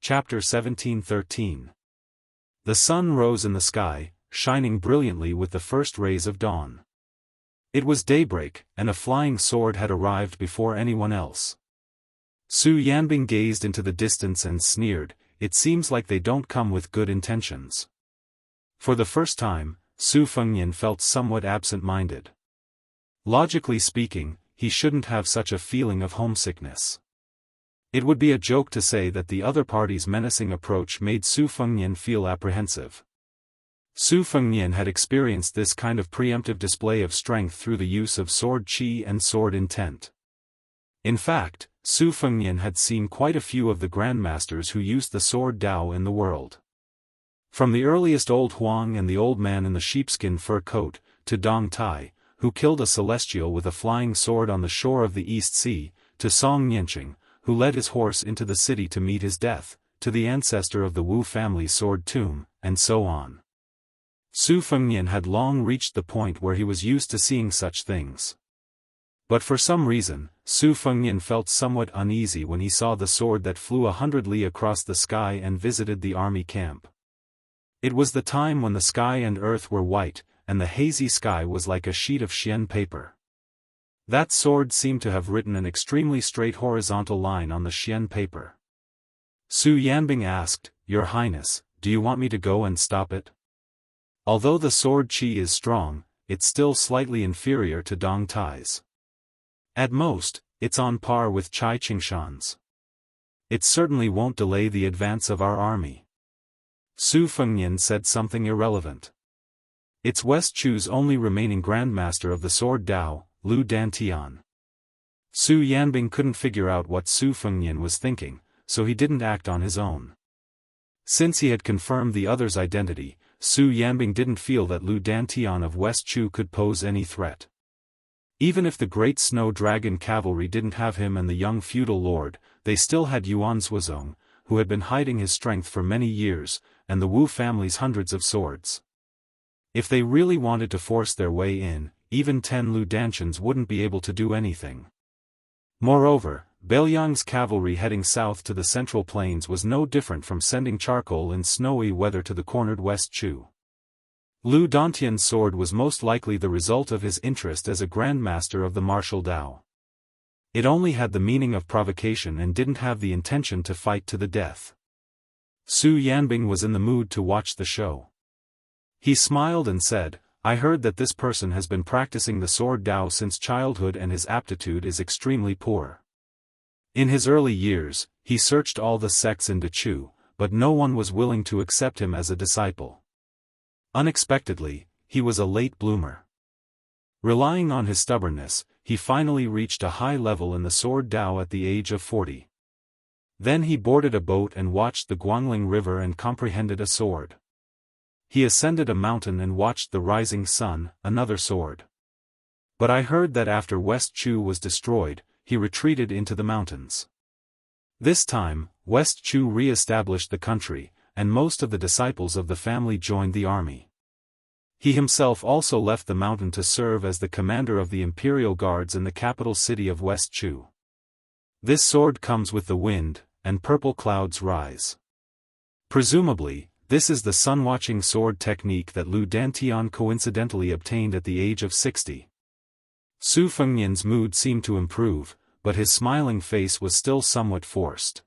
Chapter 1713. The sun rose in the sky, shining brilliantly with the first rays of dawn. It was daybreak, and a flying sword had arrived before anyone else. Su Yanbing gazed into the distance and sneered, "It seems like they don't come with good intentions." For the first time, Su Fengnian felt somewhat absent-minded. Logically speaking, he shouldn't have such a feeling of homesickness. It would be a joke to say that the other party's menacing approach made Su Fengnian feel apprehensive. Su Fengnian had experienced this kind of preemptive display of strength through the use of sword qi and sword intent. In fact, Su Fengnian had seen quite a few of the grandmasters who used the sword Dao in the world. From the earliest old Huang and the old man in the sheepskin fur coat, to Dong Tai, who killed a celestial with a flying sword on the shore of the East Sea, to Song Nianqing, who led his horse into the city to meet his death, to the ancestor of the Wu family sword tomb, and so on. Su Fengnian had long reached the point where he was used to seeing such things. But for some reason, Su Fengnian felt somewhat uneasy when he saw the sword that flew 100 li across the sky and visited the army camp. It was the time when the sky and earth were white, and the hazy sky was like a sheet of Xian paper. That sword seemed to have written an extremely straight horizontal line on the Xian paper. Su Yanbing asked, "Your Highness, do you want me to go and stop it?" Although the sword qi is strong, it's still slightly inferior to Dong Tai's. At most, it's on par with Chai Qingshan's. It certainly won't delay the advance of our army. Su Fengnian said something irrelevant. It's West Chu's only remaining grandmaster of the sword Dao, Lu Dantian. Su Yanbing couldn't figure out what Su Fengnian was thinking, so he didn't act on his own. Since he had confirmed the other's identity, Su Yanbing didn't feel that Lu Dantian of West Chu could pose any threat. Even if the Great Snow Dragon cavalry didn't have him and the young feudal lord, they still had Yuan Zhuozong, who had been hiding his strength for many years, and the Wu family's hundreds of swords. If they really wanted to force their way in, even 10 Lu Dantians wouldn't be able to do anything. Moreover, Beiliang's cavalry heading south to the Central Plains was no different from sending charcoal in snowy weather to the cornered West Chu. Lu Dantian's sword was most likely the result of his interest as a grandmaster of the martial Dao. It only had the meaning of provocation and didn't have the intention to fight to the death. Su Yanbing was in the mood to watch the show. He smiled and said, "I heard that this person has been practicing the sword Dao since childhood and his aptitude is extremely poor. In his early years, he searched all the sects in Dechu, but no one was willing to accept him as a disciple. Unexpectedly, he was a late bloomer. Relying on his stubbornness, he finally reached a high level in the sword Dao at the age of 40. Then he boarded a boat and watched the Guangling River and comprehended a sword. He ascended a mountain and watched the rising sun, another sword. But I heard that after West Chu was destroyed, he retreated into the mountains. This time, West Chu re-established the country, and most of the disciples of the family joined the army. He himself also left the mountain to serve as the commander of the imperial guards in the capital city of West Chu. This sword comes with the wind, and purple clouds rise. Presumably, this is the sun-watching sword technique that Lu Dantian coincidentally obtained at the age of 60. Su Fengnian's mood seemed to improve, but his smiling face was still somewhat forced.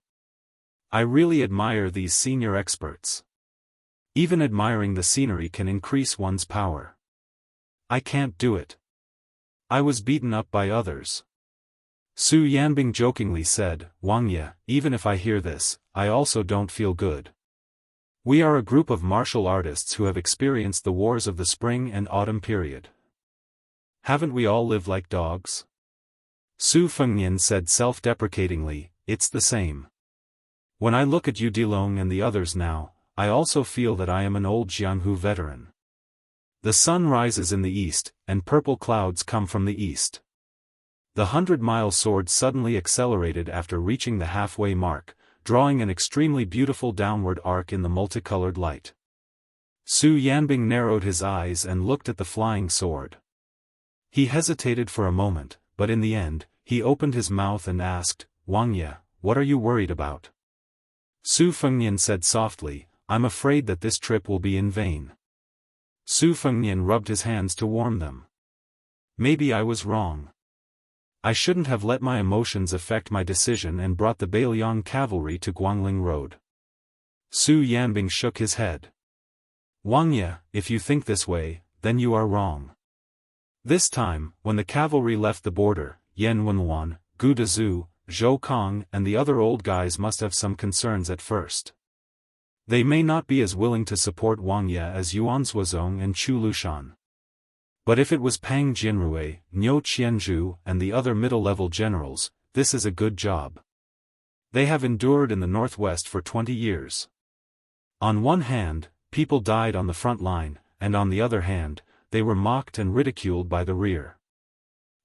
"I really admire these senior experts. Even admiring the scenery can increase one's power. I can't do it. I was beaten up by others." Su Yanbing jokingly said, "Wang Ye, even if I hear this, I also don't feel good. We are a group of martial artists who have experienced the wars of the spring and autumn period. Haven't we all lived like dogs?" Su Fengnian said self-deprecatingly, "It's the same. When I look at Yu Dilong and the others now, I also feel that I am an old Jianghu veteran. The sun rises in the east, and purple clouds come from the east." The 100-mile sword suddenly accelerated after reaching the halfway mark, drawing an extremely beautiful downward arc in the multicolored light. Su Yanbing narrowed his eyes and looked at the flying sword. He hesitated for a moment, but in the end, he opened his mouth and asked, "Wang Ye, what are you worried about?" Su Fengnian said softly, I'm afraid that this trip will be in vain. Su Fengnian rubbed his hands to warm them. Maybe I was wrong. I shouldn't have let my emotions affect my decision and brought the Bailiang cavalry to Guangling Road. Su Yanbing shook his head. Wang Ye, if you think this way, then you are wrong. This time, when the cavalry left the border, Yan Wenwan, Gu Dezhu, Zhou Kong and the other old guys must have some concerns at first. They may not be as willing to support Wang Ye as Yuan Zuozong and Chu Lushan. But if it was Pang Jianrui, Niu Qianzhu and the other middle-level generals, this is a good job. They have endured in the northwest for 20 years. On one hand, people died on the front line, and on the other hand, they were mocked and ridiculed by the rear.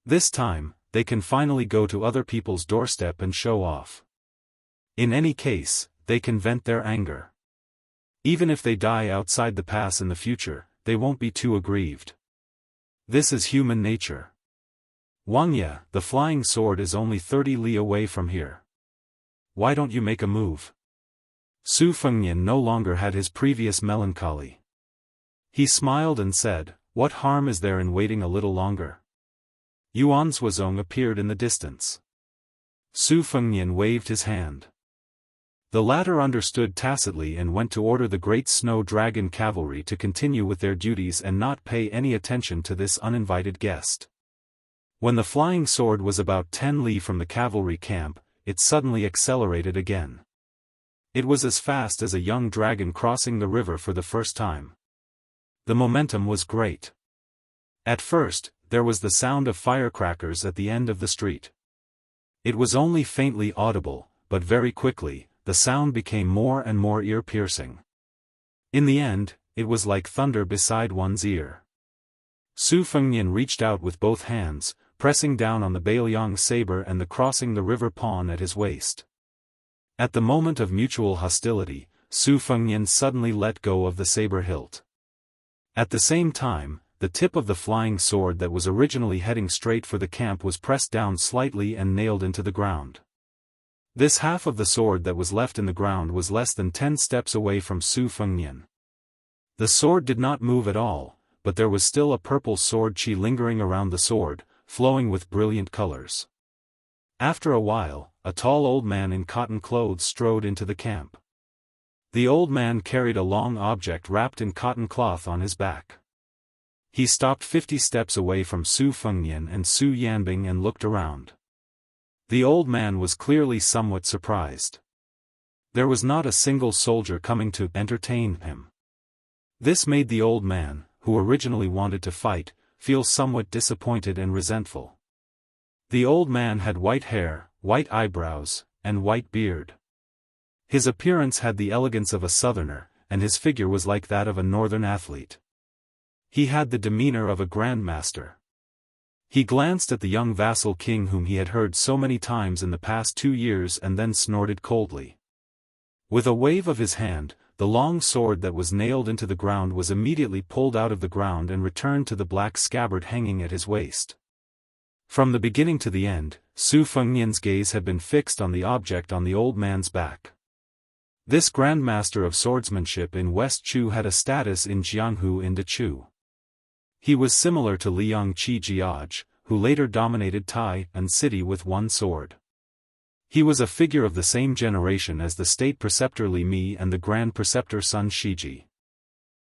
This time, they can finally go to other people's doorstep and show off. In any case, they can vent their anger. Even if they die outside the pass in the future, they won't be too aggrieved. This is human nature. Wang Ye, the flying sword is only 30 li away from here. Why don't you make a move? Su Fengnian no longer had his previous melancholy. He smiled and said, what harm is there in waiting a little longer? Yuan Zuozong appeared in the distance. Su Fengnian waved his hand. The latter understood tacitly and went to order the great snow dragon cavalry to continue with their duties and not pay any attention to this uninvited guest. When the flying sword was about 10 li from the cavalry camp, it suddenly accelerated again. It was as fast as a young dragon crossing the river for the first time. The momentum was great. At first, there was the sound of firecrackers at the end of the street. It was only faintly audible, but very quickly, the sound became more and more ear-piercing. In the end, it was like thunder beside one's ear. Su Fengnian reached out with both hands, pressing down on the Bailiang saber and the crossing the river pawn at his waist. At the moment of mutual hostility, Su Fengnian suddenly let go of the saber hilt. At the same time, the tip of the flying sword that was originally heading straight for the camp was pressed down slightly and nailed into the ground. This half of the sword that was left in the ground was less than 10 steps away from Su Fengnian. The sword did not move at all, but there was still a purple sword chi lingering around the sword, flowing with brilliant colors. After a while, a tall old man in cotton clothes strode into the camp. The old man carried a long object wrapped in cotton cloth on his back. He stopped 50 steps away from Su Fengnian and Su Yanbing and looked around. The old man was clearly somewhat surprised. There was not a single soldier coming to entertain him. This made the old man, who originally wanted to fight, feel somewhat disappointed and resentful. The old man had white hair, white eyebrows, and white beard. His appearance had the elegance of a southerner, and his figure was like that of a northern athlete. He had the demeanor of a grandmaster. He glanced at the young vassal king whom he had heard so many times in the past 2 years and then snorted coldly. With a wave of his hand, the long sword that was nailed into the ground was immediately pulled out of the ground and returned to the black scabbard hanging at his waist. From the beginning to the end, Su Fengnian's gaze had been fixed on the object on the old man's back. This grandmaster of swordsmanship in West Chu had a status in Jianghu in Dechu. He was similar to Liang Qi Jiaj, who later dominated Tai and city with one sword. He was a figure of the same generation as the state preceptor Li Mi and the grand preceptor Sun Shiji.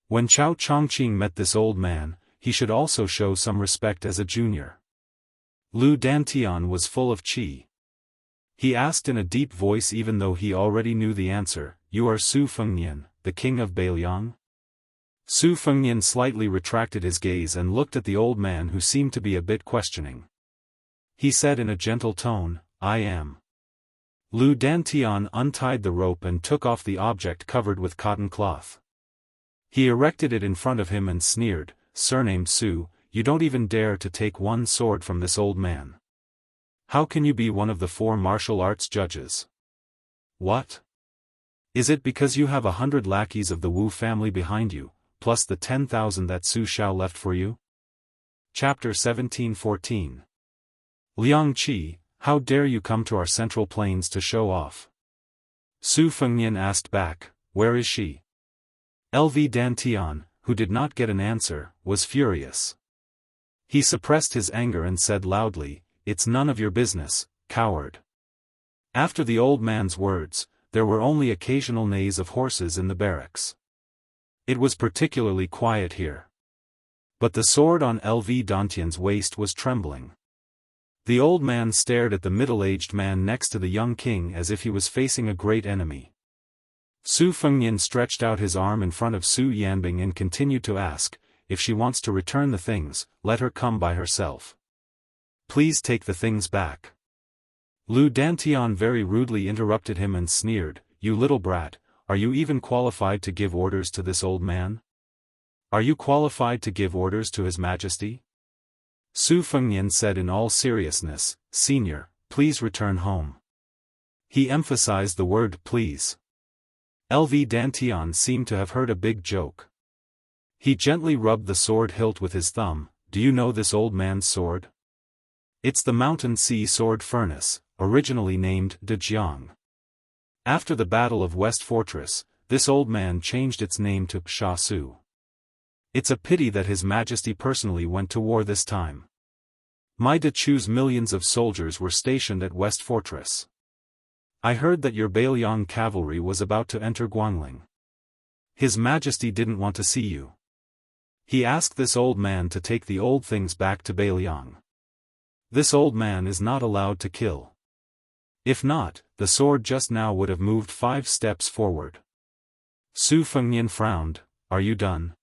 When Chao Chongqing met this old man, he should also show some respect as a junior. Lu Dantian was full of qi. He asked in a deep voice even though he already knew the answer, "You are Su Fengnian, the king of Bailiang?" Su Fengnian slightly retracted his gaze and looked at the old man who seemed to be a bit questioning. He said in a gentle tone, "I am." Lu Dantian untied the rope and took off the object covered with cotton cloth. He erected it in front of him and sneered, "Surnamed Su, you don't even dare to take one sword from this old man. How can you be one of the 4 martial arts judges? What? Is it because you have 100 lackeys of the Wu family behind you, plus the 10,000 that Su Shao left for you?" Chapter 17:14. Liang Qi, how dare you come to our central plains to show off? Su Fengnian asked back, where is she? LV Dantian, who did not get an answer, was furious. He suppressed his anger and said loudly, it's none of your business, coward. After the old man's words, there were only occasional neighs of horses in the barracks. It was particularly quiet here. But the sword on LV Dantian's waist was trembling. The old man stared at the middle-aged man next to the young king as if he was facing a great enemy. Su Fengnian stretched out his arm in front of Su Yanbing and continued to ask, if she wants to return the things, let her come by herself. Please take the things back. Lu Dantian very rudely interrupted him and sneered, you little brat, are you even qualified to give orders to this old man? Are you qualified to give orders to His Majesty? Su Fengnian said in all seriousness, Senior, please return home. He emphasized the word please. LV Dantian seemed to have heard a big joke. He gently rubbed the sword hilt with his thumb. Do you know this old man's sword? It's the Mountain Sea Sword Furnace, originally named De Jiang. After the Battle of West Fortress, this old man changed its name to Sha Su. It's a pity that His Majesty personally went to war this time. My De Chu's millions of soldiers were stationed at West Fortress. I heard that your Bailiang cavalry was about to enter Guangling. His Majesty didn't want to see you. He asked this old man to take the old things back to Bailiang. This old man is not allowed to kill. If not, the sword just now would have moved 5 steps forward. Su Fengnian frowned, are you done?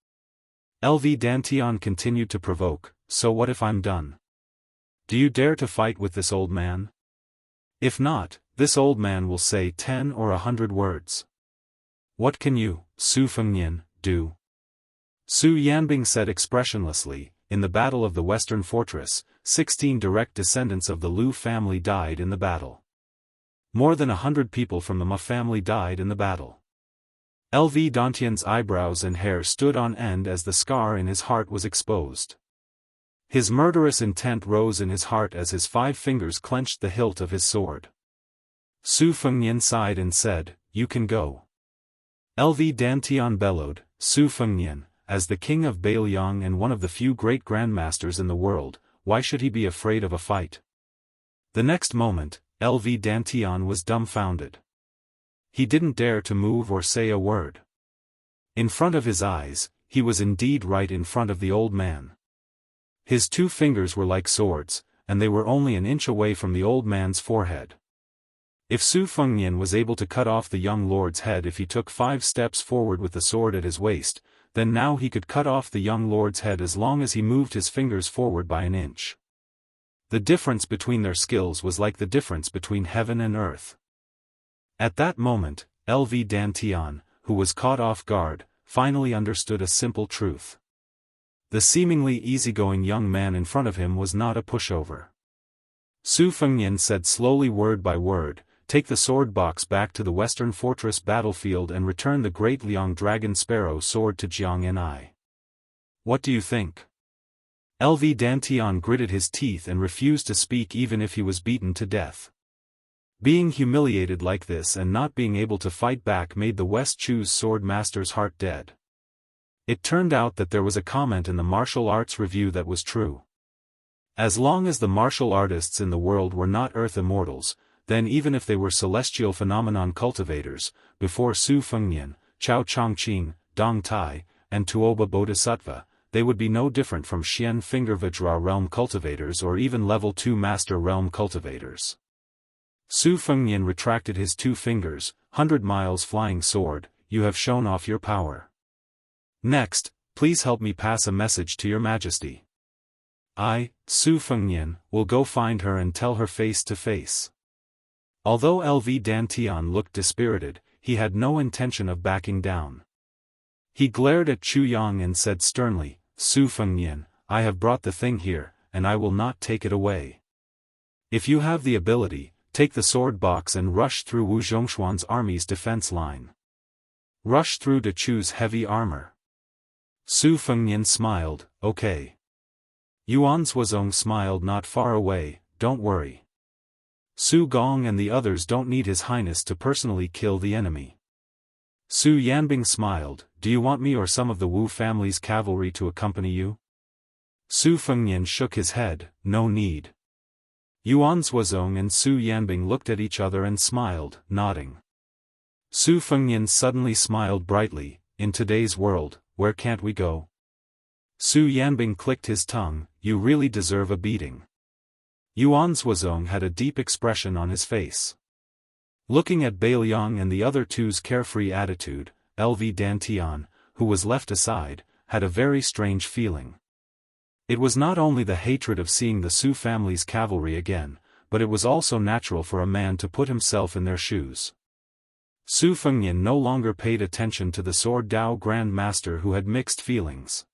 LV Dantian continued to provoke, so what if I'm done? Do you dare to fight with this old man? If not, this old man will say 10 or 100 words. What can you, Su Fengnian, do? Su Yanbing said expressionlessly, in the Battle of the Western Fortress, 16 direct descendants of the Lu family died in the battle. More than 100 people from the Ma family died in the battle. LV Dantian's eyebrows and hair stood on end as the scar in his heart was exposed. His murderous intent rose in his heart as his 5 fingers clenched the hilt of his sword. Su Fengnian sighed and said, you can go. LV Dantian bellowed, Su Fengnian, as the king of Bailiang and one of the few great grandmasters in the world, why should he be afraid of a fight? The next moment, LV Dantian was dumbfounded. He didn't dare to move or say a word. In front of his eyes, he was indeed right in front of the old man. His 2 fingers were like swords, and they were only an inch away from the old man's forehead. If Su Fengnian was able to cut off the young lord's head if he took 5 steps forward with the sword at his waist, then now he could cut off the young lord's head as long as he moved his fingers forward by an inch. The difference between their skills was like the difference between heaven and earth. At that moment, LV Dantian, who was caught off guard, finally understood a simple truth. The seemingly easygoing young man in front of him was not a pushover. Su Fengnian said slowly word by word, take the sword box back to the Western Fortress battlefield and return the Great Liang Dragon Sparrow sword to Jianghu. What do you think? LV Dantian gritted his teeth and refused to speak even if he was beaten to death. Being humiliated like this and not being able to fight back made the West Chu's sword master's heart dead. It turned out that there was a comment in the martial arts review that was true. As long as the martial artists in the world were not earth immortals, then even if they were celestial phenomenon cultivators, before Su Fengnian, Chao Chongqing, Dong Tai, and Tuoba Bodhisattva, they would be no different from Xian Finger Vajra realm cultivators or even level 2 master realm cultivators. Su Fengnian retracted his 2 fingers, 100 miles flying sword, you have shown off your power. Next, please help me pass a message to your majesty. I, Su Fengnian, will go find her and tell her face to face. Although LV Dantian looked dispirited, he had no intention of backing down. He glared at Chu Yang and said sternly, Su Fengnian, I have brought the thing here, and I will not take it away. If you have the ability, take the sword box and rush through Wu Zhongshuan's army's defense line. Rush through De Chu's heavy armor. Su Fengnian smiled, okay. Yuan Zuozong smiled not far away, don't worry. Su Gong and the others don't need His Highness to personally kill the enemy. Su Yanbing smiled, do you want me or some of the Wu family's cavalry to accompany you? Su Fengnian shook his head, no need. Yuan Zuozong and Su Yanbing looked at each other and smiled, nodding. Su Fengnian suddenly smiled brightly, in today's world, where can't we go? Su Yanbing clicked his tongue, you really deserve a beating. Yuan Zuozong had a deep expression on his face. Looking at Beiliang and the other two's carefree attitude, LV Dantian, who was left aside, had a very strange feeling. It was not only the hatred of seeing the Su family's cavalry again, but it was also natural for a man to put himself in their shoes. Su Fengnian no longer paid attention to the Sword Dao Grand Master who had mixed feelings.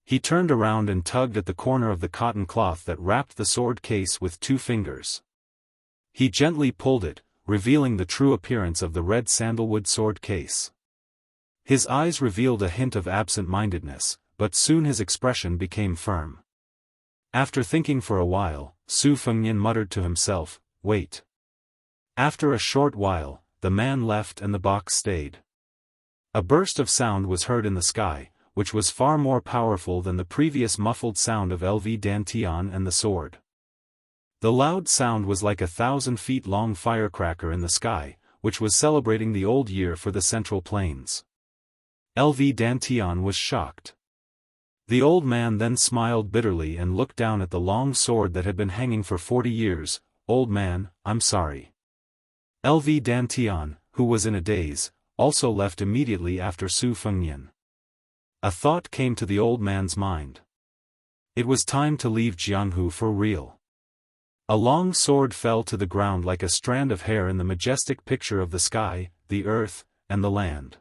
He turned around and tugged at the corner of the cotton cloth that wrapped the sword case with 2 fingers. He gently pulled it, revealing the true appearance of the red sandalwood sword case. His eyes revealed a hint of absent-mindedness, but soon his expression became firm. After thinking for a while, Su Fengnian muttered to himself, wait. After a short while, the man left and the box stayed. A burst of sound was heard in the sky, which was far more powerful than the previous muffled sound of LV Dantian and the sword. The loud sound was like a 1,000-feet-long firecracker in the sky, which was celebrating the old year for the Central Plains. LV Dantian was shocked. The old man then smiled bitterly and looked down at the long sword that had been hanging for 40 years, old man, I'm sorry. LV Dantian, who was in a daze, also left immediately after Su Fengnian. A thought came to the old man's mind. It was time to leave Jianghu for real. A long sword fell to the ground like a strand of hair in the majestic picture of the sky, the earth, and the land.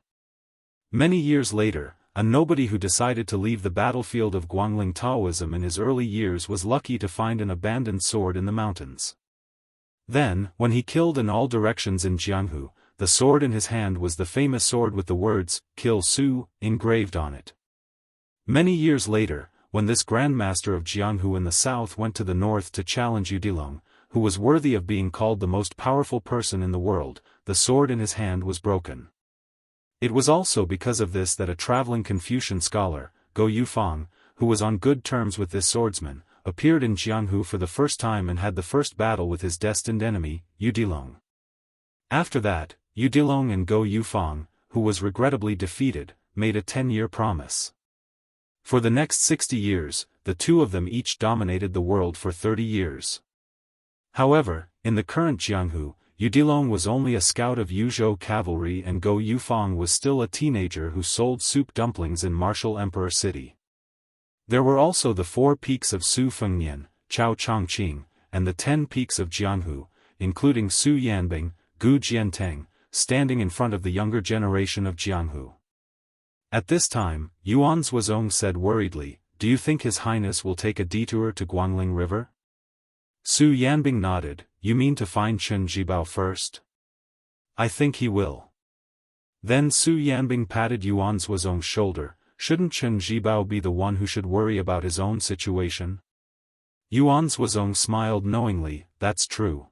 Many years later, a nobody who decided to leave the battlefield of Guangling Taoism in his early years was lucky to find an abandoned sword in the mountains. Then, when he killed in all directions in Jianghu, the sword in his hand was the famous sword with the words, Kill Su, engraved on it. Many years later, when this grandmaster of Jianghu in the south went to the north to challenge Udilong, who was worthy of being called the most powerful person in the world, the sword in his hand was broken. It was also because of this that a traveling Confucian scholar, Go Yufang, who was on good terms with this swordsman, appeared in Jianghu for the first time and had the first battle with his destined enemy, Udilong. After that, Udilong and Go Yufang, who was regrettably defeated, made a 10-year promise. For the next 60 years, the two of them each dominated the world for 30 years. However, in the current Jianghu, Udilong was only a scout of Yuzhou cavalry and Go Yufang was still a teenager who sold soup dumplings in Martial Emperor City. There were also the 4 peaks of Su Fengnian, Chao Chongqing, and the 10 peaks of Jianghu, including Su Yanbing, Gu Jianteng, standing in front of the younger generation of Jianghu. At this time, Yuan Zuozong said worriedly, do you think His Highness will take a detour to Guangling River? Su Yanbing nodded, you mean to find Chen Jibao first? I think he will. Then Su Yanbing patted Yuan Zuozong's shoulder, shouldn't Chen Jibao be the one who should worry about his own situation? Yuan Zuozong smiled knowingly, that's true.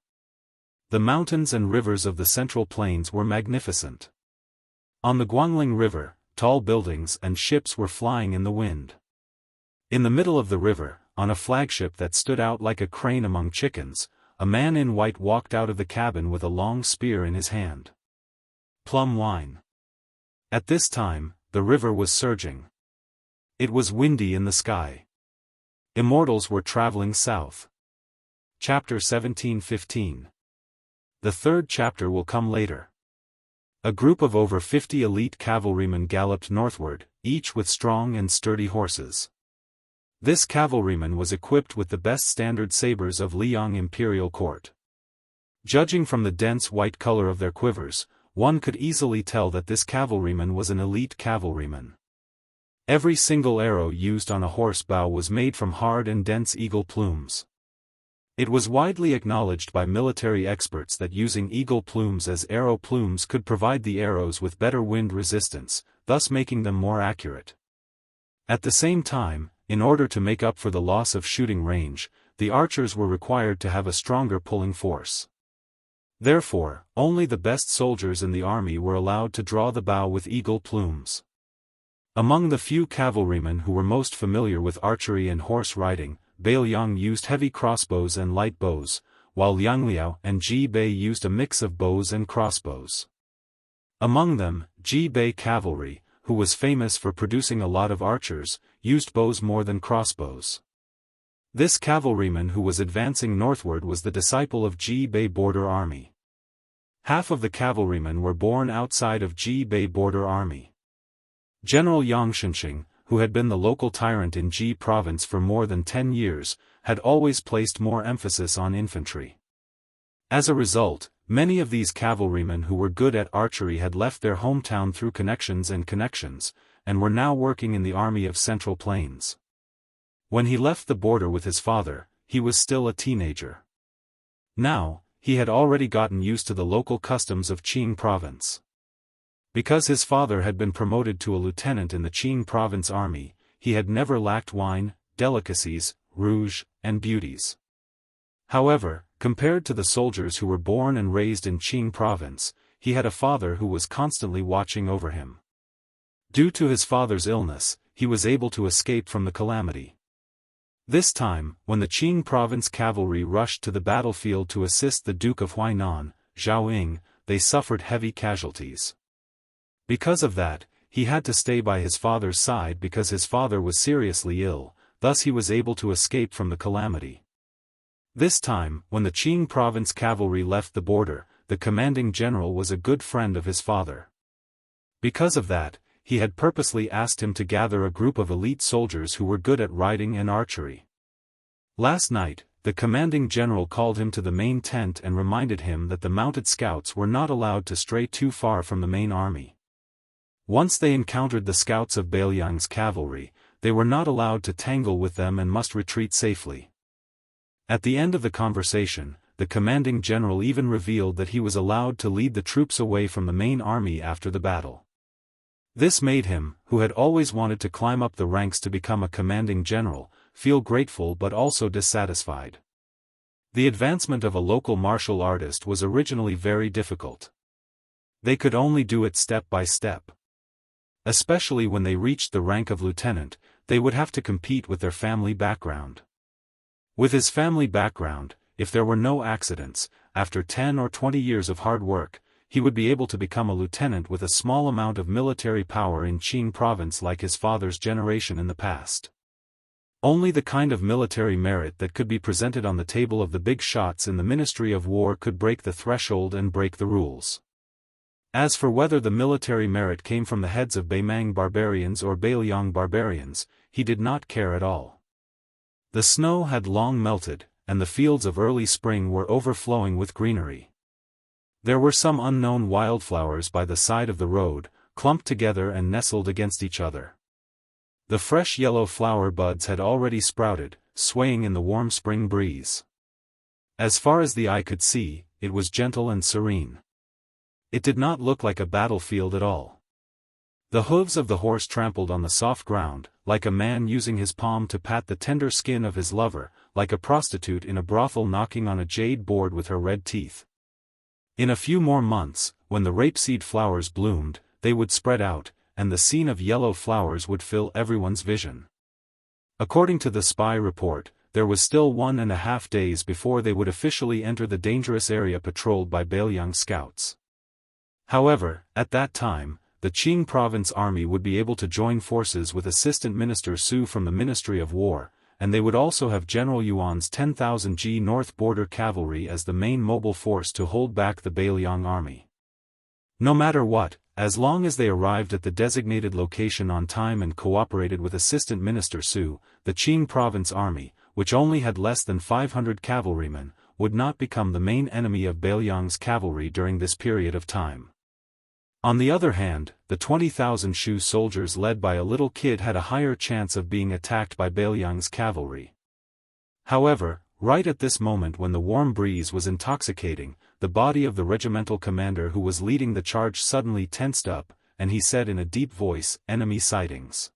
The mountains and rivers of the Central Plains were magnificent. On the Guangling River, tall buildings and ships were flying in the wind. In the middle of the river, on a flagship that stood out like a crane among chickens, a man in white walked out of the cabin with a long spear in his hand. Plum wine. At this time, the river was surging. It was windy in the sky. Immortals were traveling south. Chapter 17:15. The third chapter will come later. A group of over 50 elite cavalrymen galloped northward, each with strong and sturdy horses. This cavalryman was equipped with the best standard sabers of Liang imperial court. Judging from the dense white color of their quivers, one could easily tell that this cavalryman was an elite cavalryman. Every single arrow used on a horse bow was made from hard and dense eagle plumes. It was widely acknowledged by military experts that using eagle plumes as arrow plumes could provide the arrows with better wind resistance, thus making them more accurate. At the same time, in order to make up for the loss of shooting range, the archers were required to have a stronger pulling force. Therefore, only the best soldiers in the army were allowed to draw the bow with eagle plumes. Among the few cavalrymen who were most familiar with archery and horse riding, Bailiang used heavy crossbows and light bows, while Liang Liao and Ji Bei used a mix of bows and crossbows. Among them, Ji Bei cavalry, who was famous for producing a lot of archers, used bows more than crossbows. This cavalryman who was advancing northward was the disciple of Ji Bei border army. Half of the cavalrymen were born outside of Ji Bei border army. General Yang Shenxing, who had been the local tyrant in Ji province for more than 10 years, had always placed more emphasis on infantry. As a result, many of these cavalrymen who were good at archery had left their hometown through connections, and were now working in the army of Central Plains. When he left the border with his father, he was still a teenager. Now, he had already gotten used to the local customs of Qing province. Because his father had been promoted to a lieutenant in the Qing province army, he had never lacked wine, delicacies, rouge, and beauties. However, compared to the soldiers who were born and raised in Qing province, he had a father who was constantly watching over him. Due to his father's illness, he was able to escape from the calamity. This time, when the Qing province cavalry rushed to the battlefield to assist the Duke of Huainan, Zhao Ying, they suffered heavy casualties. Because of that, he had to stay by his father's side because his father was seriously ill, thus he was able to escape from the calamity. This time, when the Qing province cavalry left the border, the commanding general was a good friend of his father. Because of that, he had purposely asked him to gather a group of elite soldiers who were good at riding and archery. Last night, the commanding general called him to the main tent and reminded him that the mounted scouts were not allowed to stray too far from the main army. Once they encountered the scouts of Bailiang's cavalry, they were not allowed to tangle with them and must retreat safely. At the end of the conversation, the commanding general even revealed that he was allowed to lead the troops away from the main army after the battle. This made him, who had always wanted to climb up the ranks to become a commanding general, feel grateful but also dissatisfied. The advancement of a local martial artist was originally very difficult. They could only do it step by step. Especially when they reached the rank of lieutenant, they would have to compete with their family background. With his family background, if there were no accidents, after 10 or 20 years of hard work, he would be able to become a lieutenant with a small amount of military power in Qing province like his father's generation in the past. Only the kind of military merit that could be presented on the table of the big shots in the Ministry of War could break the threshold and break the rules. As for whether the military merit came from the heads of Beimang barbarians or Bailiang barbarians, he did not care at all. The snow had long melted, and the fields of early spring were overflowing with greenery. There were some unknown wildflowers by the side of the road, clumped together and nestled against each other. The fresh yellow flower buds had already sprouted, swaying in the warm spring breeze. As far as the eye could see, it was gentle and serene. It did not look like a battlefield at all. The hooves of the horse trampled on the soft ground, like a man using his palm to pat the tender skin of his lover, like a prostitute in a brothel knocking on a jade board with her red teeth. In a few more months, when the rapeseed flowers bloomed, they would spread out, and the scene of yellow flowers would fill everyone's vision. According to the spy report, there was still 1.5 days before they would officially enter the dangerous area patrolled by Bailiang scouts. However, at that time, the Qing province army would be able to join forces with Assistant Minister Su from the Ministry of War, and they would also have General Yuan's 10,000 G North Border Cavalry as the main mobile force to hold back the Bailiang army. No matter what, as long as they arrived at the designated location on time and cooperated with Assistant Minister Su, the Qing province army, which only had less than 500 cavalrymen, would not become the main enemy of Bailiang's cavalry during this period of time. On the other hand, the 20,000 Shu soldiers led by a little kid had a higher chance of being attacked by Bailiang's cavalry. However, right at this moment when the warm breeze was intoxicating, the body of the regimental commander who was leading the charge suddenly tensed up, and he said in a deep voice, "Enemy sightings.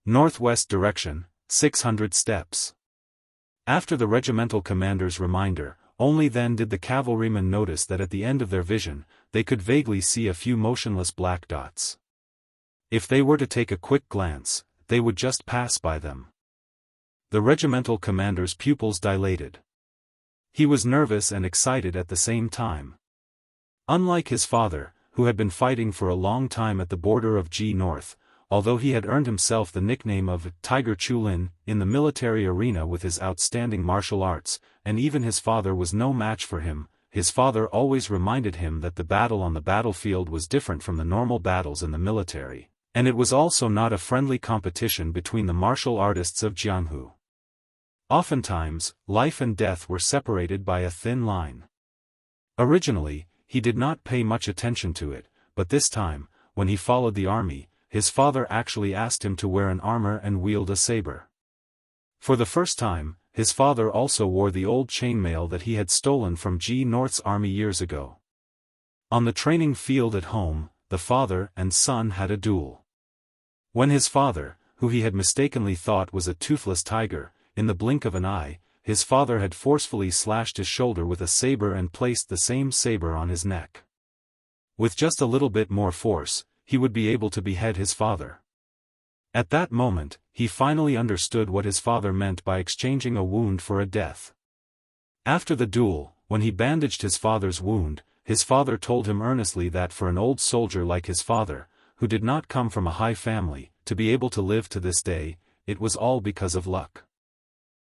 Northwest direction, 600 steps." After the regimental commander's reminder, only then did the cavalrymen notice that at the end of their vision, they could vaguely see a few motionless black dots. If they were to take a quick glance, they would just pass by them. The regimental commander's pupils dilated. He was nervous and excited at the same time. Unlike his father, who had been fighting for a long time at the border of Ji North, although he had earned himself the nickname of Tiger Chulin in the military arena with his outstanding martial arts, and even his father was no match for him, his father always reminded him that the battle on the battlefield was different from the normal battles in the military, and it was also not a friendly competition between the martial artists of Jianghu. Oftentimes, life and death were separated by a thin line. Originally, he did not pay much attention to it, but this time, when he followed the army, his father actually asked him to wear an armor and wield a saber. For the first time, his father also wore the old chainmail that he had stolen from Ji North's army years ago. On the training field at home, the father and son had a duel. When his father, who he had mistakenly thought was a toothless tiger, in the blink of an eye, his father had forcefully slashed his shoulder with a saber and placed the same saber on his neck. With just a little bit more force, he would be able to behead his father. At that moment, he finally understood what his father meant by exchanging a wound for a death. After the duel, when he bandaged his father's wound, his father told him earnestly that for an old soldier like his father, who did not come from a high family, to be able to live to this day, it was all because of luck.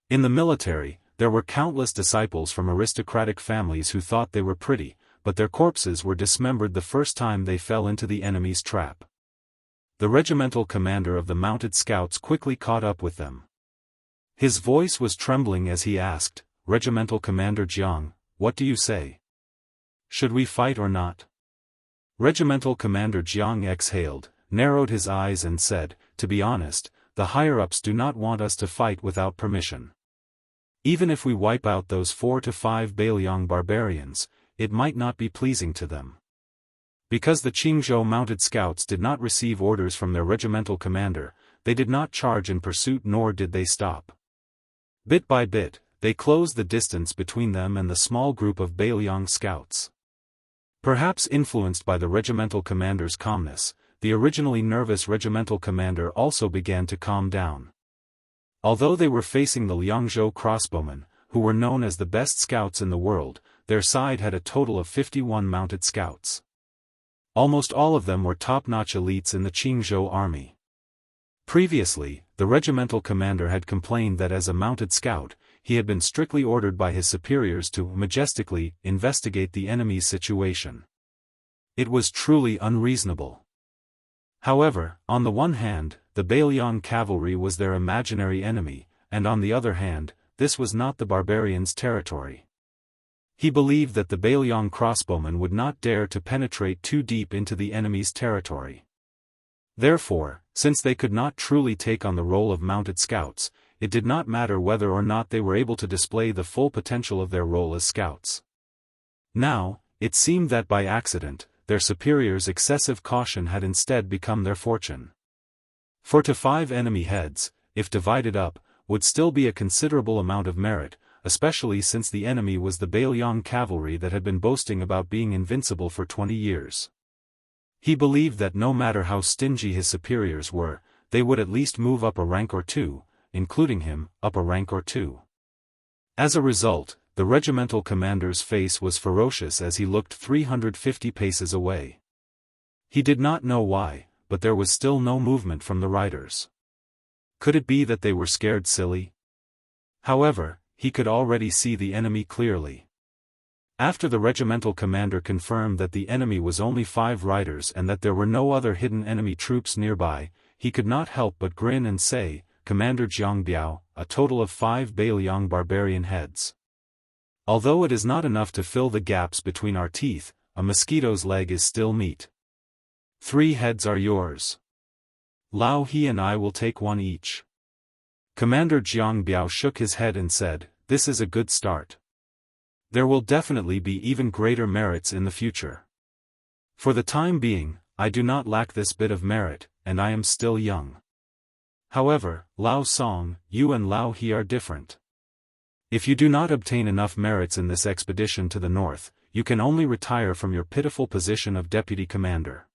In the military, there were countless disciples from aristocratic families who thought they were pretty, but their corpses were dismembered the first time they fell into the enemy's trap. The regimental commander of the mounted scouts quickly caught up with them. His voice was trembling as he asked, "Regimental Commander Jiang, what do you say? Should we fight or not?" Regimental Commander Jiang exhaled, narrowed his eyes and said, "To be honest, the higher-ups do not want us to fight without permission. Even if we wipe out those 4 to 5 Bailiang barbarians, it might not be pleasing to them." Because the Qingzhou mounted scouts did not receive orders from their regimental commander, they did not charge in pursuit nor did they stop. Bit by bit, they closed the distance between them and the small group of Bailiang scouts. Perhaps influenced by the regimental commander's calmness, the originally nervous regimental commander also began to calm down. Although they were facing the Liangzhou crossbowmen, who were known as the best scouts in the world, their side had a total of 51 mounted scouts. Almost all of them were top-notch elites in the Qingzhou army. Previously, the regimental commander had complained that as a mounted scout, he had been strictly ordered by his superiors to majestically investigate the enemy's situation. It was truly unreasonable. However, on the one hand, the Bailiang cavalry was their imaginary enemy, and on the other hand, this was not the barbarians' territory. He believed that the Bailiang crossbowmen would not dare to penetrate too deep into the enemy's territory. Therefore, since they could not truly take on the role of mounted scouts, it did not matter whether or not they were able to display the full potential of their role as scouts. Now, it seemed that by accident, their superiors' excessive caution had instead become their fortune. 4 to 5 enemy heads, if divided up, would still be a considerable amount of merit, especially since the enemy was the Bailiang cavalry that had been boasting about being invincible for 20 years. He believed that no matter how stingy his superiors were, they would at least move up a rank or two, including him, up a rank or two. As a result, the regimental commander's face was ferocious as he looked 350 paces away. He did not know why, but there was still no movement from the riders. Could it be that they were scared silly? However, he could already see the enemy clearly. After the regimental commander confirmed that the enemy was only 5 riders and that there were no other hidden enemy troops nearby, he could not help but grin and say, "Commander Jiangbiao, a total of 5 Bailiang barbarian heads. Although it is not enough to fill the gaps between our teeth, a mosquito's leg is still meat. 3 heads are yours. Lao He and I will take 1 each." Commander Jiangbiao shook his head and said, "This is a good start. There will definitely be even greater merits in the future. For the time being, I do not lack this bit of merit, and I am still young. However, Lao Song, you and Lao He are different. If you do not obtain enough merits in this expedition to the north, you can only retire from your pitiful position of deputy commander.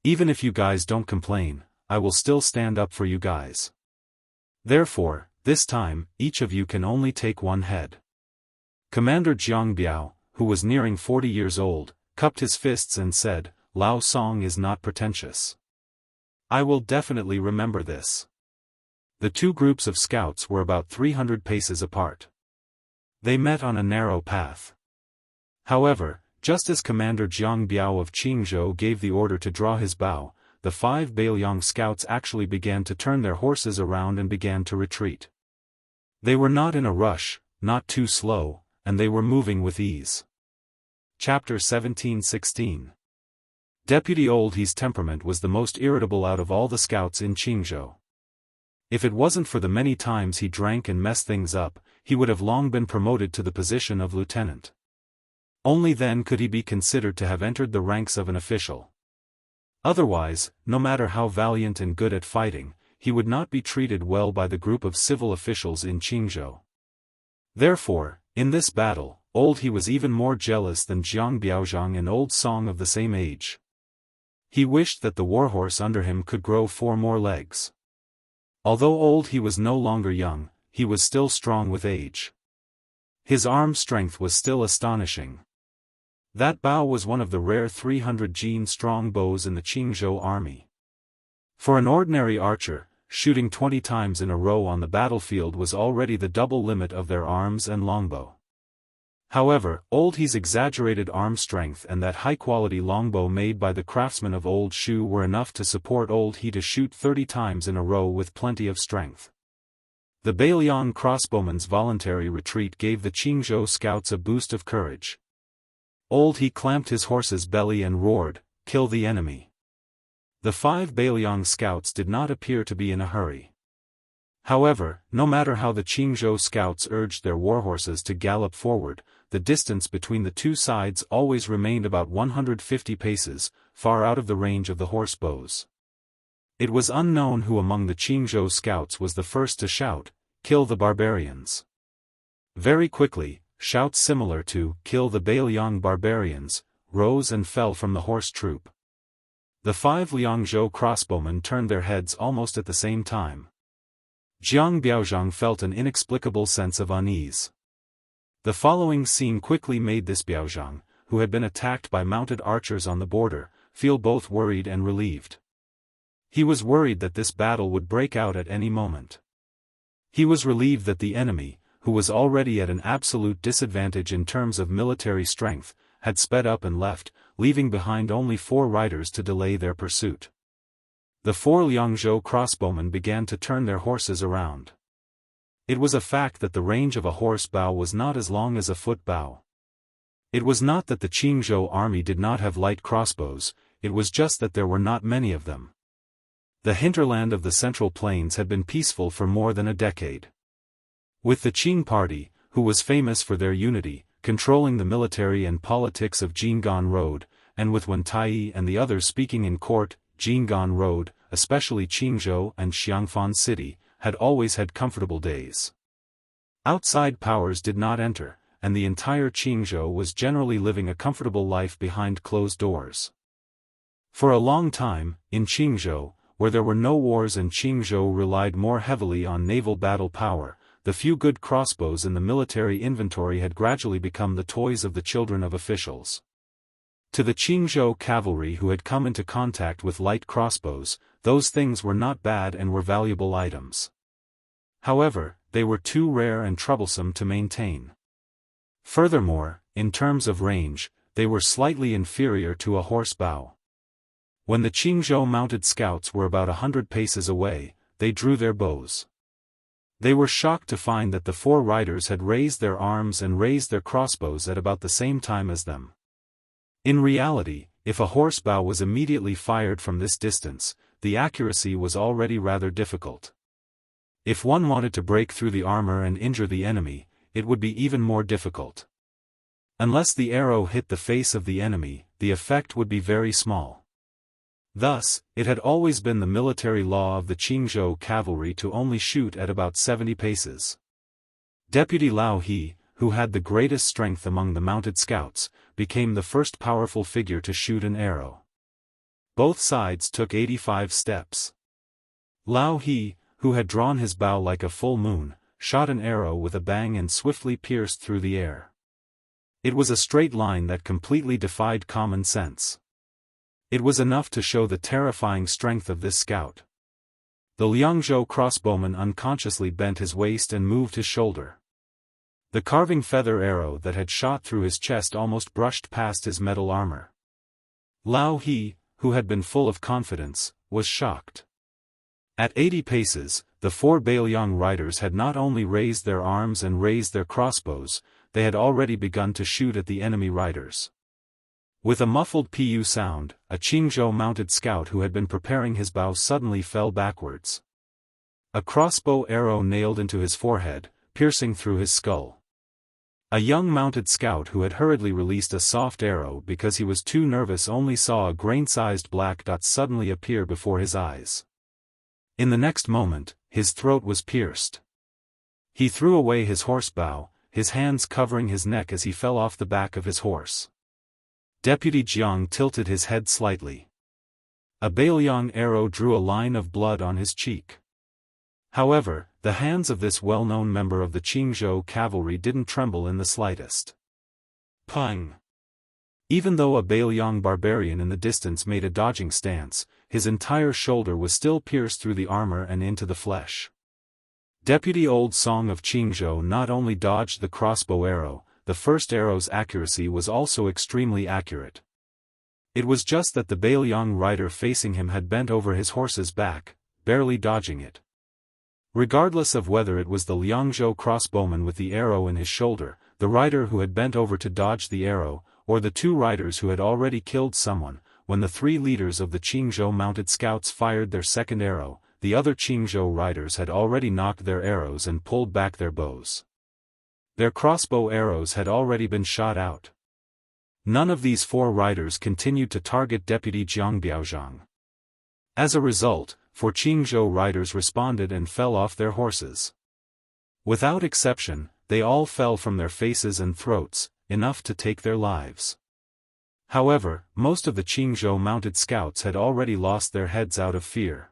Even if you guys don't complain, I will still stand up for you guys. Therefore, this time, each of you can only take one head. Commander Jiang Biao, who was nearing 40 years old, cupped his fists and said, Lao Song is not pretentious. I will definitely remember this. The two groups of scouts were about 300 paces apart. They met on a narrow path. However, just as Commander Jiang Biao of Qingzhou gave the order to draw his bow, the 5 Beiliang scouts actually began to turn their horses around and began to retreat. They were not in a rush, not too slow, and they were moving with ease. Chapter 17:16. Deputy Old He's temperament was the most irritable out of all the scouts in Qingzhou. If it wasn't for the many times he drank and messed things up, he would have long been promoted to the position of lieutenant. Only then could he be considered to have entered the ranks of an official. Otherwise, no matter how valiant and good at fighting, he would not be treated well by the group of civil officials in Qingzhou. Therefore, in this battle, Old He was even more jealous than Jiang Biaozhang and Old Song of the same age. He wished that the warhorse under him could grow 4 more legs. Although Old He was no longer young, he was still strong with age. His arm strength was still astonishing. That bow was one of the rare 300-gene strong bows in the Qingzhou army. For an ordinary archer, shooting 20 times in a row on the battlefield was already the double limit of their arms and longbow. However, Old He's exaggerated arm strength and that high-quality longbow made by the craftsmen of Old Shu were enough to support Old He to shoot 30 times in a row with plenty of strength. The Beiliang crossbowmen's voluntary retreat gave the Qingzhou scouts a boost of courage. Old He clamped his horse's belly and roared, "Kill the enemy." The 5 Beiliang scouts did not appear to be in a hurry. However, no matter how the Qingzhou scouts urged their warhorses to gallop forward, the distance between the two sides always remained about 150 paces, far out of the range of the horse bows. It was unknown who among the Qingzhou scouts was the first to shout, "Kill the barbarians." Very quickly, shouts similar to "Kill the Beiliang barbarians" rose and fell from the horse troop. The 5 Liangzhou crossbowmen turned their heads almost at the same time. Jiang Biaozhang felt an inexplicable sense of unease. The following scene quickly made this Biaozhang, who had been attacked by mounted archers on the border, feel both worried and relieved. He was worried that this battle would break out at any moment. He was relieved that the enemy, who was already at an absolute disadvantage in terms of military strength, had sped up and left, leaving behind only 4 riders to delay their pursuit. The 4 Liangzhou crossbowmen began to turn their horses around. It was a fact that the range of a horse bow was not as long as a foot bow. It was not that the Qingzhou army did not have light crossbows, it was just that there were not many of them. The hinterland of the Central Plains had been peaceful for more than a decade. With the Qing party, who was famous for their unity, controlling the military and politics of Jinggan Road, and with Wen Tai and the others speaking in court, Jinggan Road, especially Qingzhou and Xiangfan City, had always had comfortable days. Outside powers did not enter, and the entire Qingzhou was generally living a comfortable life behind closed doors. For a long time, in Qingzhou, where there were no wars and Qingzhou relied more heavily on naval battle power, the few good crossbows in the military inventory had gradually become the toys of the children of officials. To the Qingzhou cavalry who had come into contact with light crossbows, those things were not bad and were valuable items. However, they were too rare and troublesome to maintain. Furthermore, in terms of range, they were slightly inferior to a horse bow. When the Qingzhou mounted scouts were about 100 paces away, they drew their bows. They were shocked to find that the 4 riders had raised their arms and raised their crossbows at about the same time as them. In reality, if a horse bow was immediately fired from this distance, the accuracy was already rather difficult. If one wanted to break through the armor and injure the enemy, it would be even more difficult. Unless the arrow hit the face of the enemy, the effect would be very small. Thus, it had always been the military law of the Qingzhou cavalry to only shoot at about 70 paces. Deputy Lao He, who had the greatest strength among the mounted scouts, became the first powerful figure to shoot an arrow. Both sides took 85 steps. Lao He, who had drawn his bow like a full moon, shot an arrow with a bang and swiftly pierced through the air. It was a straight line that completely defied common sense. It was enough to show the terrifying strength of this scout. The Liangzhou crossbowman unconsciously bent his waist and moved his shoulder. The carving feather arrow that had shot through his chest almost brushed past his metal armor. Lao He, who had been full of confidence, was shocked. At 80 paces, the 4 Bailiang riders had not only raised their arms and raised their crossbows, they had already begun to shoot at the enemy riders. With a muffled pu sound, a Qingzhou mounted scout who had been preparing his bow suddenly fell backwards. A crossbow arrow nailed into his forehead, piercing through his skull. A young mounted scout who had hurriedly released a soft arrow because he was too nervous only saw a grain-sized black dot suddenly appear before his eyes. In the next moment, his throat was pierced. He threw away his horse bow, his hands covering his neck as he fell off the back of his horse. Deputy Jiang tilted his head slightly. A Bailiang arrow drew a line of blood on his cheek. However, the hands of this well-known member of the Qingzhou cavalry didn't tremble in the slightest. Pung! Even though a Bailiang barbarian in the distance made a dodging stance, his entire shoulder was still pierced through the armor and into the flesh. Deputy Old Song of Qingzhou not only dodged the crossbow arrow, the first arrow's accuracy was also extremely accurate. It was just that the Bailiang rider facing him had bent over his horse's back, barely dodging it. Regardless of whether it was the Liangzhou crossbowman with the arrow in his shoulder, the rider who had bent over to dodge the arrow, or the 2 riders who had already killed someone, when the 3 leaders of the Qingzhou mounted scouts fired their second arrow, the other Qingzhou riders had already knocked their arrows and pulled back their bows. Their crossbow arrows had already been shot out. None of these 4 riders continued to target Deputy Jiang Biaozhang. As a result, 4 Qingzhou riders responded and fell off their horses. Without exception, they all fell from their faces and throats, enough to take their lives. However, most of the Qingzhou mounted scouts had already lost their heads out of fear.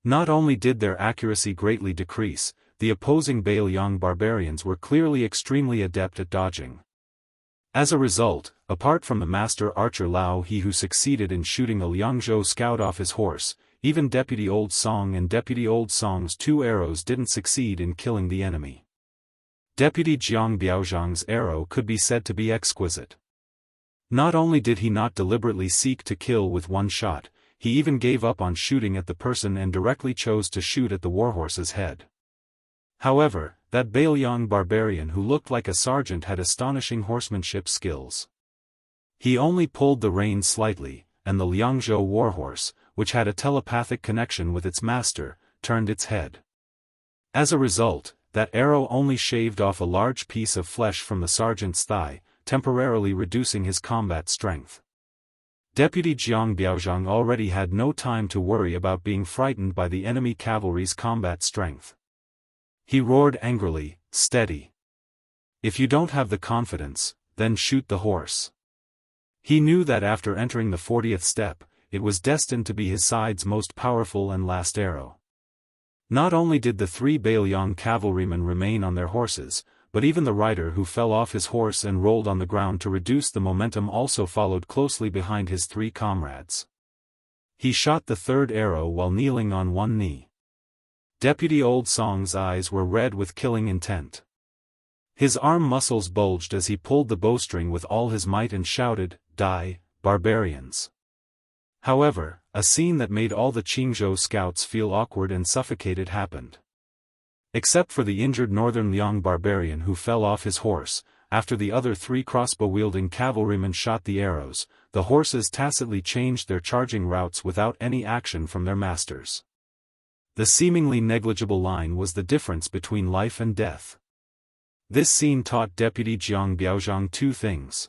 Not only did their accuracy greatly decrease, the opposing Bailiang barbarians were clearly extremely adept at dodging. As a result, apart from the master archer Lao He who succeeded in shooting a Liangzhou scout off his horse, even Deputy Old Song and Deputy Old Song's 2 arrows didn't succeed in killing the enemy. Deputy Jiang Biaozhang's arrow could be said to be exquisite. Not only did he not deliberately seek to kill with one shot, he even gave up on shooting at the person and directly chose to shoot at the warhorse's head. However, that Bailiang barbarian who looked like a sergeant had astonishing horsemanship skills. He only pulled the reins slightly, and the Liangzhou warhorse, which had a telepathic connection with its master, turned its head. As a result, that arrow only shaved off a large piece of flesh from the sergeant's thigh, temporarily reducing his combat strength. Deputy Jiang Biaozhang already had no time to worry about being frightened by the enemy cavalry's combat strength. He roared angrily, "Steady! If you don't have the confidence, then shoot the horse." He knew that after entering the 40th step, it was destined to be his side's most powerful and last arrow. Not only did the 3 Bailiang cavalrymen remain on their horses, but even the rider who fell off his horse and rolled on the ground to reduce the momentum also followed closely behind his 3 comrades. He shot the 3rd arrow while kneeling on one knee. Deputy Old Song's eyes were red with killing intent. His arm muscles bulged as he pulled the bowstring with all his might and shouted, "Die, barbarians!" However, a scene that made all the Qingzhou scouts feel awkward and suffocated happened. Except for the injured northern Liang barbarian who fell off his horse, after the other 3 crossbow-wielding cavalrymen shot the arrows, the horses tacitly changed their charging routes without any action from their masters. The seemingly negligible line was the difference between life and death. This scene taught Deputy Jiang Biaozhang 2 things.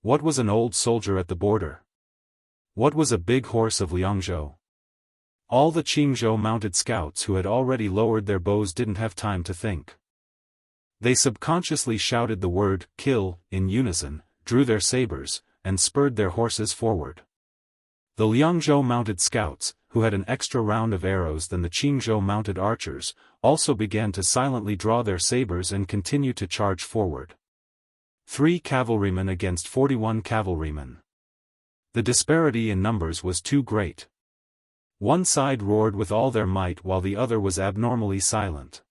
What was an old soldier at the border? What was a big horse of Liangzhou? All the Qingzhou mounted scouts who had already lowered their bows didn't have time to think. They subconsciously shouted the word, "kill," in unison, drew their sabers, and spurred their horses forward. The Liangzhou mounted scouts, who had an extra round of arrows than the Qingzhou mounted archers, also began to silently draw their sabers and continue to charge forward. 3 cavalrymen against 41 cavalrymen. The disparity in numbers was too great. One side roared with all their might while the other was abnormally silent.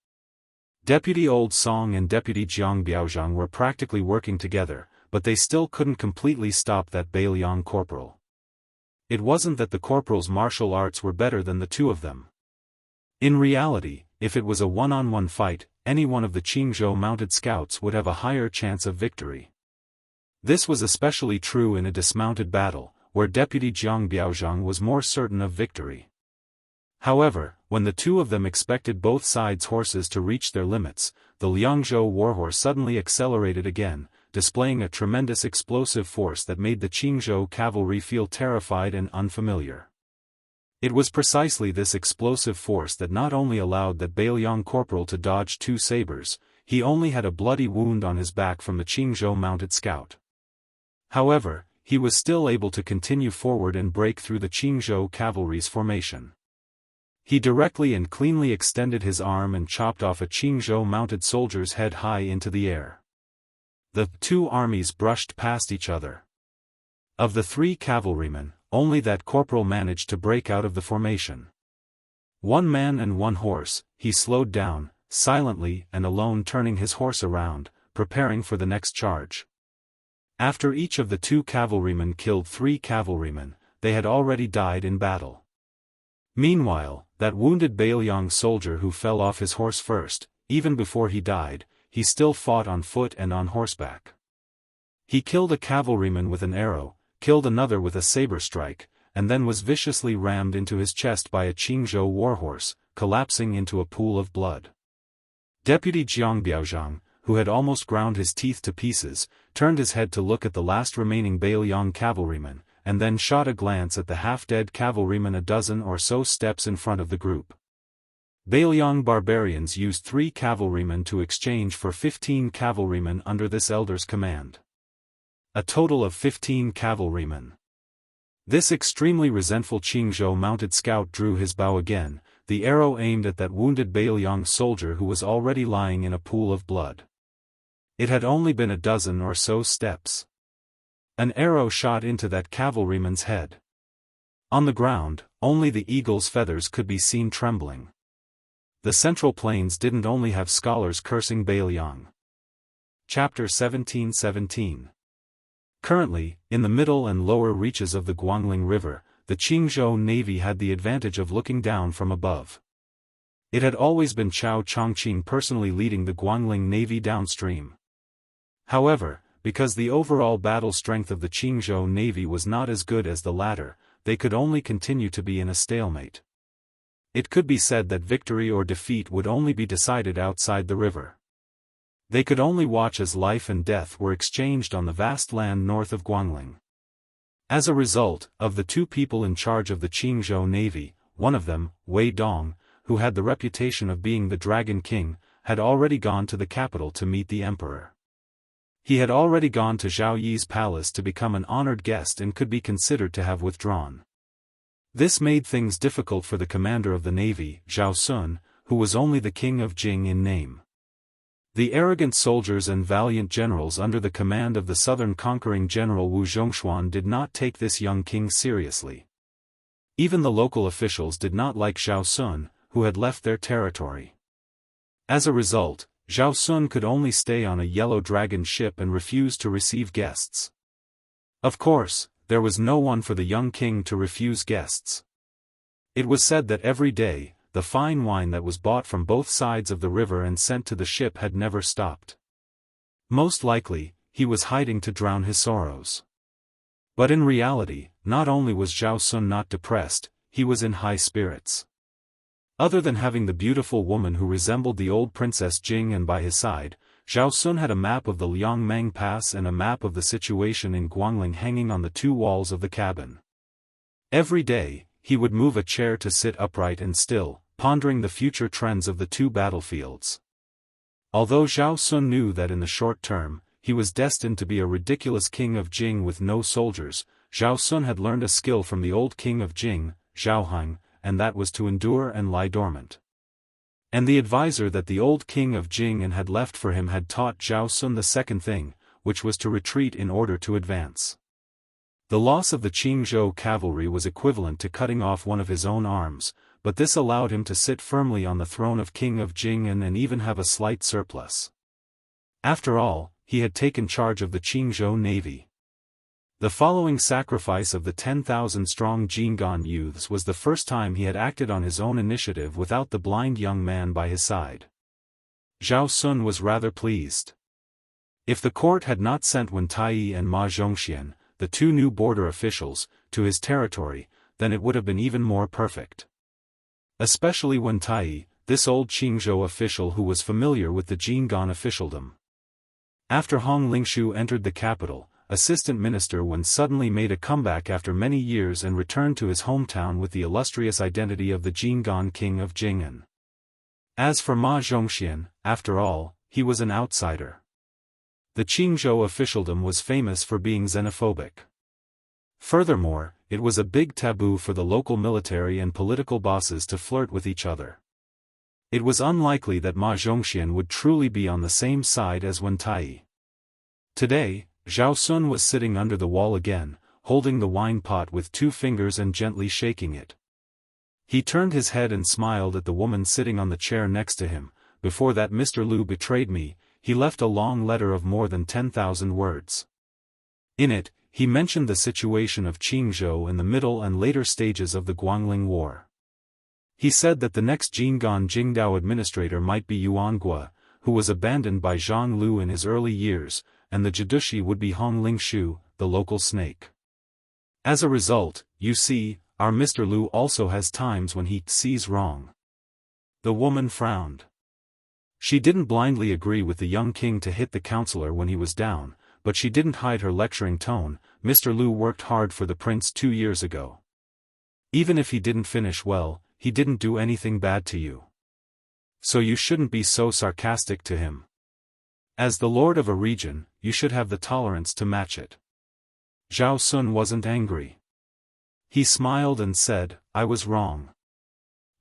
Deputy Old Song and Deputy Jiang Biaozhang were practically working together, but they still couldn't completely stop that Beiliang corporal. It wasn't that the corporal's martial arts were better than the two of them. In reality, if it was a one-on-one fight, any one of the Qingzhou mounted scouts would have a higher chance of victory. This was especially true in a dismounted battle, where Deputy Jiang Biaozhang was more certain of victory. However, when the two of them expected both sides' horses to reach their limits, the Liangzhou warhorse suddenly accelerated again, displaying a tremendous explosive force that made the Qingzhou cavalry feel terrified and unfamiliar. It was precisely this explosive force that not only allowed that Beiliang corporal to dodge 2 sabers, he only had a bloody wound on his back from the Qingzhou mounted scout. However, he was still able to continue forward and break through the Qingzhou cavalry's formation. He directly and cleanly extended his arm and chopped off a Qingzhou mounted soldier's head high into the air. The 2 armies brushed past each other. Of the 3 cavalrymen, only that corporal managed to break out of the formation. 1 man and 1 horse, he slowed down, silently and alone, turning his horse around, preparing for the next charge. After each of the 2 cavalrymen killed 3 cavalrymen, they had already died in battle. Meanwhile, that wounded Beiliang soldier who fell off his horse first, even before he died, he still fought on foot and on horseback. He killed a cavalryman with an arrow, killed another with a saber strike, and then was viciously rammed into his chest by a Qingzhou warhorse, collapsing into a pool of blood. Deputy Jiang Biaozhang, who had almost ground his teeth to pieces, turned his head to look at the last remaining Beiliang cavalryman, and then shot a glance at the half-dead cavalryman a dozen or so steps in front of the group. Beiliang barbarians used 3 cavalrymen to exchange for 15 cavalrymen under this elder's command. A total of 15 cavalrymen. This extremely resentful Qingzhou mounted scout drew his bow again, the arrow aimed at that wounded Beiliang soldier who was already lying in a pool of blood. It had only been a dozen or so steps. An arrow shot into that cavalryman's head. On the ground, only the eagle's feathers could be seen trembling. The Central Plains didn't only have scholars cursing Beiliang. Chapter 1717. Currently, in the middle and lower reaches of the Guangling River, the Qingzhou navy had the advantage of looking down from above. It had always been Chao Chongqing personally leading the Guangling navy downstream. However, because the overall battle strength of the Qingzhou navy was not as good as the latter, they could only continue to be in a stalemate. It could be said that victory or defeat would only be decided outside the river. They could only watch as life and death were exchanged on the vast land north of Guangling. As a result, of the 2 people in charge of the Qingzhou navy, one of them, Wei Dong, who had the reputation of being the Dragon King, had already gone to the capital to meet the emperor. He had already gone to Zhao Yi's palace to become an honored guest and could be considered to have withdrawn. This made things difficult for the commander of the navy, Zhao Sun, who was only the king of Jing in name. The arrogant soldiers and valiant generals under the command of the southern conquering general Wu Zhongshuan did not take this young king seriously. Even the local officials did not like Zhao Sun, who had left their territory. As a result, Zhao Sun could only stay on a Yellow Dragon ship and refuse to receive guests. Of course, there was no one for the young king to refuse guests. It was said that every day, the fine wine that was bought from both sides of the river and sent to the ship had never stopped. Most likely, he was hiding to drown his sorrows. But in reality, not only was Zhao Sun not depressed, he was in high spirits. Other than having the beautiful woman who resembled the old Princess Jing and by his side, Zhao Sun had a map of the Liangmang Pass and a map of the situation in Guangling hanging on the 2 walls of the cabin. Every day, he would move a chair to sit upright and still, pondering the future trends of the 2 battlefields. Although Zhao Sun knew that in the short term, he was destined to be a ridiculous king of Jing with no soldiers, Zhao Sun had learned a skill from the old king of Jing, Zhao Heng, and that was to endure and lie dormant. And the advisor that the old king of Jing had left for him had taught Zhao Sun the second thing, which was to retreat in order to advance. The loss of the Qingzhou cavalry was equivalent to cutting off one of his own arms, but this allowed him to sit firmly on the throne of king of Jing and even have a slight surplus. After all, he had taken charge of the Qingzhou navy. The following sacrifice of the 10,000-strong Jinggan youths was the first time he had acted on his own initiative without the blind young man by his side. Zhao Sun was rather pleased. If the court had not sent Wen Taiyi and Ma Zhongxian, the two new border officials, to his territory, then it would have been even more perfect. Especially Wen Taiyi, this old Qingzhou official who was familiar with the Jinggan officialdom. After Hong Lingshu entered the capital, Assistant Minister Wen suddenly made a comeback after many years and returned to his hometown with the illustrious identity of the Jinggan king of Jing'an. As for Ma Zhongxian, after all, he was an outsider. The Qingzhou officialdom was famous for being xenophobic. Furthermore, it was a big taboo for the local military and political bosses to flirt with each other. It was unlikely that Ma Zhongxian would truly be on the same side as Wen Taiyi. Today, Zhao Sun was sitting under the wall again, holding the wine pot with two fingers and gently shaking it. He turned his head and smiled at the woman sitting on the chair next to him. Before that Mr. Lu betrayed me, he left a long letter of more than 10,000 words. In it, he mentioned the situation of Qingzhou in the middle and later stages of the Guangling War. He said that the next Jinggan Jingdao administrator might be Yuan Gua, who was abandoned by Zhang Lu in his early years, and the Jidushi would be Hong Lingshu, the local snake. As a result, you see, our Mr. Lu also has times when he sees wrong. The woman frowned. She didn't blindly agree with the young king to hit the counselor when he was down, but she didn't hide her lecturing tone. Mr. Lu worked hard for the prince 2 years ago. Even if he didn't finish well, he didn't do anything bad to you. So you shouldn't be so sarcastic to him. As the lord of a region, you should have the tolerance to match it. Zhao Sun wasn't angry. He smiled and said, I was wrong.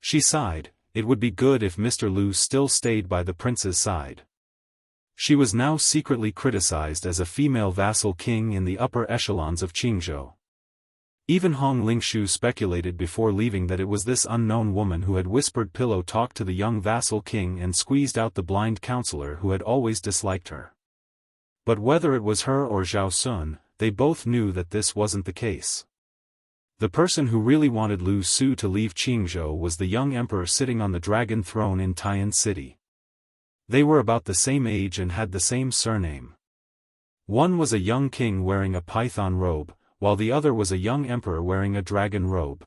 She sighed, it would be good if Mr. Lu still stayed by the prince's side. She was now secretly criticized as a female vassal king in the upper echelons of Qingzhou. Even Hong Lingshu speculated before leaving that it was this unknown woman who had whispered pillow talk to the young vassal king and squeezed out the blind counselor who had always disliked her. But whether it was her or Zhao Sun, they both knew that this wasn't the case. The person who really wanted Lu Su to leave Qingzhou was the young emperor sitting on the dragon throne in Taiyan City. They were about the same age and had the same surname. One was a young king wearing a python robe, while the other was a young emperor wearing a dragon robe.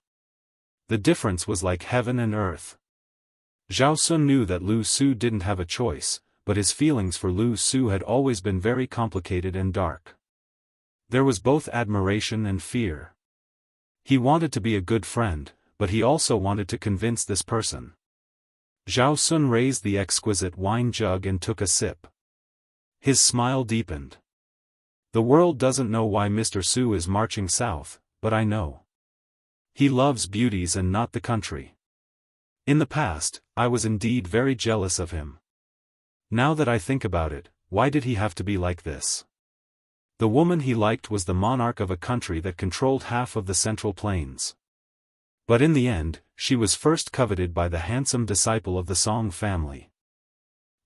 The difference was like heaven and earth. Zhao Sun knew that Lu Su didn't have a choice, but his feelings for Lu Su had always been very complicated and dark. There was both admiration and fear. He wanted to be a good friend, but he also wanted to convince this person. Zhao Sun raised the exquisite wine jug and took a sip. His smile deepened. The world doesn't know why Mr. Su is marching south, but I know. He loves beauties and not the country. In the past, I was indeed very jealous of him. Now that I think about it, why did he have to be like this? The woman he liked was the monarch of a country that controlled half of the Central Plains. But in the end, she was first coveted by the handsome disciple of the Song family.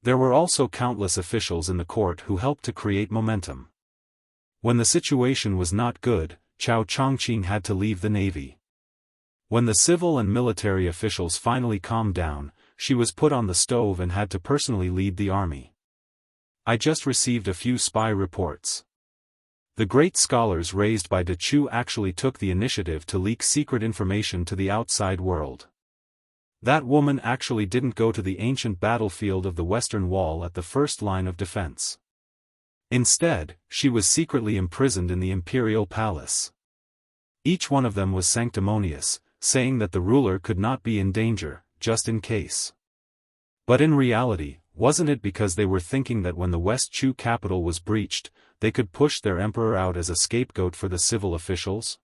There were also countless officials in the court who helped to create momentum. When the situation was not good, Chao Chongqing had to leave the navy. When the civil and military officials finally calmed down, she was put on the stove and had to personally lead the army. I just received a few spy reports. The great scholars raised by De Chu actually took the initiative to leak secret information to the outside world. That woman actually didn't go to the ancient battlefield of the Western Wall at the first line of defense. Instead, she was secretly imprisoned in the imperial palace. Each one of them was sanctimonious, saying that the ruler could not be in danger, just in case. But in reality, wasn't it because they were thinking that when the West Chu capital was breached, they could push their emperor out as a scapegoat for the civil officials?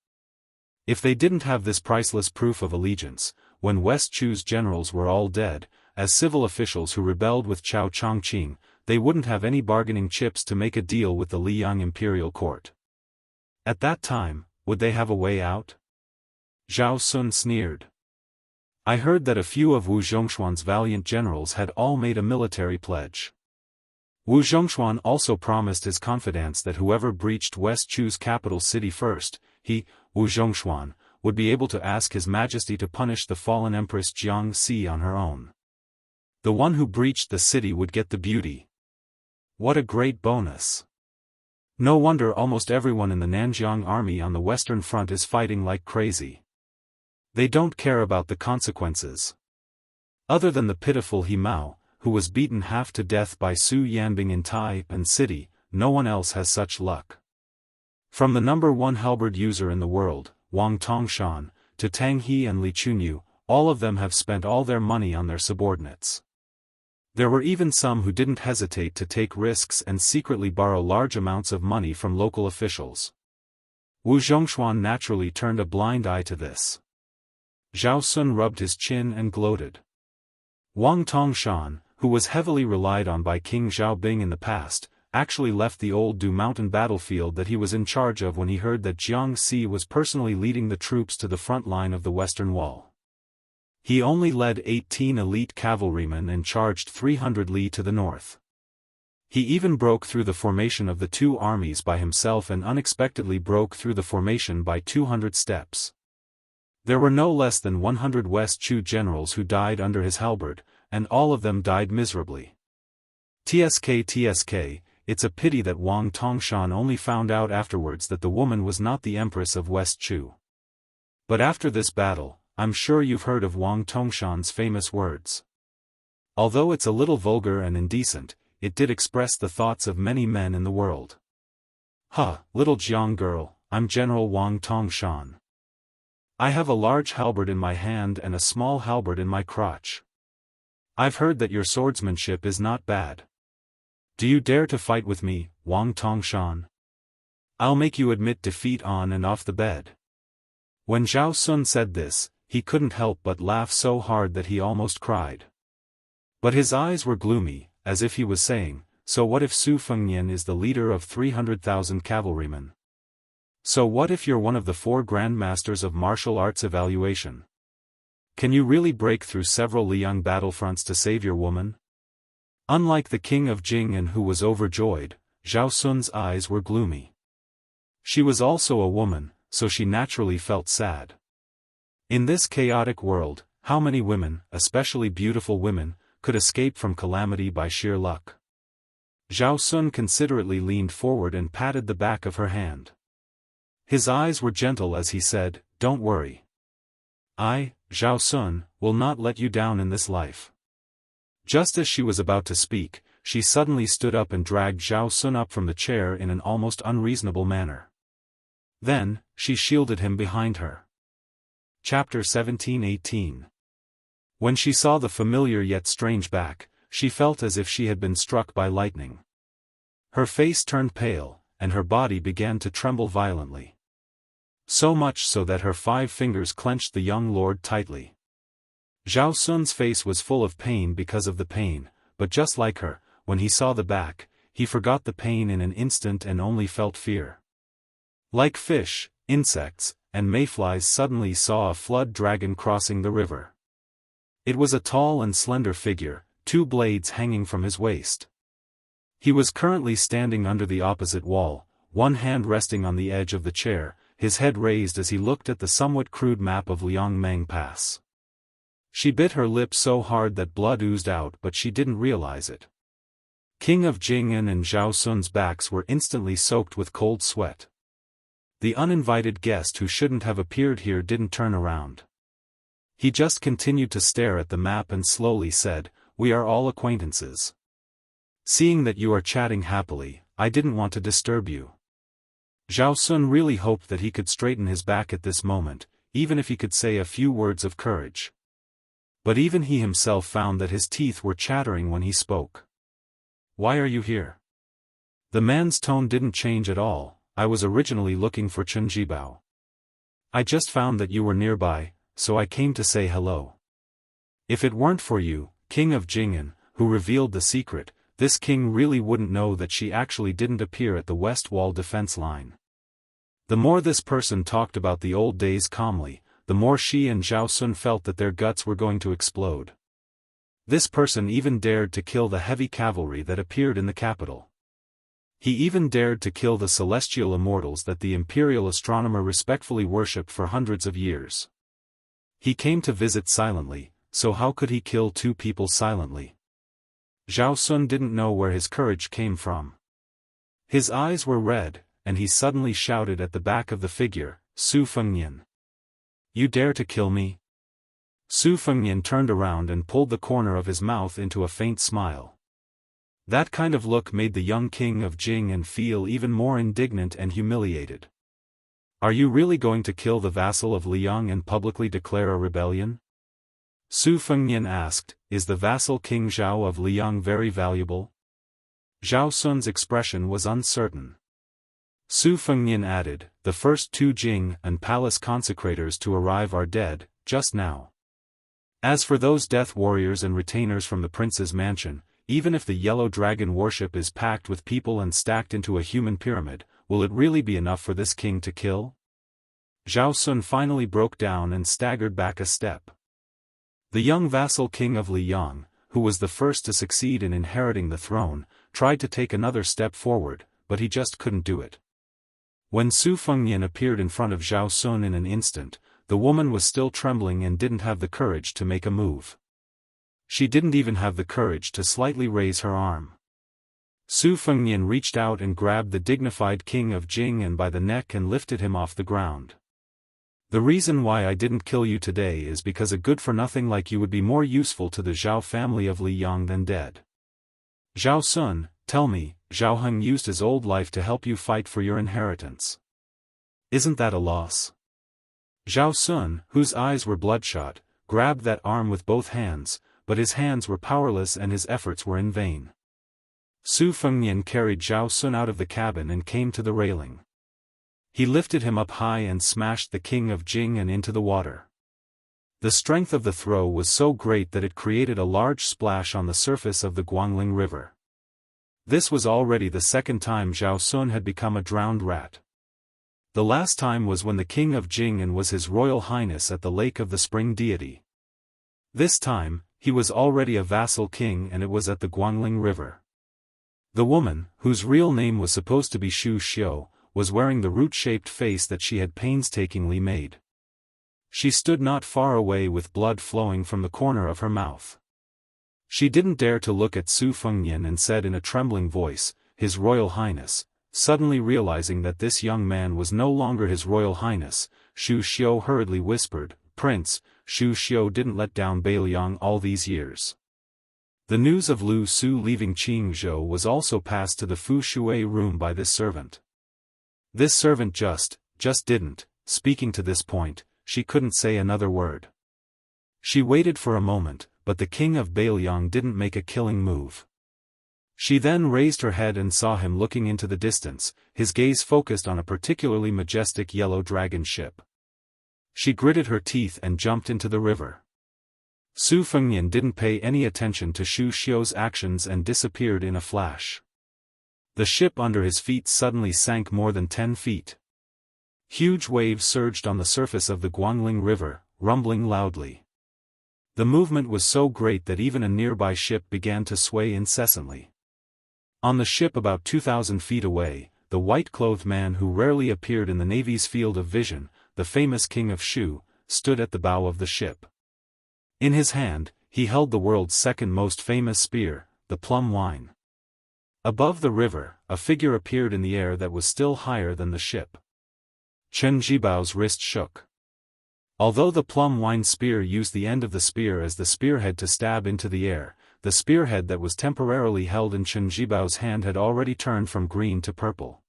If they didn't have this priceless proof of allegiance, when West Chu's generals were all dead, as civil officials who rebelled with Chao Chongqing, they wouldn't have any bargaining chips to make a deal with the Liang imperial court. At that time, would they have a way out? Zhao Sun sneered. I heard that a few of Wu Zhongshuan's valiant generals had all made a military pledge. Wu Zhongshuan also promised his confidants that whoever breached West Chu's capital city first, he, Wu Zhongshuan, would be able to ask His Majesty to punish the fallen Empress Jianghu on her own. The one who breached the city would get the beauty. What a great bonus! No wonder almost everyone in the Nanjiang army on the Western Front is fighting like crazy. They don't care about the consequences. Other than the pitiful He Mao, who was beaten half to death by Su Yanbing in Taipan City, no one else has such luck. From the #1 halberd user in the world, Wang Tongshan, to Tang He and Li Chunyu, all of them have spent all their money on their subordinates. There were even some who didn't hesitate to take risks and secretly borrow large amounts of money from local officials. Wu Zhongshuan naturally turned a blind eye to this. Zhao Sun rubbed his chin and gloated. Wang Tongshan, who was heavily relied on by King Xiaobing in the past, actually left the old Du Mountain battlefield that he was in charge of when he heard that Jianghu was personally leading the troops to the front line of the Western Wall. He only led 18 elite cavalrymen and charged 300 li to the north. He even broke through the formation of the two armies by himself and unexpectedly broke through the formation by 200 steps. There were no less than 100 West Chu generals who died under his halberd, and all of them died miserably. TSK, it's a pity that Wang Tongshan only found out afterwards that the woman was not the Empress of West Chu. But after this battle, I'm sure you've heard of Wang Tongshan's famous words. Although it's a little vulgar and indecent, it did express the thoughts of many men in the world. Little Jiang girl, I'm General Wang Tongshan. I have a large halberd in my hand and a small halberd in my crotch. I've heard that your swordsmanship is not bad. Do you dare to fight with me, Wang Tongshan? I'll make you admit defeat on and off the bed. When Zhao Sun said this, he couldn't help but laugh so hard that he almost cried. But his eyes were gloomy, as if he was saying, so what if Su Fengnian is the leader of 300,000 cavalrymen? So what if you're one of the 4 grandmasters of martial arts evaluation? Can you really break through several Liang battlefronts to save your woman? Unlike the king of Jing'an who was overjoyed, Zhao Sun's eyes were gloomy. She was also a woman, so she naturally felt sad. In this chaotic world, how many women, especially beautiful women, could escape from calamity by sheer luck? Zhao Sun considerately leaned forward and patted the back of her hand. His eyes were gentle as he said, "Don't worry. I, Zhao Sun, will not let you down in this life." Just as she was about to speak, she suddenly stood up and dragged Zhao Sun up from the chair in an almost unreasonable manner. Then, she shielded him behind her. Chapter 17-18. When she saw the familiar yet strange back, she felt as if she had been struck by lightning. Her face turned pale, and her body began to tremble violently. So much so that her 5 fingers clenched the young lord tightly. Zhao Sun's face was full of pain because of the pain, but just like her, when he saw the back, he forgot the pain in an instant and only felt fear. Like fish, insects, and mayflies suddenly saw a flood dragon crossing the river. It was a tall and slender figure, 2 blades hanging from his waist. He was currently standing under the opposite wall, one hand resting on the edge of the chair, his head raised as he looked at the somewhat crude map of Liangmeng Pass. She bit her lip so hard that blood oozed out, but she didn't realize it. King of Jing'an and Zhao Sun's backs were instantly soaked with cold sweat. The uninvited guest who shouldn't have appeared here didn't turn around. He just continued to stare at the map and slowly said, "We are all acquaintances. Seeing that you are chatting happily, I didn't want to disturb you." Zhao Sun really hoped that he could straighten his back at this moment, even if he could say a few words of courage. But even he himself found that his teeth were chattering when he spoke. "Why are you here?" The man's tone didn't change at all. "I was originally looking for Chen Jibao. I just found that you were nearby, so I came to say hello. If it weren't for you, King of Jing'an, who revealed the secret, this king really wouldn't know that she actually didn't appear at the west wall defense line." The more this person talked about the old days calmly, the more she and Zhao Sun felt that their guts were going to explode. This person even dared to kill the heavy cavalry that appeared in the capital. He even dared to kill the celestial immortals that the imperial astronomer respectfully worshipped for hundreds of years. He came to visit silently, so how could he kill two people silently? Zhao Sun didn't know where his courage came from. His eyes were red, and he suddenly shouted at the back of the figure, "Su Fengnian! You dare to kill me?" Su Fengnian turned around and pulled the corner of his mouth into a faint smile. That kind of look made the young king of Jing'an feel even more indignant and humiliated. "Are you really going to kill the vassal of Liang and publicly declare a rebellion?" Su Fengnian asked. "Is the vassal King Zhao of Liang very valuable?" Zhao Sun's expression was uncertain. Su Fengnian added, "The first two Jing and palace consecrators to arrive are dead, just now. As for those death warriors and retainers from the prince's mansion, even if the yellow dragon worship is packed with people and stacked into a human pyramid, will it really be enough for this king to kill?" Zhao Sun finally broke down and staggered back a step. The young vassal king of Liang, who was the first to succeed in inheriting the throne, tried to take another step forward, but he just couldn't do it. When Su Fengnian appeared in front of Zhao Sun in an instant, the woman was still trembling and didn't have the courage to make a move. She didn't even have the courage to slightly raise her arm. Su Fengnian reached out and grabbed the dignified king of Jing'an by the neck and lifted him off the ground. "The reason why I didn't kill you today is because a good-for-nothing like you would be more useful to the Zhao family of Liang than dead. Zhao Sun, tell me, Zhao Heng used his old life to help you fight for your inheritance. Isn't that a loss?" Zhao Sun, whose eyes were bloodshot, grabbed that arm with both hands, but his hands were powerless and his efforts were in vain. Su Fengnian carried Zhao Sun out of the cabin and came to the railing. He lifted him up high and smashed the king of Jing'an into the water. The strength of the throw was so great that it created a large splash on the surface of the Guangling River. This was already the second time Zhao Sun had become a drowned rat. The last time was when the king of Jing'an was His Royal Highness at the Lake of the Spring Deity. This time, he was already a vassal king and it was at the Guangling River. The woman, whose real name was supposed to be Xu Xiu, was wearing the root-shaped face that she had painstakingly made. She stood not far away with blood flowing from the corner of her mouth. She didn't dare to look at Su Fengnian and said in a trembling voice, "His Royal Highness." Suddenly realizing that this young man was no longer His Royal Highness, Xu Xiu hurriedly whispered, "Prince, Xu Xiu didn't let down Beiliang all these years." The news of Lu Su leaving Qingzhou was also passed to the Fu Shui room by this servant. This servant just didn't, speaking to this point, she couldn't say another word. She waited for a moment, but the king of Beiliang didn't make a killing move. She then raised her head and saw him looking into the distance, his gaze focused on a particularly majestic yellow dragon ship. She gritted her teeth and jumped into the river. Su Fengnian didn't pay any attention to Xu Xiu's actions and disappeared in a flash. The ship under his feet suddenly sank more than 10 feet. Huge waves surged on the surface of the Guangling River, rumbling loudly. The movement was so great that even a nearby ship began to sway incessantly. On the ship about 2,000 feet away, the white-clothed man who rarely appeared in the Navy's field of vision, the famous King of Shu, stood at the bow of the ship. In his hand, he held the world's second most famous spear, the plum wine. Above the river, a figure appeared in the air that was still higher than the ship. Chen Jibao's wrist shook. Although the plum wine spear used the end of the spear as the spearhead to stab into the air, the spearhead that was temporarily held in Chen Jibao's hand had already turned from green to purple.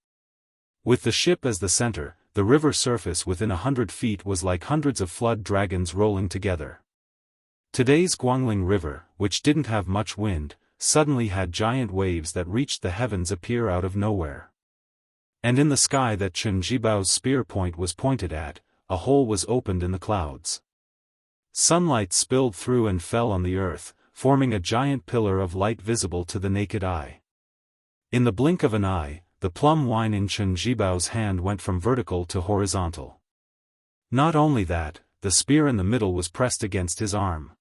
With the ship as the center, the river surface within 100 feet was like hundreds of flood dragons rolling together. Today's Guangling River, which didn't have much wind, suddenly had giant waves that reached the heavens appear out of nowhere. And in the sky that Chen Jibao's spear point was pointed at, a hole was opened in the clouds. Sunlight spilled through and fell on the earth, forming a giant pillar of light visible to the naked eye. In the blink of an eye, the plum wine in Chen Jibao's hand went from vertical to horizontal. Not only that, the spear in the middle was pressed against his arm.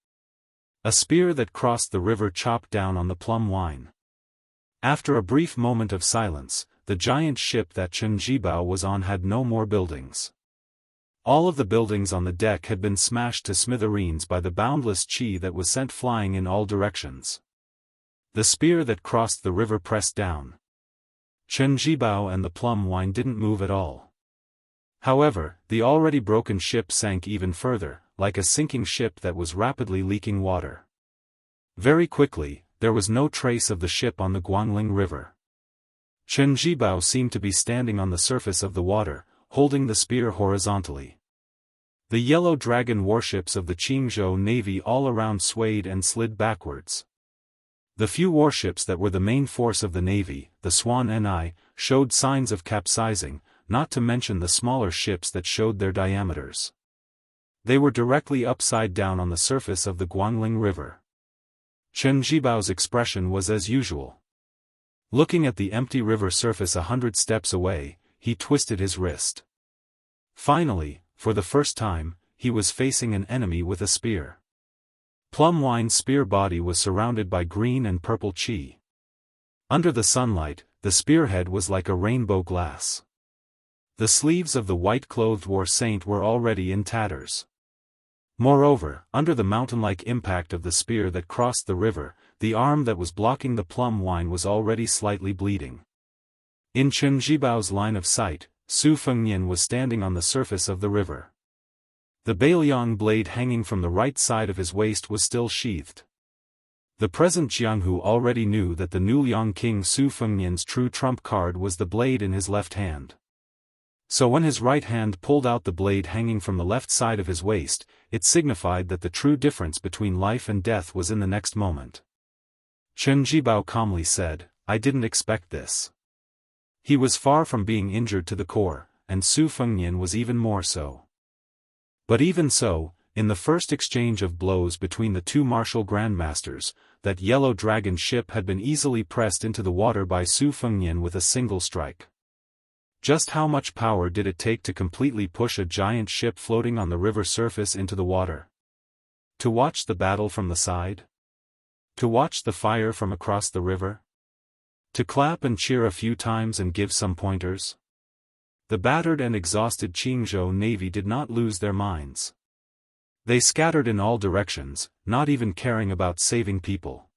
A spear that crossed the river chopped down on the plum wine. After a brief moment of silence, the giant ship that Chen Jibao was on had no more buildings. All of the buildings on the deck had been smashed to smithereens by the boundless qi that was sent flying in all directions. The spear that crossed the river pressed down. Chen Jibao and the plum wine didn't move at all. However, the already broken ship sank even further, like a sinking ship that was rapidly leaking water. Very quickly, there was no trace of the ship on the Guangling River. Chen Jibao seemed to be standing on the surface of the water, holding the spear horizontally. The yellow dragon warships of the Qingzhou Navy all around swayed and slid backwards. The few warships that were the main force of the Navy, the Swan Ni, showed signs of capsizing, not to mention the smaller ships that showed their diameters. They were directly upside down on the surface of the Guangling River. Chen Jibao's expression was as usual. Looking at the empty river surface 100 steps away, he twisted his wrist. Finally, for the first time, he was facing an enemy with a spear. Plum wine's spear body was surrounded by green and purple qi. Under the sunlight, the spearhead was like a rainbow glass. The sleeves of the white-clothed war saint were already in tatters. Moreover, under the mountain-like impact of the spear that crossed the river, the arm that was blocking the plum wine was already slightly bleeding. In Chen Jibao's line of sight, Su Fengnian was standing on the surface of the river. The Bailiang blade hanging from the right side of his waist was still sheathed. The present Jianghu already knew that the new Liang King Su Fengnian's true trump card was the blade in his left hand. So when his right hand pulled out the blade hanging from the left side of his waist, it signified that the true difference between life and death was in the next moment. Chen Jibao calmly said, "I didn't expect this." He was far from being injured to the core, and Su Fengnian was even more so. But even so, in the first exchange of blows between the two martial grandmasters, that yellow dragon ship had been easily pressed into the water by Su Fengnian with a single strike. Just how much power did it take to completely push a giant ship floating on the river surface into the water? To watch the battle from the side? To watch the fire from across the river? To clap and cheer a few times and give some pointers? The battered and exhausted Qingzhou Navy did not lose their minds. They scattered in all directions, not even caring about saving people.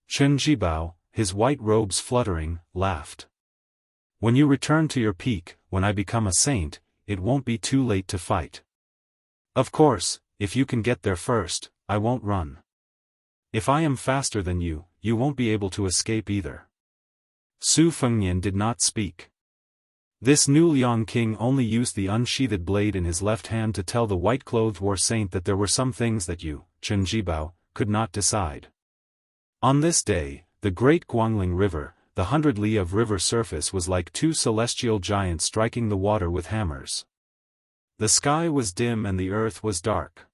Chen Jibao, his white robes fluttering, laughed. "When you return to your peak, when I become a saint, it won't be too late to fight. Of course, if you can get there first, I won't run. If I am faster than you, you won't be able to escape either." Su Fengnian did not speak. This new Liang King only used the unsheathed blade in his left hand to tell the white-clothed war saint that there were some things that you, Chen Jibao, could not decide. On this day, the great Guangling River, the 100 li of river surface was like two celestial giants striking the water with hammers. The sky was dim and the earth was dark.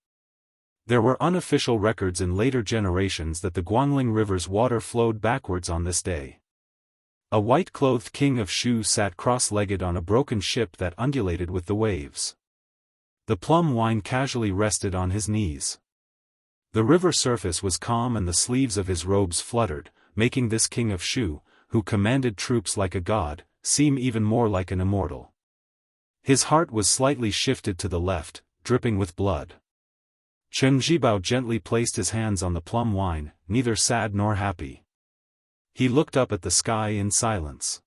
There were unofficial records in later generations that the Guangling River's water flowed backwards on this day. A white-clothed king of Shu sat cross-legged on a broken ship that undulated with the waves. The plum wine casually rested on his knees. The river surface was calm and the sleeves of his robes fluttered, making this king of Shu, who commanded troops like a god, seem even more like an immortal. His heart was slightly shifted to the left, dripping with blood. Chen Jibao gently placed his hands on the plum wine, neither sad nor happy. He looked up at the sky in silence.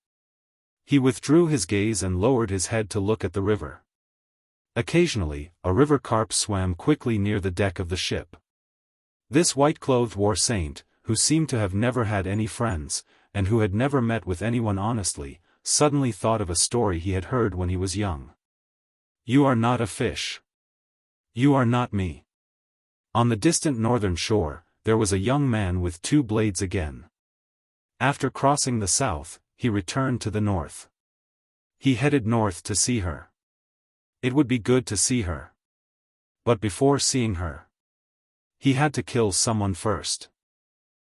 He withdrew his gaze and lowered his head to look at the river. Occasionally, a river carp swam quickly near the deck of the ship. This white-clothed war saint, who seemed to have never had any friends, and who had never met with anyone honestly, suddenly thought of a story he had heard when he was young. "You are not a fish. You are not me. On the distant northern shore, there was a young man with 2 blades again. After crossing the south, he returned to the north. He headed north to see her. It would be good to see her. But before seeing her, he had to kill someone first.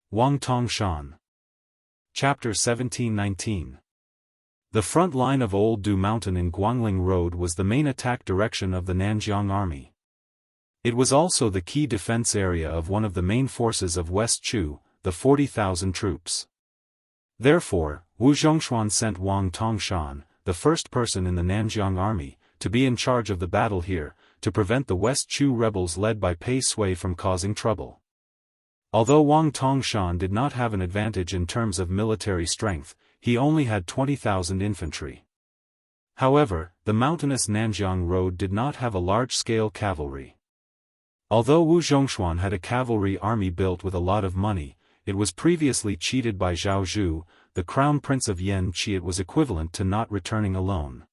Wang Tongshan. Chapter 1719. The front line of Old Du Mountain in Guangling Road was the main attack direction of the Nanjiang army. It was also the key defense area of one of the main forces of West Chu, the 40,000 troops. Therefore, Wu Zhongshuan sent Wang Tongshan, the first person in the Nanjiang army, to be in charge of the battle here, to prevent the West Chu rebels led by Pei Sui from causing trouble. Although Wang Tongshan did not have an advantage in terms of military strength, he only had 20,000 infantry. However, the mountainous Nanjiang road did not have a large-scale cavalry. Although Wu Zhongshuan had a cavalry army built with a lot of money, it was previously cheated by Zhao Zhu, the crown prince of Yanqi. It was equivalent to not returning alone.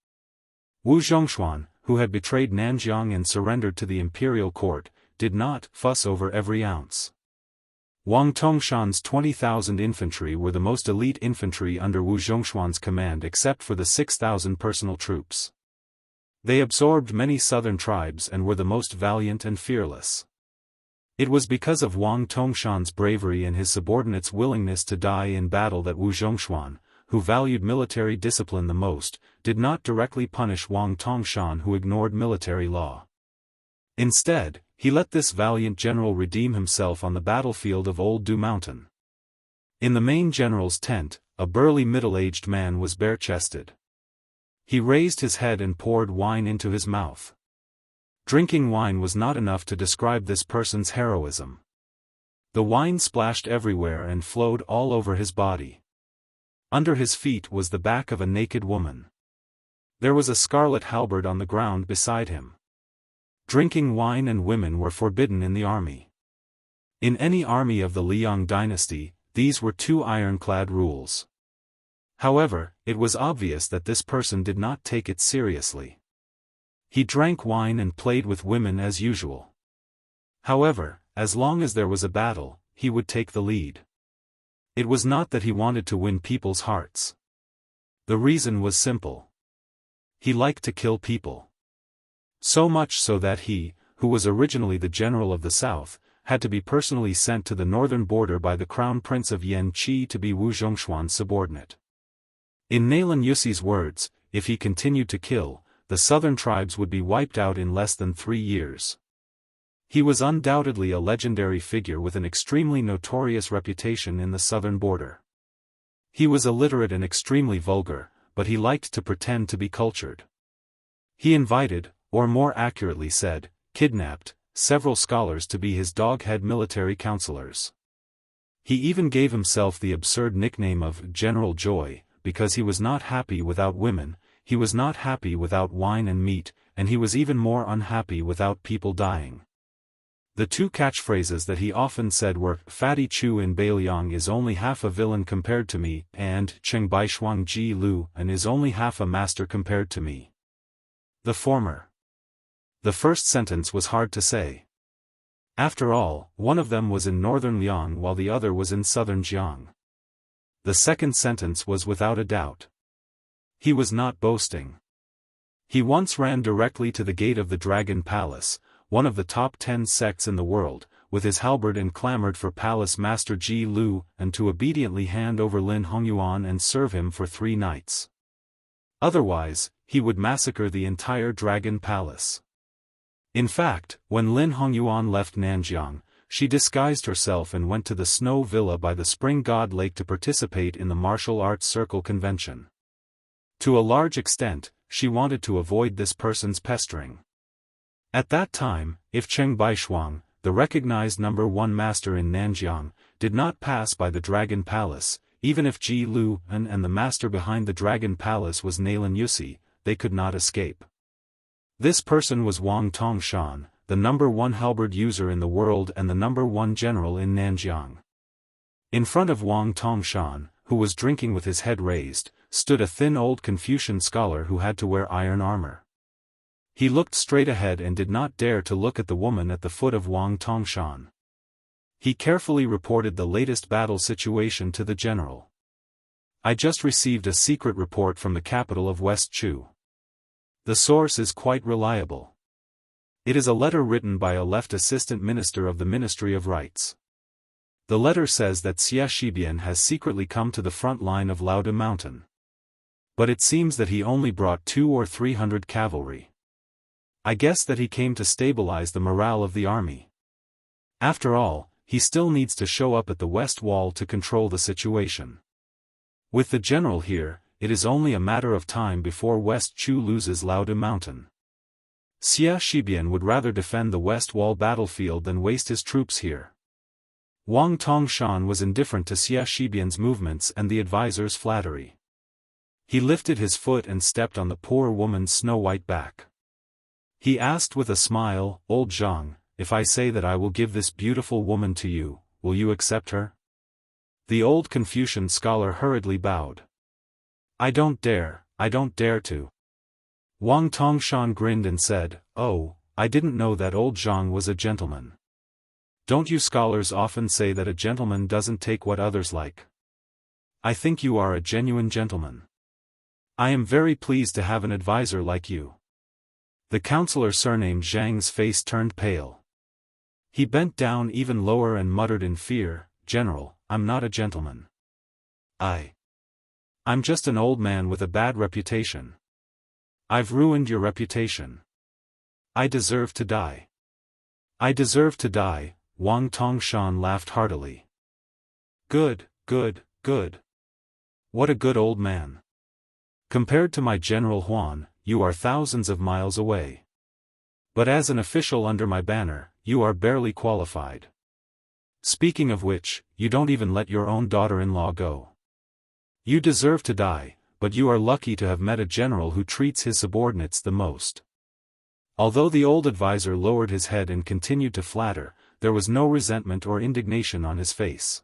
Wu Zhongshuan, who had betrayed Nanjiang and surrendered to the imperial court, did not fuss over every ounce. Wang Tongshan's 20,000 infantry were the most elite infantry under Wu Zhongshuan's command except for the 6,000 personal troops. They absorbed many southern tribes and were the most valiant and fearless. It was because of Wang Tongshan's bravery and his subordinates' willingness to die in battle that Wu Zhongshuan, who valued military discipline the most, did not directly punish Wang Tongshan, who ignored military law. Instead, he let this valiant general redeem himself on the battlefield of Old Du Mountain. In the main general's tent, a burly middle-aged man was bare-chested. He raised his head and poured wine into his mouth. Drinking wine was not enough to describe this person's heroism. The wine splashed everywhere and flowed all over his body. Under his feet was the back of a naked woman. There was a scarlet halberd on the ground beside him. Drinking wine and women were forbidden in the army. In any army of the Liang dynasty, these were 2 ironclad rules. However, it was obvious that this person did not take it seriously. He drank wine and played with women as usual. However, as long as there was a battle, he would take the lead. It was not that he wanted to win people's hearts. The reason was simple. He liked to kill people. So much so that he, who was originally the general of the south, had to be personally sent to the northern border by the crown prince of Yanqi to be Wu Zhongshuan's subordinate. In Nailan Yusi's words, if he continued to kill, the southern tribes would be wiped out in less than 3 years. He was undoubtedly a legendary figure with an extremely notorious reputation in the southern border. He was illiterate and extremely vulgar, but he liked to pretend to be cultured. He invited, or more accurately said, kidnapped, several scholars to be his dog-head military counselors. He even gave himself the absurd nickname of General Joy, because he was not happy without women, he was not happy without wine and meat, and he was even more unhappy without people dying. The 2 catchphrases that he often said were, "Fatty Chu in Beiliang is only half a villain compared to me," and "Cheng Baishuang Ji Lu and is only half a master compared to me." The former. The first sentence was hard to say. After all, one of them was in northern Liang while the other was in southern Jiang. The second sentence was without a doubt. He was not boasting. He once ran directly to the gate of the Dragon Palace, one of the top 10 sects in the world, with his halberd and clamored for Palace Master Ji Lu and to obediently hand over Lin Hongyuan and serve him for 3 nights. Otherwise, he would massacre the entire Dragon Palace. In fact, when Lin Hongyuan left Nanjiang, she disguised herself and went to the Snow Villa by the Spring God Lake to participate in the Martial Arts Circle convention. To a large extent, she wanted to avoid this person's pestering. At that time, if Cheng Baishuang, the recognized number 1 master in Nanjiang, did not pass by the Dragon Palace, even if Ji Lu and the master behind the Dragon Palace was Nailan Yusi, they could not escape. This person was Wang Tongshan, the number 1 halberd user in the world and the number 1 general in Nanjiang. In front of Wang Tongshan, who was drinking with his head raised, stood a thin old Confucian scholar who had to wear iron armor. He looked straight ahead and did not dare to look at the woman at the foot of Wang Tongshan. He carefully reported the latest battle situation to the general. I just received a secret report from the capital of West Chu. The source is quite reliable. It is a letter written by a left assistant minister of the Ministry of Rights. The letter says that Xia Shibian has secretly come to the front line of Lauda Mountain. But it seems that he only brought 200 or 300 cavalry. I guess that he came to stabilize the morale of the army. After all, he still needs to show up at the west wall to control the situation. With the general here, it is only a matter of time before West Chu loses Lauda Mountain. Xia Shibian would rather defend the west wall battlefield than waste his troops here. Wang Tongshan was indifferent to Xia Shibian's movements and the advisor's flattery. He lifted his foot and stepped on the poor woman's snow-white back. He asked with a smile, "Old Zhang, if I say that I will give this beautiful woman to you, will you accept her?" The old Confucian scholar hurriedly bowed. I don't dare to." Wang Tongshan grinned and said, "Oh, I didn't know that old Zhang was a gentleman. Don't you scholars often say that a gentleman doesn't take what others like? I think you are a genuine gentleman. I am very pleased to have an advisor like you." The counselor surnamed Zhang's face turned pale. He bent down even lower and muttered in fear, "General, I'm not a gentleman. I'm just an old man with a bad reputation. I've ruined your reputation. I deserve to die." "I deserve to die," Wang Tongshan laughed heartily. Good. What a good old man. Compared to my General Huan, you are thousands of miles away. But as an official under my banner, you are barely qualified. Speaking of which, you don't even let your own daughter-in-law go. You deserve to die, but you are lucky to have met a general who treats his subordinates the most. Although the old advisor lowered his head and continued to flatter, there was no resentment or indignation on his face.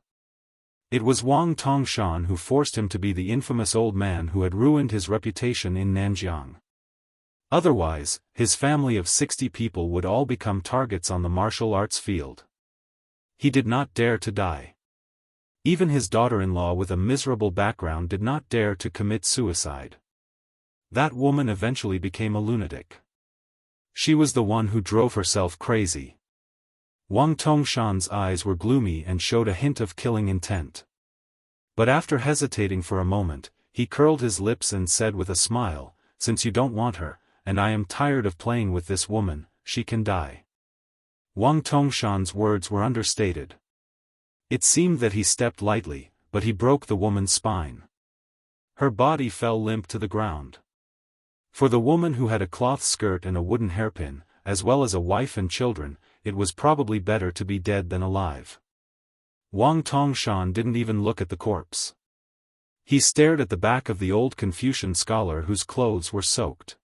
It was Wang Tongshan who forced him to be the infamous old man who had ruined his reputation in Nanjiang. Otherwise, his family of 60 people would all become targets on the martial arts field. He did not dare to die. Even his daughter-in-law with a miserable background did not dare to commit suicide. That woman eventually became a lunatic. She was the one who drove herself crazy. Wang Tongshan's eyes were gloomy and showed a hint of killing intent. But after hesitating for a moment, he curled his lips and said with a smile, "Since you don't want her, and I am tired of playing with this woman, she can die." Wang Tongshan's words were understated. It seemed that he stepped lightly, but he broke the woman's spine. Her body fell limp to the ground. For the woman who had a cloth skirt and a wooden hairpin, as well as a wife and children, it was probably better to be dead than alive. Wang Tongshan didn't even look at the corpse. He stared at the back of the old Confucian scholar whose clothes were soaked.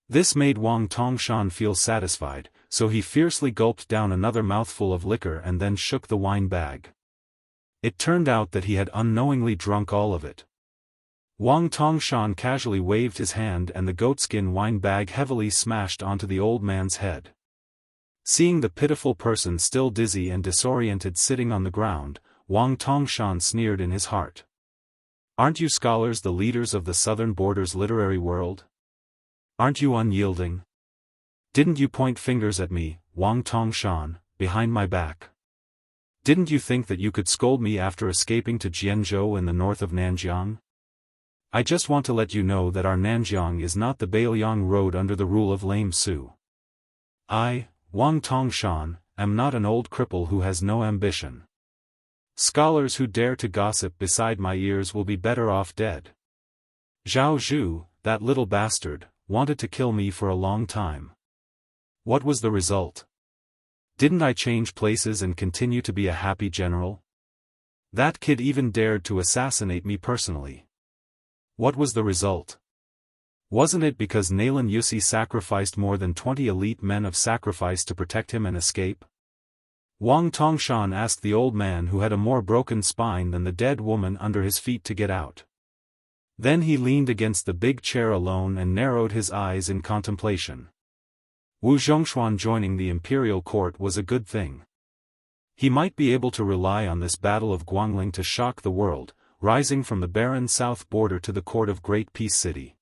This made Wang Tongshan feel satisfied, so he fiercely gulped down another mouthful of liquor and then shook the wine bag. It turned out that he had unknowingly drunk all of it. Wang Tongshan casually waved his hand and the goatskin wine bag heavily smashed onto the old man's head. Seeing the pitiful person still dizzy and disoriented sitting on the ground, Wang Tongshan sneered in his heart. "Aren't you scholars the leaders of the southern border's literary world? Aren't you unyielding? Didn't you point fingers at me, Wang Tongshan, behind my back? Didn't you think that you could scold me after escaping to Jianghu in the north of Nanjiang? I just want to let you know that our Nanjiang is not the Bailiang road under the rule of Lame Su. I, Wang Tongshan, am not an old cripple who has no ambition. Scholars who dare to gossip beside my ears will be better off dead. Zhao Zhu, that little bastard, wanted to kill me for a long time. What was the result? Didn't I change places and continue to be a happy general? That kid even dared to assassinate me personally. What was the result? Wasn't it because Nalan Yusi sacrificed more than 20 elite men of sacrifice to protect him and escape?" Wang Tongshan asked the old man who had a more broken spine than the dead woman under his feet to get out. Then he leaned against the big chair alone and narrowed his eyes in contemplation. Wu Zhongshuan joining the imperial court was a good thing. He might be able to rely on this battle of Guangling to shock the world, rising from the barren south border to the court of Great Peace City.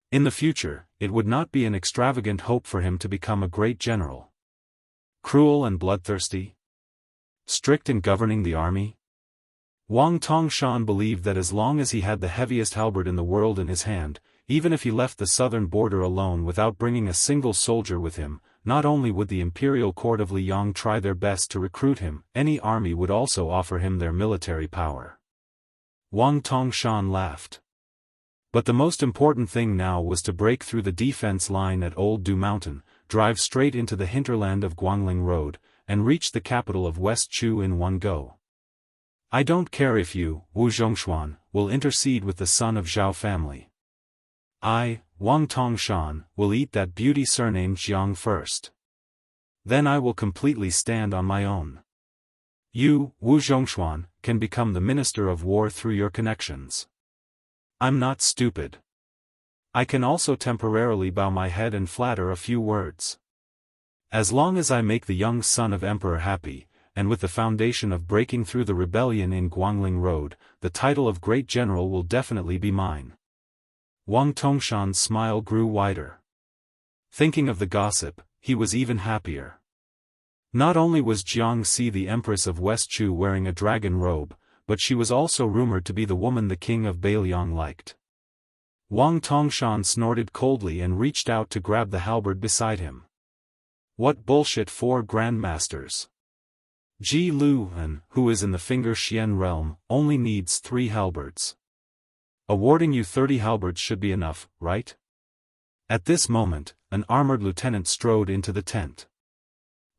In the future, it would not be an extravagant hope for him to become a great general. Cruel and bloodthirsty? Strict in governing the army? Wang Tongshan believed that as long as he had the heaviest halberd in the world in his hand, even if he left the southern border alone without bringing a single soldier with him, not only would the imperial court of Liang try their best to recruit him, any army would also offer him their military power. Wang Tongshan laughed. But the most important thing now was to break through the defense line at Old Du Mountain, drive straight into the hinterland of Guangling Road, and reach the capital of West Chu in one go. I don't care if you, Wu Zhongshuan, will intercede with the son of Zhao family. I, Wang Tongshan, will eat that beauty surnamed Jiang first. Then I will completely stand on my own. You, Wu Zhongshuan, can become the Minister of War through your connections. I'm not stupid. I can also temporarily bow my head and flatter a few words. As long as I make the young son of Emperor happy, and with the foundation of breaking through the rebellion in Guangling Road, the title of Great General will definitely be mine. Wang Tongshan's smile grew wider. Thinking of the gossip, he was even happier. Not only was Jiangxi the Empress of West Chu wearing a dragon robe, but she was also rumored to be the woman the king of Beiliang liked. Wang Tongshan snorted coldly and reached out to grab the halberd beside him. What bullshit, 4 grandmasters. Ji Luan, who is in the Finger Xian realm, only needs 3 halberds. Awarding you 30 halberds should be enough, right? At this moment, an armored lieutenant strode into the tent.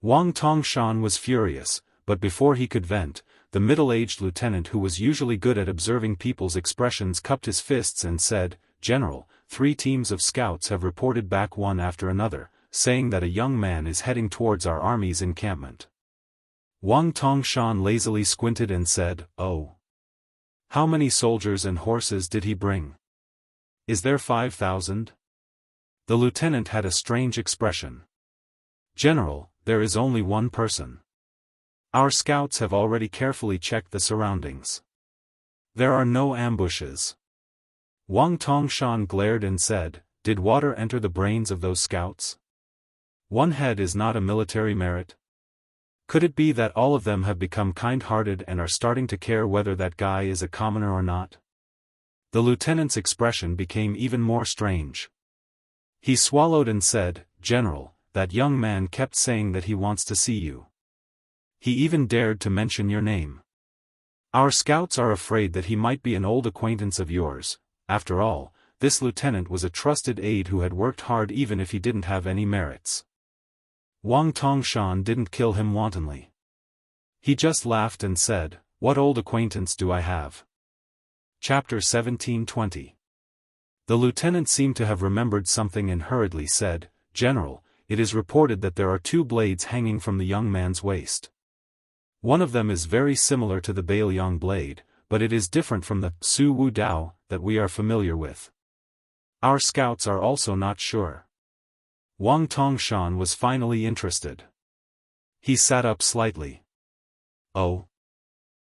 Wang Tongshan was furious, but before he could vent, the middle-aged lieutenant who was usually good at observing people's expressions cupped his fists and said, "General, 3 teams of scouts have reported back one after another, saying that a young man is heading towards our army's encampment." Wang Tongshan lazily squinted and said, "Oh. How many soldiers and horses did he bring? Is there 5,000? The lieutenant had a strange expression. "General, there is only one person. Our scouts have already carefully checked the surroundings. There are no ambushes." Wang Tongshan glared and said, "Did water enter the brains of those scouts? One head is not a military merit. Could it be that all of them have become kind-hearted and are starting to care whether that guy is a commoner or not?" The lieutenant's expression became even more strange. He swallowed and said, "General, that young man kept saying that he wants to see you. He even dared to mention your name. Our scouts are afraid that he might be an old acquaintance of yours. After all, this lieutenant was a trusted aide who had worked hard even if he didn't have any merits." Wang Tongshan didn't kill him wantonly. He just laughed and said, "What old acquaintance do I have?" Chapter 17:20. The lieutenant seemed to have remembered something and hurriedly said, "General, it is reported that there are 2 blades hanging from the young man's waist. One of them is very similar to the Beiliang blade, but it is different from the Su Wu Dao that we are familiar with. Our scouts are also not sure." Wang Tongshan was finally interested. He sat up slightly. "Oh.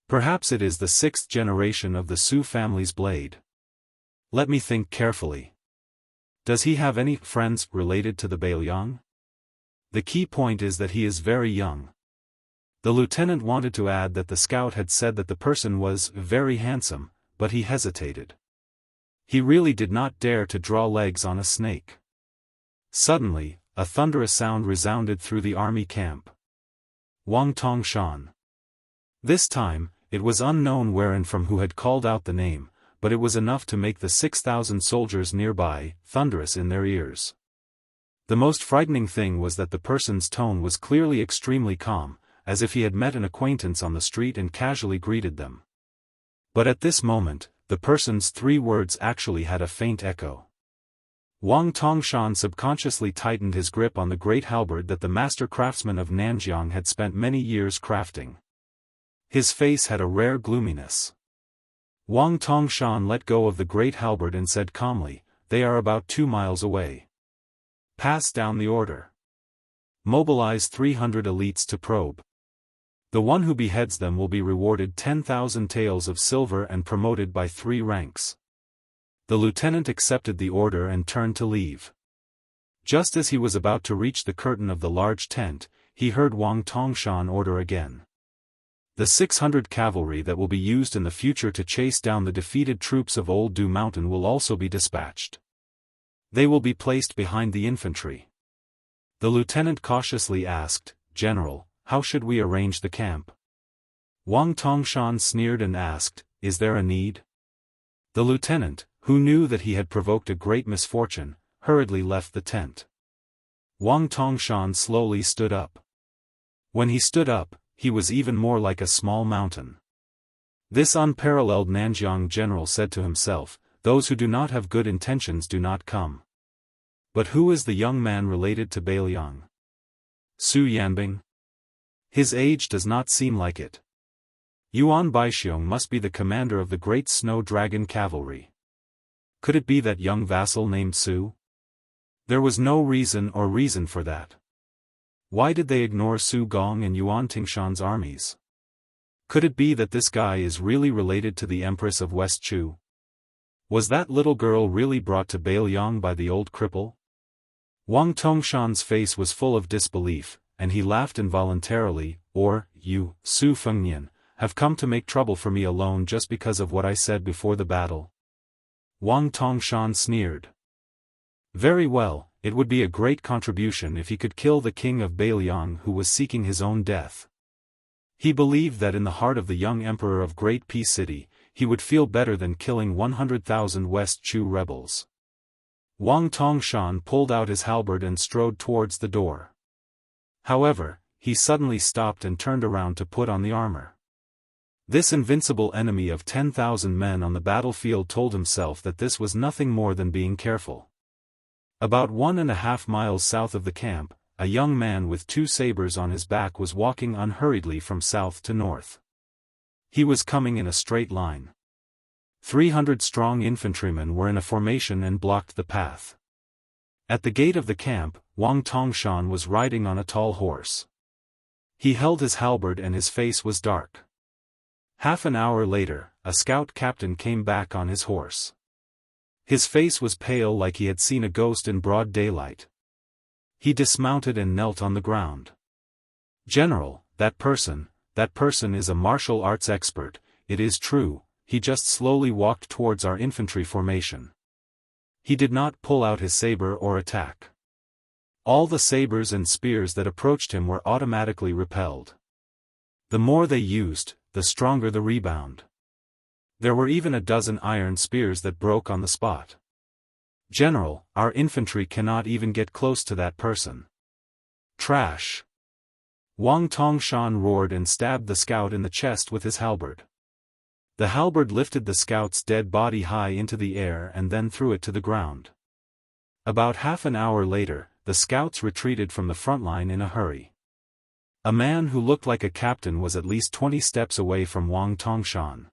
Perhaps it is the 6th generation of the Su family's blade. Let me think carefully. Does he have any friends related to the Beiliang? The key point is that he is very young." The lieutenant wanted to add that the scout had said that the person was very handsome, but he hesitated. He really did not dare to draw legs on a snake. Suddenly, a thunderous sound resounded through the army camp. Wang Tongshan. This time, it was unknown where and from who had called out the name, but it was enough to make the 6,000 soldiers nearby thunderous in their ears. The most frightening thing was that the person's tone was clearly extremely calm, as if he had met an acquaintance on the street and casually greeted them. But at this moment, the person's 3 words actually had a faint echo. Wang Tongshan subconsciously tightened his grip on the great halberd that the master craftsman of Nanjiang had spent many years crafting. His face had a rare gloominess. Wang Tongshan let go of the great halberd and said calmly, "They are about 2 miles away. Pass down the order." Mobilize 300 elites to probe. The one who beheads them will be rewarded 10,000 taels of silver and promoted by 3 ranks. The lieutenant accepted the order and turned to leave. Just as he was about to reach the curtain of the large tent, he heard Wang Tongshan order again. The 600 cavalry that will be used in the future to chase down the defeated troops of Old Du Mountain will also be dispatched. They will be placed behind the infantry. The lieutenant cautiously asked, "General, how should we arrange the camp?" Wang Tongshan sneered and asked, "Is there a need?" The lieutenant, who knew that he had provoked a great misfortune, hurriedly left the tent. Wang Tongshan slowly stood up. When he stood up, he was even more like a small mountain. This unparalleled Nanjiang general said to himself, "Those who do not have good intentions do not come." But who is the young man related to Bailiang? Su Yanbing? His age does not seem like it. Yuan Baixiong must be the commander of the great snow dragon cavalry. Could it be that young vassal named Su? There was no reason for that. Why did they ignore Su Gong and Yuan Tingshan's armies? Could it be that this guy is really related to the Empress of West Chu? Was that little girl really brought to Bailiang by the old cripple? Wang Tongshan's face was full of disbelief, and he laughed involuntarily. "Or, you, Su Fengnian, have come to make trouble for me alone just because of what I said before the battle?" Wang Tongshan sneered. Very well, it would be a great contribution if he could kill the king of Bailiang who was seeking his own death. He believed that in the heart of the young emperor of Great Peace City, he would feel better than killing 100,000 West Chu rebels. Wang Tongshan pulled out his halberd and strode towards the door. However, he suddenly stopped and turned around to put on the armor. This invincible enemy of 10,000 men on the battlefield told himself that this was nothing more than being careful. About 1.5 miles south of the camp, a young man with 2 sabers on his back was walking unhurriedly from south to north. He was coming in a straight line. 300 strong infantrymen were in a formation and blocked the path. At the gate of the camp, Wang Tongshan was riding on a tall horse. He held his halberd and his face was dark. Half an hour later, a scout captain came back on his horse. His face was pale like he had seen a ghost in broad daylight. He dismounted and knelt on the ground. "General, that person is a martial arts expert, it is true, he just slowly walked towards our infantry formation. He did not pull out his saber or attack. All the sabers and spears that approached him were automatically repelled. The more they used, the stronger the rebound. There were even a dozen iron spears that broke on the spot. General, our infantry cannot even get close to that person." "Trash!" Wang Tongshan roared and stabbed the scout in the chest with his halberd. The halberd lifted the scout's dead body high into the air and then threw it to the ground. About half an hour later, the scouts retreated from the front line in a hurry. A man who looked like a captain was at least 20 steps away from Wang Tongshan.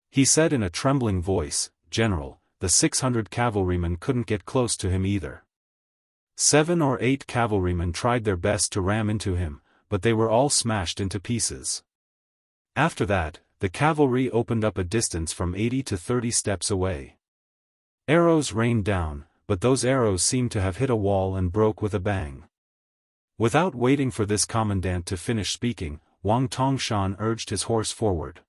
He said in a trembling voice, "General, the 600 cavalrymen couldn't get close to him either. 7 or 8 cavalrymen tried their best to ram into him, but they were all smashed into pieces. After that, the cavalry opened up a distance from 80 to 30 steps away. Arrows rained down, but those arrows seemed to have hit a wall and broke with a bang." Without waiting for this commandant to finish speaking, Wang Tongshan urged his horse forward.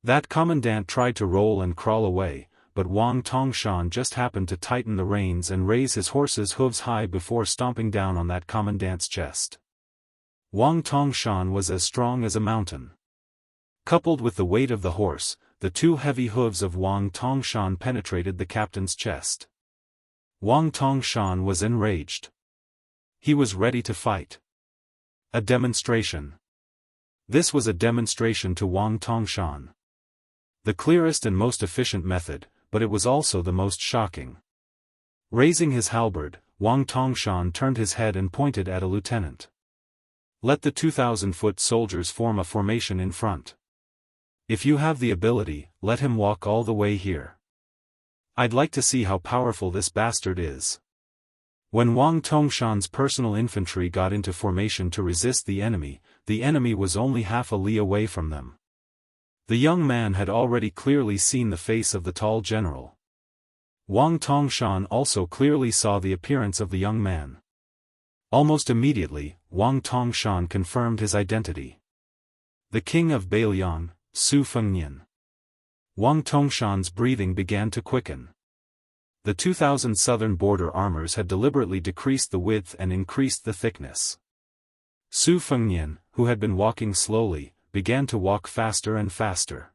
That commandant tried to roll and crawl away, but Wang Tongshan just happened to tighten the reins and raise his horse's hooves high before stomping down on that commandant's chest. Wang Tongshan was as strong as a mountain. Coupled with the weight of the horse, the 2 heavy hooves of Wang Tongshan penetrated the captain's chest. Wang Tongshan was enraged. He was ready to fight. A demonstration. This was a demonstration to Wang Tongshan. The clearest and most efficient method, but it was also the most shocking. Raising his halberd, Wang Tongshan turned his head and pointed at a lieutenant. "Let the 2,000-foot soldiers form a formation in front. If you have the ability, let him walk all the way here. I'd like to see how powerful this bastard is." When Wang Tongshan's personal infantry got into formation to resist the enemy was only half a li away from them. The young man had already clearly seen the face of the tall general. Wang Tongshan also clearly saw the appearance of the young man. Almost immediately, Wang Tongshan confirmed his identity. The king of Bailiang, Su Fengnian. Wang Tongshan's breathing began to quicken. The 2,000 southern border armors had deliberately decreased the width and increased the thickness. Su Fengnian, who had been walking slowly, began to walk faster and faster.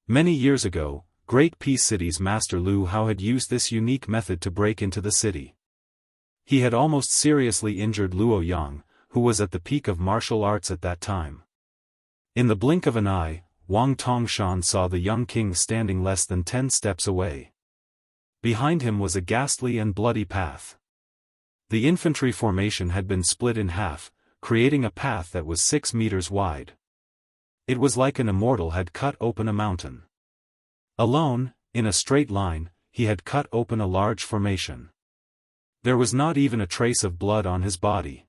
Many years ago, Great Peace City's master Lu Hao had used this unique method to break into the city. He had almost seriously injured Luo Yang, who was at the peak of martial arts at that time. In the blink of an eye, Wang Tongshan saw the young king standing less than 10 steps away. Behind him was a ghastly and bloody path. The infantry formation had been split in half, creating a path that was 6 meters wide. It was like an immortal had cut open a mountain. Alone, in a straight line, he had cut open a large formation. There was not even a trace of blood on his body.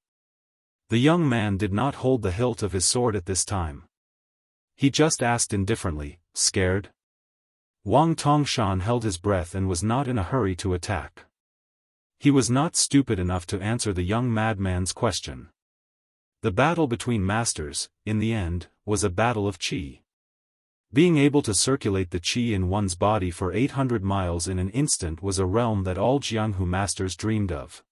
The young man did not hold the hilt of his sword at this time. He just asked indifferently, "Scared?" Wang Tongshan held his breath and was not in a hurry to attack. He was not stupid enough to answer the young madman's question. The battle between masters, in the end, was a battle of qi. Being able to circulate the qi in one's body for 800 miles in an instant was a realm that all Jianghu masters dreamed of.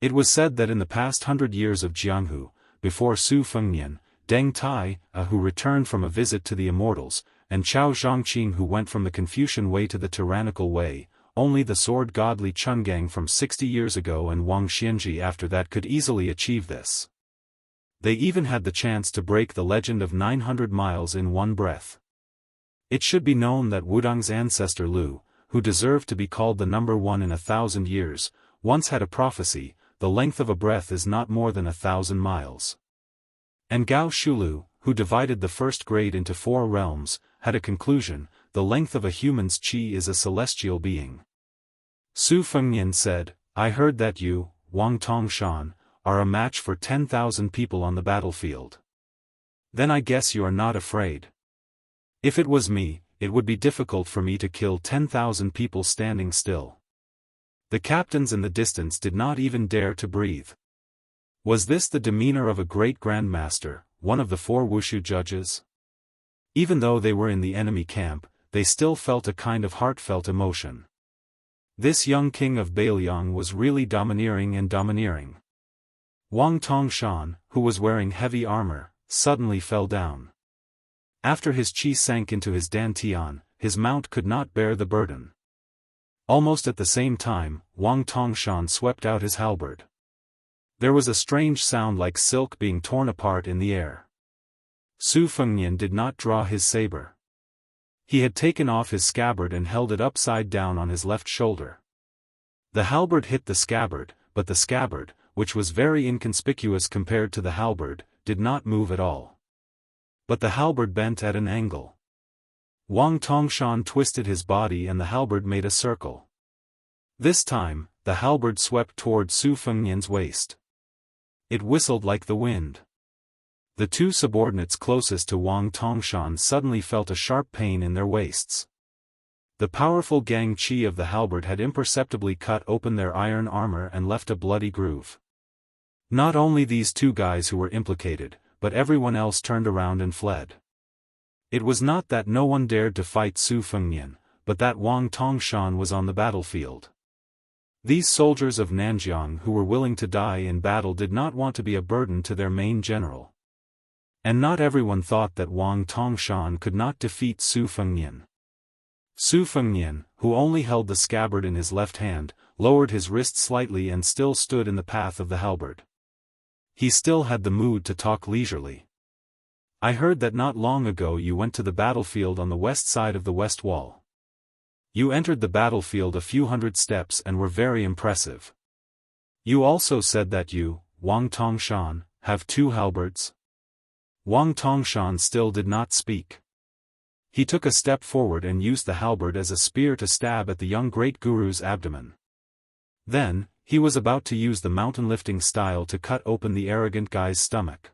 It was said that in the past 100 years of Jianghu, before Su Fengnian, Deng Tai, who returned from a visit to the Immortals, and Chao Zhongqing who went from the Confucian way to the tyrannical way, only the sword god Li Chungang from 60 years ago and Wang Xianxia after that could easily achieve this. They even had the chance to break the legend of 900 miles in one breath. It should be known that Wudong's ancestor Lu, who deserved to be called the number one in 1,000 years, once had a prophecy: the length of a breath is not more than 1,000 miles. And Gao Shulu, who divided the first grade into 4 realms, had a conclusion: the length of a human's qi is a celestial being. Su Fengnian said, "I heard that you, Wang Tongshan, are a match for 10,000 people on the battlefield. Then I guess you are not afraid." If it was me, it would be difficult for me to kill 10,000 people standing still. The captains in the distance did not even dare to breathe. Was this the demeanor of a great grandmaster, one of the 4 wushu judges? Even though they were in the enemy camp, they still felt a kind of heartfelt emotion. This young king of Bailiang was really domineering and domineering. Wang Tongshan, who was wearing heavy armor, suddenly fell down. After his qi sank into his dantian, his mount could not bear the burden. Almost at the same time, Wang Tongshan swept out his halberd. There was a strange sound like silk being torn apart in the air. Su Fengnian did not draw his saber. He had taken off his scabbard and held it upside down on his left shoulder. The halberd hit the scabbard, but the scabbard, which was very inconspicuous compared to the halberd, did not move at all. But the halberd bent at an angle. Wang Tongshan twisted his body and the halberd made a circle. This time, the halberd swept toward Su Fengnian's waist. It whistled like the wind. The 2 subordinates closest to Wang Tongshan suddenly felt a sharp pain in their waists. The powerful gang qi of the halberd had imperceptibly cut open their iron armor and left a bloody groove. Not only these 2 guys who were implicated, but everyone else turned around and fled. It was not that no one dared to fight Su Fengnian, but that Wang Tongshan was on the battlefield. These soldiers of Nanjiang who were willing to die in battle did not want to be a burden to their main general. And not everyone thought that Wang Tongshan could not defeat Su Fengnian. Su Fengnian, who only held the scabbard in his left hand, lowered his wrist slightly and still stood in the path of the halberd. He still had the mood to talk leisurely. "I heard that not long ago you went to the battlefield on the west side of the west wall. You entered the battlefield a few hundred steps and were very impressive. You also said that you, Wang Tongshan, have 2 halberds?" Wang Tongshan still did not speak. He took a step forward and used the halberd as a spear to stab at the young great guru's abdomen. Then, He was about to use the mountain-lifting style to cut open the arrogant guy's stomach.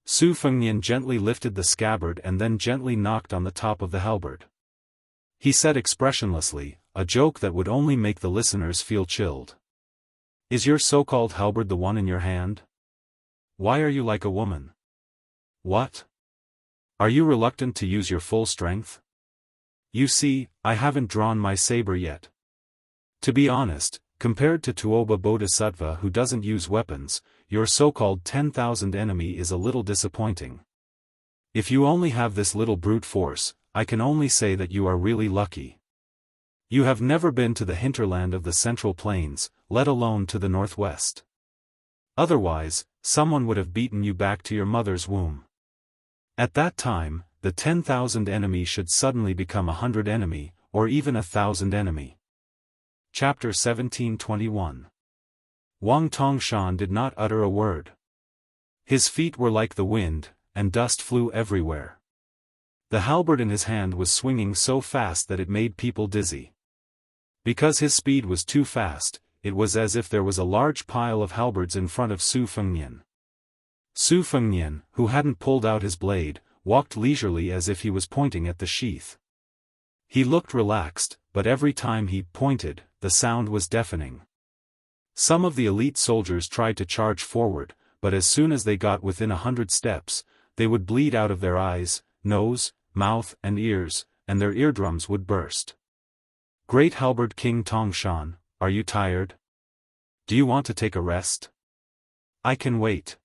Su Fengnian gently lifted the scabbard and then gently knocked on the top of the halberd. He said expressionlessly, a joke that would only make the listeners feel chilled. "Is your so-called halberd the one in your hand? Why are you like a woman? What? Are you reluctant to use your full strength? You see, I haven't drawn my saber yet. To be honest, compared to Tuoba Bodhisattva who doesn't use weapons, your so-called 10,000 enemy is a little disappointing. If you only have this little brute force, I can only say that you are really lucky. You have never been to the hinterland of the Central Plains, let alone to the northwest. Otherwise, someone would have beaten you back to your mother's womb. At that time, the 10,000 enemy should suddenly become 100 enemy, or even 1,000 enemy." Chapter 1721. Wang Tongshan did not utter a word. His feet were like the wind, and dust flew everywhere. The halberd in his hand was swinging so fast that it made people dizzy. Because his speed was too fast, it was as if there was a large pile of halberds in front of Su Fengnian. Su Fengnian, who hadn't pulled out his blade, walked leisurely as if he was pointing at the sheath. He looked relaxed, but every time he pointed, the sound was deafening. Some of the elite soldiers tried to charge forward, but as soon as they got within 100 steps, they would bleed out of their eyes, nose, mouth and ears, and their eardrums would burst. "Great halberd King Tongshan, are you tired? Do you want to take a rest? I can wait."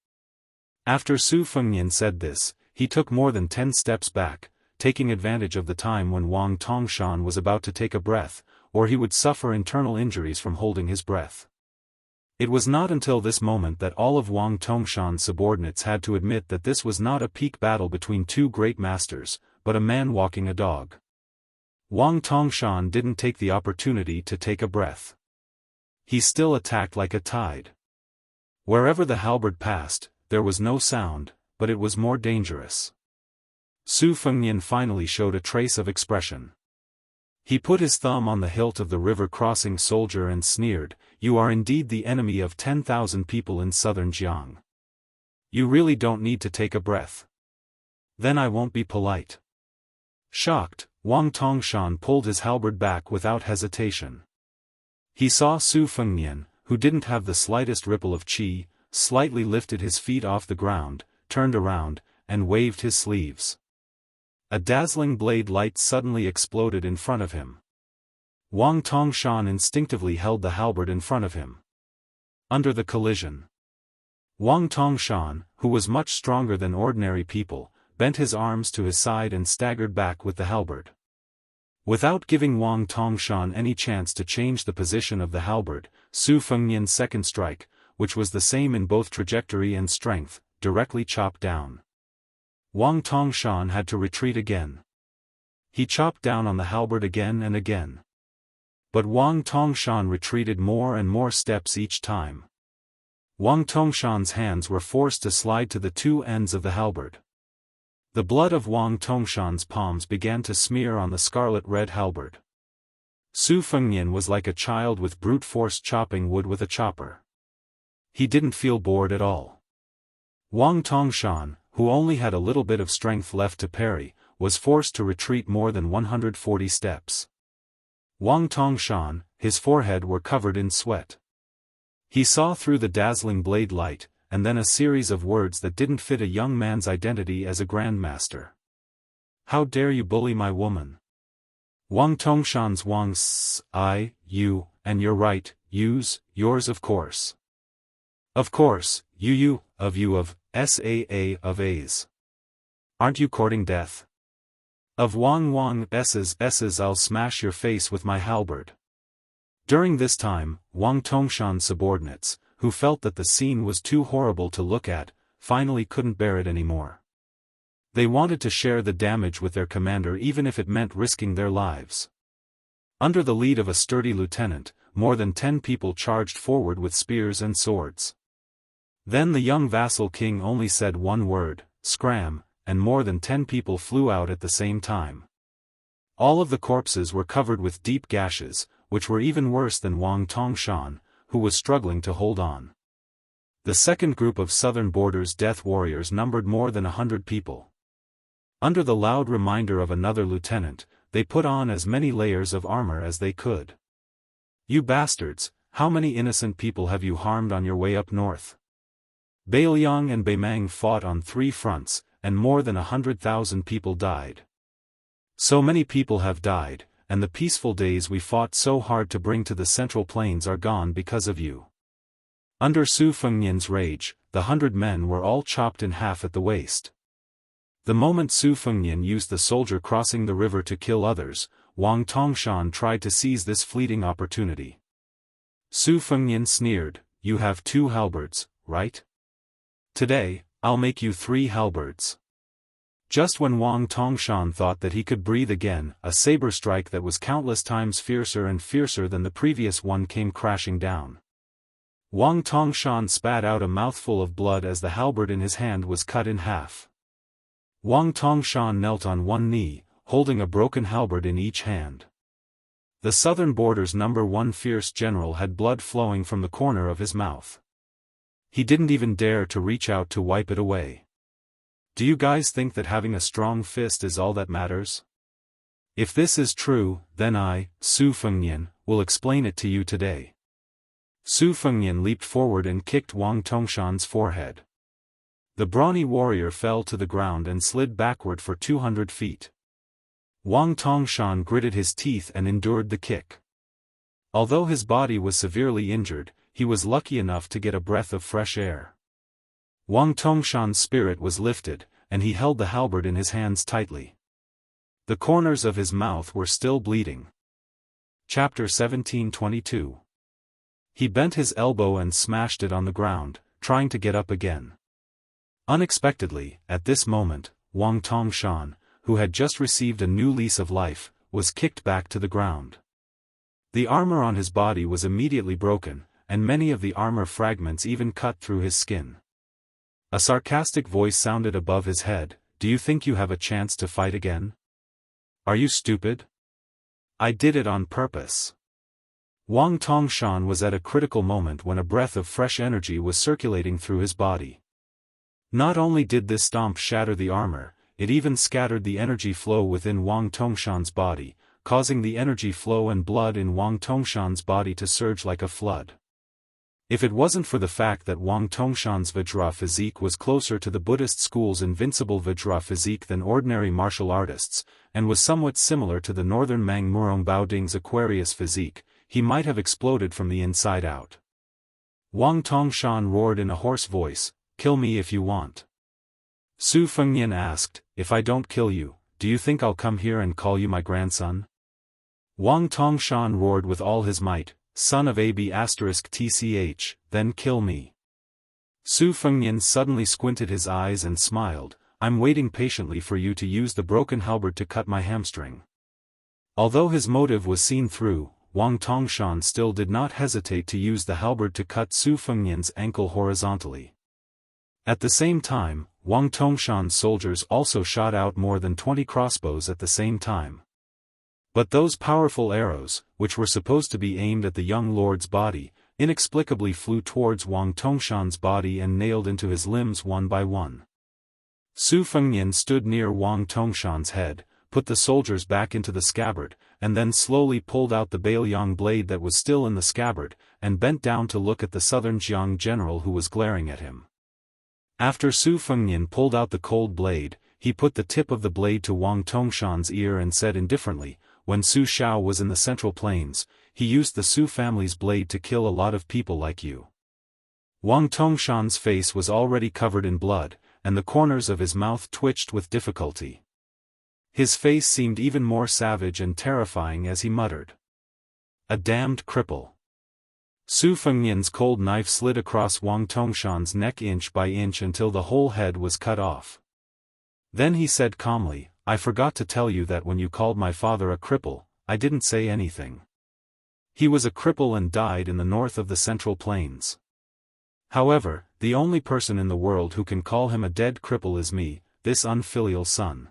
After Su Fengnian said this, he took more than 10 steps back, taking advantage of the time when Wang Tongshan was about to take a breath, or he would suffer internal injuries from holding his breath. It was not until this moment that all of Wang Tongshan's subordinates had to admit that this was not a peak battle between two great masters, but a man walking a dog. Wang Tongshan didn't take the opportunity to take a breath. He still attacked like a tide. Wherever the halberd passed, there was no sound, but it was more dangerous. Su Fengnian finally showed a trace of expression. He put his thumb on the hilt of the river-crossing soldier and sneered, "You are indeed the enemy of 10,000 people in southern Jianghu. You really don't need to take a breath. Then I won't be polite." Shocked, Wang Tongshan pulled his halberd back without hesitation. He saw Su Fengnian, who didn't have the slightest ripple of qi, slightly lifted his feet off the ground, turned around, and waved his sleeves. A dazzling blade light suddenly exploded in front of him. Wang Tongshan instinctively held the halberd in front of him. Under the collision, Wang Tongshan, who was much stronger than ordinary people, bent his arms to his side and staggered back with the halberd. Without giving Wang Tongshan any chance to change the position of the halberd, Su Fengnian's second strike, which was the same in both trajectory and strength, directly chopped down. Wang Tongshan had to retreat again. He chopped down on the halberd again and again. But Wang Tongshan retreated more and more steps each time. Wang Tongshan's hands were forced to slide to the two ends of the halberd. The blood of Wang Tongshan's palms began to smear on the scarlet-red halberd. Su Fengnian was like a child with brute force chopping wood with a chopper. He didn't feel bored at all. Wang Tongshan, who only had a little bit of strength left to parry, was forced to retreat more than 140 steps. Wang Tongshan, his forehead were covered in sweat. He saw through the dazzling blade light, and then a series of words that didn't fit a young man's identity as a grandmaster. "How dare you bully my woman? Wang Tongshan's Wang's, I, you, and you're right, yours of course. Of course, you of SAA of A's. Aren't you courting death? Of Wang S's I'll smash your face with my halberd." During this time, Wang Tongshan's subordinates, who felt that the scene was too horrible to look at, finally couldn't bear it anymore. They wanted to share the damage with their commander even if it meant risking their lives. Under the lead of a sturdy lieutenant, more than 10 people charged forward with spears and swords. Then the young vassal king only said one word, "Scram," and more than 10 people flew out at the same time. All of the corpses were covered with deep gashes, which were even worse than Wang Tongshan, who was struggling to hold on. The second group of southern borders death warriors numbered more than 100 people. Under the loud reminder of another lieutenant, they put on as many layers of armor as they could. "You bastards, how many innocent people have you harmed on your way up north?" Beiliang and Beimang fought on 3 fronts, and more than 100,000 people died. So many people have died, and the peaceful days we fought so hard to bring to the Central Plains are gone because of you. Under Su Fengnian's rage, the 100 men were all chopped in half at the waist. The moment Su Fengnian used the soldier crossing the river to kill others, Wang Tongshan tried to seize this fleeting opportunity. Su Fengnian sneered, "You have 2 halberds, right? Today, I'll make you 3 halberds." Just when Wang Tongshan thought that he could breathe again, a saber strike that was countless times fiercer and fiercer than the previous one came crashing down. Wang Tongshan spat out a mouthful of blood as the halberd in his hand was cut in half. Wang Tongshan knelt on one knee, holding a broken halberd in each hand. The southern border's #1 fierce general had blood flowing from the corner of his mouth. He didn't even dare to reach out to wipe it away. Do you guys think that having a strong fist is all that matters? If this is true, then I, Su Fengnian, will explain it to you today. Su Fengnian leaped forward and kicked Wang Tongshan's forehead. The brawny warrior fell to the ground and slid backward for 200 feet. Wang Tongshan gritted his teeth and endured the kick. Although his body was severely injured, he was lucky enough to get a breath of fresh air. Wang Tongshan's spirit was lifted, and he held the halberd in his hands tightly. The corners of his mouth were still bleeding. Chapter 17:22. He bent his elbow and smashed it on the ground, trying to get up again. Unexpectedly, at this moment, Wang Tongshan, who had just received a new lease of life, was kicked back to the ground. The armor on his body was immediately broken, and many of the armor fragments even cut through his skin. A sarcastic voice sounded above his head, "Do you think you have a chance to fight again? Are you stupid? I did it on purpose." Wang Tongshan was at a critical moment when a breath of fresh energy was circulating through his body. Not only did this stomp shatter the armor, it even scattered the energy flow within Wang Tongshan's body, causing the energy flow and blood in Wang Tongshan's body to surge like a flood. If it wasn't for the fact that Wang Tongshan's Vajra physique was closer to the Buddhist school's invincible Vajra physique than ordinary martial artists, and was somewhat similar to the northern Mang Murong Baoding's Aquarius physique, he might have exploded from the inside out. Wang Tongshan roared in a hoarse voice, "Kill me if you want." Su Fengnian asked, "If I don't kill you, do you think I'll come here and call you my grandson?" Wang Tongshan roared with all his might, "Son of AB*TCH, then kill me." Su Fengnian suddenly squinted his eyes and smiled, "I'm waiting patiently for you to use the broken halberd to cut my hamstring." Although his motive was seen through, Wang Tongshan still did not hesitate to use the halberd to cut Su Fengnian's ankle horizontally. At the same time, Wang Tongshan's soldiers also shot out more than 20 crossbows at the same time. But those powerful arrows, which were supposed to be aimed at the young lord's body, inexplicably flew towards Wang Tongshan's body and nailed into his limbs one by one. Su Fengnian stood near Wang Tongshan's head, put the soldiers back into the scabbard, and then slowly pulled out the Beiliang blade that was still in the scabbard, and bent down to look at the southern Jiang general who was glaring at him. After Su Fengnian pulled out the cold blade, he put the tip of the blade to Wang Tongshan's ear and said indifferently, "When Su Shao was in the Central Plains, he used the Su family's blade to kill a lot of people like you." Wang Tongshan's face was already covered in blood, and the corners of his mouth twitched with difficulty. His face seemed even more savage and terrifying as he muttered, "A damned cripple." Su Fengnian's cold knife slid across Wang Tongshan's neck inch by inch until the whole head was cut off. Then he said calmly, "I forgot to tell you that when you called my father a cripple, I didn't say anything. He was a cripple and died in the north of the Central Plains. However, the only person in the world who can call him a dead cripple is me, this unfilial son."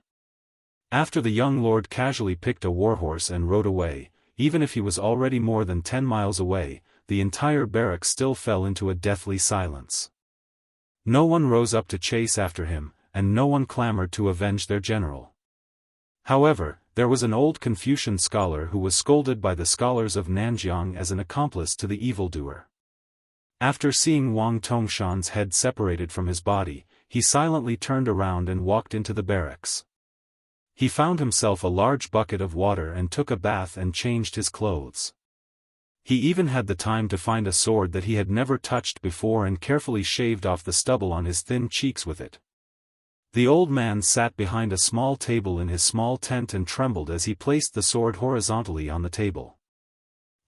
After the young lord casually picked a warhorse and rode away, even if he was already more than 10 miles away, the entire barrack still fell into a deathly silence. No one rose up to chase after him, and no one clamored to avenge their general. However, there was an old Confucian scholar who was scolded by the scholars of Nanjiang as an accomplice to the evildoer. After seeing Wang Tongshan's head separated from his body, he silently turned around and walked into the barracks. He found himself a large bucket of water and took a bath and changed his clothes. He even had the time to find a sword that he had never touched before and carefully shaved off the stubble on his thin cheeks with it. The old man sat behind a small table in his small tent and trembled as he placed the sword horizontally on the table.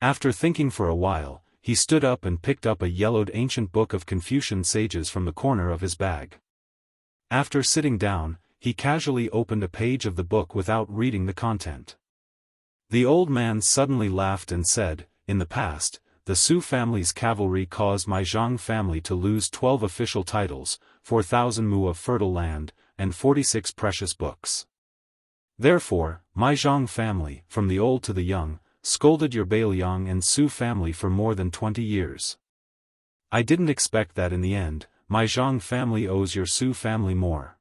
After thinking for a while, he stood up and picked up a yellowed ancient book of Confucian sages from the corner of his bag. After sitting down, he casually opened a page of the book without reading the content. The old man suddenly laughed and said, "In the past, the Su family's cavalry caused my Zhang family to lose 12 official titles, 4,000 mu of fertile land, and 46 precious books. Therefore, my Zhang family, from the old to the young, scolded your Bailiang and Su family for more than 20 years. I didn't expect that in the end, my Zhang family owes your Su family more."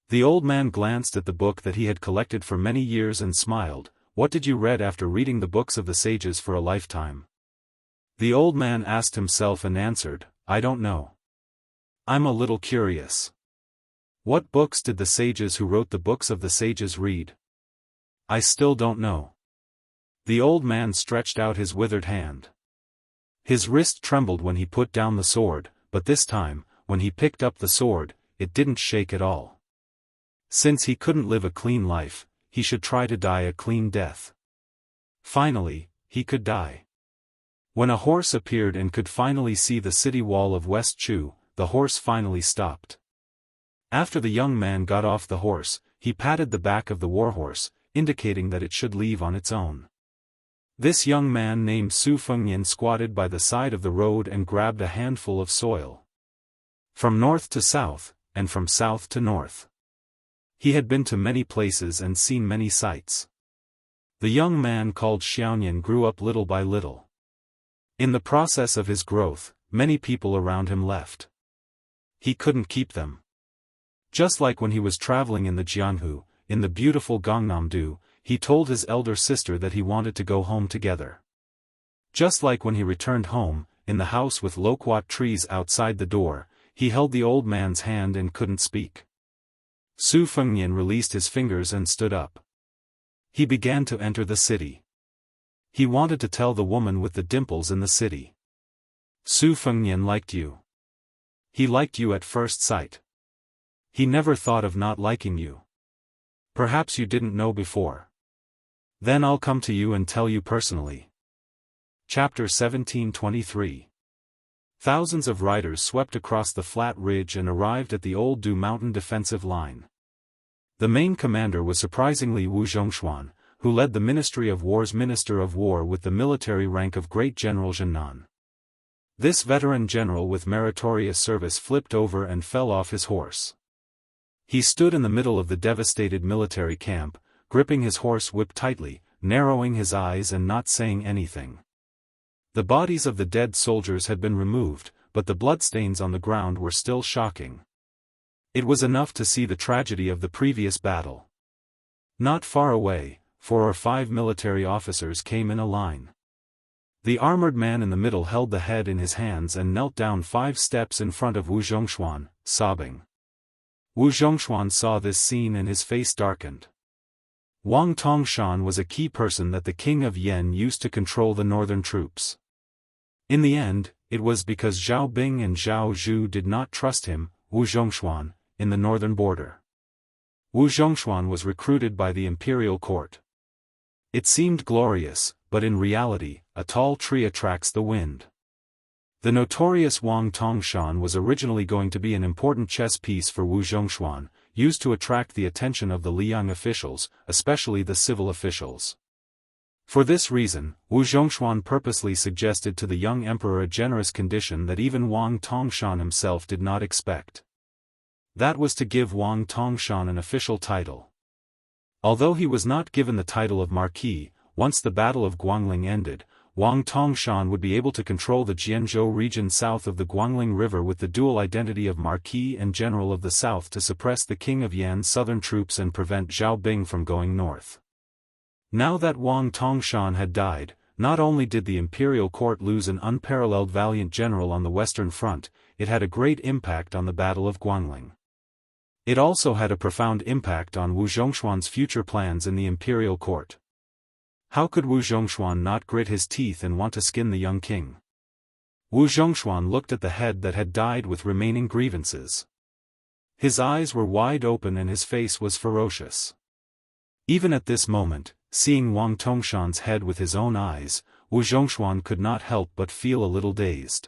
The old man glanced at the book that he had collected for many years and smiled. "What did you read after reading the books of the sages for a lifetime?" The old man asked himself and answered, "I don't know. I'm a little curious. What books did the sages who wrote the books of the sages read? I still don't know." The old man stretched out his withered hand. His wrist trembled when he put down the sword, but this time, when he picked up the sword, it didn't shake at all. Since he couldn't live a clean life, he should try to die a clean death. Finally, he could die. When a horse appeared and could finally see the city wall of West Chu, the horse finally stopped. After the young man got off the horse, he patted the back of the warhorse, indicating that it should leave on its own. This young man named Su Fengnian squatted by the side of the road and grabbed a handful of soil. From north to south, and from south to north. He had been to many places and seen many sights. The young man called Xiaoyan grew up little by little. In the process of his growth, many people around him left. He couldn't keep them. Just like when he was traveling in the Jianghu, in the beautiful Gangnam-do, he told his elder sister that he wanted to go home together. Just like when he returned home, in the house with loquat trees outside the door, he held the old man's hand and couldn't speak. Su Fengnian released his fingers and stood up. He began to enter the city. He wanted to tell the woman with the dimples in the city. Su Fengnian liked you. He liked you at first sight. He never thought of not liking you. Perhaps you didn't know before. Then I'll come to you and tell you personally. Chapter 1723. Thousands of riders swept across the flat ridge and arrived at the old Du mountain defensive line. The main commander was surprisingly Wu Zhongshuan, who led the Ministry of War's Minister of War with the military rank of Great General Zhennan. This veteran general with meritorious service flipped over and fell off his horse. He stood in the middle of the devastated military camp, gripping his horse whip tightly, narrowing his eyes and not saying anything. The bodies of the dead soldiers had been removed, but the bloodstains on the ground were still shocking. It was enough to see the tragedy of the previous battle. Not far away, 4 or 5 military officers came in a line. The armored man in the middle held the head in his hands and knelt down 5 steps in front of Wu Zhongshuan, sobbing. Wu Zhongshuan saw this scene and his face darkened. Wang Tongshan was a key person that the king of Yen used to control the northern troops. In the end, it was because Zhao Bing and Zhao Zhu did not trust him, Wu Zhongshuan, in the northern border. Wu Zhongshuan was recruited by the imperial court. It seemed glorious, but in reality, a tall tree attracts the wind. The notorious Wang Tongshan was originally going to be an important chess piece for Wu Zhongshuan, used to attract the attention of the Liang officials, especially the civil officials. For this reason, Wu Zhongshuan purposely suggested to the young emperor a generous condition that even Wang Tongshan himself did not expect. That was to give Wang Tongshan an official title. Although he was not given the title of Marquis, once the Battle of Guangling ended, Wang Tongshan would be able to control the Jianghu region south of the Guangling River with the dual identity of Marquis and General of the South to suppress the King of Yan's southern troops and prevent Zhao Bing from going north. Now that Wang Tongshan had died, not only did the imperial court lose an unparalleled valiant general on the western front, it had a great impact on the Battle of Guangling. It also had a profound impact on Wu Zhongshuan's future plans in the imperial court. How could Wu Zhongshuan not grit his teeth and want to skin the young king? Wu Zhongshuan looked at the head that had died with remaining grievances. His eyes were wide open and his face was ferocious. Even at this moment, seeing Wang Tongshan's head with his own eyes, Wu Zhongshuan could not help but feel a little dazed.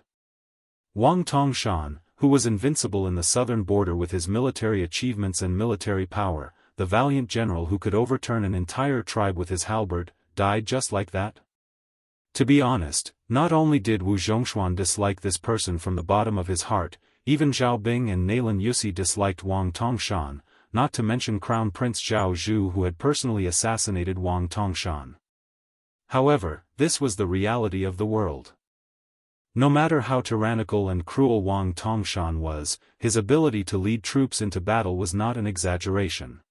Wang Tongshan, who was invincible in the southern border with his military achievements and military power, the valiant general who could overturn an entire tribe with his halberd, died just like that? To be honest, not only did Wu Zhongshuan dislike this person from the bottom of his heart, even Zhao Bing and Nailan Yusi disliked Wang Tongshan, not to mention Crown Prince Zhao Zhu who had personally assassinated Wang Tongshan. However, this was the reality of the world. No matter how tyrannical and cruel Wang Tongshan was, his ability to lead troops into battle was not an exaggeration.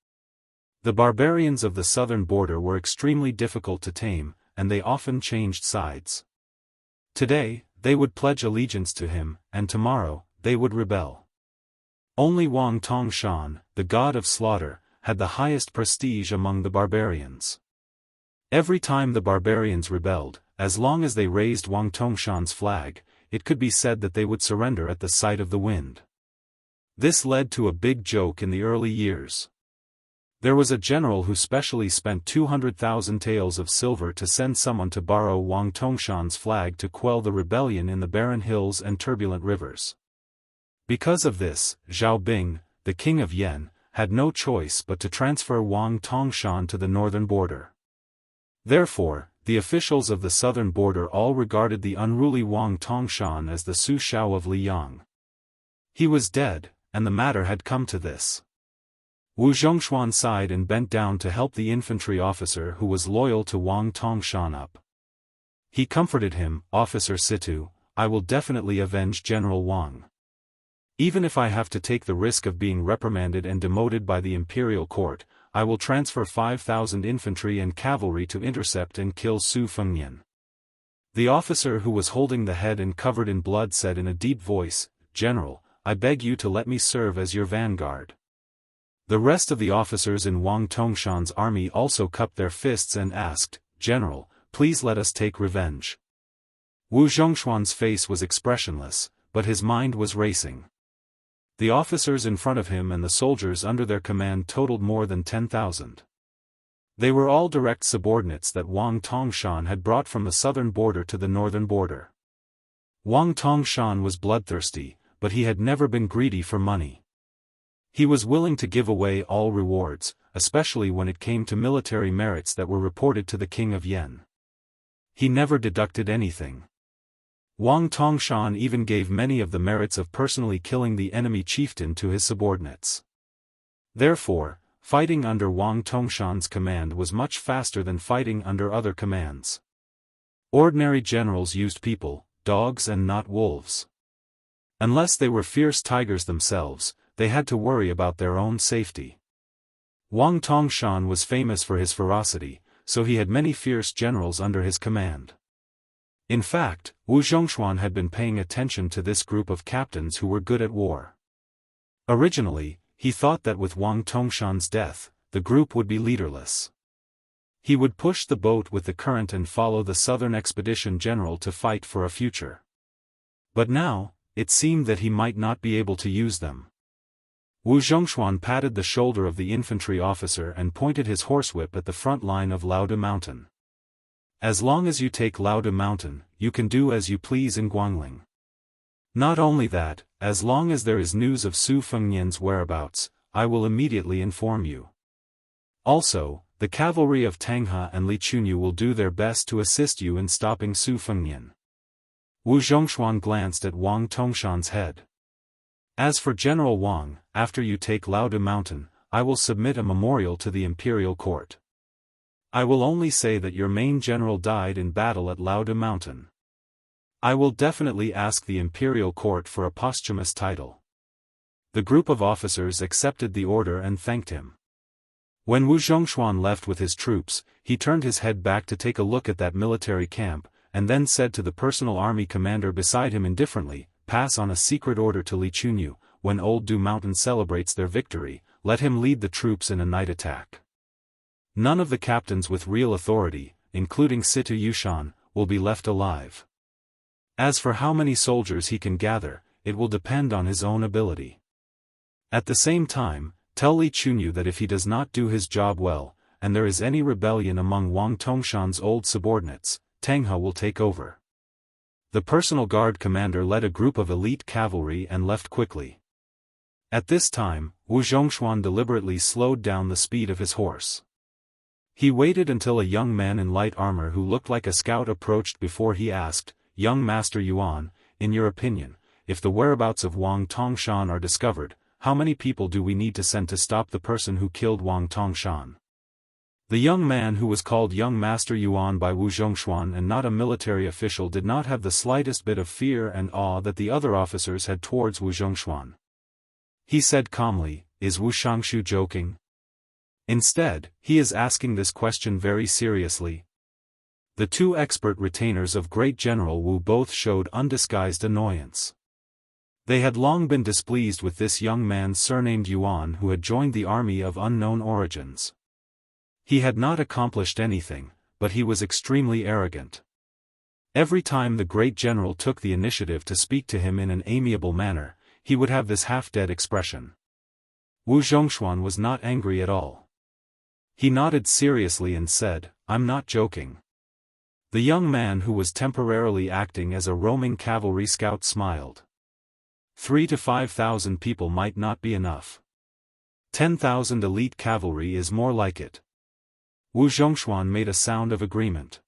The barbarians of the southern border were extremely difficult to tame, and they often changed sides. Today, they would pledge allegiance to him, and tomorrow, they would rebel. Only Wang Tongshan, the god of slaughter, had the highest prestige among the barbarians. Every time the barbarians rebelled, as long as they raised Wang Tongshan's flag, it could be said that they would surrender at the sight of the wind. This led to a big joke in the early years. There was a general who specially spent 200,000 taels of silver to send someone to borrow Wang Tongshan's flag to quell the rebellion in the barren hills and turbulent rivers. Because of this, Zhao Bing, the king of Yan, had no choice but to transfer Wang Tongshan to the northern border. Therefore, the officials of the southern border all regarded the unruly Wang Tongshan as the Su Shao of Liyang. He was dead, and the matter had come to this. Wu Zhongshuan sighed and bent down to help the infantry officer who was loyal to Wang Tongshan up. He comforted him, "Officer Situ, I will definitely avenge General Wang. Even if I have to take the risk of being reprimanded and demoted by the imperial court, I will transfer 5,000 infantry and cavalry to intercept and kill Su Fengnian." The officer who was holding the head and covered in blood said in a deep voice, "General, I beg you to let me serve as your vanguard." The rest of the officers in Wang Tongshan's army also cupped their fists and asked, "General, please let us take revenge." Wu Zhongshuan's face was expressionless, but his mind was racing. The officers in front of him and the soldiers under their command totaled more than 10,000. They were all direct subordinates that Wang Tongshan had brought from the southern border to the northern border. Wang Tongshan was bloodthirsty, but he had never been greedy for money. He was willing to give away all rewards, especially when it came to military merits that were reported to the King of Yan. He never deducted anything. Wang Tongshan even gave many of the merits of personally killing the enemy chieftain to his subordinates. Therefore, fighting under Wang Tongshan's command was much faster than fighting under other commands. Ordinary generals used people, dogs and not wolves. Unless they were fierce tigers themselves, they had to worry about their own safety. Wang Tongshan was famous for his ferocity, so he had many fierce generals under his command. In fact, Wu Zhongshuan had been paying attention to this group of captains who were good at war. Originally, he thought that with Wang Tongshan's death, the group would be leaderless. He would push the boat with the current and follow the southern expedition general to fight for a future. But now, it seemed that he might not be able to use them. Wu Zhongshuan patted the shoulder of the infantry officer and pointed his horsewhip at the front line of Laodu Mountain. "As long as you take Laodu Mountain, you can do as you please in Guangling. Not only that, as long as there is news of Su Fengnian's whereabouts, I will immediately inform you. Also, the cavalry of Tanghe and Li Chunyu will do their best to assist you in stopping Su Fengnian." Wu Zhongshuan glanced at Wang Tongshan's head. "As for General Wang, after you take Laodu Mountain, I will submit a memorial to the imperial court. I will only say that your main general died in battle at Laude Mountain. I will definitely ask the imperial court for a posthumous title. The group of officers accepted the order and thanked him. When Wu Zhongshuan left with his troops, he turned his head back to take a look at that military camp, and then said to the personal army commander beside him indifferently, "Pass on a secret order to Li Chunyu, when Old Du Mountain celebrates their victory, let him lead the troops in a night attack. None of the captains with real authority, including Situ Yushan, will be left alive. As for how many soldiers he can gather, it will depend on his own ability. At the same time, tell Li Chunyu that if he does not do his job well, and there is any rebellion among Wang Tongshan's old subordinates, Tanghe will take over." The personal guard commander led a group of elite cavalry and left quickly. At this time, Wu Zhongshuan deliberately slowed down the speed of his horse. He waited until a young man in light armor who looked like a scout approached before he asked, "Young Master Yuan, in your opinion, if the whereabouts of Wang Tongshan are discovered, how many people do we need to send to stop the person who killed Wang Tongshan?" The young man who was called Young Master Yuan by Wu Zhongshuan and not a military official did not have the slightest bit of fear and awe that the other officers had towards Wu Zhongshuan. He said calmly, "Is Wu Shangshu joking? Instead, he is asking this question very seriously." The two expert retainers of Great General Wu both showed undisguised annoyance. They had long been displeased with this young man surnamed Yuan who had joined the army of unknown origins. He had not accomplished anything, but he was extremely arrogant. Every time the great general took the initiative to speak to him in an amiable manner, he would have this half-dead expression. Wu Zhongshuan was not angry at all. He nodded seriously and said, "I'm not joking." The young man who was temporarily acting as a roaming cavalry scout smiled. 3,000 to 5,000 people might not be enough. 10,000 elite cavalry is more like it. Wu Zhongshuan made a sound of agreement.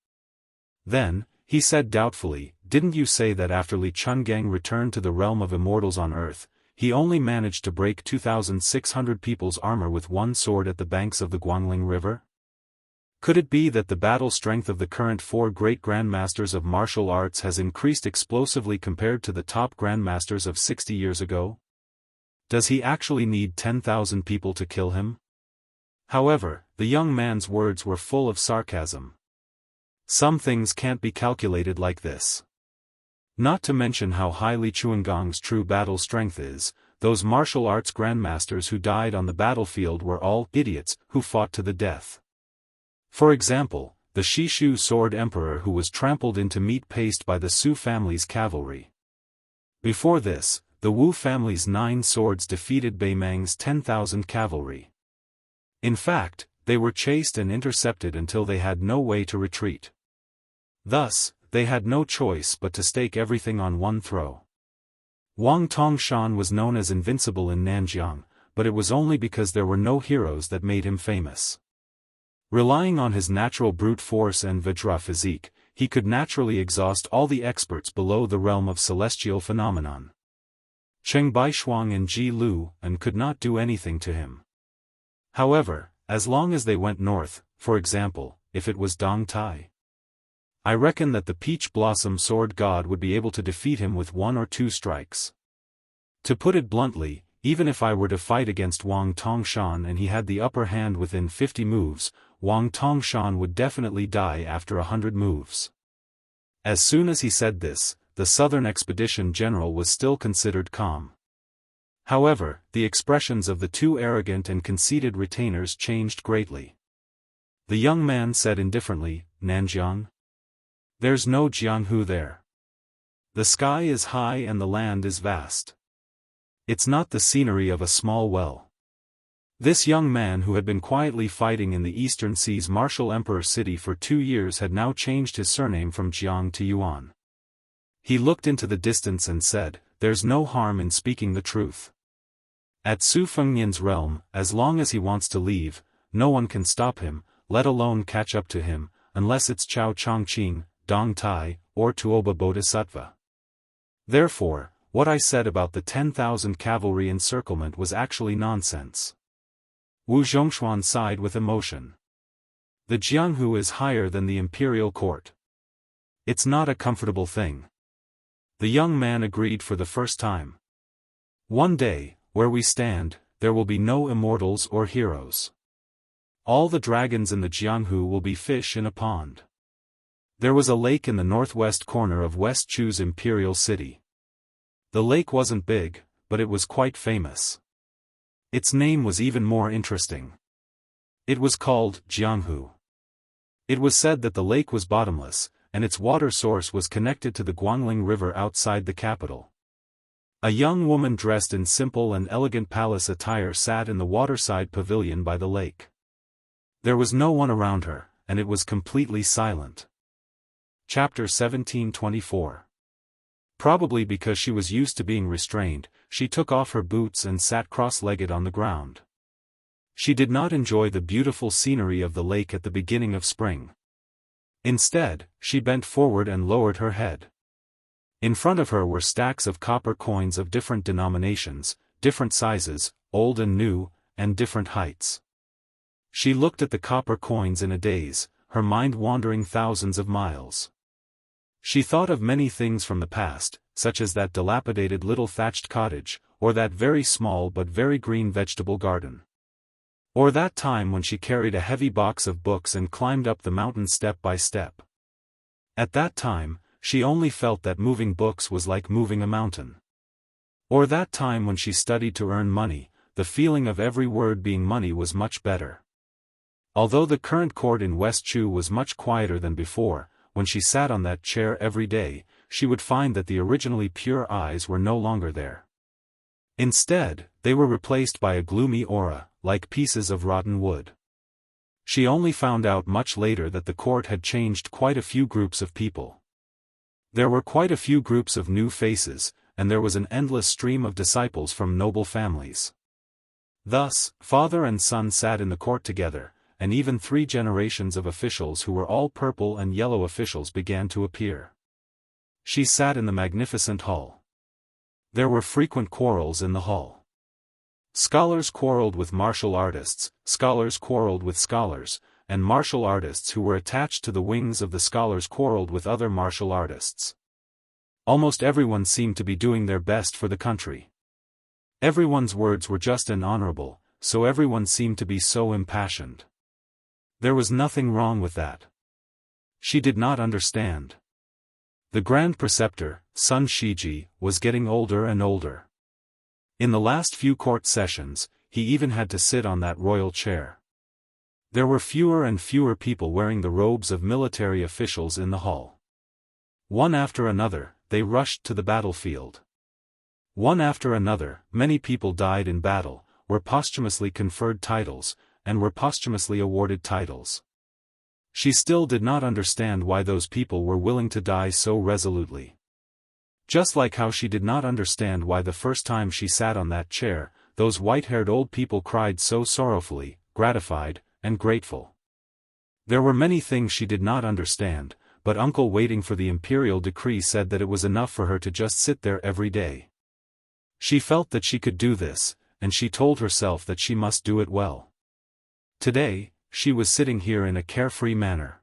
Then, he said doubtfully, "Didn't you say that after Li Chungang returned to the realm of immortals on earth, he only managed to break 2,600 people's armor with one sword at the banks of the Guangling River? Could it be that the battle strength of the current 4 great grandmasters of martial arts has increased explosively compared to the top grandmasters of 60 years ago? Does he actually need 10,000 people to kill him?" However, the young man's words were full of sarcasm. Some things can't be calculated like this. Not to mention how high Li Chuangang's true battle strength is, those martial arts grandmasters who died on the battlefield were all idiots who fought to the death. For example, the Shishu Sword Emperor who was trampled into meat paste by the Su family's cavalry. Before this, the Wu family's 9 swords defeated Beimang's 10,000 cavalry. In fact, they were chased and intercepted until they had no way to retreat. Thus, they had no choice but to stake everything on one throw. Wang Tongshan was known as invincible in Nanjiang, but it was only because there were no heroes that made him famous. Relying on his natural brute force and Vajra physique, he could naturally exhaust all the experts below the realm of celestial phenomenon. Cheng Baishuang and Ji Lu and could not do anything to him. However, as long as they went north, for example, if it was Dong Tai, I reckon that the Peach Blossom Sword God would be able to defeat him with 1 or 2 strikes. To put it bluntly, even if I were to fight against Wang Tongshan and he had the upper hand within 50 moves, Wang Tongshan would definitely die after 100 moves. As soon as he said this, the Southern Expedition General was still considered calm. However, the expressions of the 2 arrogant and conceited retainers changed greatly. The young man said indifferently, "Nanjiang? There's no Jianghu there. The sky is high and the land is vast. It's not the scenery of a small well." This young man who had been quietly fighting in the Eastern Sea's martial emperor city for 2 years had now changed his surname from Jiang to Yuan. He looked into the distance and said, "There's no harm in speaking the truth. At Su Fengnian's realm, as long as he wants to leave, no one can stop him, let alone catch up to him, unless it's Chao Chongqing, Dong Tai, or Tuoba Bodhisattva. Therefore, what I said about the 10,000 cavalry encirclement was actually nonsense." Wu Zhongshuan sighed with emotion. The Jianghu is higher than the imperial court. It's not a comfortable thing. The young man agreed for the first time. One day, where we stand, there will be no immortals or heroes. All the dragons in the Jianghu will be fish in a pond. There was a lake in the northwest corner of West Chu's imperial city. The lake wasn't big, but it was quite famous. Its name was even more interesting. It was called Jianghu. It was said that the lake was bottomless, and its water source was connected to the Guangling River outside the capital. A young woman dressed in simple and elegant palace attire sat in the waterside pavilion by the lake. There was no one around her, and it was completely silent. Chapter 17:24. Probably because she was used to being restrained, she took off her boots and sat cross-legged on the ground. She did not enjoy the beautiful scenery of the lake at the beginning of spring. Instead, she bent forward and lowered her head. In front of her were stacks of copper coins of different denominations, different sizes, old and new, and different heights. She looked at the copper coins in a daze, her mind wandering thousands of miles. She thought of many things from the past, such as that dilapidated little thatched cottage, or that very small but very green vegetable garden. Or that time when she carried a heavy box of books and climbed up the mountain step by step. At that time, she only felt that moving books was like moving a mountain. Or that time when she studied to earn money, the feeling of every word being money was much better. Although the current court in West Chu was much quieter than before, when she sat on that chair every day, she would find that the originally pure eyes were no longer there. Instead, they were replaced by a gloomy aura, like pieces of rotten wood. She only found out much later that the court had changed quite a few groups of people. There were quite a few groups of new faces, and there was an endless stream of disciples from noble families. Thus, father and son sat in the court together, and even 3 generations of officials who were all purple and yellow officials began to appear. She sat in the magnificent hall. There were frequent quarrels in the hall. Scholars quarreled with martial artists, scholars quarreled with scholars, and martial artists who were attached to the wings of the scholars quarreled with other martial artists. Almost everyone seemed to be doing their best for the country. Everyone's words were just and honorable, so everyone seemed to be so impassioned. There was nothing wrong with that. She did not understand. The Grand Preceptor, Sun Shiji, was getting older and older. In the last few court sessions, he even had to sit on that royal chair. There were fewer and fewer people wearing the robes of military officials in the hall. One after another, they rushed to the battlefield. One after another, many people died in battle, were posthumously conferred titles, and were posthumously awarded titles. She still did not understand why those people were willing to die so resolutely. Just like how she did not understand why the first time she sat on that chair, those white-haired old people cried so sorrowfully, gratified, and grateful. There were many things she did not understand, but Uncle waiting for the imperial decree said that it was enough for her to just sit there every day. She felt that she could do this, and she told herself that she must do it well. Today, she was sitting here in a carefree manner.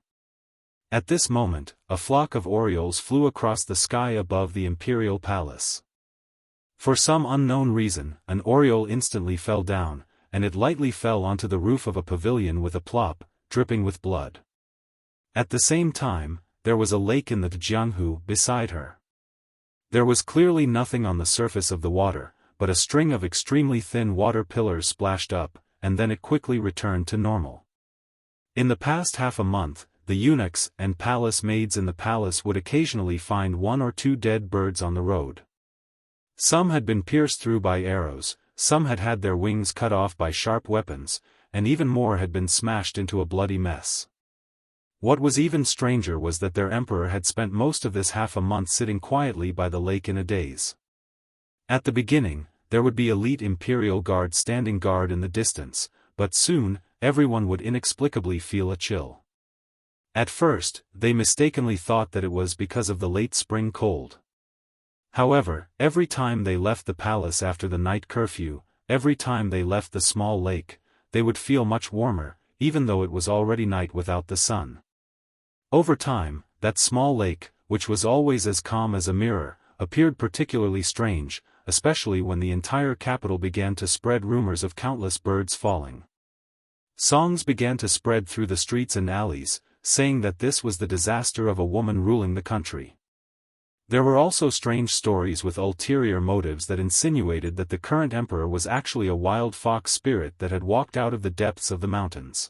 At this moment, a flock of orioles flew across the sky above the imperial palace. For some unknown reason, an oriole instantly fell down, and it lightly fell onto the roof of a pavilion with a plop, dripping with blood. At the same time, there was a lake in the Jianghu beside her. There was clearly nothing on the surface of the water, but a string of extremely thin water pillars splashed up, and then it quickly returned to normal. In the past half a month, the eunuchs and palace maids in the palace would occasionally find 1 or 2 dead birds on the road. Some had been pierced through by arrows, some had had their wings cut off by sharp weapons, and even more had been smashed into a bloody mess. What was even stranger was that their emperor had spent most of this half a month sitting quietly by the lake in a daze. At the beginning, there would be elite imperial guard standing guard in the distance, but soon, everyone would inexplicably feel a chill. At first, they mistakenly thought that it was because of the late spring cold. However, every time they left the palace after the night curfew, every time they left the small lake, they would feel much warmer, even though it was already night without the sun. Over time, that small lake, which was always as calm as a mirror, appeared particularly strange, especially when the entire capital began to spread rumors of countless birds falling. Songs began to spread through the streets and alleys, saying that this was the disaster of a woman ruling the country. There were also strange stories with ulterior motives that insinuated that the current emperor was actually a wild fox spirit that had walked out of the depths of the mountains.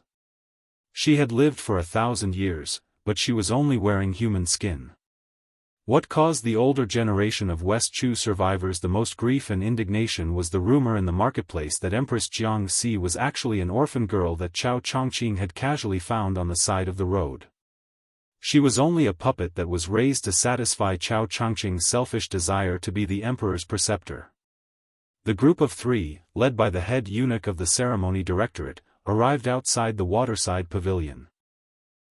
She had lived for 1,000 years, but she was only wearing human skin. What caused the older generation of West Chu survivors the most grief and indignation was the rumor in the marketplace that Empress Jianghu was actually an orphan girl that Chao Chongqing had casually found on the side of the road. She was only a puppet that was raised to satisfy Chao Chongqing's selfish desire to be the emperor's preceptor. The group of three, led by the head eunuch of the ceremony directorate, arrived outside the waterside pavilion.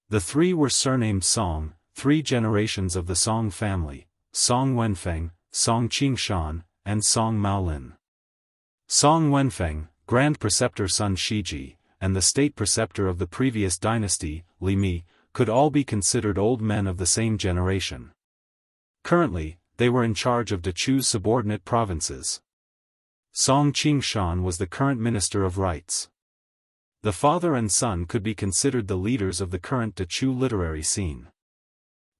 The three were surnamed Song, 3 generations of the Song family: Song Wenfeng, Song Qingshan, and Song Maolin. Song Wenfeng, Grand Preceptor Sun Shiji, and the state preceptor of the previous dynasty, Li Mi, could all be considered old men of the same generation. Currently, they were in charge of Dachu's subordinate provinces. Song Qingshan was the current Minister of Rites. The father and son could be considered the leaders of the current Dachu literary scene.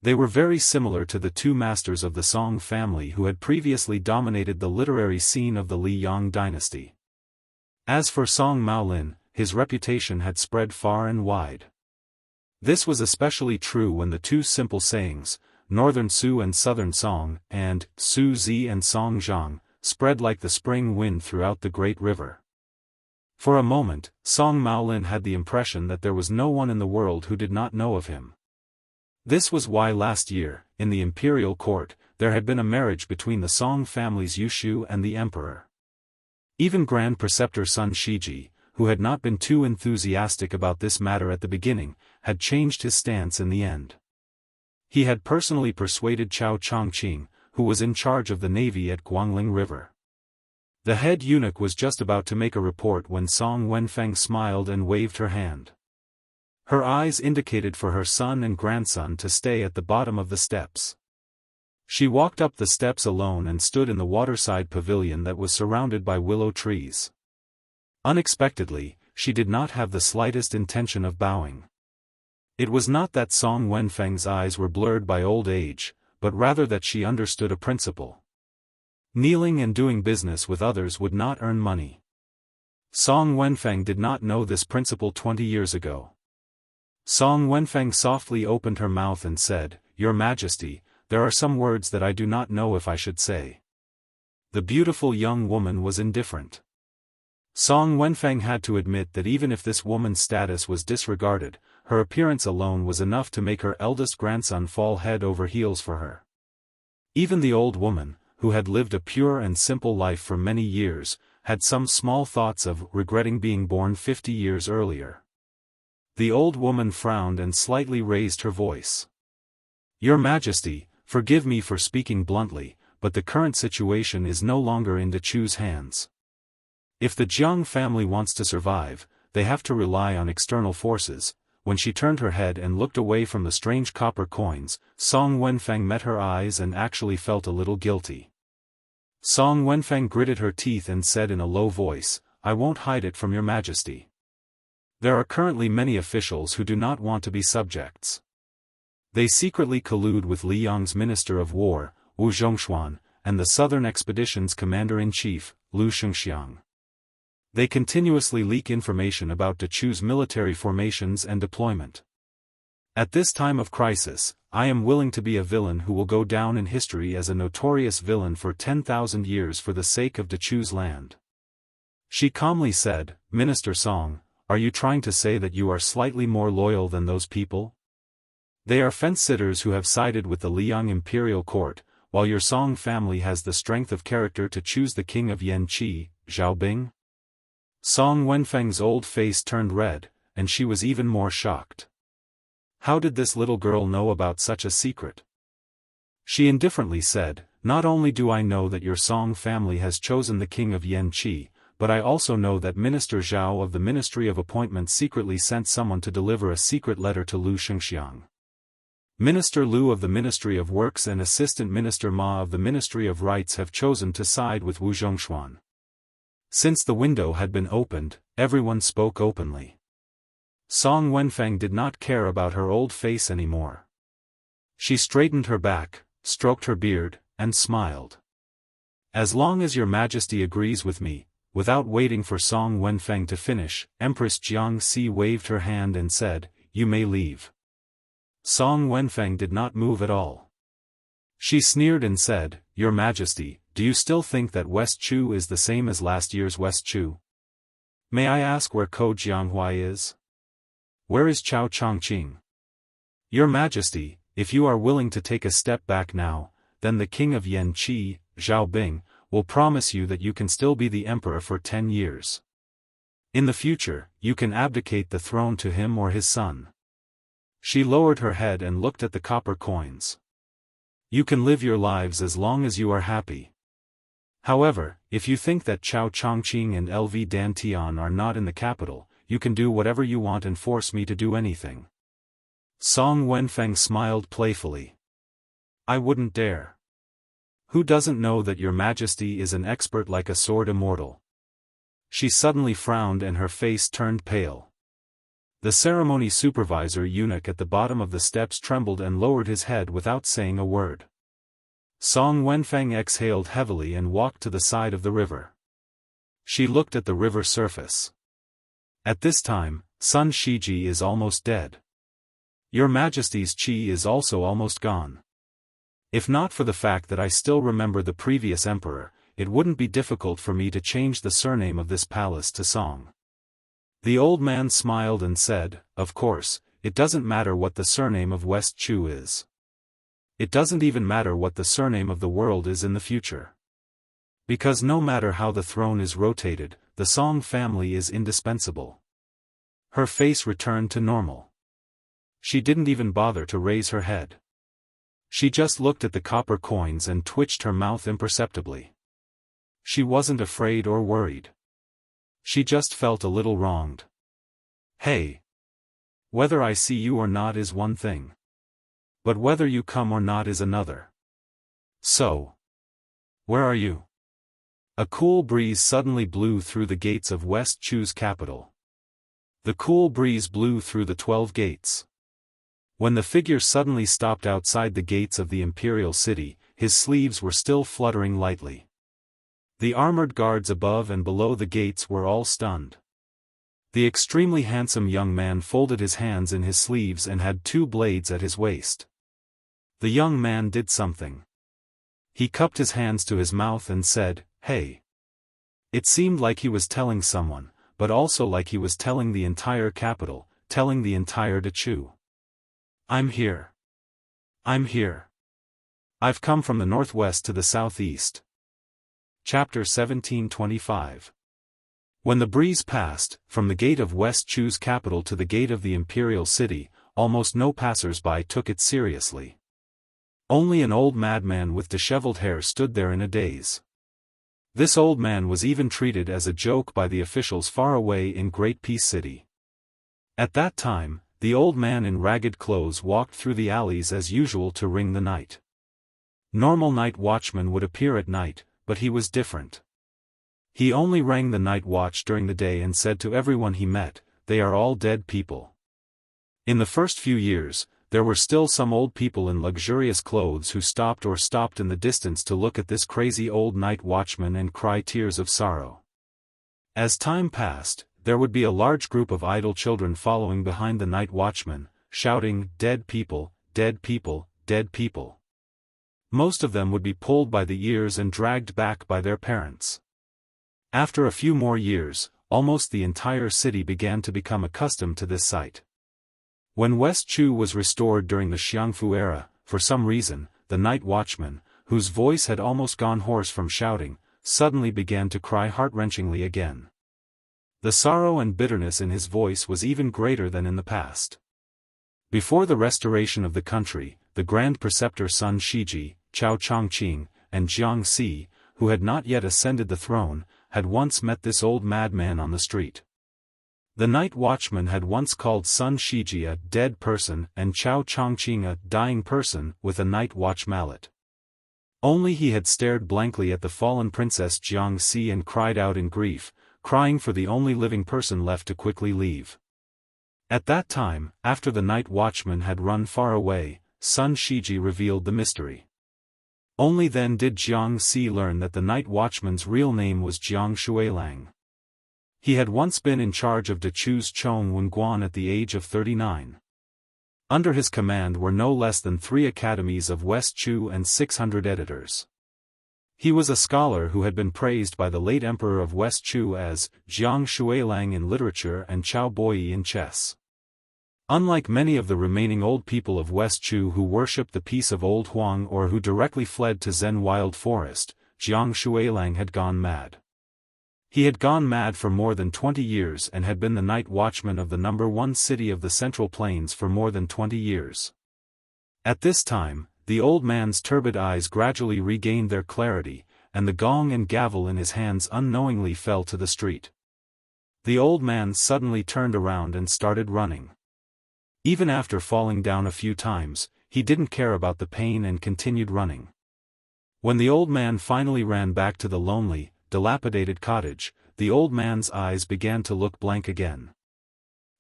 They were very similar to the two masters of the Song family who had previously dominated the literary scene of the Li Yang dynasty. As for Song Maolin, his reputation had spread far and wide. This was especially true when the two simple sayings, Northern Su and Southern Song, and Su Zi and Song Zhang, spread like the spring wind throughout the great river. For a moment, Song Maolin had the impression that there was no one in the world who did not know of him. This was why last year, in the imperial court, there had been a marriage between the Song family's Yushu and the emperor. Even Grand Preceptor Sun Shiji, who had not been too enthusiastic about this matter at the beginning, had changed his stance in the end. He had personally persuaded Chao Chongqing, who was in charge of the navy at Guangling River. The head eunuch was just about to make a report when Song Wenfeng smiled and waved her hand. Her eyes indicated for her son and grandson to stay at the bottom of the steps. She walked up the steps alone and stood in the waterside pavilion that was surrounded by willow trees. Unexpectedly, she did not have the slightest intention of bowing. It was not that Song Wenfeng's eyes were blurred by old age, but rather that she understood a principle. Kneeling and doing business with others would not earn money. Song Wenfeng did not know this principle 20 years ago. Song Wenfeng softly opened her mouth and said, "Your Majesty, there are some words that I do not know if I should say." The beautiful young woman was indifferent. Song Wenfeng had to admit that even if this woman's status was disregarded, her appearance alone was enough to make her eldest grandson fall head over heels for her. Even the old woman, who had lived a pure and simple life for many years, had some small thoughts of regretting being born 50 years earlier. The old woman frowned and slightly raised her voice. "Your Majesty, forgive me for speaking bluntly, but the current situation is no longer in Dachu's hands. If the Jiang family wants to survive, they have to rely on external forces." When she turned her head and looked away from the strange copper coins, Song Wenfeng met her eyes and actually felt a little guilty. Song Wenfeng gritted her teeth and said in a low voice, "I won't hide it from your Majesty. There are currently many officials who do not want to be subjects. They secretly collude with Li Yang's Minister of War, Wu Zhongshuan, and the Southern Expedition's Commander-in-Chief, Lu Shengxiang. They continuously leak information about Dachu's military formations and deployment. At this time of crisis, I am willing to be a villain who will go down in history as a notorious villain for 10,000 years for the sake of Dachu's land." She calmly said, "Minister Song, are you trying to say that you are slightly more loyal than those people? They are fence-sitters who have sided with the Liang imperial court, while your Song family has the strength of character to choose the king of Yanqi, Zhaobing?" Song Wenfeng's old face turned red, and she was even more shocked. How did this little girl know about such a secret? She indifferently said, "Not only do I know that your Song family has chosen the king of Yanqi, but I also know that Minister Zhao of the Ministry of Appointments secretly sent someone to deliver a secret letter to Lu Shengxiang. Minister Lu of the Ministry of Works and Assistant Minister Ma of the Ministry of Rights have chosen to side with Wu Zhongshuan. Since the window had been opened, everyone spoke openly. Song Wenfeng did not care about her old face anymore. She straightened her back, stroked her beard, and smiled. As long as your majesty agrees with me, without waiting for Song Wenfeng to finish, Empress Jiangxi waved her hand and said, "You may leave." Song Wenfeng did not move at all. She sneered and said, "Your majesty, do you still think that West Chu is the same as last year's West Chu? May I ask where Ko Jianghua is? Where is Chao Chongqing? Your majesty, if you are willing to take a step back now, then the king of Yanqi, Zhao Bing, will promise you that you can still be the emperor for 10 years. In the future, you can abdicate the throne to him or his son." She lowered her head and looked at the copper coins. "You can live your lives as long as you are happy. However, if you think that Chao Chongqing and LV Dantian are not in the capital, you can do whatever you want and force me to do anything." Song Wenfeng smiled playfully. "I wouldn't dare. Who doesn't know that your majesty is an expert like a sword immortal?" She suddenly frowned and her face turned pale. The ceremony supervisor eunuch at the bottom of the steps trembled and lowered his head without saying a word. Song Wenfeng exhaled heavily and walked to the side of the river. She looked at the river surface. At this time, Sun Shiji is almost dead. Your Majesty's qi is also almost gone. If not for the fact that I still remember the previous emperor, it wouldn't be difficult for me to change the surname of this palace to Song. The old man smiled and said, "Of course, it doesn't matter what the surname of West Chu is. It doesn't even matter what the surname of the world is in the future. Because no matter how the throne is rotated, the Song family is indispensable." Her face returned to normal. She didn't even bother to raise her head. She just looked at the copper coins and twitched her mouth imperceptibly. She wasn't afraid or worried. She just felt a little wronged. "Hey! Whether I see you or not is one thing. But whether you come or not is another. So, where are you?" A cool breeze suddenly blew through the gates of West Chu's capital. The cool breeze blew through the 12 gates. When the figure suddenly stopped outside the gates of the imperial city, his sleeves were still fluttering lightly. The armored guards above and below the gates were all stunned. The extremely handsome young man folded his hands in his sleeves and had 2 blades at his waist. The young man did something. He cupped his hands to his mouth and said, "Hey." It seemed like he was telling someone, but also like he was telling the entire capital, telling the entire Dachu. "I'm here. I'm here. I've come from the northwest to the southeast." Chapter 1725. When the breeze passed, from the gate of West Chu's capital to the gate of the imperial city, almost no passers-by took it seriously. Only an old madman with disheveled hair stood there in a daze. This old man was even treated as a joke by the officials far away in Great Peace City. At that time, the old man in ragged clothes walked through the alleys as usual to ring the night. Normal night watchmen would appear at night, but he was different. He only rang the night watch during the day and said to everyone he met, "They are all dead people." In the first few years, there were still some old people in luxurious clothes who stopped in the distance to look at this crazy old night watchman and cry tears of sorrow. As time passed, there would be a large group of idle children following behind the night watchman, shouting, "Dead people, dead people, dead people." Most of them would be pulled by the ears and dragged back by their parents. After a few more years, almost the entire city began to become accustomed to this sight. When West Chu was restored during the Xiangfu era, for some reason, the night watchman, whose voice had almost gone hoarse from shouting, suddenly began to cry heart-wrenchingly again. The sorrow and bitterness in his voice was even greater than in the past. Before the restoration of the country, the Grand Preceptor Sun Shiji, Chao Chongqing, and Jiangxi, who had not yet ascended the throne, had once met this old madman on the street. The night watchman had once called Sun Shiji a dead person and Chao Chongqing a dying person with a night watch mallet. Only he had stared blankly at the fallen princess Jiangxi and cried out in grief, crying for the only living person left to quickly leave. At that time, after the night watchman had run far away, Sun Shiji revealed the mystery. Only then did Jiangxi learn that the night watchman's real name was Jiang Shuilang. He had once been in charge of Dechu's Chong Wenguan at the age of 39. Under his command were no less than 3 academies of West Chu and 600 editors. He was a scholar who had been praised by the late emperor of West Chu as Jiang Shuilang in literature and Chao Boyi in chess. Unlike many of the remaining old people of West Chu who worshipped the peace of Old Huang or who directly fled to Zen wild forest, Jiang Shuilang had gone mad. He had gone mad for more than 20 years and had been the night watchman of the #1 city of the Central Plains for more than 20 years. At this time, the old man's turbid eyes gradually regained their clarity, and the gong and gavel in his hands unknowingly fell to the street. The old man suddenly turned around and started running. Even after falling down a few times, he didn't care about the pain and continued running. When the old man finally ran back to the lonely, dilapidated cottage, the old man's eyes began to look blank again.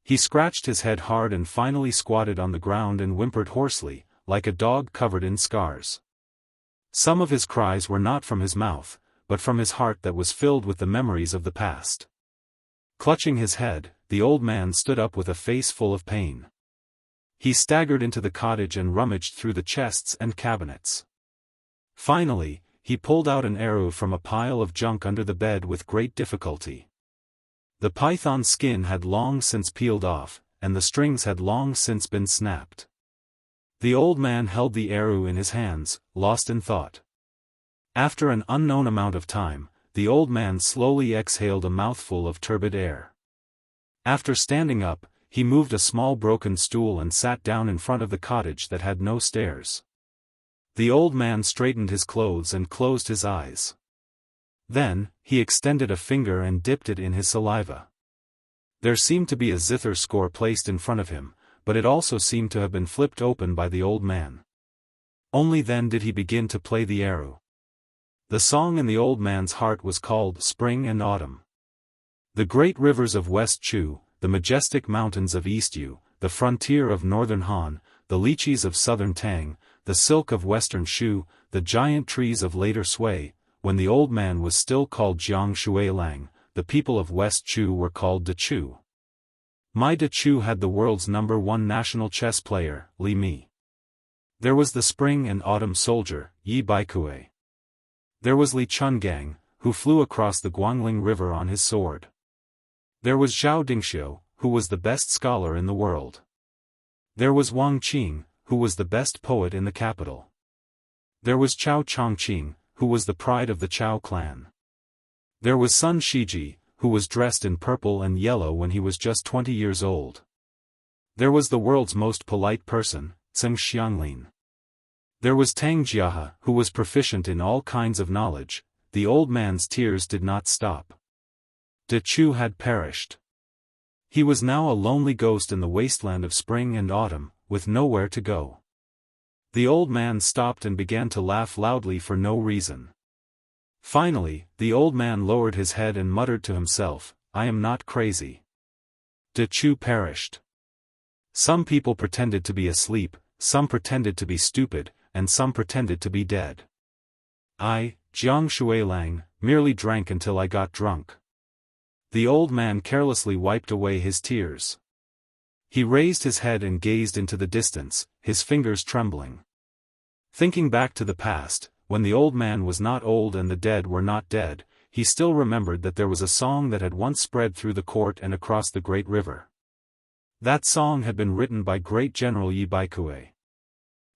He scratched his head hard and finally squatted on the ground and whimpered hoarsely, like a dog covered in scars. Some of his cries were not from his mouth, but from his heart that was filled with the memories of the past. Clutching his head, the old man stood up with a face full of pain. He staggered into the cottage and rummaged through the chests and cabinets. Finally, he pulled out an arrow from a pile of junk under the bed with great difficulty. The python's skin had long since peeled off, and the strings had long since been snapped. The old man held the arrow in his hands, lost in thought. After an unknown amount of time, the old man slowly exhaled a mouthful of turbid air. After standing up, he moved a small broken stool and sat down in front of the cottage that had no stairs. The old man straightened his clothes and closed his eyes. Then, he extended a finger and dipped it in his saliva. There seemed to be a zither score placed in front of him, but it also seemed to have been flipped open by the old man. Only then did he begin to play the arrow. The song in the old man's heart was called Spring and Autumn. The great rivers of West Chu, the majestic mountains of East Yu, the frontier of northern Han, the lychees of southern Tang, the silk of western Shu, the giant trees of later Sui. When the old man was still called Jiang Shuilang, the people of West Chu were called Dechu. My Dechu had the world's #1 national chess player, Li Mi. There was the spring and autumn soldier, Yi Baikue. There was Li Chungang, who flew across the Guangling River on his sword. There was Zhao Dingxiu, who was the best scholar in the world. There was Wang Qing, who was the best poet in the capital. There was Chao Chongqing, who was the pride of the Chao clan. There was Sun Shiji, who was dressed in purple and yellow when he was just 20 years old. There was the world's most polite person, Zheng Xianglin. There was Tang Jiahe, who was proficient in all kinds of knowledge. The old man's tears did not stop. Dechu had perished. He was now a lonely ghost in the wasteland of spring and autumn, with nowhere to go. The old man stopped and began to laugh loudly for no reason. Finally, the old man lowered his head and muttered to himself, "I am not crazy." Dechu perished. Some people pretended to be asleep, some pretended to be stupid, and some pretended to be dead. I, Jiang Shuilang, merely drank until I got drunk. The old man carelessly wiped away his tears. He raised his head and gazed into the distance, his fingers trembling. Thinking back to the past, when the old man was not old and the dead were not dead, he still remembered that there was a song that had once spread through the court and across the great river. That song had been written by great General Yi Baikue.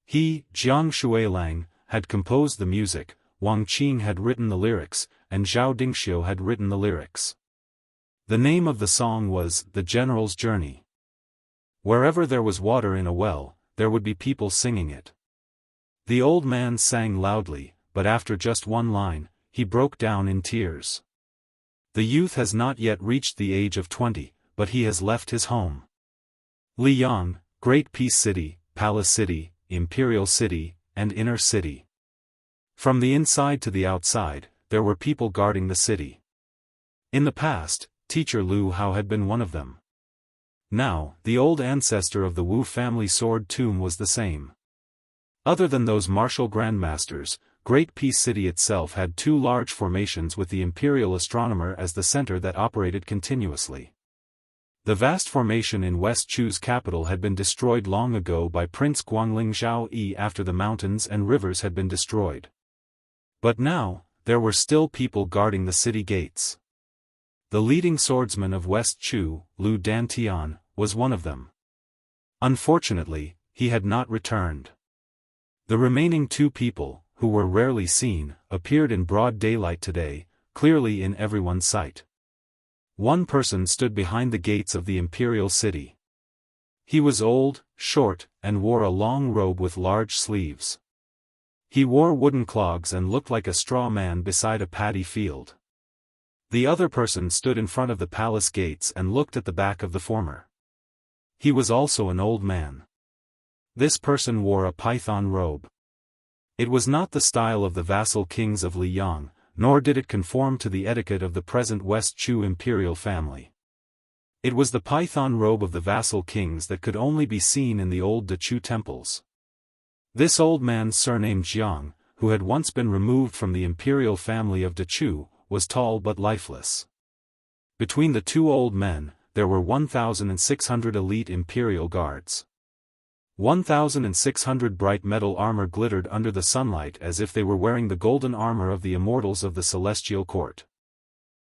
He, Jiang Shuilang, had composed the music, Wang Qing had written the lyrics, and Zhao Dingxiu had written the lyrics. The name of the song was The General's Journey. Wherever there was water in a well, there would be people singing it. The old man sang loudly, but after just one line, he broke down in tears. The youth has not yet reached the age of 20, but he has left his home. Liyang, Great Peace City, Palace City, Imperial City, and Inner City. From the inside to the outside, there were people guarding the city. In the past, Teacher Lu Hao had been one of them. Now, the old ancestor of the Wu family sword tomb was the same. Other than those martial grandmasters, Great Peace City itself had two large formations with the Imperial Astronomer as the center that operated continuously. The vast formation in West Chu's capital had been destroyed long ago by Prince Guangling Zhao Yi after the mountains and rivers had been destroyed. But now, there were still people guarding the city gates. The leading swordsman of West Chu, Lu Dantian, was one of them. Unfortunately, he had not returned. The remaining two people, who were rarely seen, appeared in broad daylight today, clearly in everyone's sight. One person stood behind the gates of the imperial city. He was old, short, and wore a long robe with large sleeves. He wore wooden clogs and looked like a straw man beside a paddy field. The other person stood in front of the palace gates and looked at the back of the former. He was also an old man. This person wore a python robe. It was not the style of the vassal kings of Liyang, nor did it conform to the etiquette of the present West Chu imperial family. It was the python robe of the vassal kings that could only be seen in the old Dachu temples. This old man surnamed Jiang, who had once been removed from the imperial family of Dachu, was tall but lifeless. Between the two old men, there were 1,600 elite imperial guards. 1,600 bright metal armor glittered under the sunlight as if they were wearing the golden armor of the immortals of the celestial court.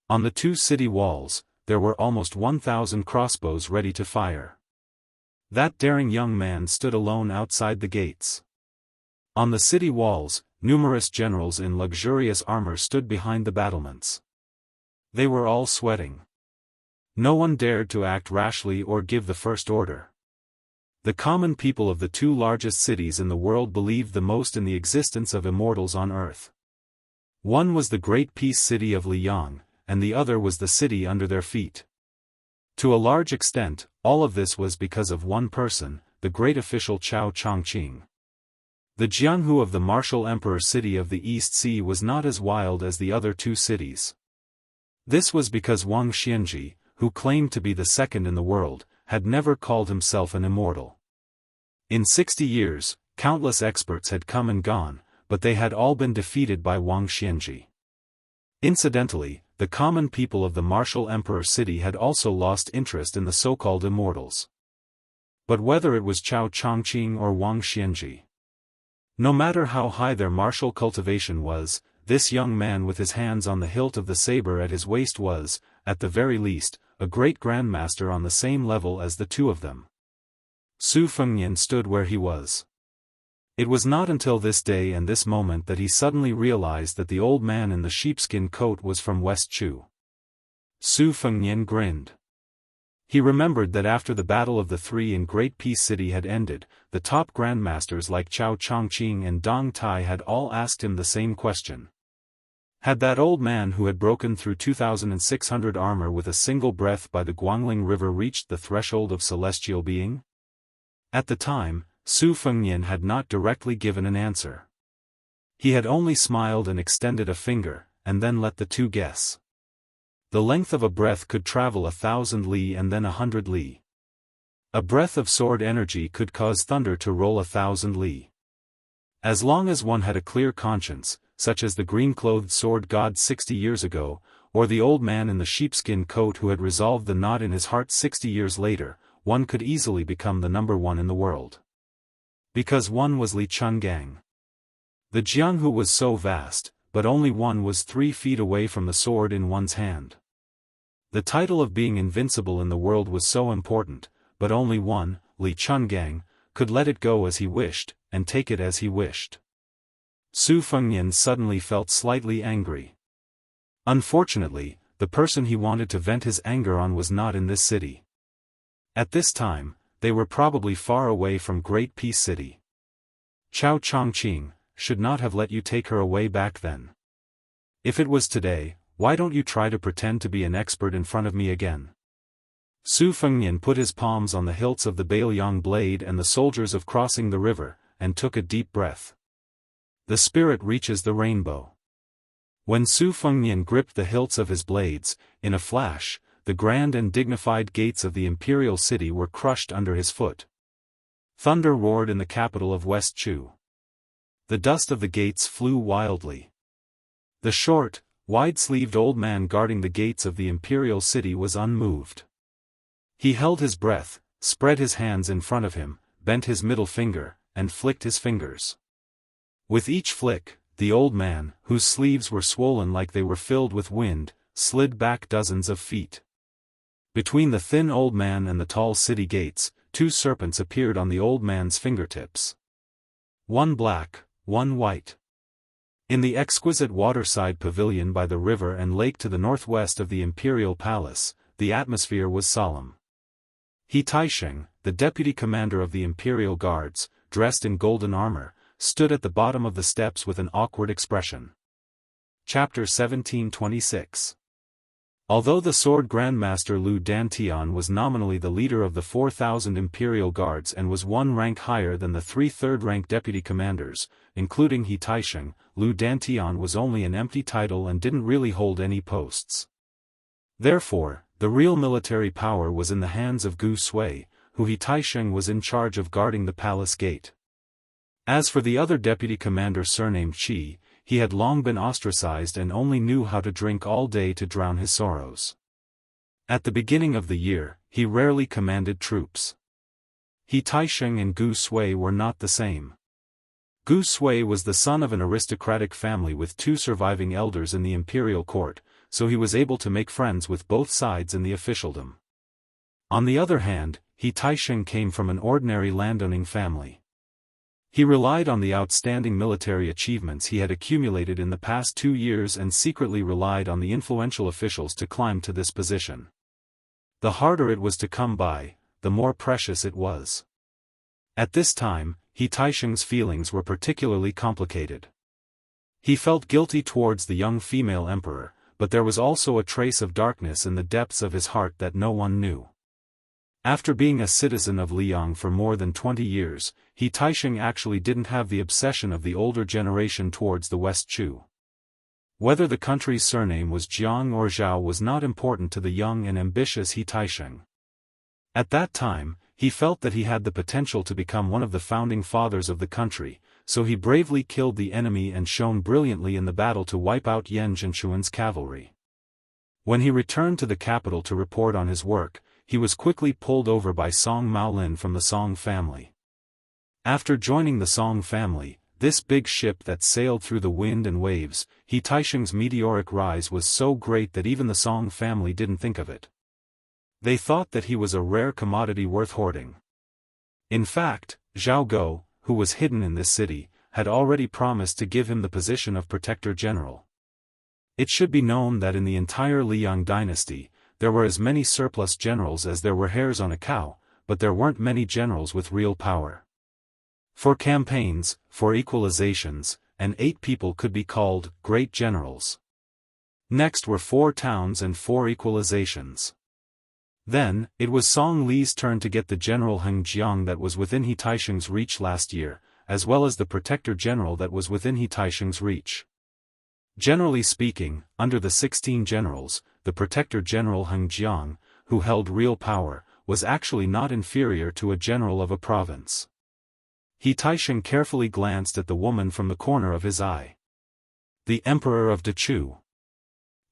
On the two city walls, there were almost 1,000 crossbows ready to fire. That daring young man stood alone outside the gates. On the city walls, numerous generals in luxurious armor stood behind the battlements. They were all sweating. No one dared to act rashly or give the first order. The common people of the two largest cities in the world believed the most in the existence of immortals on earth. One was the Great Peace City of Liyang, and the other was the city under their feet. To a large extent, all of this was because of one person, the great official Chao Chongqing. The Jianghu of the martial emperor city of the East Sea was not as wild as the other two cities. This was because Wuxia Xianxia, who claimed to be the second in the world, had never called himself an immortal. In 60 years, countless experts had come and gone, but they had all been defeated by Wuxia Xianxia. Incidentally, the common people of the martial emperor city had also lost interest in the so-called immortals. But whether it was Chao Chongqing or Wuxia Xianxia, no matter how high their martial cultivation was, this young man with his hands on the hilt of the saber at his waist was, at the very least, a great grandmaster on the same level as the two of them. Su Fengnian stood where he was. It was not until this day and this moment that he suddenly realized that the old man in the sheepskin coat was from West Chu. Su Fengnian grinned. He remembered that after the Battle of the Three in Great Peace City had ended, the top grandmasters like Chao Chongqing and Dong Tai had all asked him the same question. Had that old man who had broken through 2,600 armor with a single breath by the Guangling River reached the threshold of celestial being? At the time, Su Fengnian had not directly given an answer. He had only smiled and extended a finger, and then let the two guess. The length of a breath could travel 1,000 li and then 100 li. A breath of sword energy could cause thunder to roll 1,000 li. As long as one had a clear conscience, such as the green-clothed sword god 60 years ago, or the old man in the sheepskin coat who had resolved the knot in his heart 60 years later, one could easily become the number one in the world. Because one was Li Chungang. The Jianghu was so vast, but only one was 3 feet away from the sword in one's hand. The title of being invincible in the world was so important, but only one, Li Chungang, could let it go as he wished, and take it as he wished. Su Fengnian suddenly felt slightly angry. Unfortunately, the person he wanted to vent his anger on was not in this city. At this time, they were probably far away from Great Peace City. Chao Chongqing should not have let you take her away back then. If it was today, why don't you try to pretend to be an expert in front of me again? Su Fengnian put his palms on the hilts of the Bailiang blade and the soldiers of crossing the river, and took a deep breath. The spirit reaches the rainbow. When Su Fengnian gripped the hilts of his blades, in a flash, the grand and dignified gates of the imperial city were crushed under his foot. Thunder roared in the capital of West Chu. The dust of the gates flew wildly. The short, wide-sleeved old man guarding the gates of the imperial city was unmoved. He held his breath, spread his hands in front of him, bent his middle finger, and flicked his fingers. With each flick, the old man, whose sleeves were swollen like they were filled with wind, slid back dozens of feet. Between the thin old man and the tall city gates, two serpents appeared on the old man's fingertips. One black, one white. In the exquisite waterside pavilion by the river and lake to the northwest of the imperial palace, the atmosphere was solemn. He Taisheng, the deputy commander of the imperial guards, dressed in golden armor, stood at the bottom of the steps with an awkward expression. Chapter 1726. Although the sword grandmaster Lu Dantian was nominally the leader of the 4,000 imperial guards and was one rank higher than the 3 third-rank deputy commanders, including He Taisheng, Lu Dantian was only an empty title and didn't really hold any posts. Therefore, the real military power was in the hands of Gu Sui, who He Taisheng was in charge of guarding the palace gate. As for the other deputy commander surnamed Qi, he had long been ostracized and only knew how to drink all day to drown his sorrows. At the beginning of the year, he rarely commanded troops. He Taisheng and Gu Sui were not the same. Gu Sui was the son of an aristocratic family with 2 surviving elders in the imperial court, so he was able to make friends with both sides in the officialdom. On the other hand, He Taisheng came from an ordinary landowning family. He relied on the outstanding military achievements he had accumulated in the past 2 years and secretly relied on the influential officials to climb to this position. The harder it was to come by, the more precious it was. At this time, He Taisheng's feelings were particularly complicated. He felt guilty towards the young female emperor, but there was also a trace of darkness in the depths of his heart that no one knew. After being a citizen of Liang for more than 20 years, He Taisheng actually didn't have the obsession of the older generation towards the West Chu. Whether the country's surname was Jiang or Zhao was not important to the young and ambitious He Taisheng. At that time, he felt that he had the potential to become one of the founding fathers of the country, so he bravely killed the enemy and shone brilliantly in the battle to wipe out Yan Zhenshuan's cavalry. When he returned to the capital to report on his work, he was quickly pulled over by Song Maolin from the Song family. After joining the Song family, this big ship that sailed through the wind and waves, He Taisheng's meteoric rise was so great that even the Song family didn't think of it. They thought that he was a rare commodity worth hoarding. In fact, Zhao Go, who was hidden in this city, had already promised to give him the position of Protector General. It should be known that in the entire Liang dynasty, there were as many surplus generals as there were hairs on a cow, but there weren't many generals with real power. For campaigns, for equalizations, and 8 people could be called great generals. Next were 4 towns and 4 equalizations. Then, it was Song Li's turn to get the General Heng Jiang that was within He Taisheng's reach last year, as well as the Protector General that was within He Taisheng's reach. Generally speaking, under the 16 generals, the Protector General Heng Jiang, who held real power, was actually not inferior to a general of a province. He Taisheng carefully glanced at the woman from the corner of his eye. The Emperor of Dechu.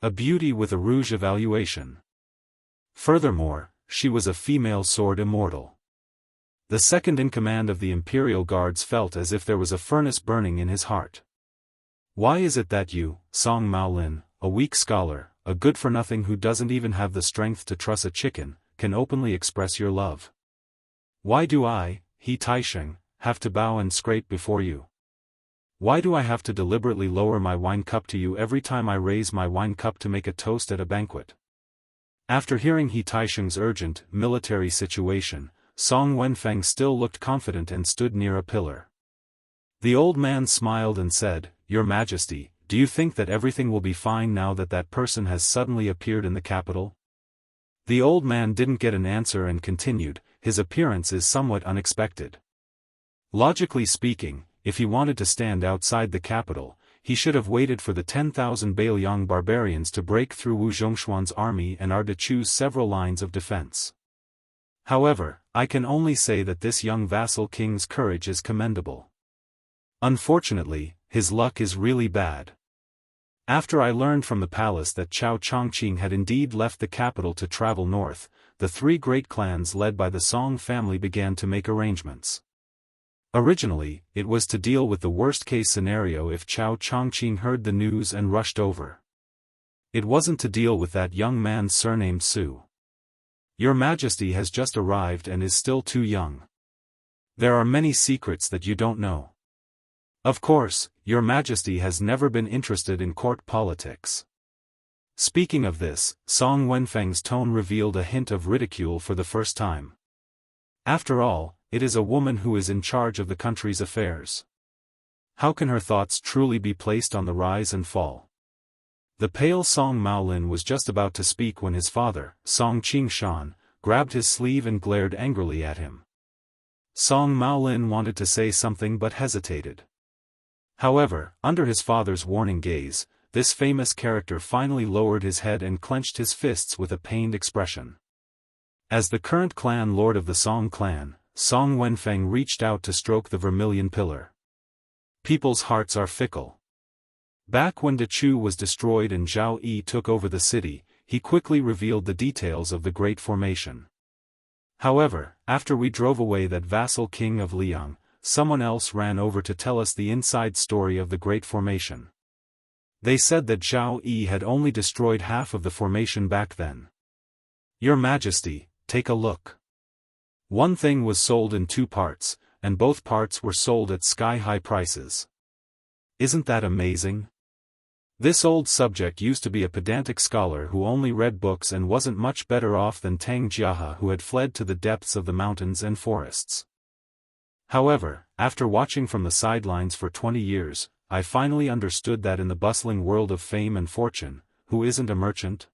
A beauty with a rouge evaluation. Furthermore, she was a female sword immortal. The second-in-command of the Imperial Guards felt as if there was a furnace burning in his heart. Why is it that you, Song Maolin, a weak scholar, a good-for-nothing who doesn't even have the strength to truss a chicken, can openly express your love? Why do I, He Taisheng, have to bow and scrape before you? Why do I have to deliberately lower my wine cup to you every time I raise my wine cup to make a toast at a banquet? After hearing He Taisheng's urgent, military situation, Song Wenfeng still looked confident and stood near a pillar. The old man smiled and said, "Your Majesty, do you think that everything will be fine now that that person has suddenly appeared in the capital? The old man didn't get an answer and continued, his appearance is somewhat unexpected. Logically speaking, if he wanted to stand outside the capital, he should have waited for the 10,000 Bailiang barbarians to break through Wu Zhongshuan's army and to choose several lines of defense. However, I can only say that this young vassal king's courage is commendable. Unfortunately, his luck is really bad. After I learned from the palace that Chao Chongqing had indeed left the capital to travel north, the three great clans led by the Song family began to make arrangements. Originally, it was to deal with the worst-case scenario if Chao Chongqing heard the news and rushed over. It wasn't to deal with that young man surnamed Su. Your Majesty has just arrived and is still too young. There are many secrets that you don't know. Of course, Your Majesty has never been interested in court politics. Speaking of this, Song Wenfeng's tone revealed a hint of ridicule for the first time. After all, it is a woman who is in charge of the country's affairs. How can her thoughts truly be placed on the rise and fall? The pale Song Maolin was just about to speak when his father, Song Qingshan, grabbed his sleeve and glared angrily at him. Song Maolin wanted to say something but hesitated. However, under his father's warning gaze, this famous character finally lowered his head and clenched his fists with a pained expression. As the current clan lord of the Song clan, Song Wenfeng reached out to stroke the vermilion pillar. People's hearts are fickle. Back when Dechu was destroyed and Zhao Yi took over the city, he quickly revealed the details of the Great Formation. However, after we drove away that vassal king of Liang, someone else ran over to tell us the inside story of the Great Formation. They said that Zhao Yi had only destroyed half of the formation back then. Your Majesty, take a look. One thing was sold in 2 parts, and both parts were sold at sky-high prices. Isn't that amazing? This old subject used to be a pedantic scholar who only read books and wasn't much better off than Tang Jiahe, who had fled to the depths of the mountains and forests. However, after watching from the sidelines for 20 years, I finally understood that in the bustling world of fame and fortune, who isn't a merchant?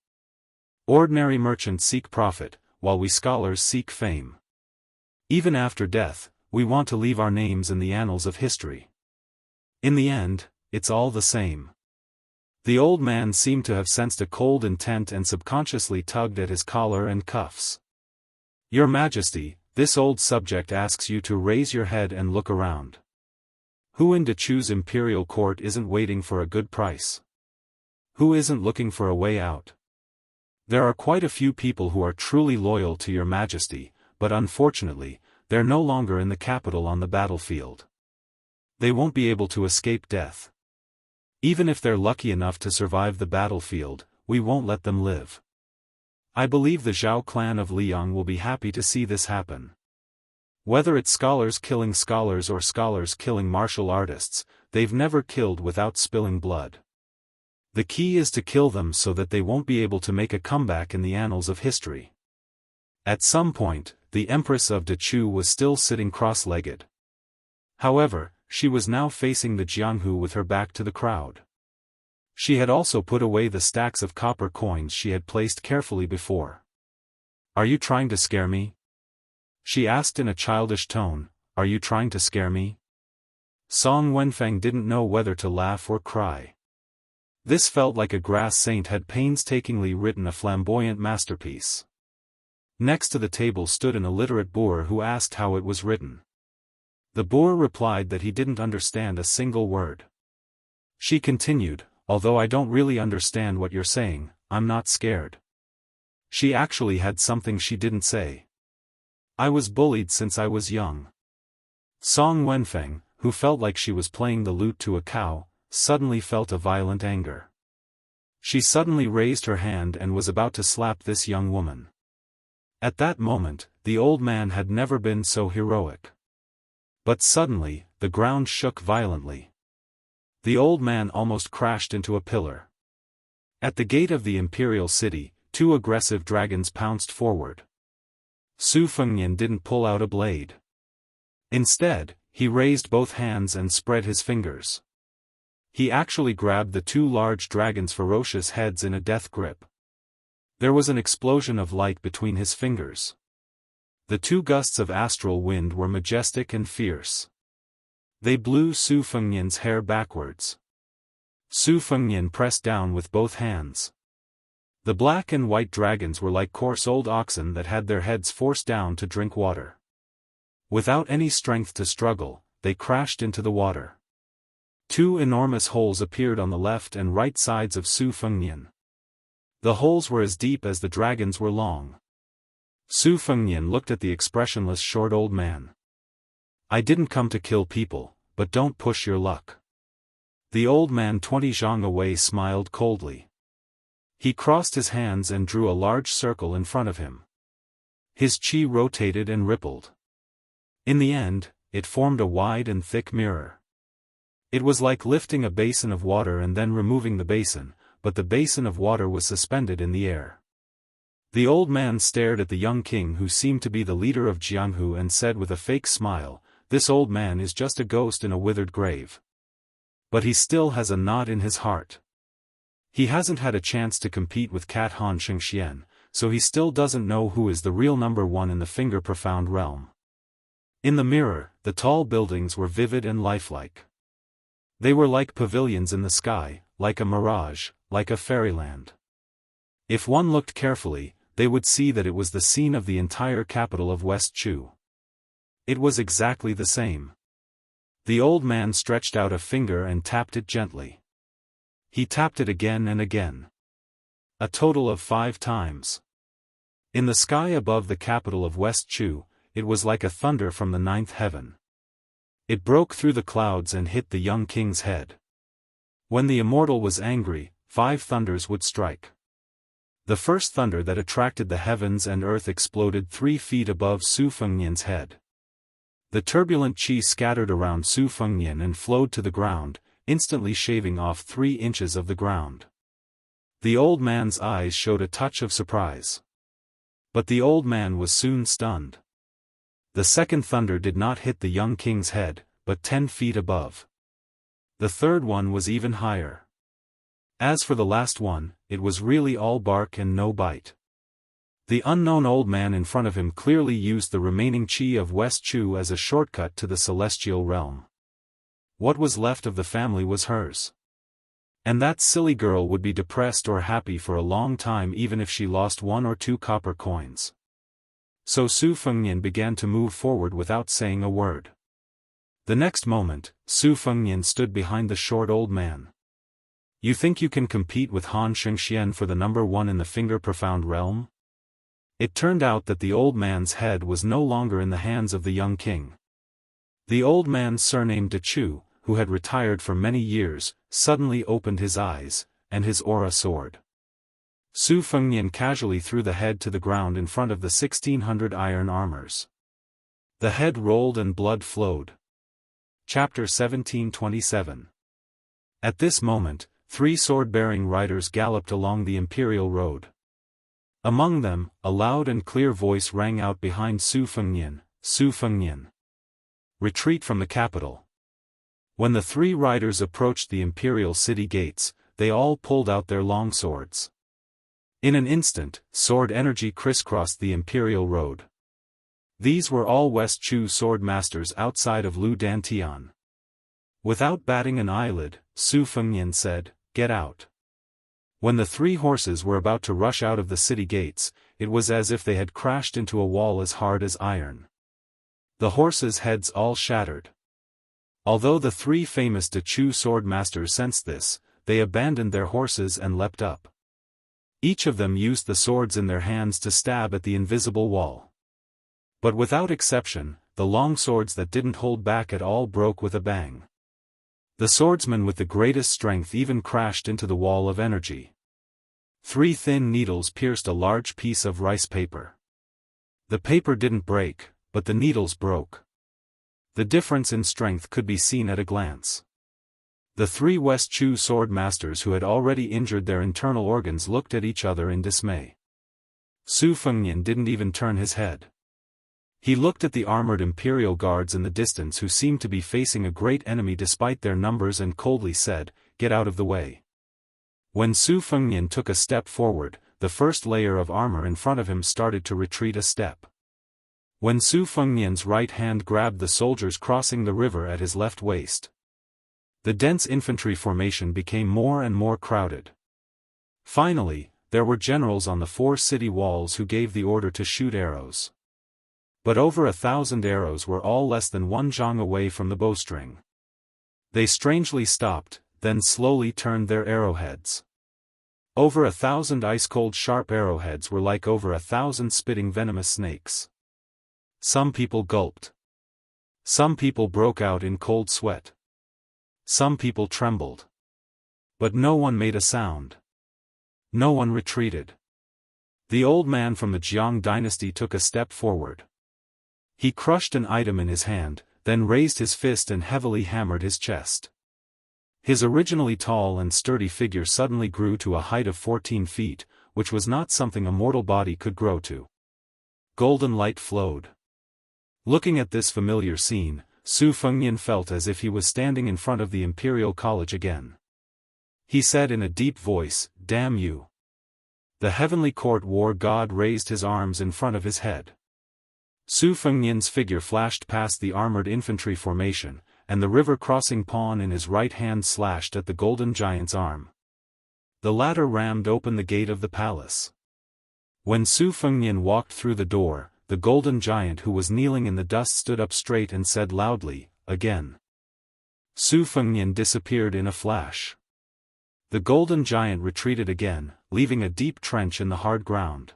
Ordinary merchants seek profit, while we scholars seek fame. Even after death, we want to leave our names in the annals of history. In the end, it's all the same. The old man seemed to have sensed a cold intent and subconsciously tugged at his collar and cuffs. Your Majesty, this old subject asks you to raise your head and look around. Who in Dechu's imperial court isn't waiting for a good price? Who isn't looking for a way out? There are quite a few people who are truly loyal to Your Majesty, but unfortunately, they're no longer in the capital on the battlefield. They won't be able to escape death. Even if they're lucky enough to survive the battlefield, we won't let them live. I believe the Zhao clan of Liang will be happy to see this happen. Whether it's scholars killing scholars or scholars killing martial artists, they've never killed without spilling blood. The key is to kill them so that they won't be able to make a comeback in the annals of history. At some point, the Empress of Dechu was still sitting cross-legged. However, she was now facing the Jianghu with her back to the crowd. She had also put away the stacks of copper coins she had placed carefully before. Are you trying to scare me? She asked in a childish tone, are you trying to scare me? Song Wenfeng didn't know whether to laugh or cry. This felt like a grass saint had painstakingly written a flamboyant masterpiece. Next to the table stood an illiterate boor who asked how it was written. The boor replied that he didn't understand a single word. She continued, although I don't really understand what you're saying, I'm not scared. She actually had something she didn't say. I was bullied since I was young. Song Wenfeng, who felt like she was playing the lute to a cow, suddenly felt a violent anger. She suddenly raised her hand and was about to slap this young woman. At that moment, the old man had never been so heroic. But suddenly, the ground shook violently. The old man almost crashed into a pillar. At the gate of the imperial city, 2 aggressive dragons pounced forward. Su Fengnian didn't pull out a blade. Instead, he raised both hands and spread his fingers. He actually grabbed the two large dragons' ferocious heads in a death grip. There was an explosion of light between his fingers. The two gusts of astral wind were majestic and fierce. They blew Su Fengnian's hair backwards. Su Fengnian pressed down with both hands. The black and white dragons were like coarse old oxen that had their heads forced down to drink water. Without any strength to struggle, they crashed into the water. Two enormous holes appeared on the left and right sides of Su Fengnian. The holes were as deep as the dragons were long. Su Fengnian looked at the expressionless short old man. "I didn't come to kill people, but don't push your luck." The old man 20 zhang away smiled coldly. He crossed his hands and drew a large circle in front of him. His chi rotated and rippled. In the end, it formed a wide and thick mirror. It was like lifting a basin of water and then removing the basin, but the basin of water was suspended in the air. The old man stared at the young king who seemed to be the leader of Jianghu and said with a fake smile, "This old man is just a ghost in a withered grave. But he still has a knot in his heart. He hasn't had a chance to compete with Cat Han Shengxian, so he still doesn't know who is the real number one in the finger profound realm." In the mirror, the tall buildings were vivid and lifelike. They were like pavilions in the sky, like a mirage, like a fairyland. If one looked carefully, they would see that it was the scene of the entire capital of West Chu. It was exactly the same. The old man stretched out a finger and tapped it gently. He tapped it again and again. A total of 5 times. In the sky above the capital of West Chu, it was like a thunder from the 9th heaven. It broke through the clouds and hit the young king's head. When the immortal was angry, 5 thunders would strike. The first thunder that attracted the heavens and earth exploded 3 feet above Su Fengnian's head. The turbulent qi scattered around Su Fengnian and flowed to the ground, instantly shaving off 3 inches of the ground. The old man's eyes showed a touch of surprise. But the old man was soon stunned. The second thunder did not hit the young king's head, but 10 feet above. The third one was even higher. As for the last one, it was really all bark and no bite. The unknown old man in front of him clearly used the remaining qi of West Chu as a shortcut to the celestial realm. What was left of the family was hers. And that silly girl would be depressed or happy for a long time even if she lost 1 or 2 copper coins. So Su Fengnian began to move forward without saying a word. The next moment, Su Fengnian stood behind the short old man. "You think you can compete with Han Shengxian for the number 1 in the finger profound realm?" It turned out that the old man's head was no longer in the hands of the young king. The old man surnamed De Chu, who had retired for many years, suddenly opened his eyes, and his aura soared. Su Fengnian casually threw the head to the ground in front of the 1600 iron armors. The head rolled and blood flowed. Chapter 1727. At this moment, 3 sword-bearing riders galloped along the imperial road. Among them, a loud and clear voice rang out behind Su Fengnian, "Su Fengnian! Retreat from the capital." When the 3 riders approached the imperial city gates, they all pulled out their long swords. In an instant, sword energy crisscrossed the imperial road. These were all West Chu sword masters outside of Lu Dantian. Without batting an eyelid, Su Fengnian said, "Get out." When the 3 horses were about to rush out of the city gates, it was as if they had crashed into a wall as hard as iron. The horses' heads all shattered. Although the 3 famous De Chu sword masters sensed this, they abandoned their horses and leapt up. Each of them used the swords in their hands to stab at the invisible wall. But without exception, the long swords that didn't hold back at all broke with a bang. The swordsmen with the greatest strength even crashed into the wall of energy. 3 thin needles pierced a large piece of rice paper. The paper didn't break, but the needles broke. The difference in strength could be seen at a glance. The 3 West Chu sword masters who had already injured their internal organs looked at each other in dismay. Su Fengnian didn't even turn his head. He looked at the armored imperial guards in the distance who seemed to be facing a great enemy despite their numbers and coldly said, get out of the way. When Su Fengnian took a step forward, the first layer of armor in front of him started to retreat a step. When Su Fengnian's right hand grabbed the soldiers crossing the river at his left waist, the dense infantry formation became more and more crowded. Finally, there were generals on the 4 city walls who gave the order to shoot arrows. But over 1,000 arrows were all less than 1 zhang away from the bowstring. They strangely stopped, then slowly turned their arrowheads. Over 1,000 ice-cold sharp arrowheads were like over 1,000 spitting venomous snakes. Some people gulped. Some people broke out in cold sweat. Some people trembled. But no one made a sound. No one retreated. The old man from the Jiang dynasty took a step forward. He crushed an item in his hand, then raised his fist and heavily hammered his chest. His originally tall and sturdy figure suddenly grew to a height of 14 feet, which was not something a mortal body could grow to. Golden light flowed. Looking at this familiar scene, Su Fengnian felt as if he was standing in front of the Imperial College again. He said in a deep voice, "Damn you." The heavenly court war god raised his arms in front of his head. Su Fengnian's figure flashed past the armored infantry formation, and the river-crossing pawn in his right hand slashed at the golden giant's arm. The latter rammed open the gate of the palace. When Su Fengnian walked through the door, the golden giant who was kneeling in the dust stood up straight and said loudly, "Again." Su Fengnian disappeared in a flash. The golden giant retreated again, leaving a deep trench in the hard ground.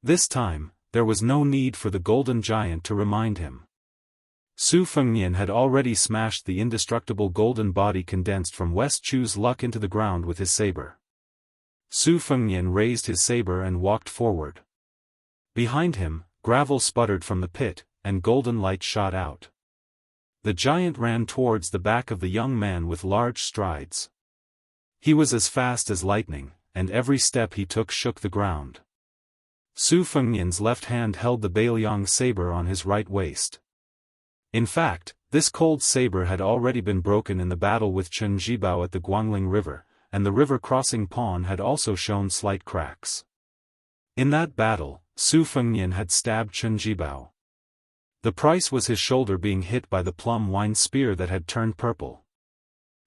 This time, there was no need for the golden giant to remind him. Su Fengnian had already smashed the indestructible golden body condensed from West Chu's luck into the ground with his saber. Su Fengnian raised his saber and walked forward. Behind him, gravel sputtered from the pit, and golden light shot out. The giant ran towards the back of the young man with large strides. He was as fast as lightning, and every step he took shook the ground. Su Fengnian's left hand held the Beiliang saber on his right waist. In fact, this cold saber had already been broken in the battle with Chen Zhibao at the Guangling River, and the river-crossing pawn had also shown slight cracks. In that battle, Su Fengnian had stabbed Chen Zhibao. The price was his shoulder being hit by the plum wine spear that had turned purple.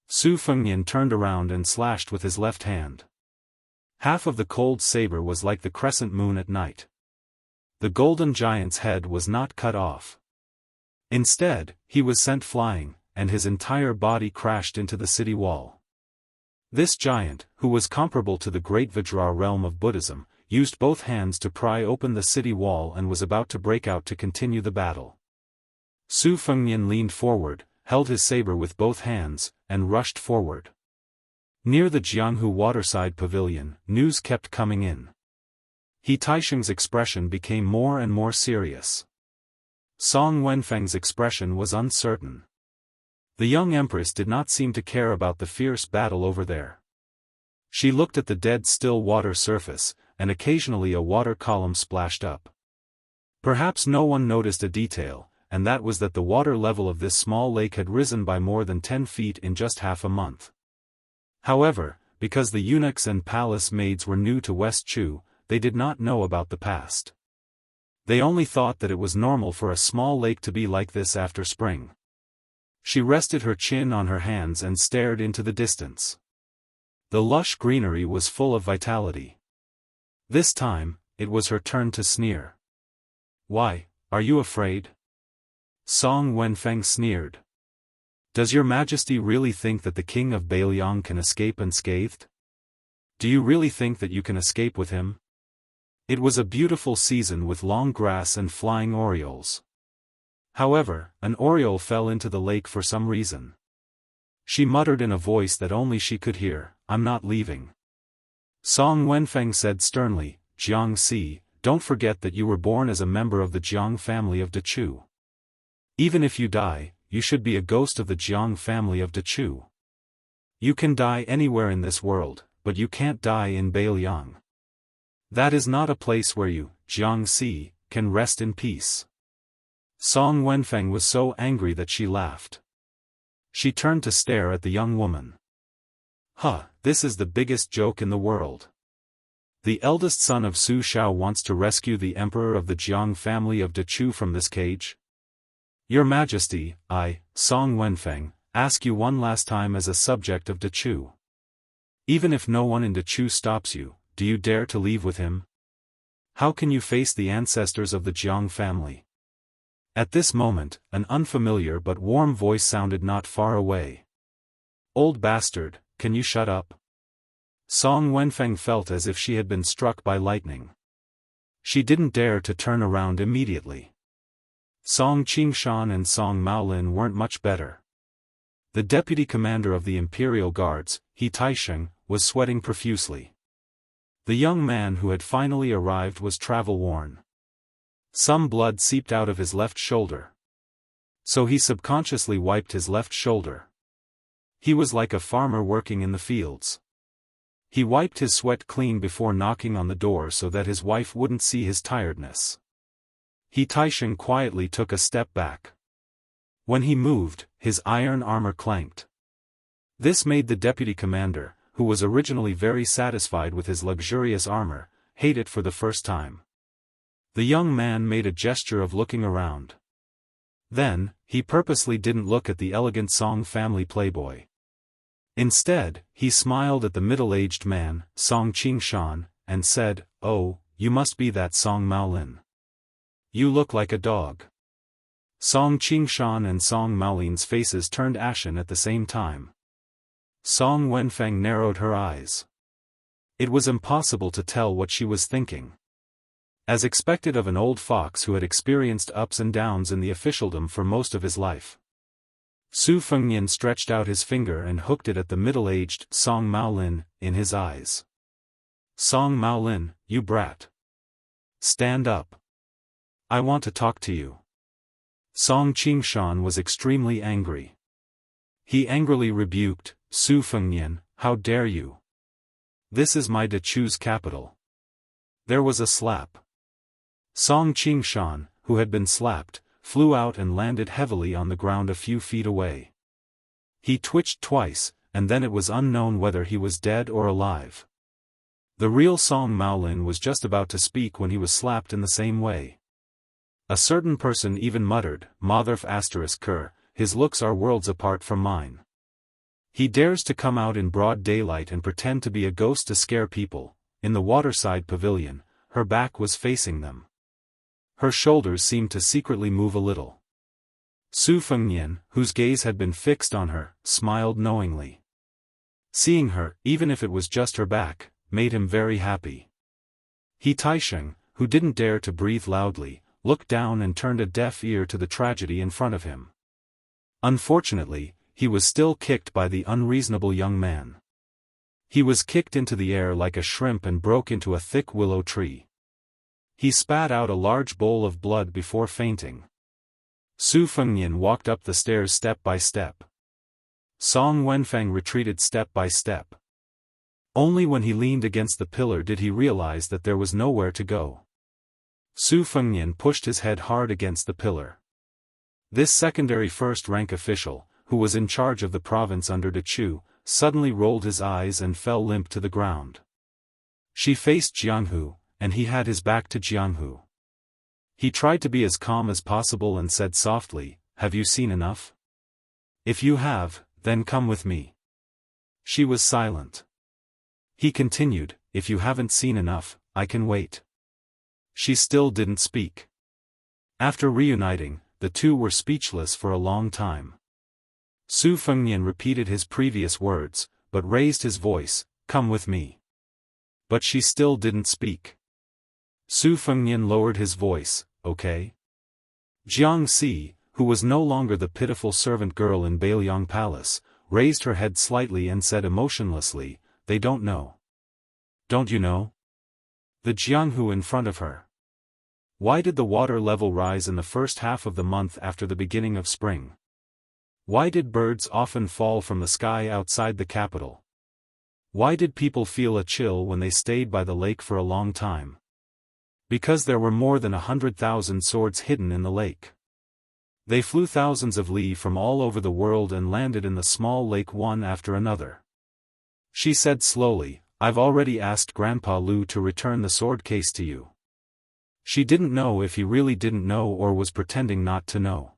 Su Fengnian turned around and slashed with his left hand. Half of the cold saber was like the crescent moon at night. The golden giant's head was not cut off. Instead, he was sent flying, and his entire body crashed into the city wall. This giant, who was comparable to the great Vajra realm of Buddhism, used both hands to pry open the city wall and was about to break out to continue the battle. Su Fengnian leaned forward, held his saber with both hands, and rushed forward. Near the Jianghu waterside pavilion, news kept coming in. He Taisheng's expression became more and more serious. Song Wenfeng's expression was uncertain. The young empress did not seem to care about the fierce battle over there. She looked at the dead still water surface, and occasionally a water column splashed up. Perhaps no one noticed a detail, and that was that the water level of this small lake had risen by more than 10 feet in just half a month. However, because the eunuchs and palace maids were new to West Chu, they did not know about the past. They only thought that it was normal for a small lake to be like this after spring. She rested her chin on her hands and stared into the distance. The lush greenery was full of vitality. This time, it was her turn to sneer. "Why, are you afraid?" Song Wenfeng sneered. "Does your majesty really think that the king of Beiliang can escape unscathed? Do you really think that you can escape with him?" It was a beautiful season with long grass and flying orioles. However, an oriole fell into the lake for some reason. She muttered in a voice that only she could hear, "I'm not leaving." Song Wenfeng said sternly, "Jiang Si, don't forget that you were born as a member of the Jiang family of Dechu. Even if you die, you should be a ghost of the Jiang family of Dechu. You can die anywhere in this world, but you can't die in Beiliang. That is not a place where you, Jiang Si, can rest in peace." Song Wenfeng was so angry that she laughed. She turned to stare at the young woman. Huh, this is the biggest joke in the world. The eldest son of Su Shao wants to rescue the emperor of the Jiang family of Dechu from this cage? Your Majesty, I, Song Wenfeng, ask you one last time as a subject of Dechu. Even if no one in Dechu stops you, do you dare to leave with him? How can you face the ancestors of the Jiang family? At this moment, an unfamiliar but warm voice sounded not far away. Old bastard, can you shut up? Song Wenfeng felt as if she had been struck by lightning. She didn't dare to turn around immediately. Song Qingshan and Song Maolin weren't much better. The deputy commander of the Imperial Guards, He Taisheng, was sweating profusely. The young man who had finally arrived was travel-worn. Some blood seeped out of his left shoulder. So he subconsciously wiped his left shoulder. He was like a farmer working in the fields. He wiped his sweat clean before knocking on the door so that his wife wouldn't see his tiredness. He Taisheng quietly took a step back. When he moved, his iron armor clanked. This made the deputy commander, who was originally very satisfied with his luxurious armor, hate it for the first time. The young man made a gesture of looking around. Then, he purposely didn't look at the elegant Song family playboy. Instead, he smiled at the middle-aged man, Song Qingshan, and said, "Oh, you must be that Song Maolin. You look like a dog." Song Qingshan and Song Maolin's faces turned ashen at the same time. Song Wenfeng narrowed her eyes. It was impossible to tell what she was thinking. As expected of an old fox who had experienced ups and downs in the officialdom for most of his life. Su Fengnian stretched out his finger and hooked it at the middle-aged Song Maolin, in his eyes. "Song Maolin, you brat. Stand up. I want to talk to you." Song Qingshan was extremely angry. He angrily rebuked, "Su Fengnian, how dare you? This is my Dechu's capital." There was a slap. Song Qingshan, who had been slapped, flew out and landed heavily on the ground a few feet away. He twitched twice, and then it was unknown whether he was dead or alive. The real Song Maolin was just about to speak when he was slapped in the same way. A certain person even muttered, "Motherf ***, his looks are worlds apart from mine. He dares to come out in broad daylight and pretend to be a ghost to scare people." In the waterside pavilion, her back was facing them. Her shoulders seemed to secretly move a little. Su Fengnian, whose gaze had been fixed on her, smiled knowingly. Seeing her, even if it was just her back, made him very happy. He Taisheng, who didn't dare to breathe loudly, looked down and turned a deaf ear to the tragedy in front of him. Unfortunately, he was still kicked by the unreasonable young man. He was kicked into the air like a shrimp and broke into a thick willow tree. He spat out a large bowl of blood before fainting. Su Fengnian walked up the stairs step by step. Song Wenfeng retreated step by step. Only when he leaned against the pillar did he realize that there was nowhere to go. Su Fengnian pushed his head hard against the pillar. This secondary first-rank official, who was in charge of the province under Dechu, suddenly rolled his eyes and fell limp to the ground. She faced Jianghu, and he had his back to Jianghu. He tried to be as calm as possible and said softly, "Have you seen enough? If you have, then come with me." She was silent. He continued, "If you haven't seen enough, I can wait." She still didn't speak. After reuniting, the two were speechless for a long time. Su Fengnian repeated his previous words, but raised his voice, "Come with me." But she still didn't speak. Su Fengnian lowered his voice, "Okay?" Jiangxi, who was no longer the pitiful servant girl in Bailiang Palace, raised her head slightly and said emotionlessly, "They don't know." "Don't you know?" The Jianghu in front of her. Why did the water level rise in the first half of the month after the beginning of spring? Why did birds often fall from the sky outside the capital? Why did people feel a chill when they stayed by the lake for a long time? Because there were more than 100,000 swords hidden in the lake. They flew thousands of li from all over the world and landed in the small lake one after another. She said slowly, I've already asked Grandpa Lu to return the sword case to you. She didn't know if he really didn't know or was pretending not to know.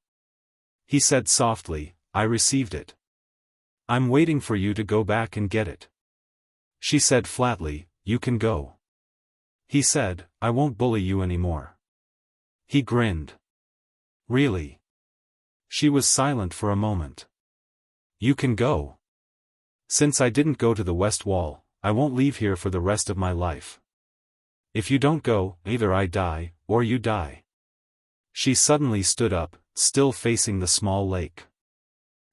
He said softly, I received it. I'm waiting for you to go back and get it. She said flatly, you can go. He said, I won't bully you anymore. He grinned. Really? She was silent for a moment. You can go. Since I didn't go to the West Wall, I won't leave here for the rest of my life. If you don't go, either I die, or you die. She suddenly stood up, still facing the small lake.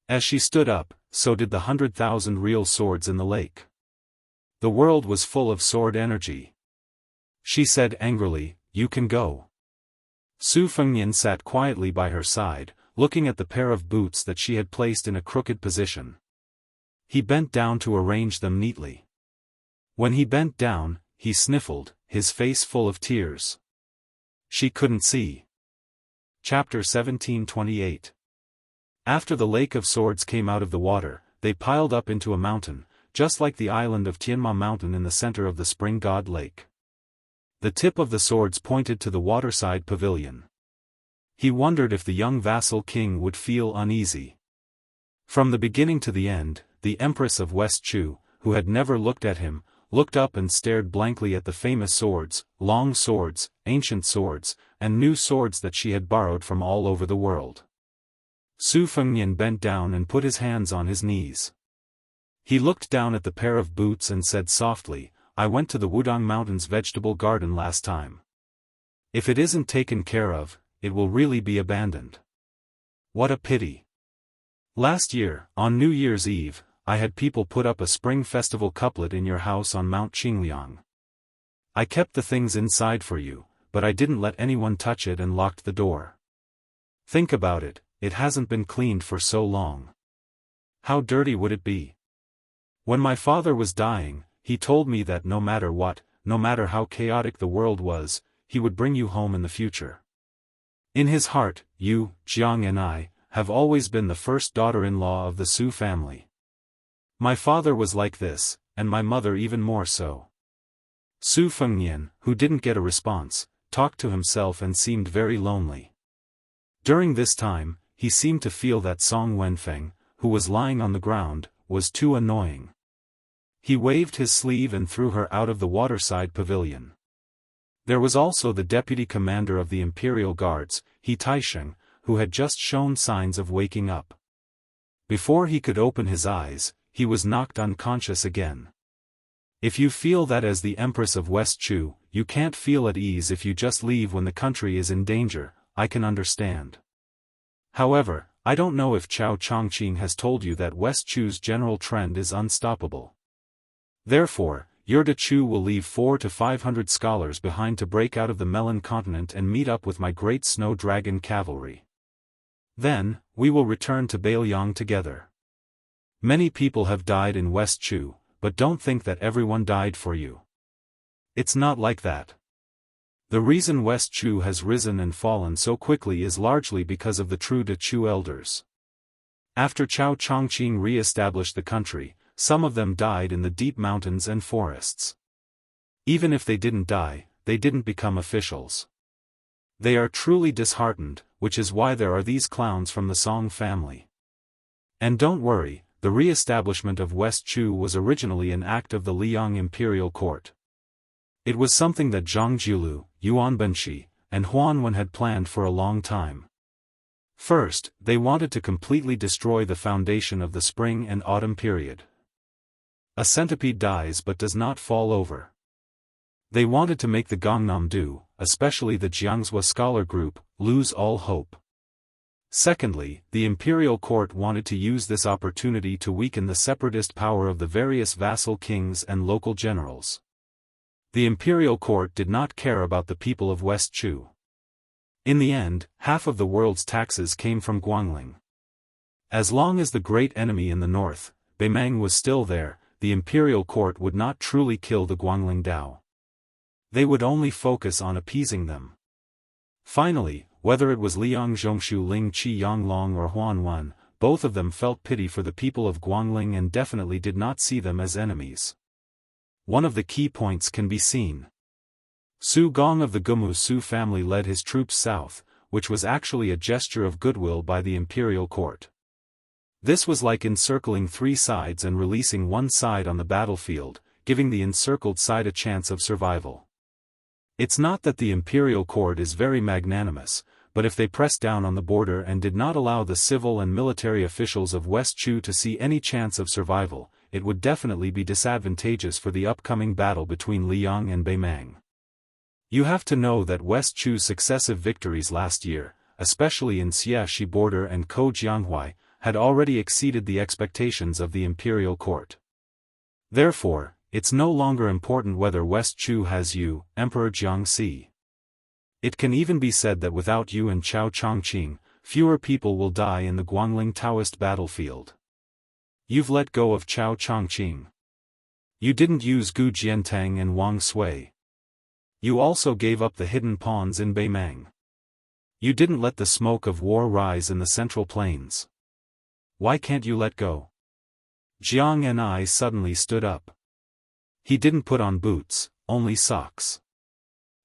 As she stood up, so did the 100,000 real swords in the lake. The world was full of sword energy. She said angrily, you can go. Su Fengnian sat quietly by her side, looking at the pair of boots that she had placed in a crooked position. He bent down to arrange them neatly. When he bent down, he sniffled, his face full of tears. She couldn't see. Chapter 1728. After the Lake of Swords came out of the water, they piled up into a mountain, just like the island of Tianma Mountain in the center of the Spring God Lake. The tip of the swords pointed to the waterside pavilion. He wondered if the young vassal king would feel uneasy. From the beginning to the end, the Empress of West Chu, who had never looked at him, looked up and stared blankly at the famous swords, long swords, ancient swords, and new swords that she had borrowed from all over the world. Su Fengnian bent down and put his hands on his knees. He looked down at the pair of boots and said softly, I went to the Wudong Mountains vegetable garden last time. If it isn't taken care of, it will really be abandoned. What a pity. Last year, on New Year's Eve, I had people put up a spring festival couplet in your house on Mount Qingliang. I kept the things inside for you, but I didn't let anyone touch it and locked the door. Think about it, it hasn't been cleaned for so long. How dirty would it be? When my father was dying, he told me that no matter what, no matter how chaotic the world was, he would bring you home in the future. In his heart, you, Jiang and I, have always been the first daughter-in-law of the Su family. My father was like this, and my mother even more so. Su Fengnian, who didn't get a response, talked to himself and seemed very lonely. During this time, he seemed to feel that Song Wenfeng, who was lying on the ground, was too annoying. He waved his sleeve and threw her out of the waterside pavilion. There was also the deputy commander of the Imperial Guards, He Taisheng, who had just shown signs of waking up. Before he could open his eyes, he was knocked unconscious again. If you feel that as the Empress of West Chu, you can't feel at ease if you just leave when the country is in danger, I can understand. However, I don't know if Chao Chongqing has told you that West Chu's general trend is unstoppable. Therefore, your De Chu will leave 400 to 500 scholars behind to break out of the Melon continent and meet up with my great snow dragon cavalry. Then, we will return to Bailiang together. Many people have died in West Chu, but don't think that everyone died for you. It's not like that. The reason West Chu has risen and fallen so quickly is largely because of the true De Chu elders. After Chao Chongqing re-established the country, some of them died in the deep mountains and forests. Even if they didn't die, they didn't become officials. They are truly disheartened, which is why there are these clowns from the Song family. And don't worry, the re-establishment of West Chu was originally an act of the Liang imperial court. It was something that Zhang Jiulu, Yuan Benshi, and Huan Wen had planned for a long time. First, they wanted to completely destroy the foundation of the spring and autumn period. A centipede dies but does not fall over. They wanted to make the Gangnam-do, especially the Jianghu scholar group, lose all hope. Secondly, the imperial court wanted to use this opportunity to weaken the separatist power of the various vassal kings and local generals. The imperial court did not care about the people of West Chu. In the end, half of the world's taxes came from Guangling. As long as the great enemy in the north, Beimang, was still there, the imperial court would not truly kill the Guangling Dao. They would only focus on appeasing them. Finally, whether it was Liang Zhongshu Ling Qi Yanglong or Huan Wen, both of them felt pity for the people of Guangling and definitely did not see them as enemies. One of the key points can be seen. Su Gong of the Gumu Su family led his troops south, which was actually a gesture of goodwill by the imperial court. This was like encircling three sides and releasing one side on the battlefield, giving the encircled side a chance of survival. It's not that the imperial court is very magnanimous, but if they pressed down on the border and did not allow the civil and military officials of West Chu to see any chance of survival, it would definitely be disadvantageous for the upcoming battle between Liang and Beimang. You have to know that West Chu's successive victories last year, especially in Xieshi border and Ko Jianghui, had already exceeded the expectations of the imperial court. Therefore, it's no longer important whether West Chu has you, Emperor Jiangxi. It can even be said that without you and Chao Chongqing, fewer people will die in the Guangling Daoist battlefield. You've let go of Chao Chongqing. You didn't use Gu Jiantang and Wang Sui. You also gave up the hidden pawns in Beimang. You didn't let the smoke of war rise in the Central Plains. Why can't you let go? Jiang Ni suddenly stood up. He didn't put on boots, only socks.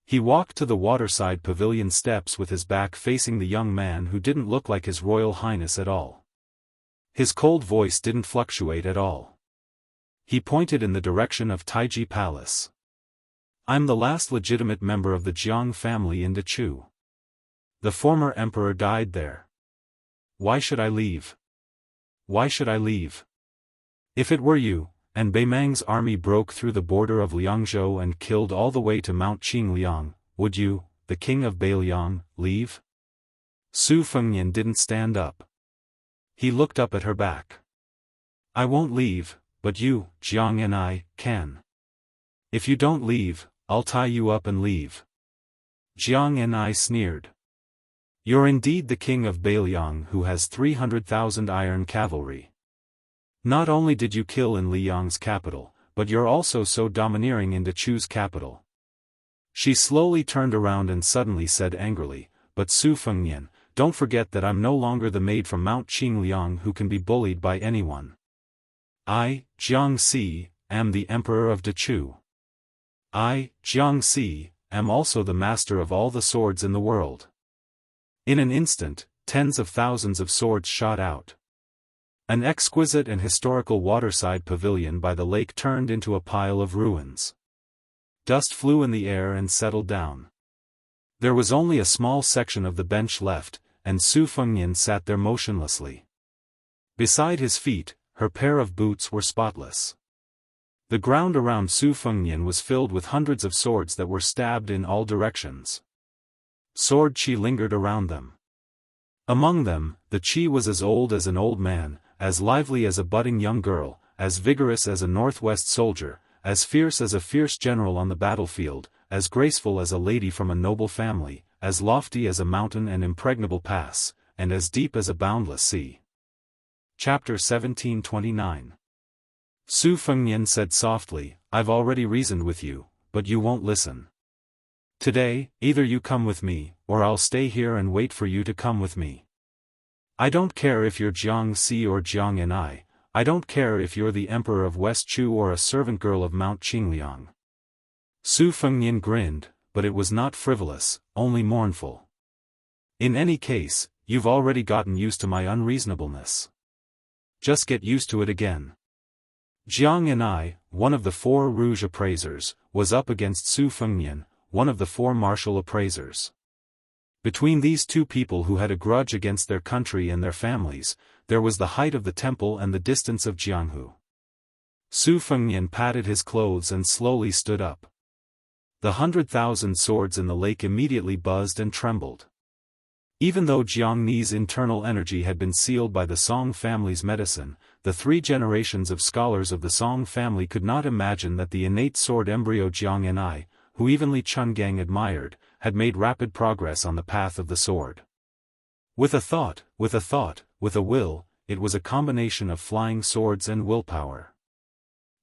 He walked to the waterside pavilion steps with his back facing the young man who didn't look like His Royal Highness at all. His cold voice didn't fluctuate at all. He pointed in the direction of Taiji Palace. I'm the last legitimate member of the Jiang family in Dechu. The former emperor died there. Why should I leave? Why should I leave? If it were you, and Beimang's army broke through the border of Liangzhou and killed all the way to Mount Qingliang, would you, the king of Beiliang, leave? Su Fengnian didn't stand up. He looked up at her back. I won't leave, but you, Jiang and I, can. If you don't leave, I'll tie you up and leave. Jiang and I sneered. You're indeed the king of Beiliang who has 300,000 iron cavalry. Not only did you kill in Liang's capital, but you're also so domineering in Dechu's capital. She slowly turned around and suddenly said angrily, but Su Fengnian, don't forget that I'm no longer the maid from Mount Qingliang who can be bullied by anyone. I, Jiangxi, am the emperor of Dechu. I, Jiangxi, am also the master of all the swords in the world. In an instant, tens of thousands of swords shot out. An exquisite and historical waterside pavilion by the lake turned into a pile of ruins. Dust flew in the air and settled down. There was only a small section of the bench left, and Su Fengnian sat there motionlessly. Beside his feet, her pair of boots were spotless. The ground around Su Fengnian was filled with hundreds of swords that were stabbed in all directions. Sword qi lingered around them. Among them, the qi was as old as an old man, as lively as a budding young girl, as vigorous as a northwest soldier, as fierce as a fierce general on the battlefield, as graceful as a lady from a noble family, as lofty as a mountain and impregnable pass, and as deep as a boundless sea. Chapter 1729. Su Fengnian said softly, I've already reasoned with you, but you won't listen. Today, either you come with me, or I'll stay here and wait for you to come with me. I don't care if you're Jiangxi or Jiang and I don't care if you're the emperor of West Chu or a servant girl of Mount Qingliang. Su Fengnian grinned, but it was not frivolous, only mournful. In any case, you've already gotten used to my unreasonableness. Just get used to it again. Jiang and I, one of the 4 Rouge appraisers, was up against Su Fengnian, one of the 4 martial appraisers. Between these two people who had a grudge against their country and their families, there was the height of the temple and the distance of Jianghu. Su Fengnian patted his clothes and slowly stood up. The 100,000 swords in the lake immediately buzzed and trembled. Even though Jiang Ni's internal energy had been sealed by the Song family's medicine, the 3 generations of scholars of the Song family could not imagine that the innate sword embryo Jiang and I, who even Li Chungang admired, had made rapid progress on the path of the sword. With a thought, with a will, it was a combination of flying swords and willpower.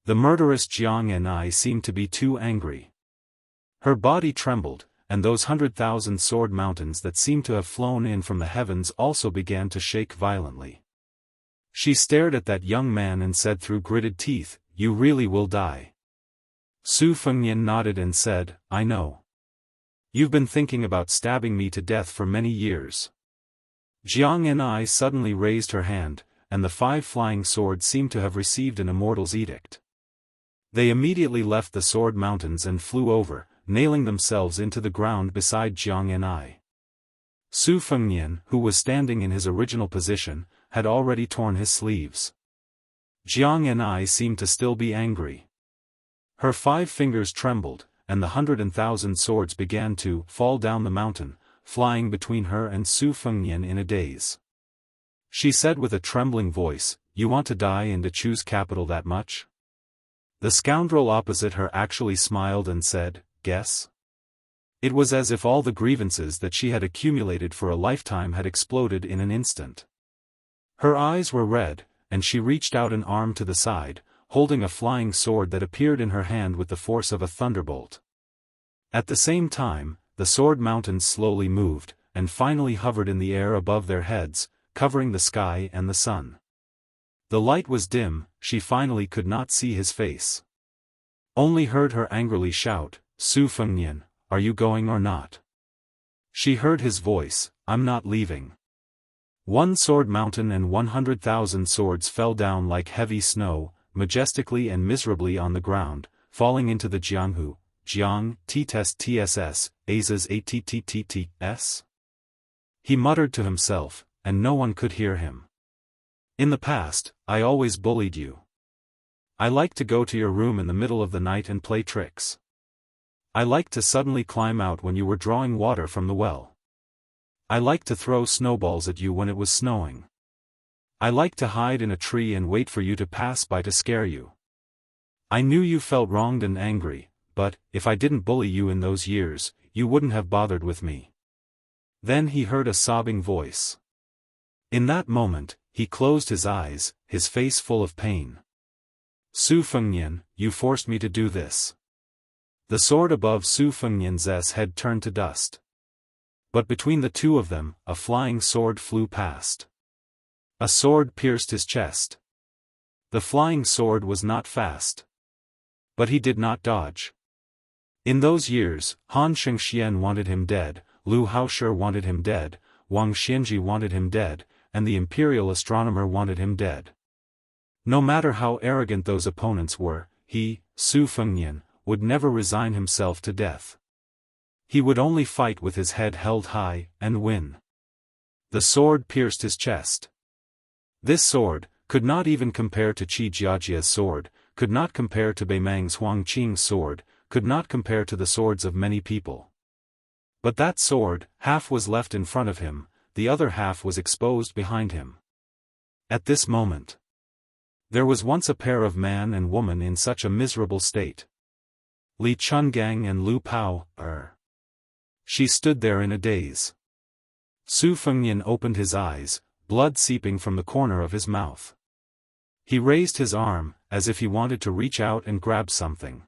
The murderous Jiang and I seemed to be too angry. Her body trembled, and those 100,000 sword mountains that seemed to have flown in from the heavens also began to shake violently. She stared at that young man and said through gritted teeth, "You really will die." Su Fengnian nodded and said, "I know. You've been thinking about stabbing me to death for many years." Jianghu suddenly raised her hand, and the 5 flying swords seemed to have received an immortal's edict. They immediately left the sword mountains and flew over, nailing themselves into the ground beside Jianghu. Su Fengnian, who was standing in his original position, had already torn his sleeves. Jianghu seemed to still be angry. Her 5 fingers trembled, and the 100,000 swords began to fall down the mountain, flying between her and Su Fengnian in a daze. She said with a trembling voice, "You want to die and to choose capital that much?" The scoundrel opposite her actually smiled and said, "Guess?" It was as if all the grievances that she had accumulated for a lifetime had exploded in an instant. Her eyes were red, and she reached out an arm to the side, holding a flying sword that appeared in her hand with the force of a thunderbolt. At the same time, the sword mountains slowly moved, and finally hovered in the air above their heads, covering the sky and the sun. The light was dim, she finally could not see his face. Only heard her angrily shout, "Su Fengnian, are you going or not?" She heard his voice, "I'm not leaving." One sword mountain and 100,000 swords fell down like heavy snow, majestically and miserably on the ground, falling into the Jianghu, Jiang, T-test TSS, Azas ATTTTS. He muttered to himself, and no one could hear him. "In the past, I always bullied you. I liked to go to your room in the middle of the night and play tricks. I liked to suddenly climb out when you were drawing water from the well. I liked to throw snowballs at you when it was snowing. I liked to hide in a tree and wait for you to pass by to scare you. I knew you felt wronged and angry, but, if I didn't bully you in those years, you wouldn't have bothered with me." Then he heard a sobbing voice. In that moment, he closed his eyes, his face full of pain. "Su Fengnian, you forced me to do this." The sword above Su Fengnian's head turned to dust. But between the two of them, a flying sword flew past. A sword pierced his chest. The flying sword was not fast. But he did not dodge. In those years, Han Shengxian wanted him dead, Lu Haoshi wanted him dead, Wang Xianji wanted him dead, and the imperial astronomer wanted him dead. No matter how arrogant those opponents were, he, Su Fengnian, would never resign himself to death. He would only fight with his head held high, and win. The sword pierced his chest. This sword could not even compare to Qi Jiajia's sword, could not compare to Beimang's Huangqing's sword, could not compare to the swords of many people. But that sword, half was left in front of him, the other half was exposed behind him. At this moment, there was once a pair of man and woman in such a miserable state. Li Chungang and Lu Pao. She stood there in a daze. Su Fengnian opened his eyes, blood seeping from the corner of his mouth. He raised his arm, as if he wanted to reach out and grab something.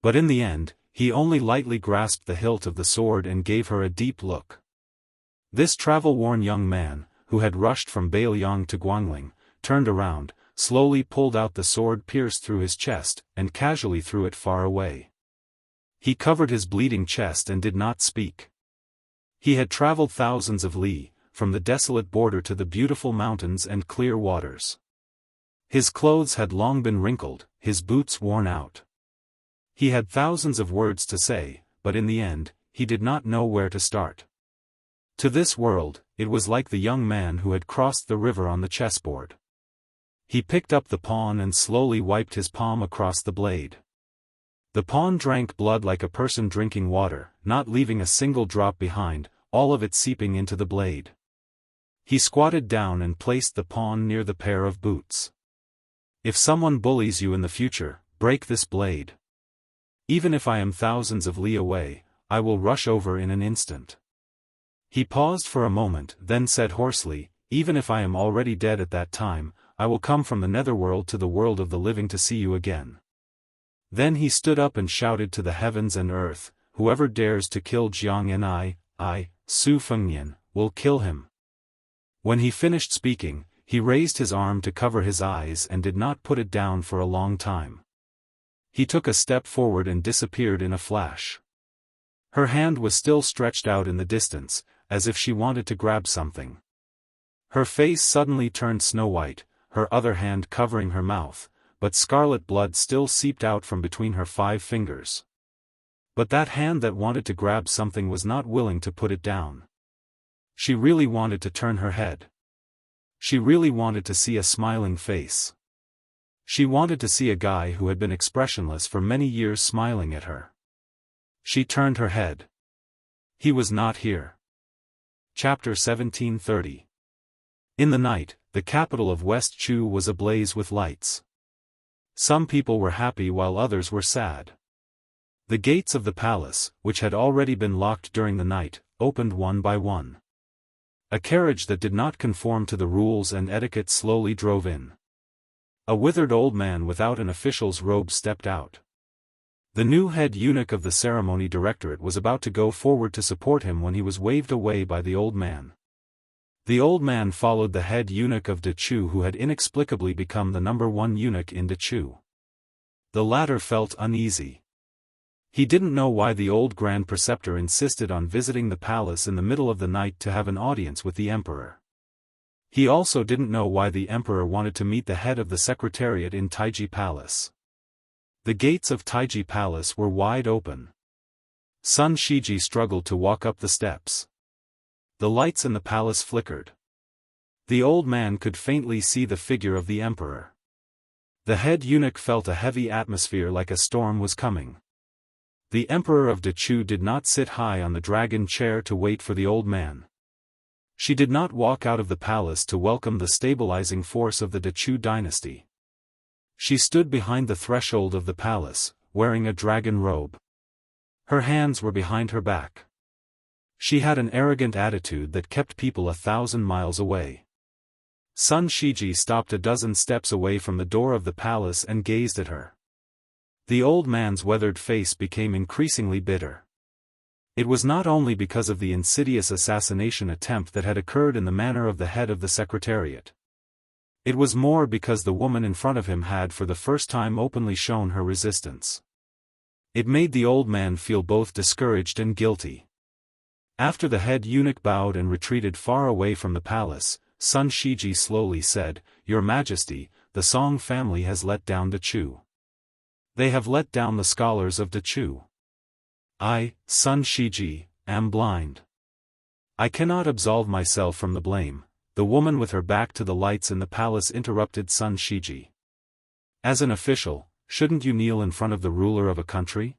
But in the end, he only lightly grasped the hilt of the sword and gave her a deep look. This travel-worn young man, who had rushed from Bailiang to Guangling, turned around, slowly pulled out the sword pierced through his chest, and casually threw it far away. He covered his bleeding chest and did not speak. He had traveled thousands of li, from the desolate border to the beautiful mountains and clear waters. His clothes had long been wrinkled, his boots worn out. He had thousands of words to say, but in the end, he did not know where to start. To this world, it was like the young man who had crossed the river on the chessboard. He picked up the pawn and slowly wiped his palm across the blade. The pawn drank blood like a person drinking water, not leaving a single drop behind, all of it seeping into the blade. He squatted down and placed the pawn near the pair of boots. If someone bullies you in the future, break this blade. Even if I am thousands of li away, I will rush over in an instant. He paused for a moment, then said hoarsely, even if I am already dead at that time, I will come from the netherworld to the world of the living to see you again. Then he stood up and shouted to the heavens and earth, whoever dares to kill Jianghu, I, Su Fengnian, will kill him. When he finished speaking, he raised his arm to cover his eyes and did not put it down for a long time. He took a step forward and disappeared in a flash. Her hand was still stretched out in the distance, as if she wanted to grab something. Her face suddenly turned snow-white, her other hand covering her mouth, but scarlet blood still seeped out from between her 5 fingers. But that hand that wanted to grab something was not willing to put it down. She really wanted to turn her head. She really wanted to see a smiling face. She wanted to see a guy who had been expressionless for many years smiling at her. She turned her head. He was not here. Chapter 1730. In the night, the capital of West Chu was ablaze with lights. Some people were happy while others were sad. The gates of the palace, which had already been locked during the night, opened one by one. A carriage that did not conform to the rules and etiquette slowly drove in. A withered old man without an official's robe stepped out. The new head eunuch of the ceremony directorate was about to go forward to support him when he was waved away by the old man. The old man followed the head eunuch of Dachu, who had inexplicably become the #1 eunuch in Dachu. The latter felt uneasy. He didn't know why the old Grand Preceptor insisted on visiting the palace in the middle of the night to have an audience with the emperor. He also didn't know why the emperor wanted to meet the head of the secretariat in Taiji Palace. The gates of Taiji Palace were wide open. Sun Shiji struggled to walk up the steps. The lights in the palace flickered. The old man could faintly see the figure of the emperor. The head eunuch felt a heavy atmosphere like a storm was coming. The emperor of Dachu did not sit high on the dragon chair to wait for the old man. She did not walk out of the palace to welcome the stabilizing force of the Dachu dynasty. She stood behind the threshold of the palace, wearing a dragon robe. Her hands were behind her back. She had an arrogant attitude that kept people 1,000 miles away. Sun Shiji stopped a dozen steps away from the door of the palace and gazed at her. The old man's weathered face became increasingly bitter. It was not only because of the insidious assassination attempt that had occurred in the manner of the head of the secretariat. It was more because the woman in front of him had for the first time openly shown her resistance. It made the old man feel both discouraged and guilty. After the head eunuch bowed and retreated far away from the palace, Sun Shiji slowly said, "Your Majesty, the Song family has let down Dachu. They have let down the scholars of Dachu. I, Sun Shiji, am blind. I cannot absolve myself from the blame." The woman with her back to the lights in the palace interrupted Sun Shiji. "As an official, shouldn't you kneel in front of the ruler of a country?"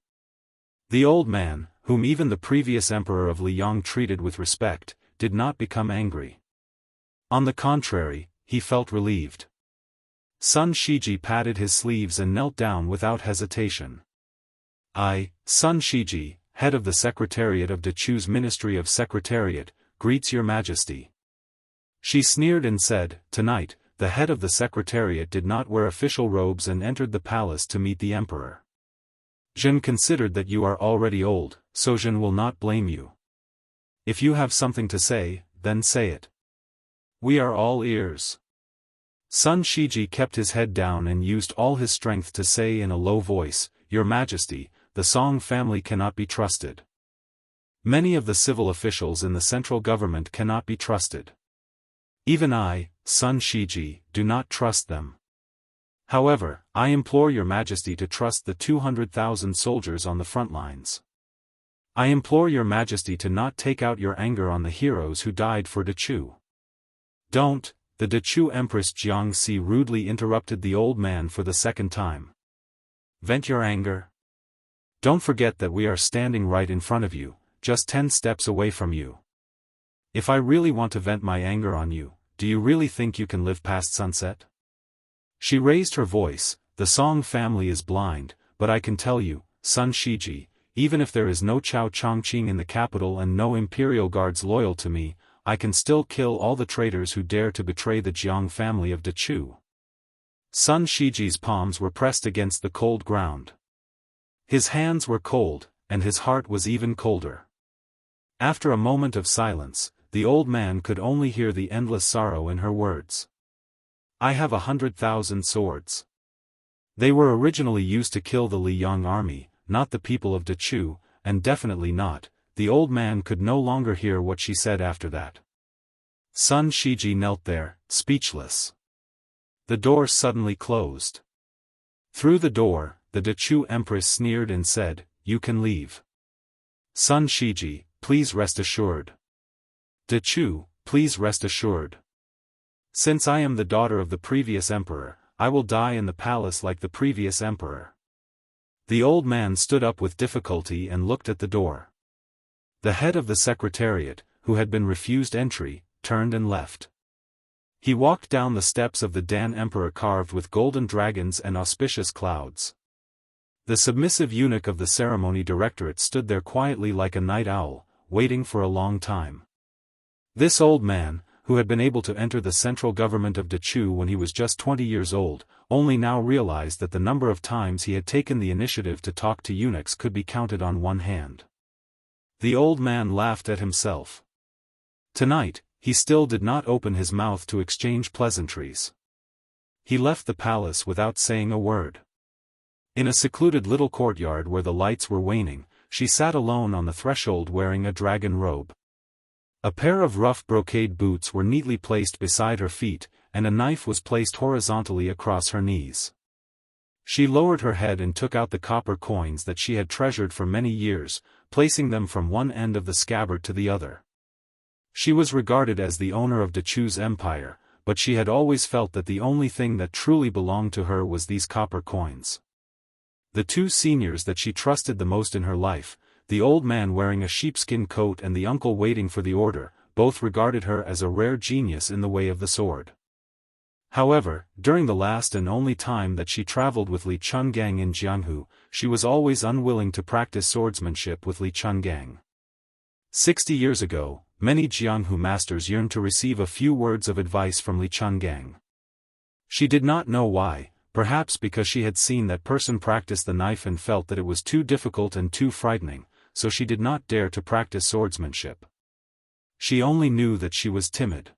The old man, whom even the previous emperor of Liang treated with respect, did not become angry. On the contrary, he felt relieved. Sun Shiji patted his sleeves and knelt down without hesitation. "I, Sun Shiji, head of the Secretariat of Dachu's Ministry of Secretariat, greets your Majesty." She sneered and said, "Tonight, the head of the Secretariat did not wear official robes and entered the palace to meet the emperor. Jin considered that you are already old, so Jin will not blame you. If you have something to say, then say it. We are all ears." Sun Shiji kept his head down and used all his strength to say in a low voice, "Your Majesty, the Song family cannot be trusted. Many of the civil officials in the central government cannot be trusted. Even I, Sun Shiji, do not trust them. However, I implore your Majesty to trust the 200,000 soldiers on the front lines. I implore your Majesty to not take out your anger on the heroes who died for Dachu." "Don't," the Dachu Empress Jianghu rudely interrupted the old man for the second time. "Vent your anger. Don't forget that we are standing right in front of you, just 10 steps away from you. If I really want to vent my anger on you, do you really think you can live past sunset?" She raised her voice, "The Song family is blind, but I can tell you, Sun Shiji, even if there is no Chao Chongqing in the capital and no imperial guards loyal to me, I can still kill all the traitors who dare to betray the Jiang family of Dachu." Sun Shiji's palms were pressed against the cold ground. His hands were cold, and his heart was even colder. After a moment of silence, the old man could only hear the endless sorrow in her words. I have 100,000 swords. They were originally used to kill the Liang army, not the people of Dachu, and definitely not. The old man could no longer hear what she said after that. Sun Shiji knelt there, speechless. The door suddenly closed. Through the door, the Dachu Empress sneered and said, "You can leave." Sun Shiji, please rest assured. Dachu, please rest assured. Since I am the daughter of the previous emperor, I will die in the palace like the previous emperor. The old man stood up with difficulty and looked at the door. The head of the secretariat, who had been refused entry, turned and left. He walked down the steps of the Dan Emperor carved with golden dragons and auspicious clouds. The submissive eunuch of the ceremony directorate stood there quietly like a night owl, waiting for a long time. This old man, who had been able to enter the central government of Dachu when he was just 20 years old, only now realized that the number of times he had taken the initiative to talk to eunuchs could be counted on one hand. The old man laughed at himself. Tonight, he still did not open his mouth to exchange pleasantries. He left the palace without saying a word. In a secluded little courtyard where the lights were waning, she sat alone on the threshold wearing a dragon robe. A pair of rough brocade boots were neatly placed beside her feet, and a knife was placed horizontally across her knees. She lowered her head and took out the copper coins that she had treasured for many years, placing them from one end of the scabbard to the other. She was regarded as the owner of Dachu's empire, but she had always felt that the only thing that truly belonged to her was these copper coins. The two seniors that she trusted the most in her life, the old man wearing a sheepskin coat and the uncle waiting for the order, both regarded her as a rare genius in the way of the sword. However, during the last and only time that she traveled with Li Chungang in Jianghu, she was always unwilling to practice swordsmanship with Li Chungang. 60 years ago, many Jianghu masters yearned to receive a few words of advice from Li Chungang. She did not know why, perhaps because she had seen that person practice the knife and felt that it was too difficult and too frightening, so she did not dare to practice swordsmanship. She only knew that she was timid.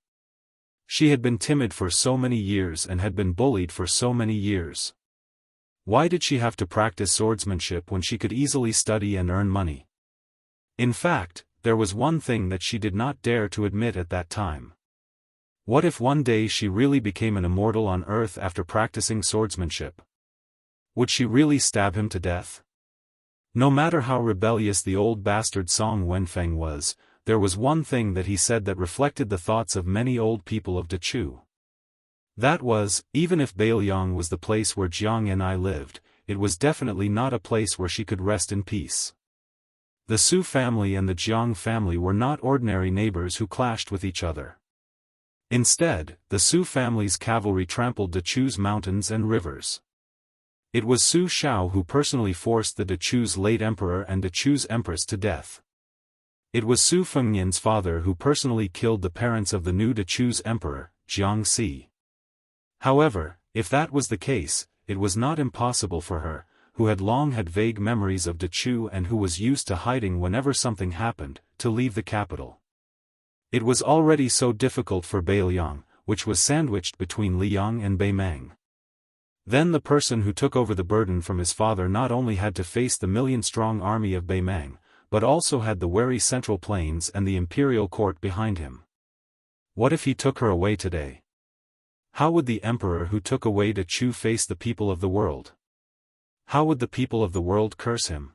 She had been timid for so many years and had been bullied for so many years. Why did she have to practice swordsmanship when she could easily study and earn money? In fact, there was one thing that she did not dare to admit at that time. What if one day she really became an immortal on Earth after practicing swordsmanship? Would she really stab him to death? No matter how rebellious the old bastard Song Wenfeng was, there was one thing that he said that reflected the thoughts of many old people of Dachu. That was, even if Bailiang was the place where Jiang and I lived, it was definitely not a place where she could rest in peace. The Su family and the Jiang family were not ordinary neighbors who clashed with each other. Instead, the Su family's cavalry trampled Dachu's mountains and rivers. It was Su Shao who personally forced the Dachu's late emperor and Dachu's empress to death. It was Su Fengnian's father who personally killed the parents of the new Dachu's emperor, Jiangxi. However, if that was the case, it was not impossible for her, who had long had vague memories of Dachu and who was used to hiding whenever something happened, to leave the capital. It was already so difficult for Bailiang, which was sandwiched between Liang and Beimang. Then the person who took over the burden from his father not only had to face the million-strong army of Beimang, but also had the wary Central Plains and the imperial court behind him. What if he took her away today? How would the emperor who took away Dachu face the people of the world? How would the people of the world curse him?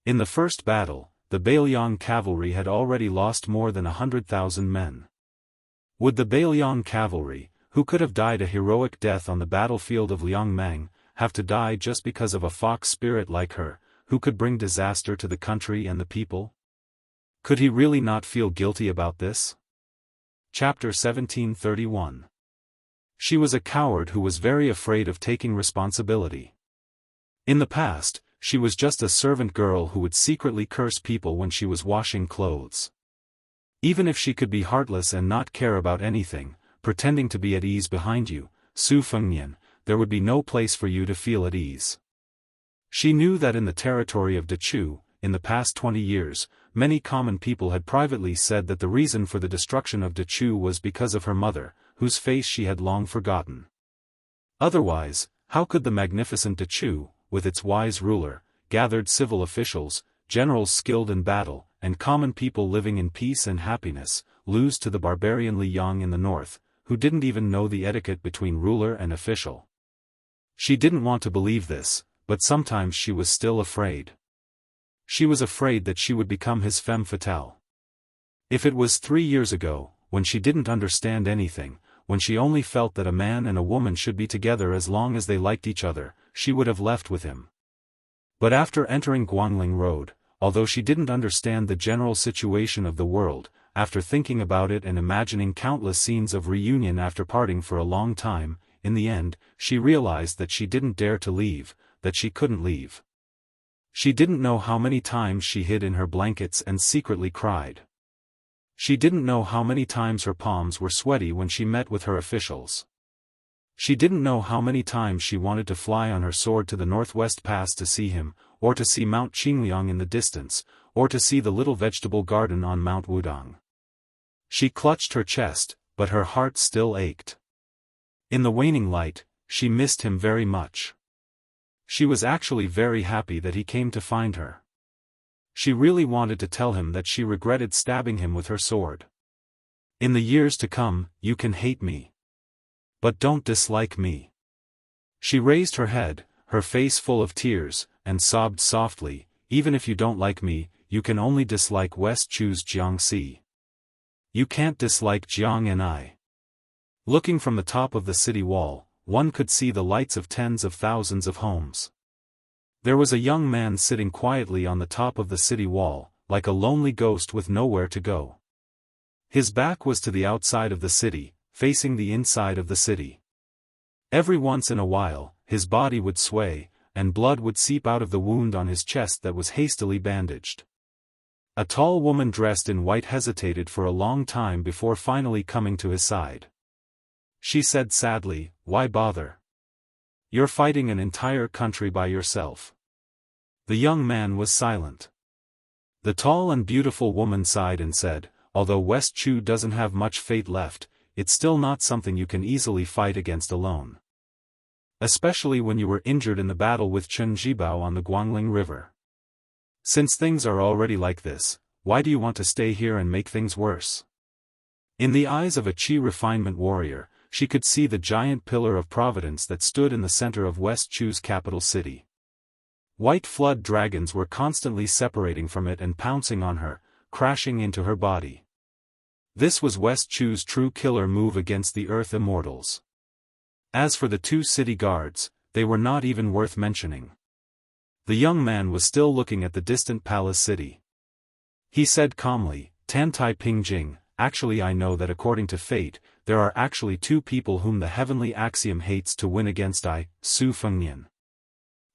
In the first battle, the Bailiang cavalry had already lost more than 100,000 men. Would the Bailiang cavalry, who could have died a heroic death on the battlefield of Liangmang, have to die just because of a fox spirit like her, who could bring disaster to the country and the people? Could he really not feel guilty about this? Chapter 1731. She was a coward who was very afraid of taking responsibility. In the past, she was just a servant girl who would secretly curse people when she was washing clothes. Even if she could be heartless and not care about anything, pretending to be at ease behind you, Su Fengnian, there would be no place for you to feel at ease. She knew that in the territory of Dachu, in the past 20 years, many common people had privately said that the reason for the destruction of Dechu was because of her mother, whose face she had long forgotten. Otherwise, how could the magnificent Dechu, with its wise ruler, gathered civil officials, generals skilled in battle, and common people living in peace and happiness, lose to the barbarian Liang in the north, who didn't even know the etiquette between ruler and official? She didn't want to believe this, but sometimes she was still afraid. She was afraid that she would become his femme fatale. If it was 3 years ago, when she didn't understand anything, when she only felt that a man and a woman should be together as long as they liked each other, she would have left with him. But after entering Guangling Road, although she didn't understand the general situation of the world, after thinking about it and imagining countless scenes of reunion after parting for a long time, in the end, she realized that she didn't dare to leave, that she couldn't leave. She didn't know how many times she hid in her blankets and secretly cried. She didn't know how many times her palms were sweaty when she met with her officials. She didn't know how many times she wanted to fly on her sword to the northwest pass to see him, or to see Mount Qingliang in the distance, or to see the little vegetable garden on Mount Wudang. She clutched her chest, but her heart still ached. In the waning light, she missed him very much. She was actually very happy that he came to find her. She really wanted to tell him that she regretted stabbing him with her sword. In the years to come, you can hate me. But don't dislike me. She raised her head, her face full of tears, and sobbed softly, even if you don't like me, you can only dislike West Chu's Jiangxi. You can't dislike Jiang and I. Looking from the top of the city wall, one could see the lights of tens of thousands of homes. There was a young man sitting quietly on the top of the city wall, like a lonely ghost with nowhere to go. His back was to the outside of the city, facing the inside of the city. Every once in a while, his body would sway, and blood would seep out of the wound on his chest that was hastily bandaged. A tall woman dressed in white hesitated for a long time before finally coming to his side. She said sadly, "Why bother? You're fighting an entire country by yourself." The young man was silent. The tall and beautiful woman sighed and said, "Although West Chu doesn't have much fate left, it's still not something you can easily fight against alone. Especially when you were injured in the battle with Chen Zhibao on the Guangling River. Since things are already like this, why do you want to stay here and make things worse?" In the eyes of a Qi refinement warrior, she could see the giant pillar of providence that stood in the center of West Chu's capital city. White flood dragons were constantly separating from it and pouncing on her, crashing into her body. This was West Chu's true killer move against the Earth Immortals. As for the 2 city guards, they were not even worth mentioning. The young man was still looking at the distant palace city. He said calmly, "Tantai Pingjing, actually I know that according to fate, there are actually 2 people whom the heavenly axiom hates to win against Su Fengnian.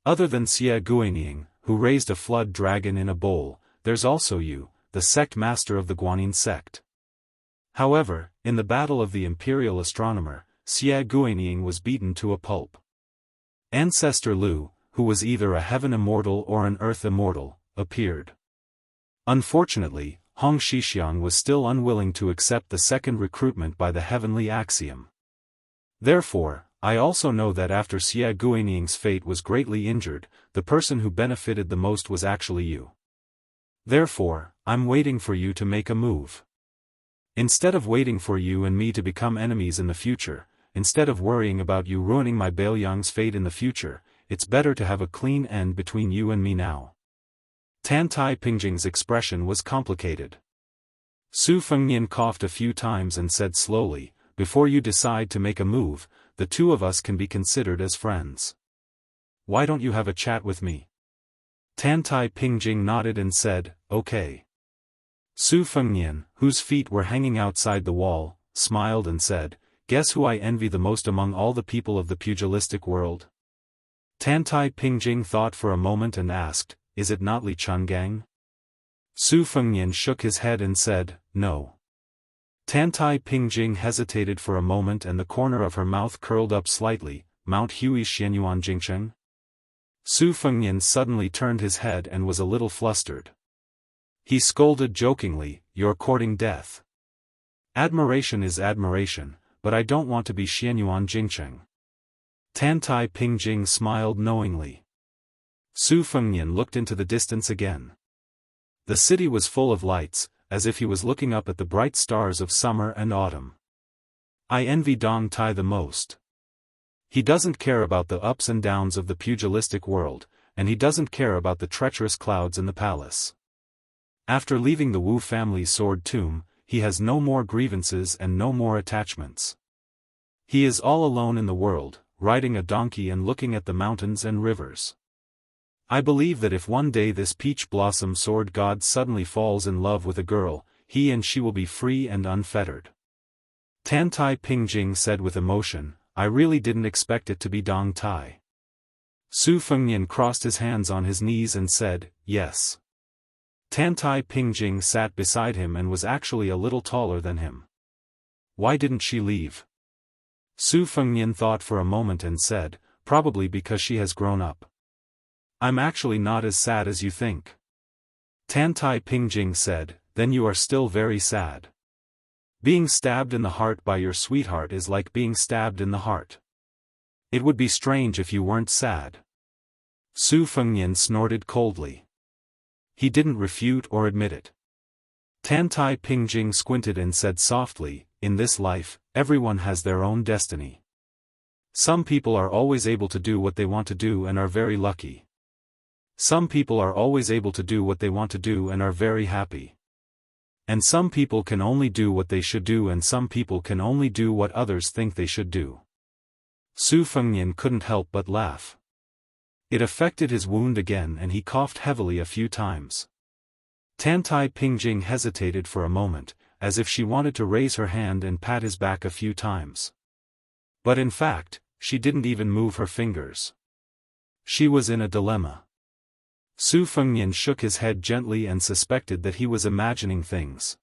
Other than Xie Guinying, who raised a flood dragon in a bowl, there's also you, the sect master of the Guanyin sect." However, in the battle of the imperial astronomer, Xie Guinying was beaten to a pulp. Ancestor Lu, who was either a heaven immortal or an earth immortal, appeared. Unfortunately, Hong Shixiang was still unwilling to accept the second recruitment by the heavenly axiom. Therefore, I also know that after Xie Guinying's fate was greatly injured, the person who benefited the most was actually you. Therefore, I'm waiting for you to make a move. Instead of waiting for you and me to become enemies in the future, instead of worrying about you ruining my Baoyang's fate in the future, it's better to have a clean end between you and me now. Tantai Pingjing's expression was complicated. Su Fengnian coughed a few times and said slowly, "Before you decide to make a move, the 2 of us can be considered as friends. Why don't you have a chat with me?" Tantai Pingjing nodded and said, "Okay." Su Fengnian, whose feet were hanging outside the wall, smiled and said, "Guess who I envy the most among all the people of the pugilistic world?" Tantai Pingjing thought for a moment and asked, "Is it not Li Chungang?" Su Fengnian shook his head and said, "No." Tantai Pingjing hesitated for a moment and the corner of her mouth curled up slightly, "Mount Hui Xianyuan Jingcheng?" Su Fengnian suddenly turned his head and was a little flustered. He scolded jokingly, "You're courting death. Admiration is admiration, but I don't want to be Xianyuan Jingcheng." Tantai Pingjing smiled knowingly. Su Fengnian looked into the distance again. The city was full of lights, as if he was looking up at the bright stars of summer and autumn. I envy Dong Tai the most. He doesn't care about the ups and downs of the pugilistic world, and he doesn't care about the treacherous clouds in the palace. After leaving the Wu family's sword tomb, he has no more grievances and no more attachments. He is all alone in the world, riding a donkey and looking at the mountains and rivers. I believe that if one day this peach blossom sword god suddenly falls in love with a girl, he and she will be free and unfettered. Tantai Pingjing said with emotion, "I really didn't expect it to be Dong Tai." Su Fengnian crossed his hands on his knees and said, "Yes." Tantai Pingjing sat beside him and was actually a little taller than him. Why didn't she leave? Su Fengnian thought for a moment and said, "Probably because she has grown up." "I'm actually not as sad as you think." Tantai Pingjing said, "Then you are still very sad. Being stabbed in the heart by your sweetheart is like being stabbed in the heart. It would be strange if you weren't sad." Su Fengnian snorted coldly. He didn't refute or admit it. Tantai Pingjing squinted and said softly, "In this life, everyone has their own destiny. Some people are always able to do what they want to do and are very lucky. Some people are always able to do what they want to do and are very happy. And some people can only do what they should do and some people can only do what others think they should do." Su Fengnian couldn't help but laugh. It affected his wound again and he coughed heavily a few times. Tantai Pingjing hesitated for a moment, as if she wanted to raise her hand and pat his back a few times. But in fact, she didn't even move her fingers. She was in a dilemma. Su Fengnian shook his head gently and suspected that he was imagining things.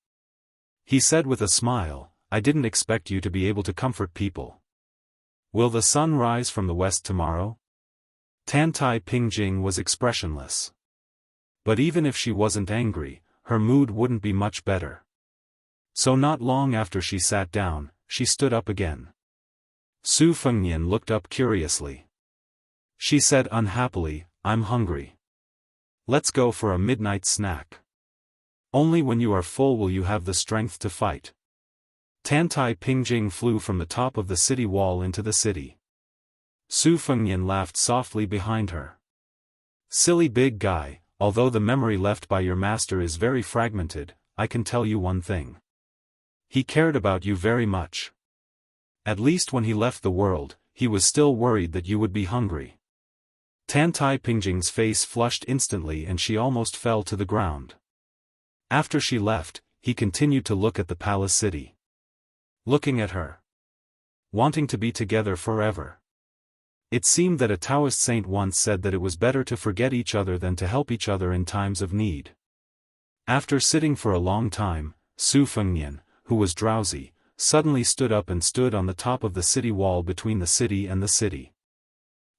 He said with a smile, "I didn't expect you to be able to comfort people. Will the sun rise from the west tomorrow?" Tantai Pingjing was expressionless. But even if she wasn't angry, her mood wouldn't be much better. So not long after she sat down, she stood up again. Su Fengnian looked up curiously. She said unhappily, "I'm hungry. Let's go for a midnight snack. Only when you are full will you have the strength to fight." Tantai Pingjing flew from the top of the city wall into the city. Su Fengnian laughed softly behind her. "Silly big guy, although the memory left by your master is very fragmented, I can tell you one thing. He cared about you very much. At least when he left the world, he was still worried that you would be hungry." Tantai Pingjing's face flushed instantly and she almost fell to the ground. After she left, he continued to look at the palace city. Looking at her. Wanting to be together forever. It seemed that a Taoist saint once said that it was better to forget each other than to help each other in times of need. After sitting for a long time, Su Fengnian, who was drowsy, suddenly stood up and stood on the top of the city wall between the city and the city.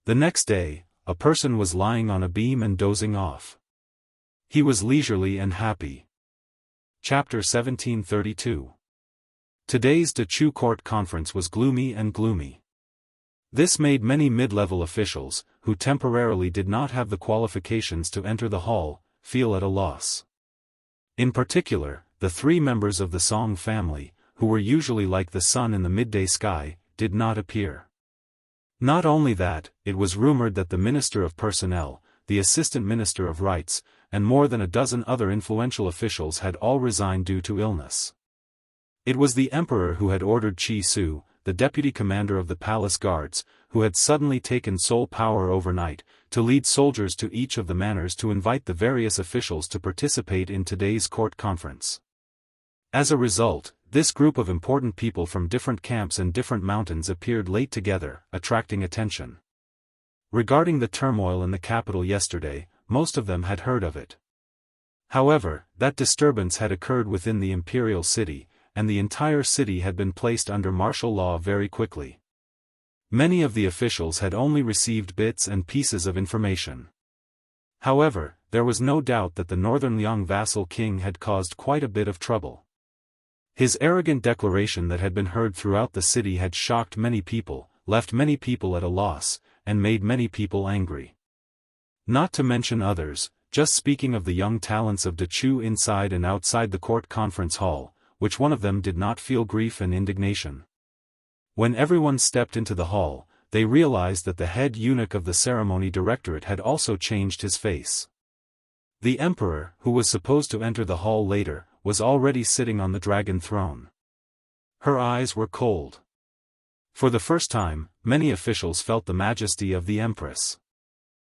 The next day, a person was lying on a beam and dozing off. He was leisurely and happy. Chapter 1732. Today's Dechu court conference was gloomy and gloomy. This made many mid-level officials, who temporarily did not have the qualifications to enter the hall, feel at a loss. In particular, the three members of the Song family, who were usually like the sun in the midday sky, did not appear. Not only that, it was rumored that the Minister of Personnel, the Assistant Minister of Rights, and more than a dozen other influential officials had all resigned due to illness. It was the Emperor who had ordered Qi Su, the deputy commander of the palace guards, who had suddenly taken sole power overnight, to lead soldiers to each of the manors to invite the various officials to participate in today's court conference. As a result, this group of important people from different camps and different mountains appeared late together, attracting attention. Regarding the turmoil in the capital yesterday, most of them had heard of it. However, that disturbance had occurred within the imperial city, and the entire city had been placed under martial law very quickly. Many of the officials had only received bits and pieces of information. However, there was no doubt that the northern Liang vassal king had caused quite a bit of trouble. His arrogant declaration that had been heard throughout the city had shocked many people, left many people at a loss, and made many people angry. Not to mention others, just speaking of the young talents of Dechu inside and outside the court conference hall, which one of them did not feel grief and indignation. When everyone stepped into the hall, they realized that the head eunuch of the ceremony directorate had also changed his face. The emperor, who was supposed to enter the hall later, was already sitting on the dragon throne. Her eyes were cold. For the first time, many officials felt the majesty of the empress.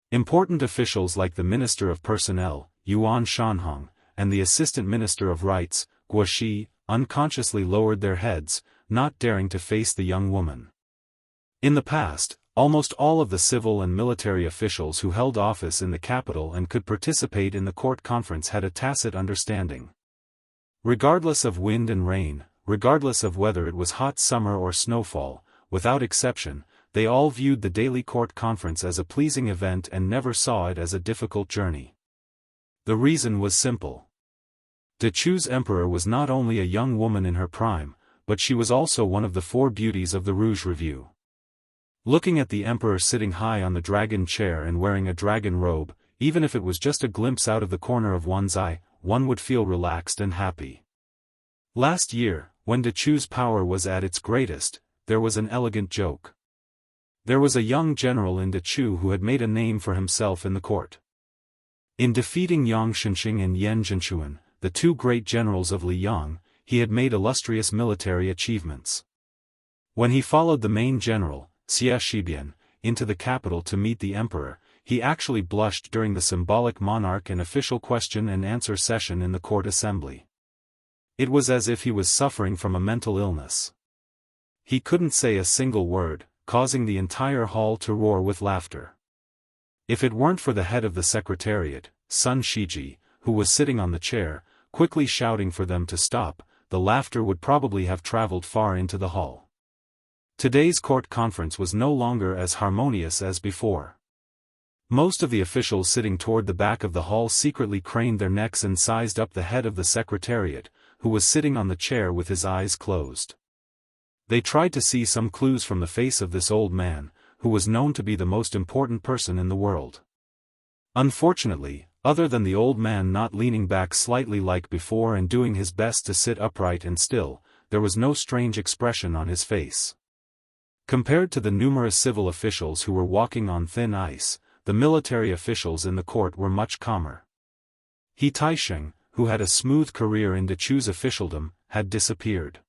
Important officials like the Minister of Personnel, Yuan Shanhong, and the Assistant Minister of Rights, Guo Shi, unconsciously lowered their heads, not daring to face the young woman. In the past, almost all of the civil and military officials who held office in the capital and could participate in the court conference had a tacit understanding. Regardless of wind and rain, regardless of whether it was hot summer or snowfall, without exception, they all viewed the daily court conference as a pleasing event and never saw it as a difficult journey. The reason was simple. Dechu's emperor was not only a young woman in her prime, but she was also one of the four beauties of the Rouge Review. Looking at the emperor sitting high on the dragon chair and wearing a dragon robe, even if it was just a glimpse out of the corner of one's eye, one would feel relaxed and happy. Last year, when Dechu's power was at its greatest, there was an elegant joke. There was a young general in Dechu who had made a name for himself in the court. In defeating Yang Shenxing and Yan Zhenchuan, the two great generals of Liyang, he had made illustrious military achievements. When he followed the main general, Xia Shibian, into the capital to meet the emperor, he actually blushed during the symbolic monarch and official question and answer session in the court assembly. It was as if he was suffering from a mental illness. He couldn't say a single word, causing the entire hall to roar with laughter. If it weren't for the head of the secretariat, Sun Shiji, who was sitting on the chair, quickly shouting for them to stop, the laughter would probably have traveled far into the hall. Today's court conference was no longer as harmonious as before. Most of the officials sitting toward the back of the hall secretly craned their necks and sized up the head of the secretariat, who was sitting on the chair with his eyes closed. They tried to see some clues from the face of this old man, who was known to be the most important person in the world. Unfortunately, other than the old man not leaning back slightly like before and doing his best to sit upright and still, there was no strange expression on his face. Compared to the numerous civil officials who were walking on thin ice, the military officials in the court were much calmer. He Taisheng, who had a smooth career in Dechu's officialdom, had disappeared.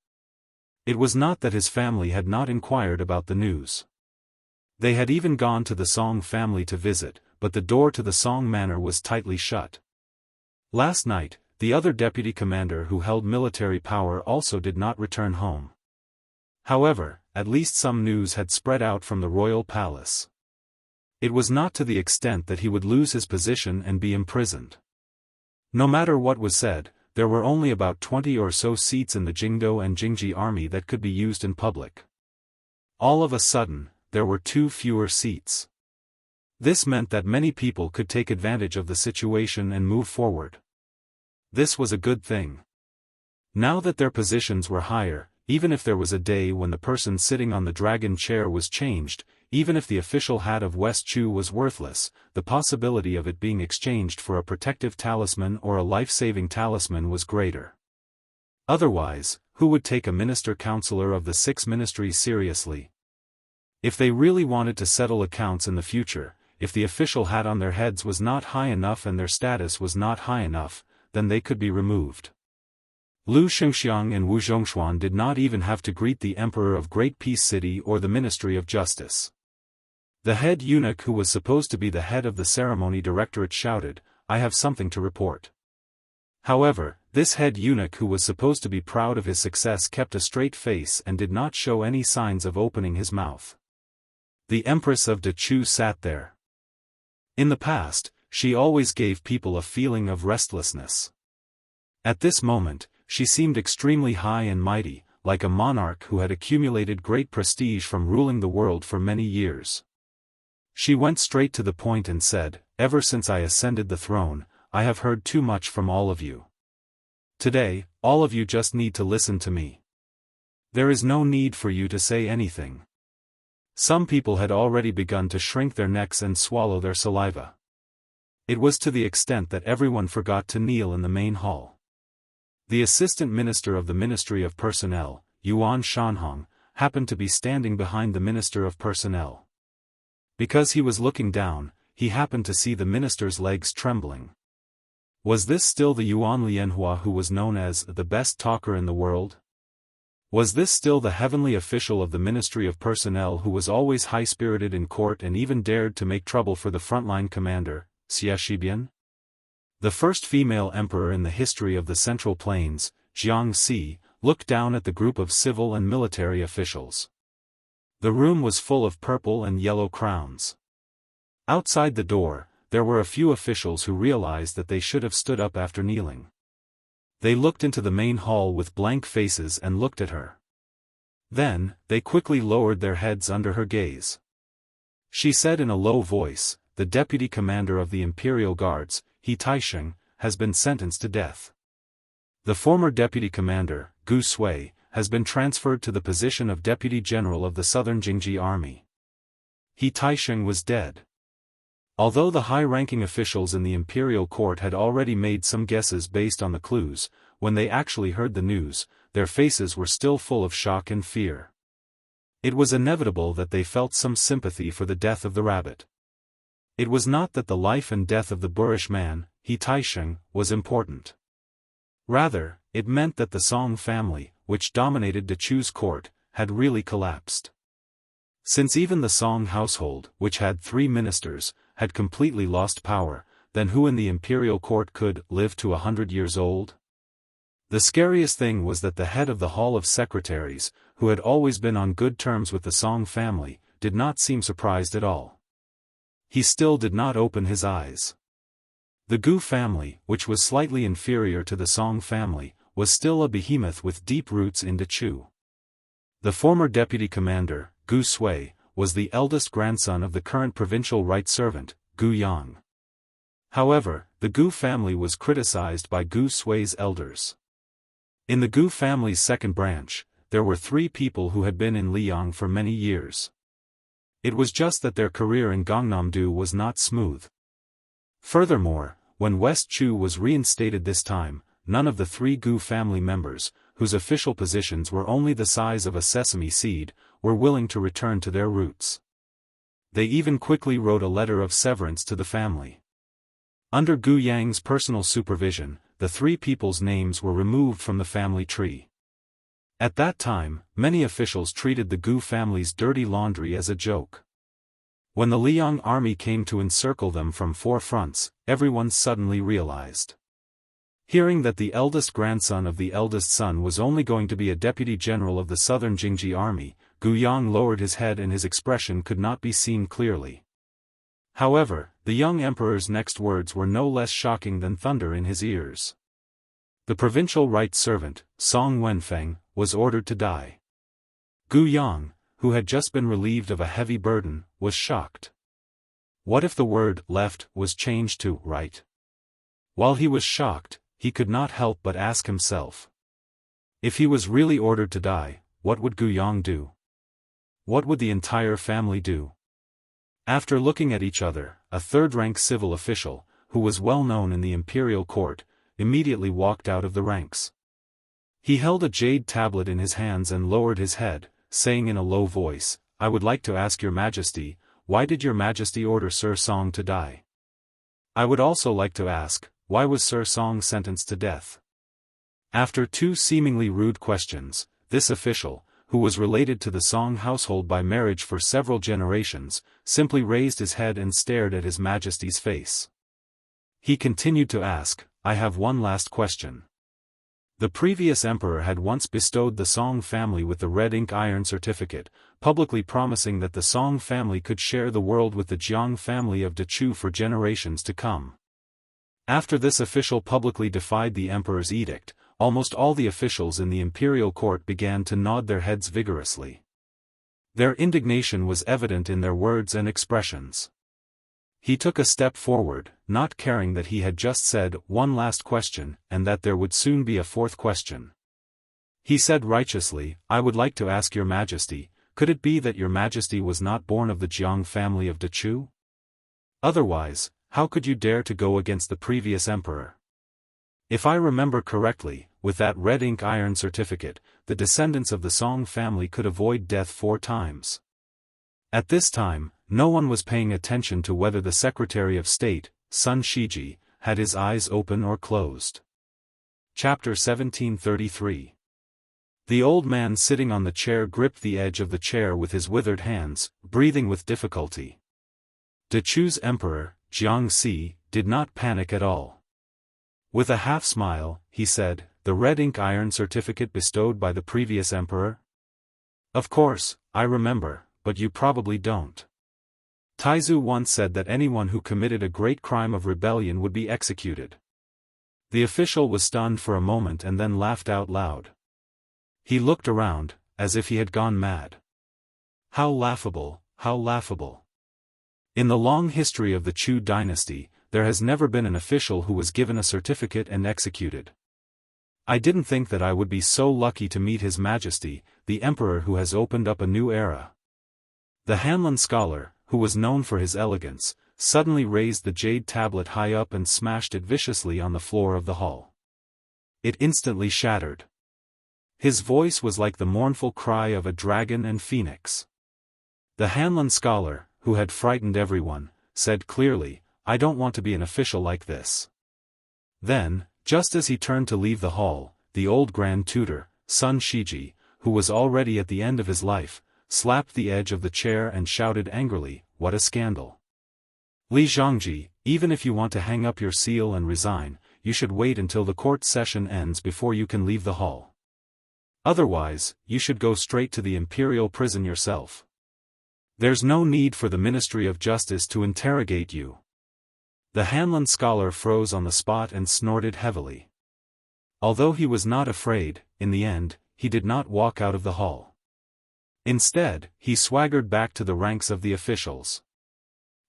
It was not that his family had not inquired about the news. They had even gone to the Song family to visit, but the door to the Song manor was tightly shut. Last night, the other deputy commander who held military power also did not return home. However, at least some news had spread out from the royal palace. It was not to the extent that he would lose his position and be imprisoned. No matter what was said, there were only about 20 or so seats in the Jingdo and Jingji army that could be used in public. All of a sudden, there were 2 fewer seats. This meant that many people could take advantage of the situation and move forward. This was a good thing. Now that their positions were higher, even if there was a day when the person sitting on the dragon chair was changed, even if the official hat of West Chu was worthless, the possibility of it being exchanged for a protective talisman or a life-saving talisman was greater. Otherwise, who would take a minister-counselor of the 6 ministries seriously? If they really wanted to settle accounts in the future, if the official hat on their heads was not high enough and their status was not high enough, then they could be removed. Lu Xingxiang and Wu Zhongshuan did not even have to greet the Emperor of Great Peace City or the Ministry of Justice. The head eunuch who was supposed to be the head of the ceremony directorate shouted, "I have something to report." However, this head eunuch who was supposed to be proud of his success kept a straight face and did not show any signs of opening his mouth. The Empress of Dechu sat there. In the past, she always gave people a feeling of restlessness. At this moment, she seemed extremely high and mighty, like a monarch who had accumulated great prestige from ruling the world for many years. She went straight to the point and said, "Ever since I ascended the throne, I have heard too much from all of you. Today, all of you just need to listen to me. There is no need for you to say anything." Some people had already begun to shrink their necks and swallow their saliva. It was to the extent that everyone forgot to kneel in the main hall. The assistant minister of the Ministry of Personnel, Yuan Shanhong, happened to be standing behind the Minister of Personnel. Because he was looking down, he happened to see the minister's legs trembling. Was this still the Yuan Lianhua who was known as the best talker in the world? Was this still the heavenly official of the Ministry of Personnel who was always high-spirited in court and even dared to make trouble for the frontline commander, Xie Shibian? The first female emperor in the history of the Central Plains, Jianghu, looked down at the group of civil and military officials. The room was full of purple and yellow crowns. Outside the door, there were a few officials who realized that they should have stood up after kneeling. They looked into the main hall with blank faces and looked at her. Then, they quickly lowered their heads under her gaze. She said in a low voice, "The deputy commander of the Imperial Guards, He Taisheng, has been sentenced to death. The former deputy commander, Gu Sui, has been transferred to the position of deputy general of the Southern Jingji Army." He Taisheng was dead. Although the high-ranking officials in the imperial court had already made some guesses based on the clues, when they actually heard the news, their faces were still full of shock and fear. It was inevitable that they felt some sympathy for the death of the rabbit. It was not that the life and death of the boorish man, He Taisheng, was important. Rather, it meant that the Song family, which dominated Dechu's court, had really collapsed. Since even the Song household, which had 3 ministers, had completely lost power, then who in the imperial court could live to 100 years old? The scariest thing was that the head of the Hall of Secretaries, who had always been on good terms with the Song family, did not seem surprised at all. He still did not open his eyes. The Gu family, which was slightly inferior to the Song family, was still a behemoth with deep roots in Dechu. The former deputy commander, Gu Sui, was the eldest grandson of the current provincial right servant, Gu Yang. However, the Gu family was criticized by Gu Sui's elders. In the Gu family's second branch, there were 3 people who had been in Liang for many years. It was just that their career in Gangnam-do was not smooth. Furthermore, when West Chu was reinstated this time, none of the 3 Gu family members, whose official positions were only the size of a sesame seed, were willing to return to their roots. They even quickly wrote a letter of severance to the family. Under Gu Yang's personal supervision, the 3 people's names were removed from the family tree. At that time, many officials treated the Gu family's dirty laundry as a joke. When the Liang army came to encircle them from 4 fronts, everyone suddenly realized. Hearing that the eldest grandson of the eldest son was only going to be a deputy general of the Southern Jingji army, Gu Yang lowered his head and his expression could not be seen clearly. However, the young emperor's next words were no less shocking than thunder in his ears. The provincial right servant, Song Wenfeng, was ordered to die. Gu Yang, who had just been relieved of a heavy burden, was shocked. What if the word left was changed to right? While he was shocked, he could not help but ask himself. If he was really ordered to die, what would Gu Yang do? What would the entire family do? After looking at each other, a third-rank civil official, who was well known in the imperial court, immediately walked out of the ranks. He held a jade tablet in his hands and lowered his head, saying in a low voice, "I would like to ask your majesty, why did your majesty order Sir Song to die? I would also like to ask, why was Sir Song sentenced to death?" After 2 seemingly rude questions, this official, who was related to the Song household by marriage for several generations, simply raised his head and stared at his majesty's face. He continued to ask, "I have one last question." The previous emperor had once bestowed the Song family with the red ink iron certificate, publicly promising that the Song family could share the world with the Jiang family of Dechu for generations to come. After this official publicly defied the emperor's edict, almost all the officials in the imperial court began to nod their heads vigorously. Their indignation was evident in their words and expressions. He took a step forward, not caring that he had just said one last question and that there would soon be a fourth question. He said righteously, "I would like to ask your majesty, could it be that your majesty was not born of the Jiang family of Dechu? Otherwise, how could you dare to go against the previous emperor? If I remember correctly, with that red ink iron certificate, the descendants of the Song family could avoid death 4 times. At this time, no one was paying attention to whether the Secretary of State, Sun Shiji, had his eyes open or closed. Chapter 1733. The old man sitting on the chair gripped the edge of the chair with his withered hands, breathing with difficulty. Dechu's emperor, Jianghu, did not panic at all. With a half-smile, he said, "The red ink iron certificate bestowed by the previous emperor? Of course, I remember, but you probably don't. Taizu once said that anyone who committed a great crime of rebellion would be executed." The official was stunned for a moment and then laughed out loud. He looked around, as if he had gone mad. How laughable, how laughable. In the long history of the Chu dynasty, there has never been an official who was given a certificate and executed. I didn't think that I would be so lucky to meet His Majesty, the Emperor who has opened up a new era. The Hanlon scholar, who was known for his elegance, suddenly raised the jade tablet high up and smashed it viciously on the floor of the hall. It instantly shattered. His voice was like the mournful cry of a dragon and phoenix. The Hanlon scholar, who had frightened everyone, said clearly, "I don't want to be an official like this." Then, just as he turned to leave the hall, the old Grand Tutor, Sun Shiji, who was already at the end of his life, slapped the edge of the chair and shouted angrily, "What a scandal! Li Zhangji, even if you want to hang up your seal and resign, you should wait until the court session ends before you can leave the hall. Otherwise, you should go straight to the imperial prison yourself. There's no need for the Ministry of Justice to interrogate you." The Hanlon scholar froze on the spot and snorted heavily. Although he was not afraid, in the end, he did not walk out of the hall. Instead, he swaggered back to the ranks of the officials.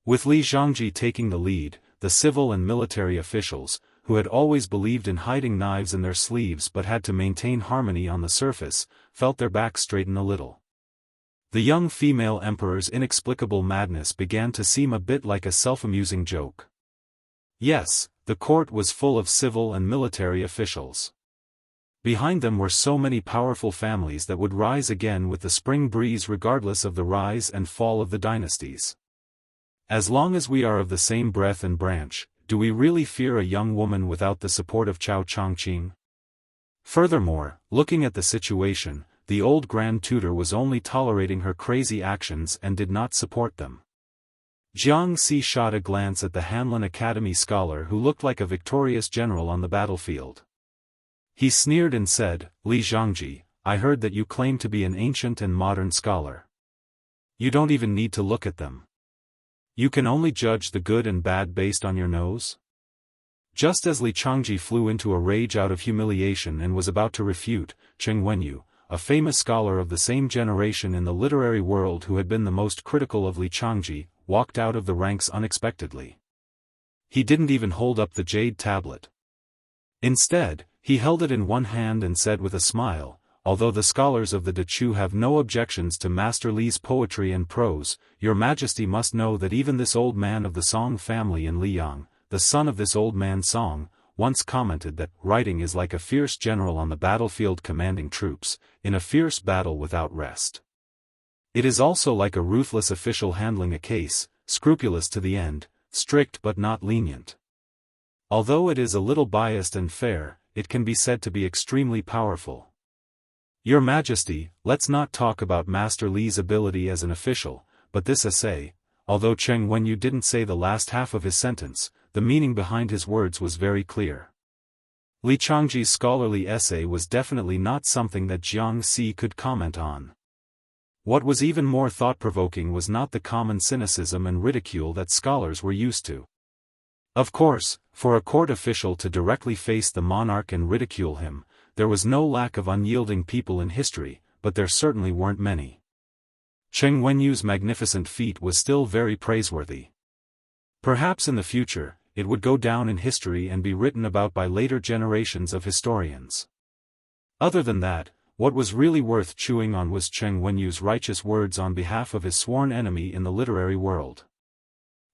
With Li Zhangji taking the lead, the civil and military officials, who had always believed in hiding knives in their sleeves but had to maintain harmony on the surface, felt their backs straighten a little. The young female emperor's inexplicable madness began to seem a bit like a self-amusing joke. Yes, the court was full of civil and military officials. Behind them were so many powerful families that would rise again with the spring breeze regardless of the rise and fall of the dynasties. As long as we are of the same breath and branch, do we really fear a young woman without the support of Chao Chongqing? Furthermore, looking at the situation, the old Grand Tutor was only tolerating her crazy actions and did not support them. Jianghu shot a glance at the Hanlon Academy scholar who looked like a victorious general on the battlefield. He sneered and said, "Li Zhangji, I heard that you claim to be an ancient and modern scholar. You don't even need to look at them. You can only judge the good and bad based on your nose?" Just as Li Changji flew into a rage out of humiliation and was about to refute, Cheng Wenyu, a famous scholar of the same generation in the literary world who had been the most critical of Li Changji, walked out of the ranks unexpectedly. He didn't even hold up the jade tablet. Instead, he held it in one hand and said with a smile, "Although the scholars of the Dechu have no objections to Master Li's poetry and prose, your majesty must know that even this old man of the Song family in Liyang, the son of this old man Song, once commented that writing is like a fierce general on the battlefield commanding troops, in a fierce battle without rest. It is also like a ruthless official handling a case, scrupulous to the end, strict but not lenient. Although it is a little biased and fair, it can be said to be extremely powerful. Your Majesty, let's not talk about Master Li's ability as an official, but this essay, although Cheng Wenyu didn't say the last half of his sentence, the meaning behind his words was very clear. Li Changji's scholarly essay was definitely not something that Jianghu could comment on. What was even more thought-provoking was not the common cynicism and ridicule that scholars were used to. Of course, for a court official to directly face the monarch and ridicule him, there was no lack of unyielding people in history, but there certainly weren't many. Cheng Wenyu's magnificent feat was still very praiseworthy. Perhaps in the future, it would go down in history and be written about by later generations of historians. Other than that, what was really worth chewing on was Cheng Wenyu's righteous words on behalf of his sworn enemy in the literary world.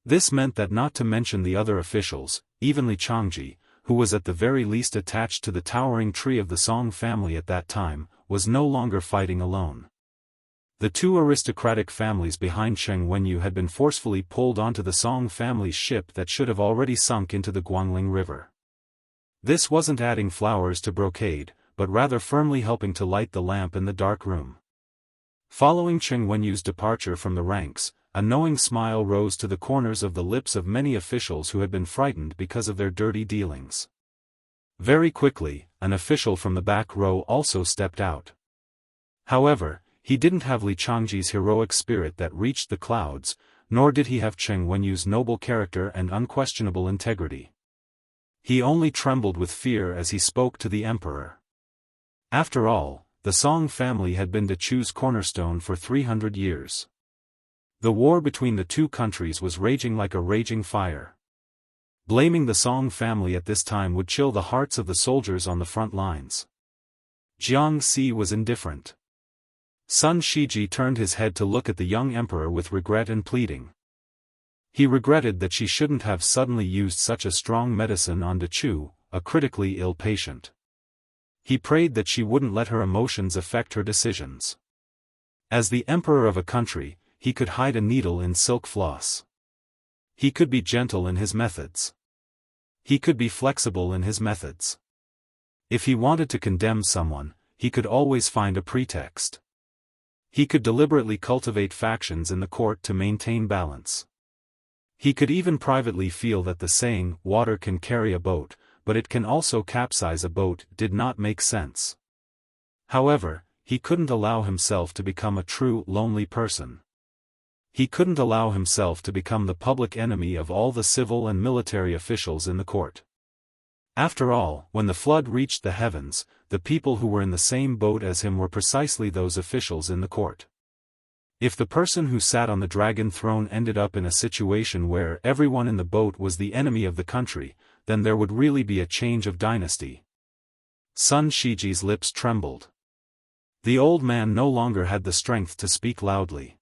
This meant that not to mention the other officials, even Li Changji, who was at the very least attached to the towering tree of the Song family at that time, was no longer fighting alone. The two aristocratic families behind Cheng Wenyu had been forcefully pulled onto the Song family's ship that should have already sunk into the Guangling River. This wasn't adding flowers to brocade, but rather firmly helping to light the lamp in the dark room. Following Cheng Wenyu's departure from the ranks, a knowing smile rose to the corners of the lips of many officials who had been frightened because of their dirty dealings. Very quickly, an official from the back row also stepped out. However, he didn't have Li Changji's heroic spirit that reached the clouds, nor did he have Cheng Wenyu's noble character and unquestionable integrity. He only trembled with fear as he spoke to the emperor. After all, the Song family had been Dachu's cornerstone for 300 years. The war between the two countries was raging like a raging fire. Blaming the Song family at this time would chill the hearts of the soldiers on the front lines. Jianghu was indifferent. Sun Shiji turned his head to look at the young emperor with regret and pleading. He regretted that she shouldn't have suddenly used such a strong medicine on Dachu, a critically ill patient. He prayed that she wouldn't let her emotions affect her decisions. As the emperor of a country, he could hide a needle in silk floss. He could be gentle in his methods. He could be flexible in his methods. If he wanted to condemn someone, he could always find a pretext. He could deliberately cultivate factions in the court to maintain balance. He could even privately feel that the saying, "water can carry a boat, but it can also capsize a boat," did not make sense. However, he couldn't allow himself to become a true, lonely person. He couldn't allow himself to become the public enemy of all the civil and military officials in the court. After all, when the flood reached the heavens, the people who were in the same boat as him were precisely those officials in the court. If the person who sat on the dragon throne ended up in a situation where everyone in the boat was the enemy of the country, then there would really be a change of dynasty. Sun Shiji's lips trembled. The old man no longer had the strength to speak loudly.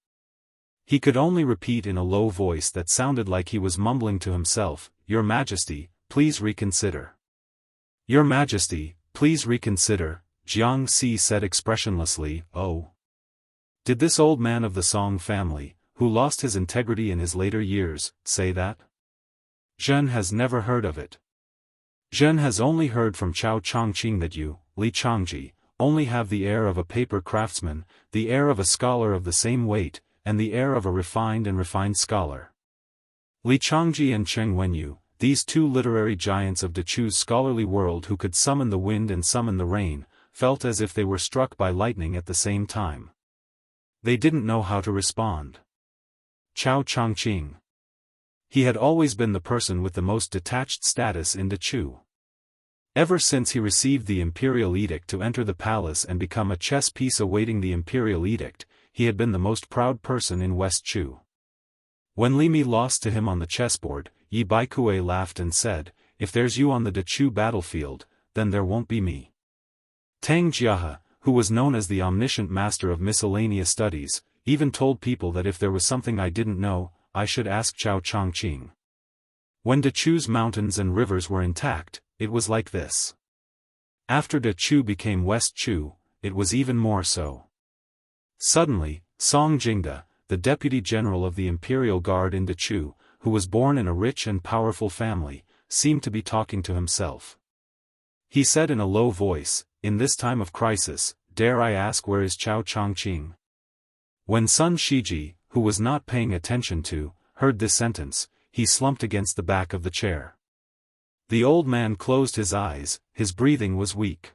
He could only repeat in a low voice that sounded like he was mumbling to himself, "Your Majesty, please reconsider. Your Majesty, please reconsider," Jianghu said expressionlessly. "Oh. Did this old man of the Song family, who lost his integrity in his later years, say that? Zhen has never heard of it. Zhen has only heard from Chao Chongqing that you, Li Changji, only have the air of a paper craftsman, the air of a scholar of the same weight, and the air of a refined scholar." Li Changji and Cheng Wenyu, these two literary giants of Dachu's scholarly world who could summon the wind and summon the rain, felt as if they were struck by lightning at the same time. They didn't know how to respond. Chao Chongqing. He had always been the person with the most detached status in Dachu. Ever since he received the imperial edict to enter the palace and become a chess piece awaiting the imperial edict, he had been the most proud person in West Chu. When Li Mi lost to him on the chessboard, Yi Baikue laughed and said, "If there's you on the Dachu battlefield, then there won't be me." Tang Jiahe, who was known as the omniscient master of miscellaneous studies, even told people that if there was something I didn't know, I should ask Chao Chongqing. When Dachu's mountains and rivers were intact, it was like this. After Dachu became West Chu, it was even more so. Suddenly, Song Jingde, the deputy general of the imperial guard in Dachu, who was born in a rich and powerful family, seemed to be talking to himself. He said in a low voice, "In this time of crisis, dare I ask where is Chao Chongqing?" When Sun Shiji, who was not paying attention to, heard this sentence, he slumped against the back of the chair. The old man closed his eyes, his breathing was weak.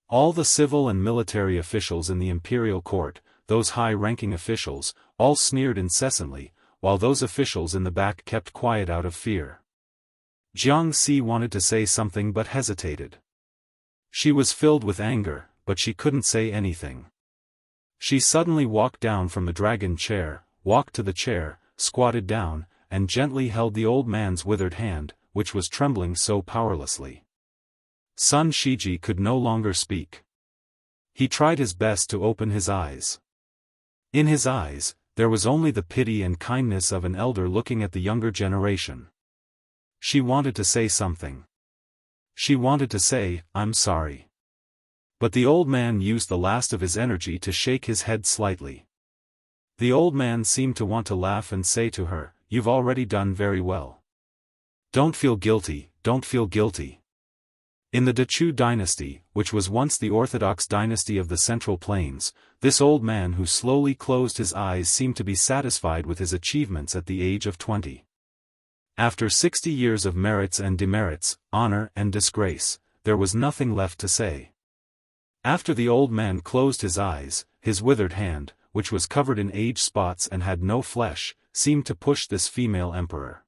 All the civil and military officials in the imperial court, those high-ranking officials, all sneered incessantly, while those officials in the back kept quiet out of fear. Jianghu wanted to say something but hesitated. She was filled with anger, but she couldn't say anything. She suddenly walked down from the dragon chair, walked to the chair, squatted down, and gently held the old man's withered hand, which was trembling so powerlessly. Sun Shiji could no longer speak. He tried his best to open his eyes. In his eyes, there was only the pity and kindness of an elder looking at the younger generation. She wanted to say something. She wanted to say, "I'm sorry." But the old man used the last of his energy to shake his head slightly. The old man seemed to want to laugh and say to her, "You've already done very well. Don't feel guilty, don't feel guilty." In the Dachu dynasty, which was once the orthodox dynasty of the Central Plains, this old man who slowly closed his eyes seemed to be satisfied with his achievements at the age of 20. After 60 years of merits and demerits, honor and disgrace, there was nothing left to say. After the old man closed his eyes, his withered hand, which was covered in age spots and had no flesh, seemed to push this female emperor.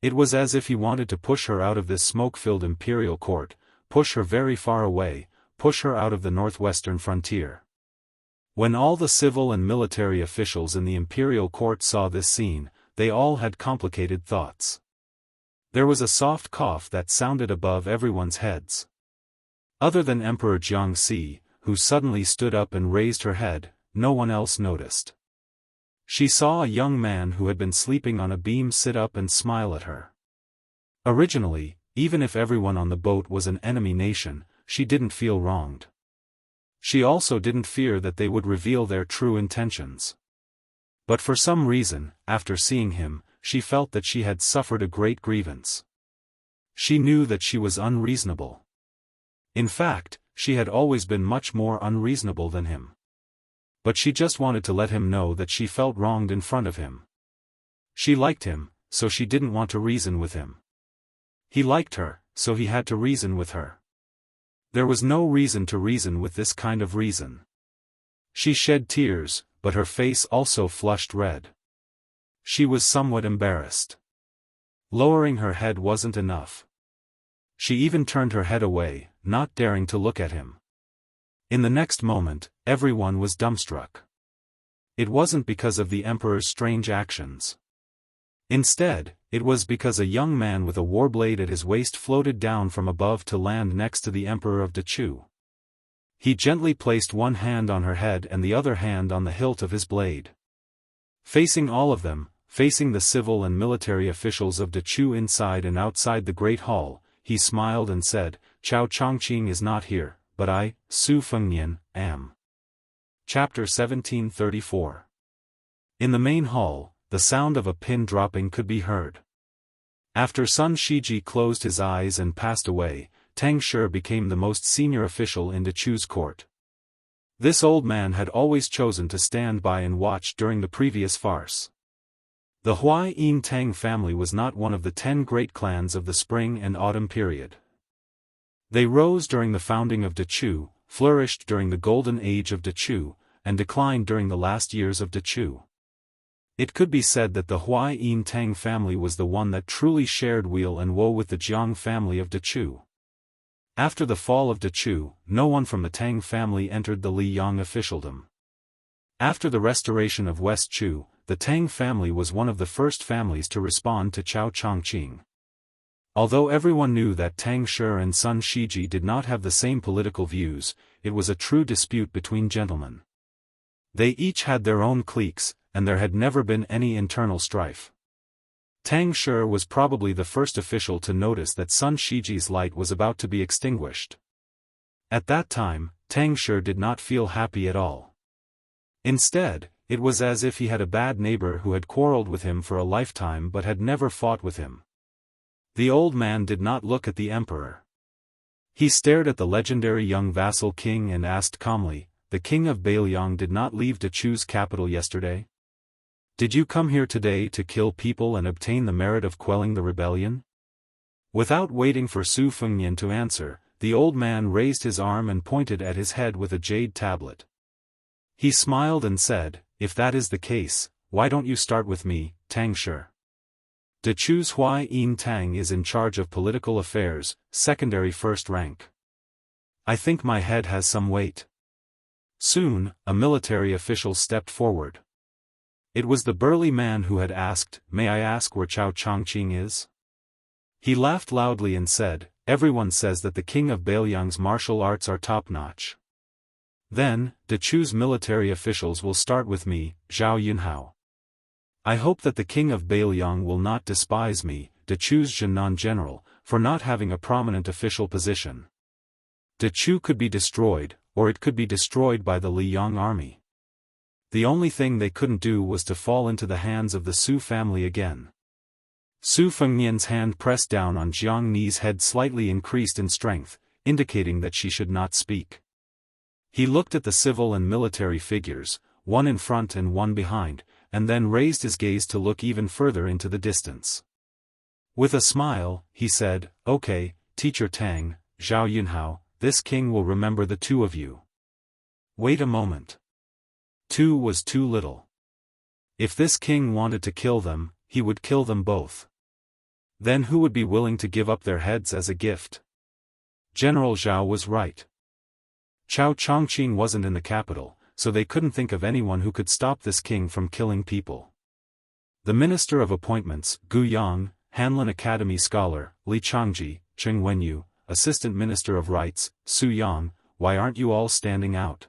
It was as if he wanted to push her out of this smoke-filled imperial court, push her very far away, push her out of the northwestern frontier. When all the civil and military officials in the imperial court saw this scene, they all had complicated thoughts. There was a soft cough that sounded above everyone's heads. Other than Emperor Jianghu, who suddenly stood up and raised her head, no one else noticed. She saw a young man who had been sleeping on a beam sit up and smile at her. Originally, even if everyone on the boat was an enemy nation, she didn't feel wronged. She also didn't fear that they would reveal their true intentions. But for some reason, after seeing him, she felt that she had suffered a great grievance. She knew that she was unreasonable. In fact, she had always been much more unreasonable than him. But she just wanted to let him know that she felt wronged in front of him. She liked him, so she didn't want to reason with him. He liked her, so he had to reason with her. There was no reason to reason with this kind of reason. She shed tears, but her face also flushed red. She was somewhat embarrassed. Lowering her head wasn't enough. She even turned her head away, not daring to look at him. In the next moment, everyone was dumbstruck. It wasn't because of the emperor's strange actions. Instead, it was because a young man with a warblade at his waist floated down from above to land next to the emperor of Dachu. He gently placed one hand on her head and the other hand on the hilt of his blade. Facing all of them, facing the civil and military officials of Dachu inside and outside the Great Hall, he smiled and said, "Chao Chongqing is not here, but I, Su Fengnian, am." Chapter 1734. In the main hall, the sound of a pin dropping could be heard. After Sun Shiji closed his eyes and passed away, Tang Shi became the most senior official in Dachu's court. This old man had always chosen to stand by and watch during the previous farce. The Huai Yin Tang family was not one of the 10 great clans of the spring and autumn period. They rose during the founding of Dachu, flourished during the golden age of Dachu, and declined during the last years of Dachu. It could be said that the Huai Yin Tang family was the one that truly shared weal and woe with the Jiang family of Dachu. After the fall of Dachu, no one from the Tang family entered the Liyang officialdom. After the restoration of West Chu, the Tang family was one of the first families to respond to Chao Chongqing. Although everyone knew that Tang Shi and Sun Shiji did not have the same political views, it was a true dispute between gentlemen. They each had their own cliques, and there had never been any internal strife. Tang Shi was probably the first official to notice that Sun Shiji's light was about to be extinguished. At that time, Tang Shi did not feel happy at all. Instead, it was as if he had a bad neighbor who had quarreled with him for a lifetime but had never fought with him. The old man did not look at the emperor. He stared at the legendary young vassal king and asked calmly, "The king of Bailiang did not leave Dachu's capital yesterday? Did you come here today to kill people and obtain the merit of quelling the rebellion?" Without waiting for Su Fengnian to answer, the old man raised his arm and pointed at his head with a jade tablet. He smiled and said, "If that is the case, why don't you start with me, Tang Shi? Dachu's Huai Yin Tang is in charge of political affairs, secondary first rank. I think my head has some weight." Soon, a military official stepped forward. It was the burly man who had asked, "May I ask where Chao Chongqing is?" He laughed loudly and said, "Everyone says that the king of Beiliang's martial arts are top-notch. Then, Dechu's military officials will start with me, Zhao Yunhao. I hope that the king of Beiliang will not despise me, Dechu's Zhenan general, for not having a prominent official position. Dechu could be destroyed, or it could be destroyed by the Liyang army. The only thing they couldn't do was to fall into the hands of the Su family again." Su Fengnian's hand pressed down on Jiang Ni's head slightly increased in strength, indicating that she should not speak. He looked at the civil and military figures, one in front and one behind, and then raised his gaze to look even further into the distance. With a smile, he said, "Okay, Teacher Tang, Zhao Yunhao, this king will remember the two of you." Wait a moment. Two was too little. If this king wanted to kill them, he would kill them both. Then who would be willing to give up their heads as a gift? General Zhao was right. Chao Chongqing wasn't in the capital, so they couldn't think of anyone who could stop this king from killing people. The Minister of Appointments, Gu Yang, Hanlin Academy scholar, Li Changji, Cheng Wenyu, Assistant Minister of Rights, Su Yang, why aren't you all standing out?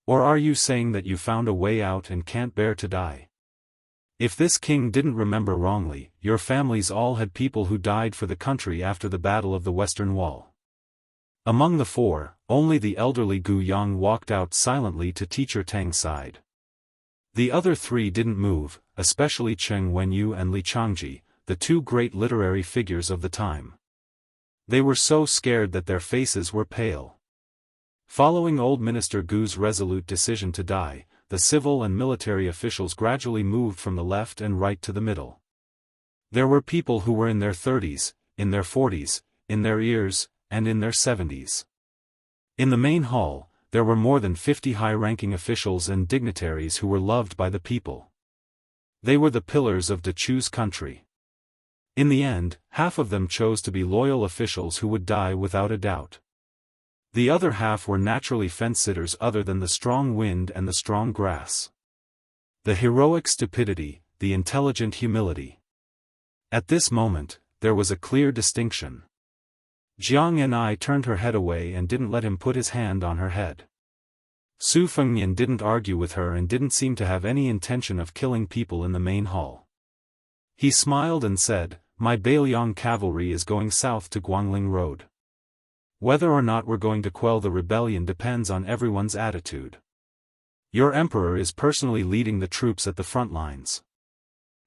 Or are you saying that you found a way out and can't bear to die? If this king didn't remember wrongly, your families all had people who died for the country after the Battle of the Western Wall. Among the four, only the elderly Gu Yang walked out silently to Teacher Tang's side. The other three didn't move, especially Cheng Wenyu and Li Changji, the two great literary figures of the time. They were so scared that their faces were pale. Following old Minister Gu's resolute decision to die, the civil and military officials gradually moved from the left and right to the middle. There were people who were in their 30s, in their 40s, in their ears, and in their 70s. In the main hall, there were more than 50 high-ranking officials and dignitaries who were loved by the people. They were the pillars of Dechu's country. In the end, half of them chose to be loyal officials who would die without a doubt. The other half were naturally fence-sitters other than the strong wind and the strong grass. The heroic stupidity, the intelligent humility. At this moment, there was a clear distinction. Jiang Ni turned her head away and didn't let him put his hand on her head. Su Fengnian didn't argue with her and didn't seem to have any intention of killing people in the main hall. He smiled and said, "My Beiliang cavalry is going south to Guangling Road. Whether or not we're going to quell the rebellion depends on everyone's attitude. Your emperor is personally leading the troops at the front lines.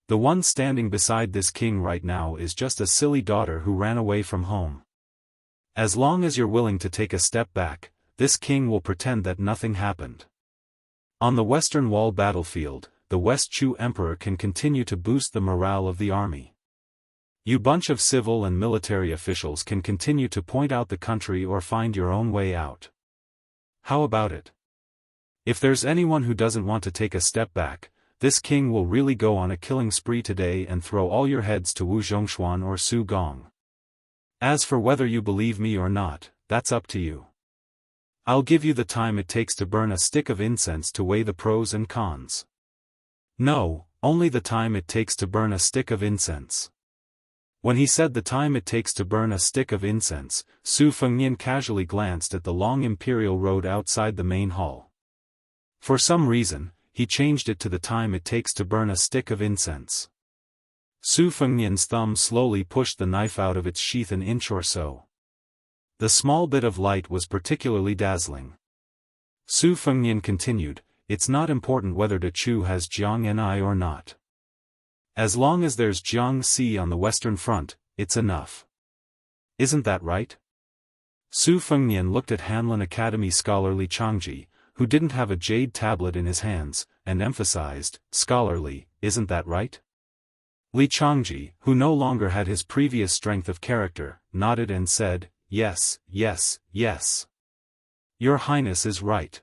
The one standing beside this king right now is just a silly daughter who ran away from home. As long as you're willing to take a step back, this king will pretend that nothing happened. On the Western Wall battlefield, the West Chu emperor can continue to boost the morale of the army. You bunch of civil and military officials can continue to point out the country or find your own way out. How about it? If there's anyone who doesn't want to take a step back, this king will really go on a killing spree today and throw all your heads to Wu Zhongshuan or Su Gong. As for whether you believe me or not, that's up to you. I'll give you the time it takes to burn a stick of incense to weigh the pros and cons." No, only the time it takes to burn a stick of incense. When he said the time it takes to burn a stick of incense, Su Fengnian casually glanced at the long imperial road outside the main hall. For some reason, he changed it to the time it takes to burn a stick of incense. Su Fengnian's thumb slowly pushed the knife out of its sheath an inch or so. The small bit of light was particularly dazzling. Su Fengnian continued, "It's not important whether Dechu has Jiang Ni or not. As long as there's Jiangxi on the Western Front, it's enough. Isn't that right?" Su Fengnian looked at Hanlin Academy scholar Li Changji, who didn't have a jade tablet in his hands, and emphasized, "Scholarly, isn't that right?" Li Changji, who no longer had his previous strength of character, nodded and said, "Yes, yes, yes. Your Highness is right."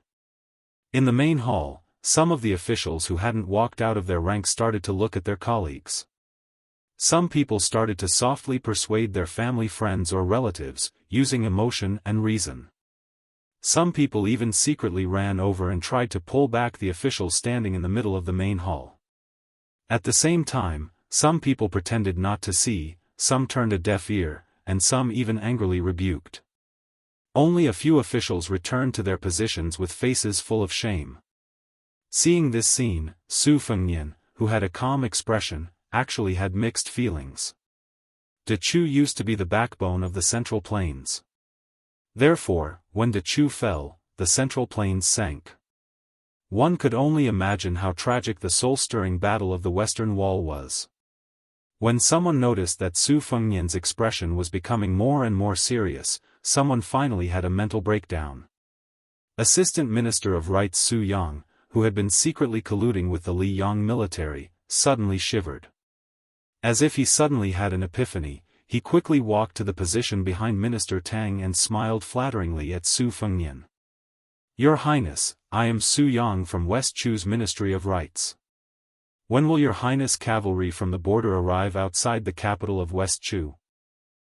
In the main hall, some of the officials who hadn't walked out of their ranks started to look at their colleagues. Some people started to softly persuade their family friends or relatives, using emotion and reason. Some people even secretly ran over and tried to pull back the officials standing in the middle of the main hall. At the same time, some people pretended not to see, some turned a deaf ear, and some even angrily rebuked. Only a few officials returned to their positions with faces full of shame. Seeing this scene, Su Fengnian, who had a calm expression, actually had mixed feelings. De Chu used to be the backbone of the Central Plains. Therefore, when De Chu fell, the Central Plains sank. One could only imagine how tragic the soul-stirring battle of the Western Wall was. When someone noticed that Su Fengnian's expression was becoming more and more serious, someone finally had a mental breakdown. Assistant Minister of Rights Su Yang, who had been secretly colluding with the Liang military, suddenly shivered. As if he suddenly had an epiphany, he quickly walked to the position behind Minister Tang and smiled flatteringly at Su Fengnian. Your Highness, I am Su Yang from West Chu's Ministry of Rights. When will Your Highness cavalry from the border arrive outside the capital of West Chu?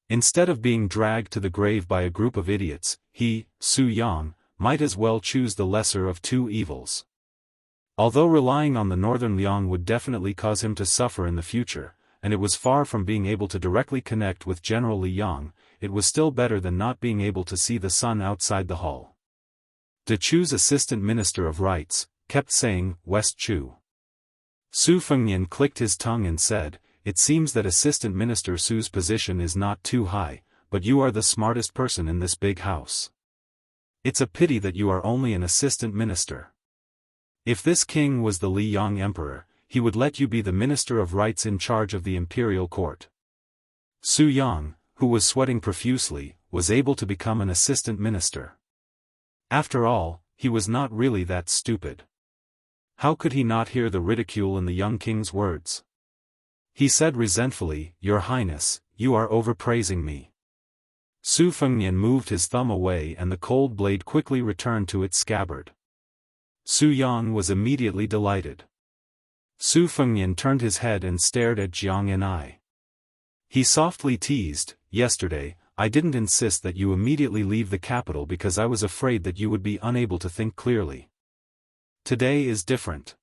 Instead of being dragged to the grave by a group of idiots, he, Su Yang, might as well choose the lesser of two evils. Although relying on the northern Liang would definitely cause him to suffer in the future, and it was far from being able to directly connect with General Liang, it was still better than not being able to see the sun outside the hall. De Chu's Assistant Minister of Rights kept saying, West Chu. Su Fengnian clicked his tongue and said, It seems that Assistant Minister Su's position is not too high, but you are the smartest person in this big house. It's a pity that you are only an assistant minister. If this king was the Liang Emperor, he would let you be the Minister of Rights in charge of the imperial court. Su Yang, who was sweating profusely, was able to become an assistant minister. After all, he was not really that stupid. How could he not hear the ridicule in the young king's words? He said resentfully, Your Highness, you are overpraising me. Su Fengnian moved his thumb away and the cold blade quickly returned to its scabbard. Su Yang was immediately delighted. Su Fengnian turned his head and stared at Jianghu. He softly teased, Yesterday, I didn't insist that you immediately leave the capital because I was afraid that you would be unable to think clearly. Today is different.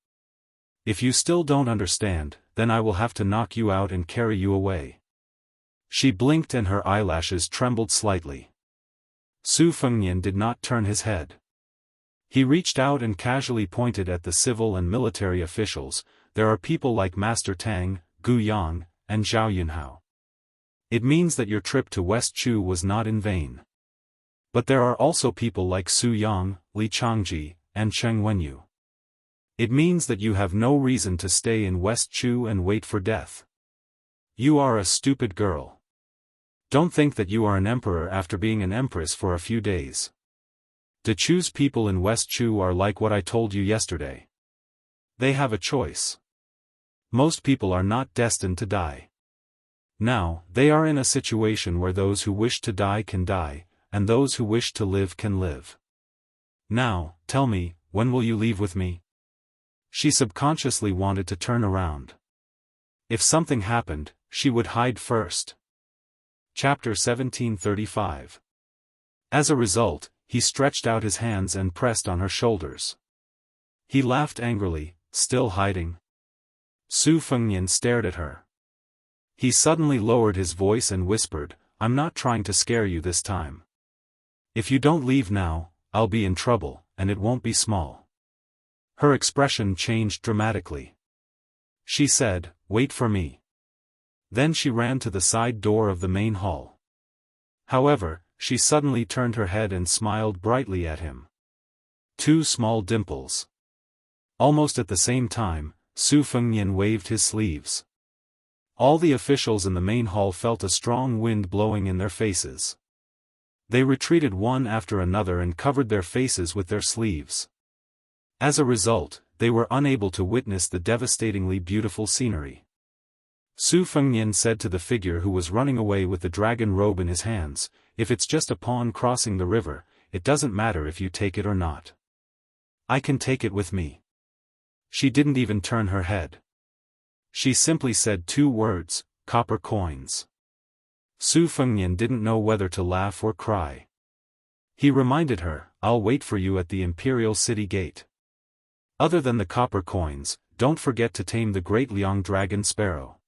If you still don't understand, then I will have to knock you out and carry you away. She blinked and her eyelashes trembled slightly. Su Fengnian did not turn his head. He reached out and casually pointed at the civil and military officials. There are people like Master Tang, Gu Yang, and Zhao Yunhao. It means that your trip to West Chu was not in vain. But there are also people like Su Yang, Li Changji, and Cheng Wenyu. It means that you have no reason to stay in West Chu and wait for death. You are a stupid girl. Don't think that you are an emperor after being an empress for a few days. De Chu's people in West Chu are like what I told you yesterday. They have a choice. Most people are not destined to die. Now, they are in a situation where those who wish to die can die, and those who wish to live can live. Now, tell me, when will you leave with me? She subconsciously wanted to turn around. If something happened, she would hide first. Chapter 1735. As a result, he stretched out his hands and pressed on her shoulders. He laughed angrily, still hiding. Su Fengnian stared at her. He suddenly lowered his voice and whispered, I'm not trying to scare you this time. If you don't leave now, I'll be in trouble, and it won't be small. Her expression changed dramatically. She said, Wait for me. Then she ran to the side door of the main hall. However, she suddenly turned her head and smiled brightly at him. Two small dimples. Almost at the same time, Su Fengnian waved his sleeves. All the officials in the main hall felt a strong wind blowing in their faces. They retreated one after another and covered their faces with their sleeves. As a result, they were unable to witness the devastatingly beautiful scenery. Su Fengnian said to the figure who was running away with the dragon robe in his hands, If it's just a pawn crossing the river, it doesn't matter if you take it or not. I can take it with me. She didn't even turn her head. She simply said two words, copper coins. Su Fengnian didn't know whether to laugh or cry. He reminded her, I'll wait for you at the imperial city gate. Other than the copper coins, don't forget to tame the great Liang dragon sparrow.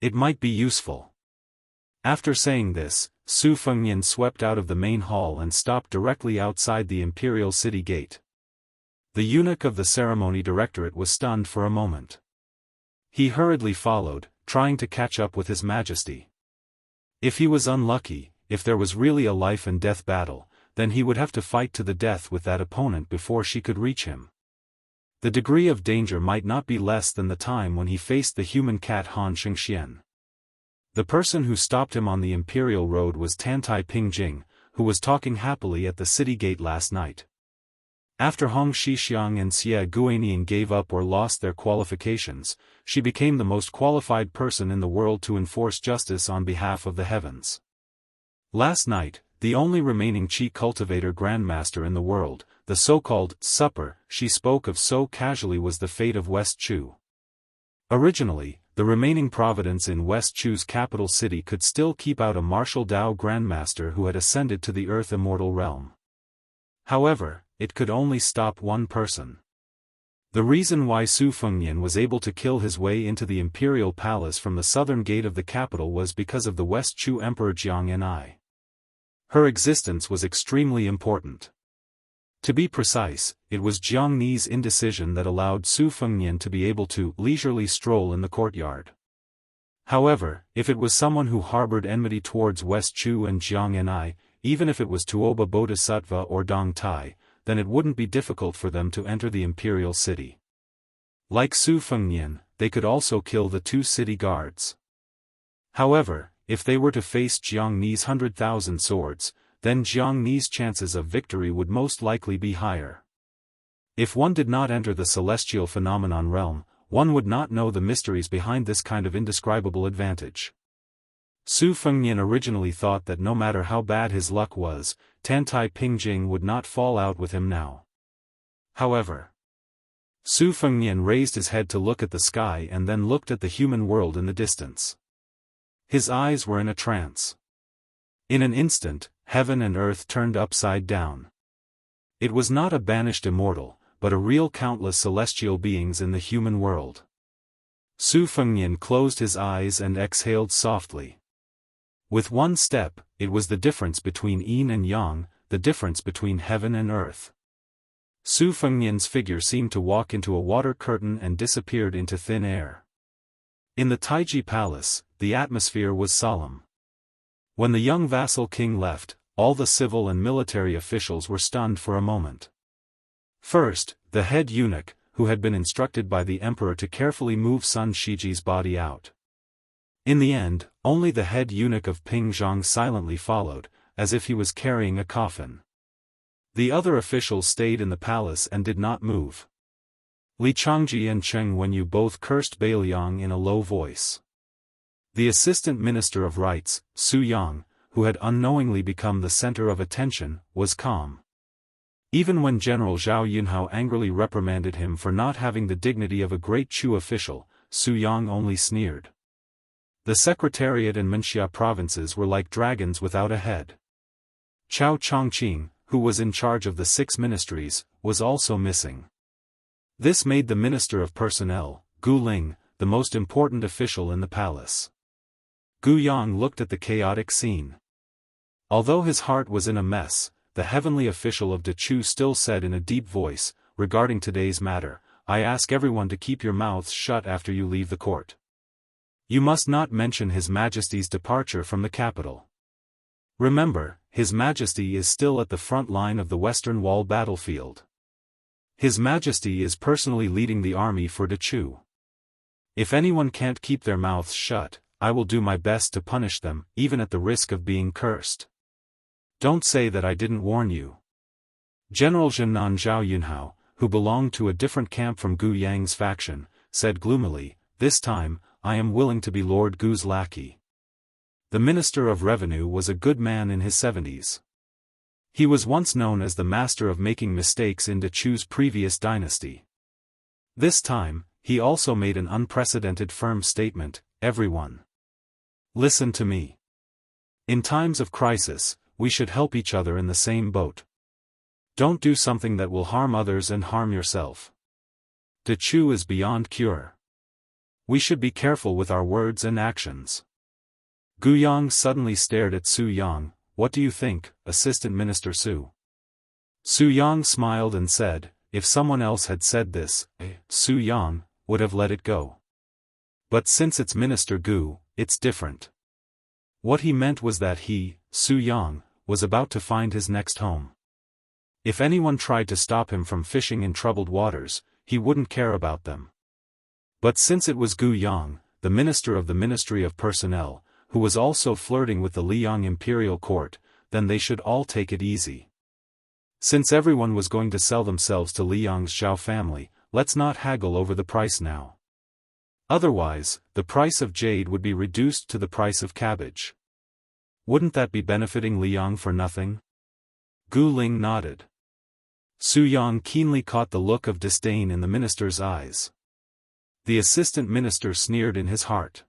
It might be useful. After saying this, Su Fengnian swept out of the main hall and stopped directly outside the imperial city gate. The eunuch of the ceremony directorate was stunned for a moment. He hurriedly followed, trying to catch up with His Majesty. If he was unlucky, if there was really a life and death battle, then he would have to fight to the death with that opponent before she could reach him. The degree of danger might not be less than the time when he faced the human cat Han Xingxian. The person who stopped him on the imperial road was Tantai Pingjing, who was talking happily at the city gate last night. After Hong Shixiang and Xie Guanian gave up or lost their qualifications, she became the most qualified person in the world to enforce justice on behalf of the heavens. Last night, the only remaining Qi cultivator grandmaster in the world, the so-called supper she spoke of so casually, was the fate of West Chu. Originally, the remaining providence in West Chu's capital city could still keep out a martial Dao grandmaster who had ascended to the Earth Immortal realm. However, it could only stop one person. The reason why Su Fengnian was able to kill his way into the imperial palace from the southern gate of the capital was because of the West Chu Emperor Jianghu. Her existence was extremely important. To be precise, it was Jianghu's indecision that allowed Su Fengnian to be able to leisurely stroll in the courtyard. However, if it was someone who harbored enmity towards West Chu and Jianghu, even if it was Tuoba Bodhisattva or Dong Tai, then it wouldn't be difficult for them to enter the imperial city. Like Su Fengnian, they could also kill the 2 city guards. However, if they were to face Jianghu's 100,000 swords, then Jianghu's chances of victory would most likely be higher. If one did not enter the celestial phenomenon realm, one would not know the mysteries behind this kind of indescribable advantage. Su Fengnian originally thought that no matter how bad his luck was, Tantai Pingjing would not fall out with him now. However, Su Fengnian raised his head to look at the sky and then looked at the human world in the distance. His eyes were in a trance. In an instant, heaven and earth turned upside down. It was not a banished immortal, but a real countless celestial beings in the human world. Su Fengnian closed his eyes and exhaled softly. With one step, it was the difference between yin and yang, the difference between heaven and earth. Su Fengnian's figure seemed to walk into a water curtain and disappeared into thin air. In the Taiji Palace, the atmosphere was solemn. When the young vassal king left, all the civil and military officials were stunned for a moment. First, the head eunuch, who had been instructed by the emperor to carefully move Sun Shiji's body out. In the end, only the head eunuch of Pingzhang silently followed, as if he was carrying a coffin. The other officials stayed in the palace and did not move. Li Changji and Cheng Wenyu both cursed Beiliang in a low voice. The assistant minister of rites, Su Yang, who had unknowingly become the center of attention, was calm. Even when General Zhao Yunhao angrily reprimanded him for not having the dignity of a great Chu official, Su Yang only sneered. The Secretariat and Menxia provinces were like dragons without a head. Chao Chongqing, who was in charge of the 6 ministries, was also missing. This made the Minister of Personnel, Gu Ling, the most important official in the palace. Gu Yang looked at the chaotic scene. Although his heart was in a mess, the heavenly official of Dechu still said in a deep voice, "Regarding today's matter, I ask everyone to keep your mouths shut after you leave the court. You must not mention His Majesty's departure from the capital. Remember, His Majesty is still at the front line of the Western Wall battlefield. His Majesty is personally leading the army for Dechu. If anyone can't keep their mouths shut, I will do my best to punish them, even at the risk of being cursed. Don't say that I didn't warn you." General Zhenan Zhao Yunhao, who belonged to a different camp from Gu Yang's faction, said gloomily, "This time, I am willing to be Lord Gu's lackey." The Minister of Revenue was a good man in his 70s. He was once known as the master of making mistakes in Dechu's previous dynasty. This time, he also made an unprecedented firm statement: "Everyone, listen to me. In times of crisis, we should help each other in the same boat. Don't do something that will harm others and harm yourself. De Chu is beyond cure. We should be careful with our words and actions. Gu Yang suddenly stared at Su Yang. What do you think, Assistant Minister Su? Su Yang smiled and said, if someone else had said this, Su Yang would have let it go. But since it's Minister Gu, it's different. What he meant was that he, Su Yang, was about to find his next home. If anyone tried to stop him from fishing in troubled waters, he wouldn't care about them. But since it was Gu Yang, the minister of the Ministry of Personnel, who was also flirting with the Liang imperial court, then they should all take it easy. Since everyone was going to sell themselves to Liang's Zhao family, let's not haggle over the price now. Otherwise, the price of jade would be reduced to the price of cabbage. Wouldn't that be benefiting Liang for nothing? Gu Ling nodded. Su Yang keenly caught the look of disdain in the minister's eyes. The assistant minister sneered in his heart.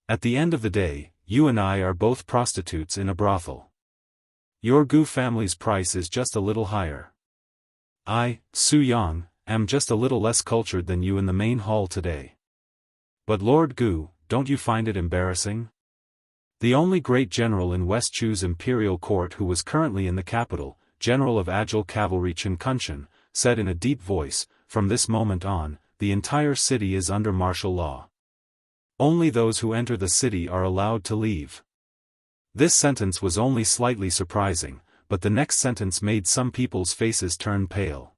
At the end of the day, you and I are both prostitutes in a brothel. Your Gu family's price is just a little higher. I, Su Yang, am just a little less cultured than you in the main hall today. But Lord Gu, don't you find it embarrassing? The only great general in West Chu's imperial court who was currently in the capital, General of Agile Cavalry Chen Kunshan, said in a deep voice, from this moment on, the entire city is under martial law. Only those who enter the city are allowed to leave. This sentence was only slightly surprising, but the next sentence made some people's faces turn pale.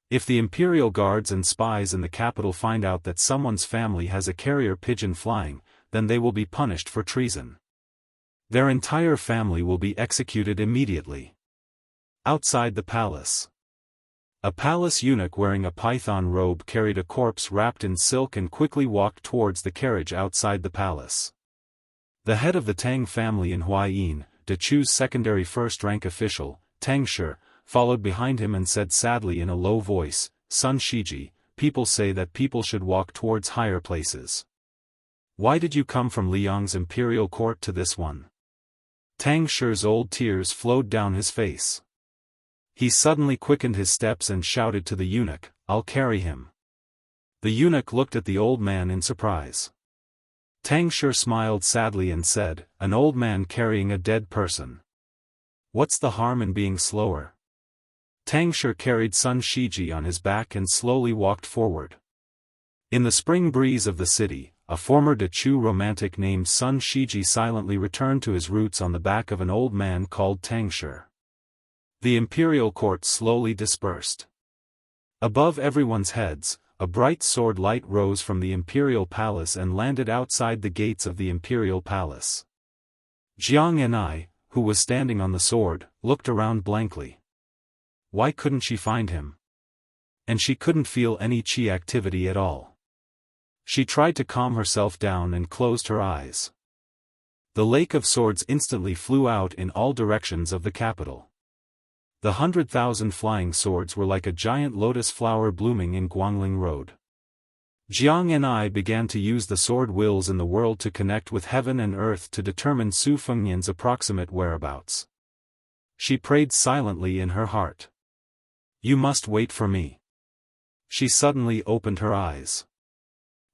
If the imperial guards and spies in the capital find out that someone's family has a carrier pigeon flying, then they will be punished for treason. Their entire family will be executed immediately. Outside the palace. A palace eunuch wearing a python robe carried a corpse wrapped in silk and quickly walked towards the carriage outside the palace. The head of the Tang family in Huaiyin, De Chu's secondary first-rank official, Tang Shi, followed behind him and said sadly in a low voice, Son Shiji, people say that people should walk towards higher places. Why did you come from Liang's imperial court to this one? Tang Shi's old tears flowed down his face. He suddenly quickened his steps and shouted to the eunuch, I'll carry him. The eunuch looked at the old man in surprise. Tang Shi smiled sadly and said, an old man carrying a dead person. What's the harm in being slower? Tang Shi carried Sun Shiji on his back and slowly walked forward. In the spring breeze of the city, a former De Chu romantic named Sun Shiji silently returned to his roots on the back of an old man called Tang Shi. The imperial court slowly dispersed. Above everyone's heads, a bright sword light rose from the imperial palace and landed outside the gates of the imperial palace. Jianghu, who was standing on the sword, looked around blankly. Why couldn't she find him? And she couldn't feel any qi activity at all. She tried to calm herself down and closed her eyes. The lake of swords instantly flew out in all directions of the capital. The 100,000 flying swords were like a giant lotus flower blooming in Guangling Road. Jianghu began to use the sword wills in the world to connect with heaven and earth to determine Su Fengnian's approximate whereabouts. She prayed silently in her heart. You must wait for me. She suddenly opened her eyes.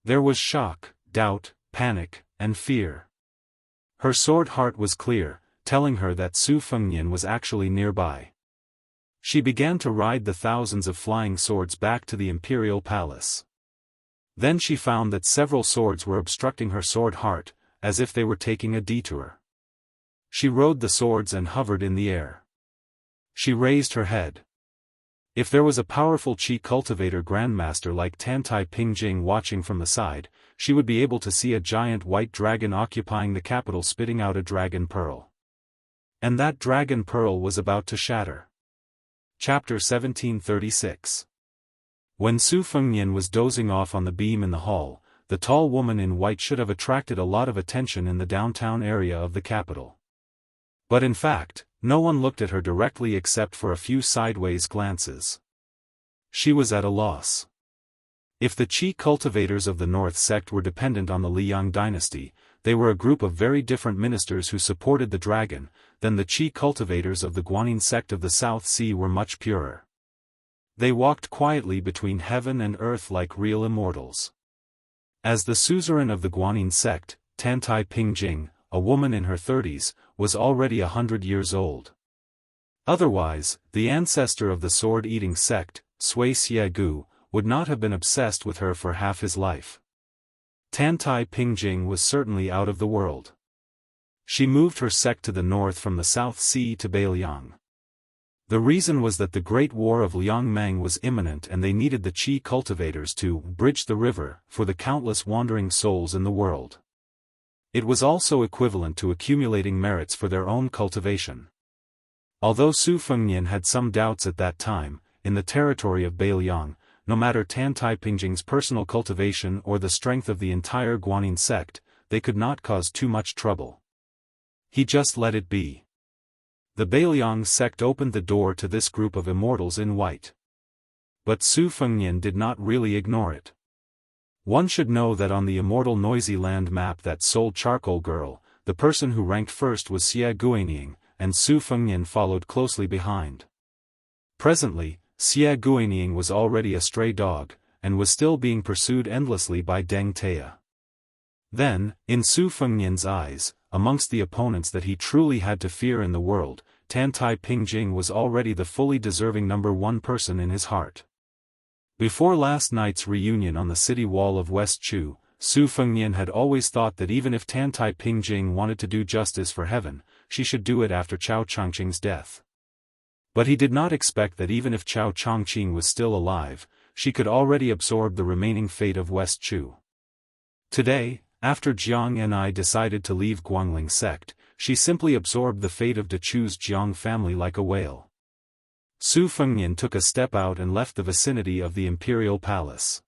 There was shock, doubt, panic, and fear. Her sword heart was clear, telling her that Su Fengnian was actually nearby. She began to ride the thousands of flying swords back to the imperial palace. Then she found that several swords were obstructing her sword heart, as if they were taking a detour. She rode the swords and hovered in the air. She raised her head. If there was a powerful Qi cultivator grandmaster like Tantai Pingjing watching from the side, she would be able to see a giant white dragon occupying the capital spitting out a dragon pearl. And that dragon pearl was about to shatter. Chapter 1736. When Su Fengnian was dozing off on the beam in the hall, the tall woman in white should have attracted a lot of attention in the downtown area of the capital. But in fact, no one looked at her directly except for a few sideways glances. She was at a loss. If the Qi cultivators of the North sect were dependent on the Liang dynasty, they were a group of very different ministers who supported the dragon, then the Qi cultivators of the Guanyin sect of the South Sea were much purer. They walked quietly between heaven and earth like real immortals. As the suzerain of the Guanyin sect, Tantai Pingjing, a woman in her 30s, was already 100 years old. Otherwise, the ancestor of the sword-eating sect, Sui Xiegu, would not have been obsessed with her for half his life. Tantai Pingjing was certainly out of the world. She moved her sect to the north from the South Sea to Beiliang. The reason was that the Great War of Liangmeng was imminent and they needed the Qi cultivators to bridge the river for the countless wandering souls in the world. It was also equivalent to accumulating merits for their own cultivation. Although Su Fengnian had some doubts at that time, in the territory of Beiliang, no matter Tantai Pingjing's personal cultivation or the strength of the entire Guanyin sect, they could not cause too much trouble. He just let it be. The Beiliang sect opened the door to this group of immortals in white. But Su Fengnian did not really ignore it. One should know that on the immortal noisy land map that sold charcoal girl, the person who ranked first was Xie Guanyin, and Su Fengnian followed closely behind. Presently, Xie Guanyin was already a stray dog, and was still being pursued endlessly by Deng Tea. Then, in Su Fengnian's eyes, amongst the opponents that he truly had to fear in the world, Tantai Pingjing was already the fully deserving #1 person in his heart. Before last night's reunion on the city wall of West Chu, Su Fengnian had always thought that even if Tantai Pingjing wanted to do justice for heaven, she should do it after Chao Changqing's death. But he did not expect that even if Chao Changqing was still alive, she could already absorb the remaining fate of West Chu. Today, after Jiang and I decided to leave Guangling sect, she simply absorbed the fate of Dechu's Jiang family like a whale. Su Fengnian took a step out and left the vicinity of the imperial palace.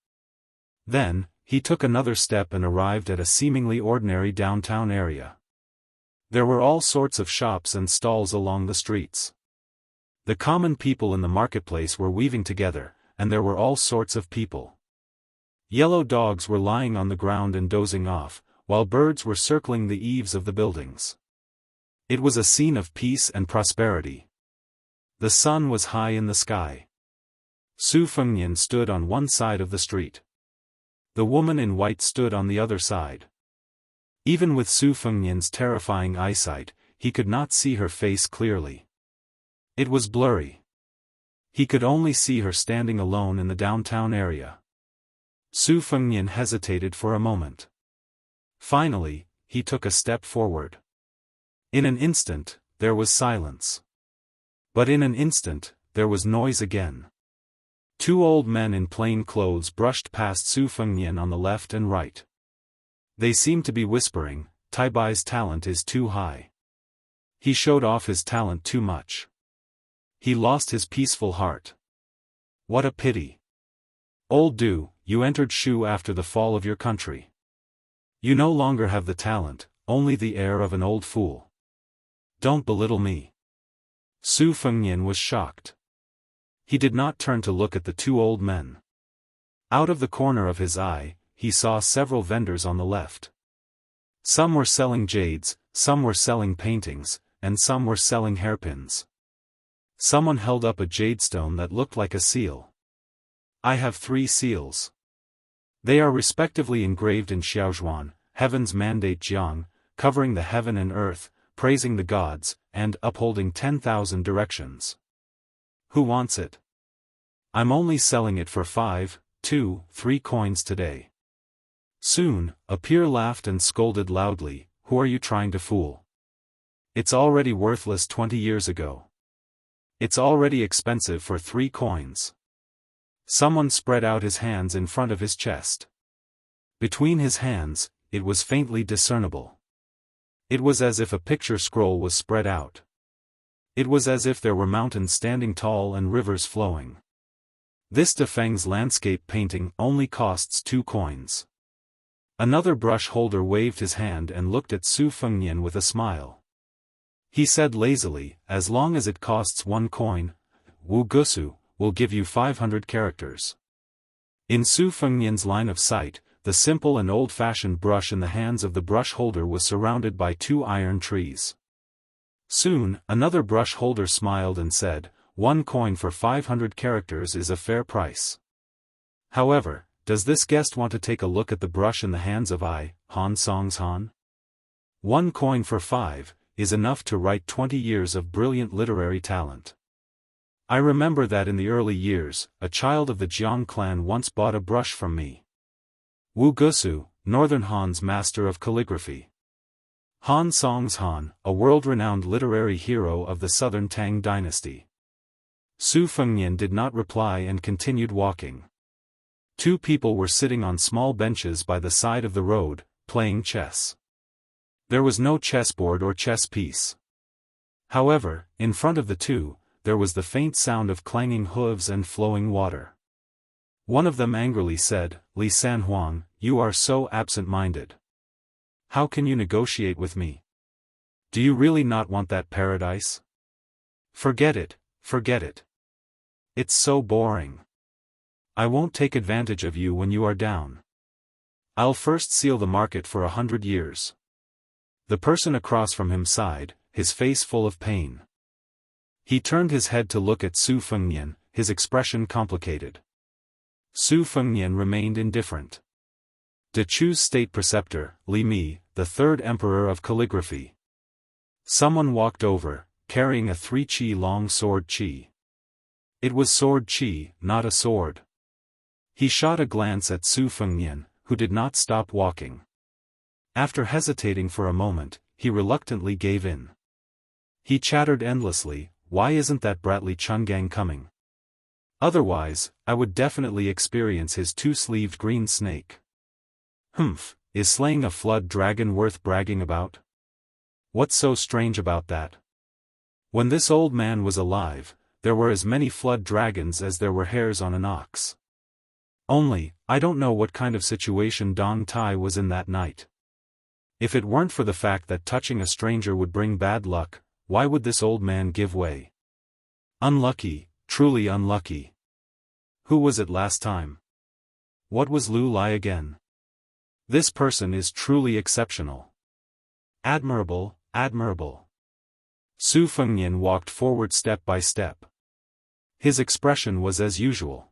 Then, he took another step and arrived at a seemingly ordinary downtown area. There were all sorts of shops and stalls along the streets. The common people in the marketplace were weaving together, and there were all sorts of people. Yellow dogs were lying on the ground and dozing off, while birds were circling the eaves of the buildings. It was a scene of peace and prosperity. The sun was high in the sky. Su Fengnian stood on one side of the street. The woman in white stood on the other side. Even with Su Fengnian's terrifying eyesight, he could not see her face clearly. It was blurry. He could only see her standing alone in the downtown area. Su Fengnian hesitated for a moment. Finally, he took a step forward. In an instant, there was silence. But in an instant, there was noise again. Two old men in plain clothes brushed past Su Fengnian on the left and right. They seemed to be whispering, "Taibai's talent is too high. He showed off his talent too much. He lost his peaceful heart. What a pity. Old Du, you entered Shu after the fall of your country. You no longer have the talent, only the air of an old fool. Don't belittle me." Su Fengnian was shocked. He did not turn to look at the two old men. Out of the corner of his eye, he saw several vendors on the left. Some were selling jades, some were selling paintings, and some were selling hairpins. Someone held up a jadestone that looked like a seal. "I have 3 seals. They are respectively engraved in Xiaozhuan, Heaven's Mandate Jiang, covering the heaven and earth, praising the gods, and upholding 10,000 directions. Who wants it? I'm only selling it for 5, 2, 3 coins today." Soon, a peer laughed and scolded loudly, "Who are you trying to fool? It's already worthless 20 years ago. It's already expensive for 3 coins. Someone spread out his hands in front of his chest. Between his hands, it was faintly discernible. It was as if a picture scroll was spread out. It was as if there were mountains standing tall and rivers flowing. "This Defeng's landscape painting only costs 2 coins. Another brush holder waved his hand and looked at Su Fengnian with a smile. He said lazily, "As long as it costs 1 coin, Wu Gusu will give you 500 characters." In Su Fengnian's line of sight, the simple and old-fashioned brush in the hands of the brush holder was surrounded by 2 iron trees. Soon, another brush holder smiled and said, "1 coin for 500 characters is a fair price." However, does this guest want to take a look at the brush in the hands of Han Songs Han? 1 coin for 5 is enough to write 20 years of brilliant literary talent. I remember that in the early years, a child of the Jiang clan once bought a brush from me. Wu Gusu, Northern Han's master of calligraphy. Han Songs Han, a world-renowned literary hero of the Southern Tang dynasty. Su Fengnian did not reply and continued walking. 2 people were sitting on small benches by the side of the road, playing chess. There was no chessboard or chess piece. However, in front of the 2, there was the faint sound of clanging hooves and flowing water. One of them angrily said, "Li Sanhuang, you are so absent-minded. How can you negotiate with me? Do you really not want that paradise? Forget it, forget it. It's so boring. I won't take advantage of you when you are down. I'll first seal the market for 100 years. The person across from him sighed, his face full of pain. He turned his head to look at Su Fengnian, his expression complicated. Su Fengnian remained indifferent. De Chu's state preceptor, Li Mi, the 3rd emperor of calligraphy. Someone walked over, carrying a 3-chi long sword chi. It was sword chi, not a sword. He shot a glance at Su Fengnian, who did not stop walking. After hesitating for a moment, he reluctantly gave in. He chattered endlessly, "Why isn't that Bratli Chungang coming? Otherwise, I would definitely experience his 2-sleeved green snake. Humph, is slaying a flood dragon worth bragging about? What's so strange about that? When this old man was alive, there were as many flood dragons as there were hairs on an ox. Only, I don't know what kind of situation Dong Tai was in that night. If it weren't for the fact that touching a stranger would bring bad luck, why would this old man give way? Unlucky, truly unlucky. Who was it last time? What was Lu Lai again? This person is truly exceptional. Admirable, admirable." Su Fengnian walked forward step by step. His expression was as usual.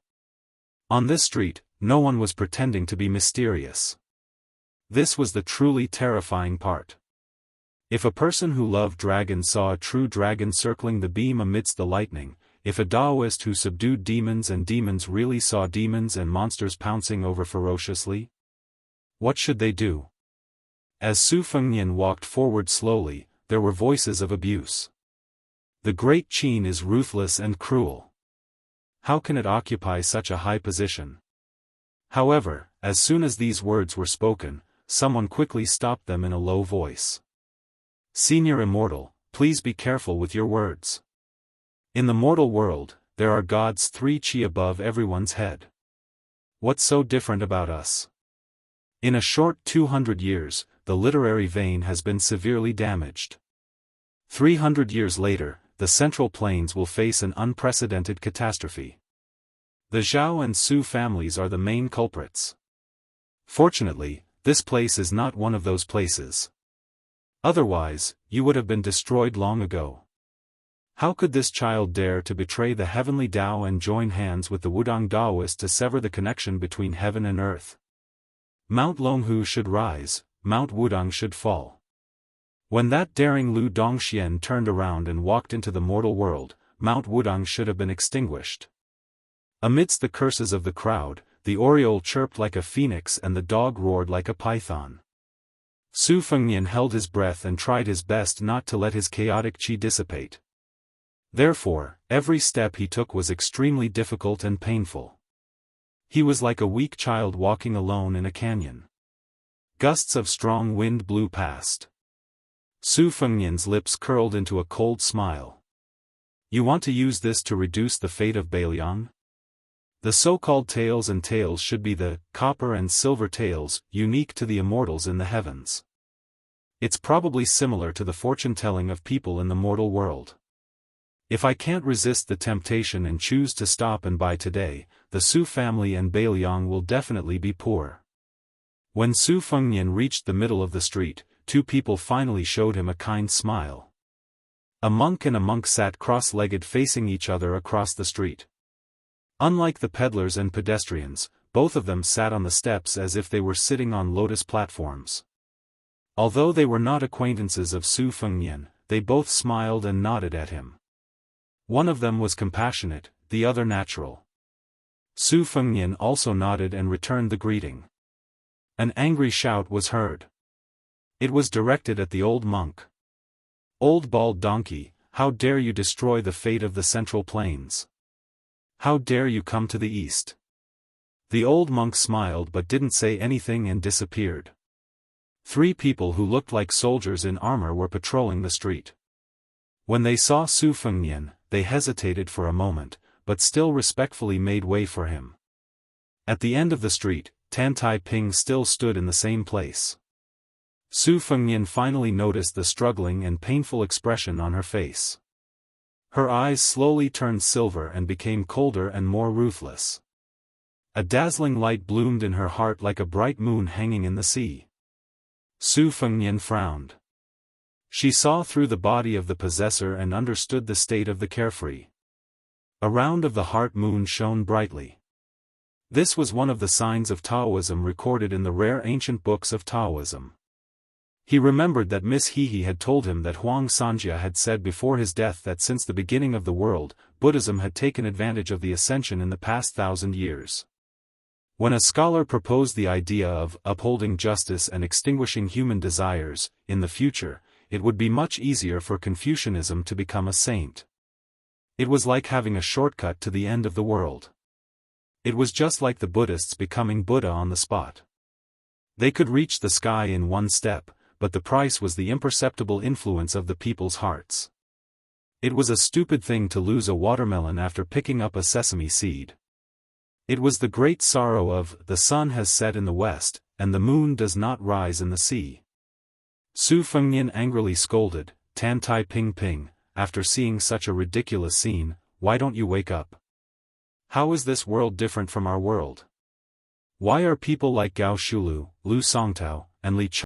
On this street, no one was pretending to be mysterious. This was the truly terrifying part. If a person who loved dragons saw a true dragon circling the beam amidst the lightning, if a Daoist who subdued demons and demons really saw demons and monsters pouncing over ferociously, what should they do? As Su Fengnian walked forward slowly, there were voices of abuse. The Great Qin is ruthless and cruel. How can it occupy such a high position? However, as soon as these words were spoken, someone quickly stopped them in a low voice. "Senior Immortal, please be careful with your words. In the mortal world, there are gods 3-chi above everyone's head. What's so different about us? In a short 200 years, the literary vein has been severely damaged. 300 years later, the Central Plains will face an unprecedented catastrophe. The Zhao and Su families are the main culprits. Fortunately, this place is not one of those places. Otherwise, you would have been destroyed long ago. How could this child dare to betray the heavenly Tao and join hands with the Wudang Daoist to sever the connection between heaven and earth? Mount Longhu should rise, Mount Wudang should fall. When that daring Lu Dongxian turned around and walked into the mortal world, Mount Wudang should have been extinguished. Amidst the curses of the crowd, the oriole chirped like a phoenix and the dog roared like a python. Su Fengnian held his breath and tried his best not to let his chaotic qi dissipate. Therefore, every step he took was extremely difficult and painful. He was like a weak child walking alone in a canyon. Gusts of strong wind blew past. Su Fengnian's lips curled into a cold smile. "You want to use this to reduce the fate of Beiliang? The so-called tails and tails should be the copper and silver tails, unique to the immortals in the heavens. It's probably similar to the fortune-telling of people in the mortal world. If I can't resist the temptation and choose to stop and buy today, the Su family and Beiliang will definitely be poor. When Su Fengnian reached the middle of the street, two people finally showed him a kind smile. A monk and a monk sat cross-legged facing each other across the street. Unlike the peddlers and pedestrians, both of them sat on the steps as if they were sitting on lotus platforms. Although they were not acquaintances of Su Fengnian, they both smiled and nodded at him. One of them was compassionate, the other natural. Su Fengnian also nodded and returned the greeting. An angry shout was heard. It was directed at the old monk. "Old bald donkey, how dare you destroy the fate of the Central Plains? How dare you come to the east?" The old monk smiled but didn't say anything and disappeared. Three people who looked like soldiers in armor were patrolling the street. When they saw Su Fengnian, they hesitated for a moment, but still respectfully made way for him. At the end of the street, Tan Tai Ping still stood in the same place. Su Fengnian finally noticed the struggling and painful expression on her face. Her eyes slowly turned silver and became colder and more ruthless. A dazzling light bloomed in her heart like a bright moon hanging in the sea. Su Fengnian frowned. She saw through the body of the possessor and understood the state of the carefree. A round of the heart moon shone brightly. This was one of the signs of Taoism recorded in the rare ancient books of Taoism. He remembered that Miss Hehe had told him that Huang Sanjia had said before his death that since the beginning of the world, Buddhism had taken advantage of the ascension in the past 1,000 years. When a scholar proposed the idea of upholding justice and extinguishing human desires, in the future, it would be much easier for Confucianism to become a saint. It was like having a shortcut to the end of the world. It was just like the Buddhists becoming Buddha on the spot. They could reach the sky in one step, but the price was the imperceptible influence of the people's hearts. It was a stupid thing to lose a watermelon after picking up a sesame seed. It was the great sorrow of, the sun has set in the west, and the moon does not rise in the sea. Su Fengnian angrily scolded, "Tan Tai Ping, after seeing such a ridiculous scene, why don't you wake up? How is this world different from our world? Why are people like Gao Shulu, Lu Songtao, and Li